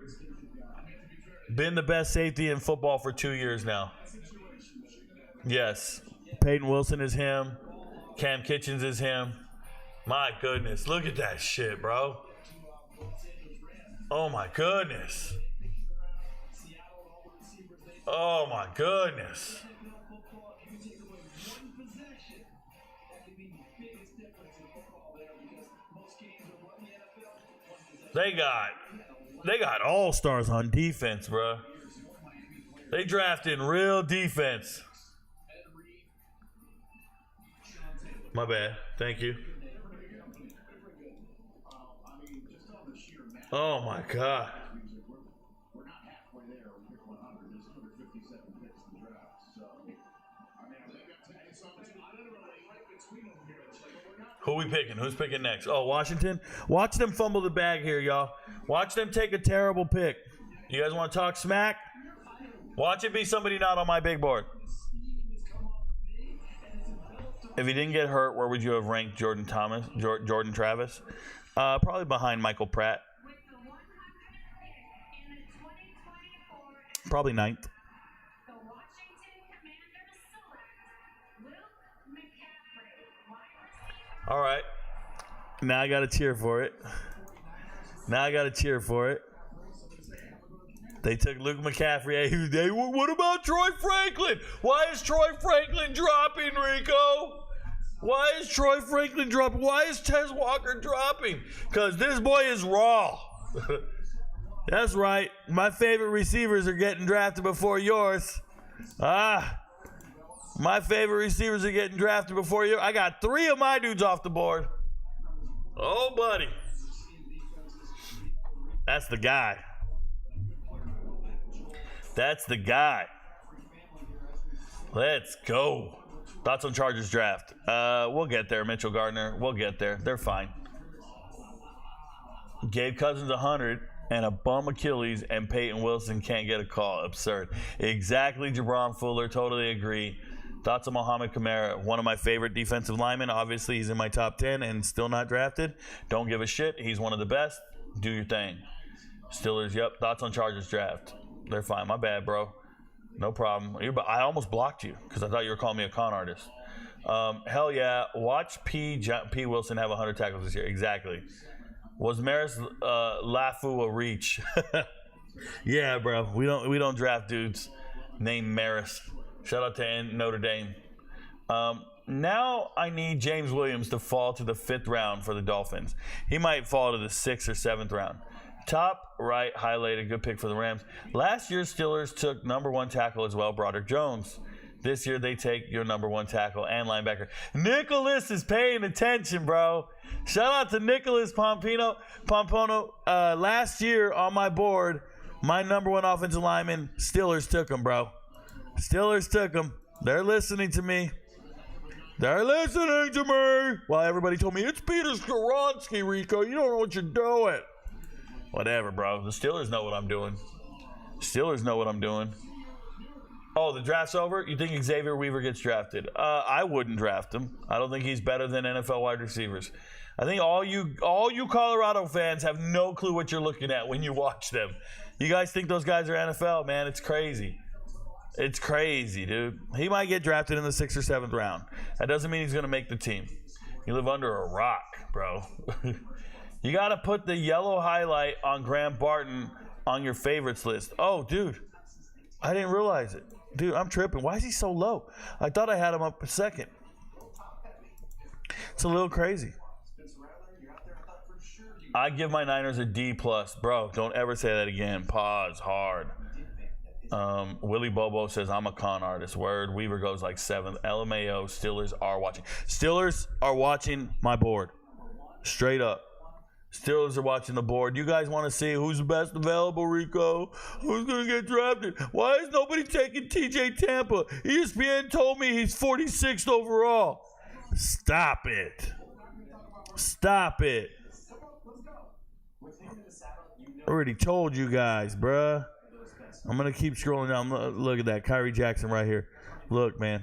Been the best safety in football for 2 years now. Yes. Peyton Wilson is him. Cam Kitchens is him. My goodness. Look at that shit, bro. Oh, my goodness. Oh, my goodness. They got all-stars on defense, bro. They drafted real defense. My bad. Thank you. Oh, my God. Who we picking? Who's picking next? Oh, Washington? Watch them fumble the bag here, y'all. Watch them take a terrible pick. You guys want to talk smack? Watch it be somebody not on my big board. If he didn't get hurt, where would you have ranked Jordan Travis? Probably behind Michael Pratt. Probably 9th. All right. Now I got to cheer for it. They took Luke McCaffrey. Hey, what about Troy Franklin? Why is Troy Franklin dropping, Rico? Why is Troy Franklin dropping? Why is Tez Walker dropping? Because this boy is raw. That's right. My favorite receivers are getting drafted before yours. My favorite receivers are getting drafted before you. I got 3 of my dudes off the board. Oh, buddy. That's the guy. Let's go. Thoughts on Chargers draft? We'll get there, Mitchell Gardner. We'll get there. They're fine. Gave Cousins 100 and a bum Achilles, and Peyton Wilson can't get a call. Absurd. Exactly, Jabron Fuller. Totally agree. Thoughts on Mohamed Kamara? One of my favorite defensive linemen. Obviously, he's in my top 10 and still not drafted. Don't give a shit. He's one of the best. Do your thing. Steelers, yep. Thoughts on Chargers draft? They're fine. My bad, bro. No problem. I almost blocked you because I thought you were calling me a con artist. Hell yeah. Watch P. Wilson have 100 tackles this year. Exactly. Was Maris Lafu a reach? Yeah, bro. We don't draft dudes named Maris. Shout out to Notre Dame. Now I need James Williams to fall to the 5th round for the Dolphins. He might fall to the 6th or 7th round. Top right, highlighted, good pick for the Rams. Last year, Steelers took number 1 tackle as well, Broderick Jones. This year, they take your number 1 tackle and linebacker. Nicholas is paying attention, bro. Shout out to Nicholas Pompono. Last year on my board, my number 1 offensive lineman, Steelers took him, bro. Steelers took him. They're listening to me. While everybody told me, it's Peter Skoronski, Rico. You don't know what you're doing. Whatever, bro. The Steelers know what I'm doing. Oh, the draft's over? You think Xavier Weaver gets drafted? I wouldn't draft him. I don't think he's better than NFL wide receivers. I think all you Colorado fans have no clue what you're looking at when you watch them. You guys think those guys are NFL, man. It's crazy. It's crazy, dude. He might get drafted in the 6th or 7th round. That doesn't mean he's going to make the team. You live under a rock, bro. You got to put the yellow highlight on Graham Barton on your favorites list. Oh, dude. I didn't realize it. Dude, I'm tripping. Why is he so low? I thought I had him up a second. It's a little crazy. I give my Niners a D+. Bro, don't ever say that again. Pause hard. Willie Bobo says, I'm a con artist. Word. Weaver goes like 7th. LMAO. Steelers are watching. Steelers are watching my board. Straight up. Steelers are watching the board. You guys want to see who's the best available, Rico? Who's going to get drafted? Why is nobody taking TJ Tampa? ESPN told me he's 46th overall. Stop it. I already told you guys, bruh. I'm going to keep scrolling down. Look at that. Kyrie Jackson right here. Look, man.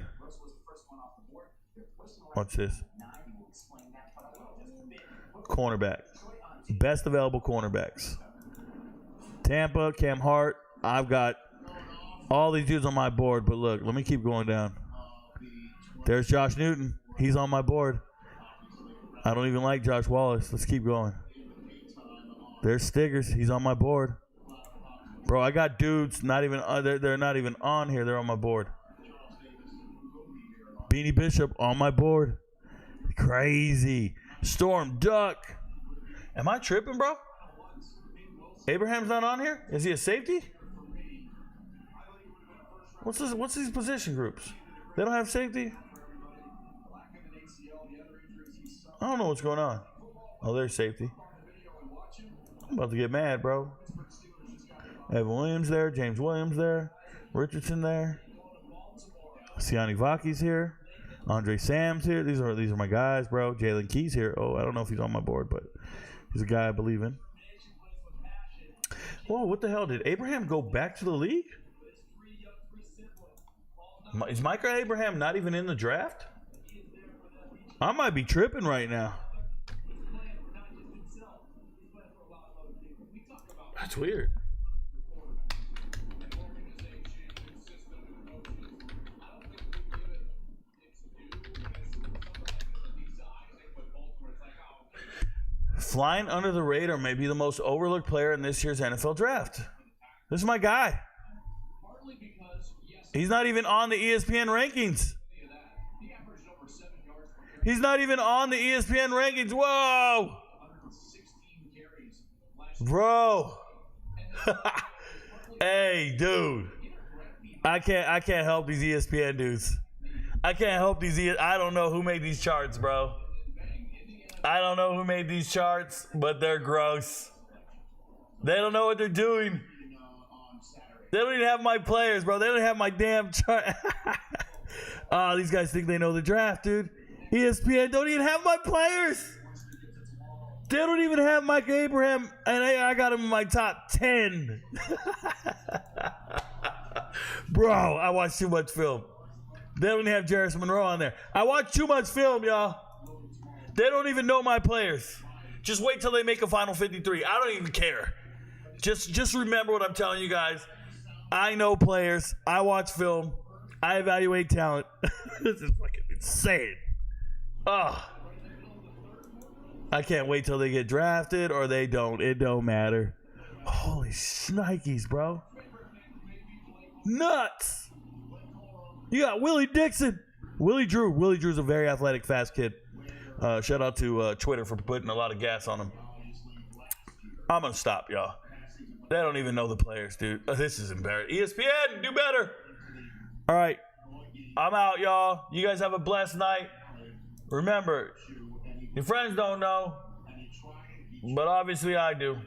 Watch this. Cornerback. best available cornerbacks. Tampa, Cam Hart. I've got all these dudes on my board, but look, let me keep going down. There's Josh Newton. He's on my board. I don't even like Josh Wallace. Let's keep going. There's Stiggers. He's on my board. Bro, I got dudes not even they're not even on here. They're on my board. Beanie Bishop on my board. Crazy. Storm Duck. Am I tripping, bro? Abraham's not on here? Is he a safety? What's these position groups? They don't have safety? I don't know what's going on. Oh, there's safety. I'm about to get mad, bro. Evan Williams there. James Williams there. Richardson there. Siani Vaki's here. Andre Sam's here. These are my guys, bro. Jalen Key's here. Oh, I don't know if he's on my board, but he's a guy I believe in. Whoa, what the hell? Did Abraham go back to the league? Is Micah Abraham not even in the draft? I might be tripping right now. That's weird. Flying under the radar may be the most overlooked player in this year's NFL draft. This is my guy. He's not even on the ESPN rankings. He's not even on the ESPN rankings. Whoa. Bro. Hey, dude. I can't help these ESPN dudes. I can't help these. I don't know who made these charts, bro. I don't know who made these charts, but they're gross. They don't know what they're doing. They don't even have my players, bro. They don't have my damn chart. Oh, these guys think they know the draft, dude. ESPN don't even have my players. They don't even have Mike Abraham, and I got him in my top 10. Bro, I watch too much film. They don't even have Jarris Monroe on there. I watch too much film, y'all. They don't even know my players. Just wait till they make a Final 53. I don't even care. Just remember what I'm telling you guys. I know players. I watch film. I evaluate talent. This is fucking insane. Oh. I can't wait till they get drafted or they don't. It don't matter. Holy shnikes, bro. Nuts. You got Willie Dixon. Willie Drew. Willie Drew's a very athletic, fast kid. Shout out to Twitter for putting a lot of gas on him. I'm going to stop, y'all. They don't even know the players, dude. This is embarrassing. ESPN, do better. All right. I'm out, y'all. You guys have a blessed night. Remember, your friends don't know, but obviously I do.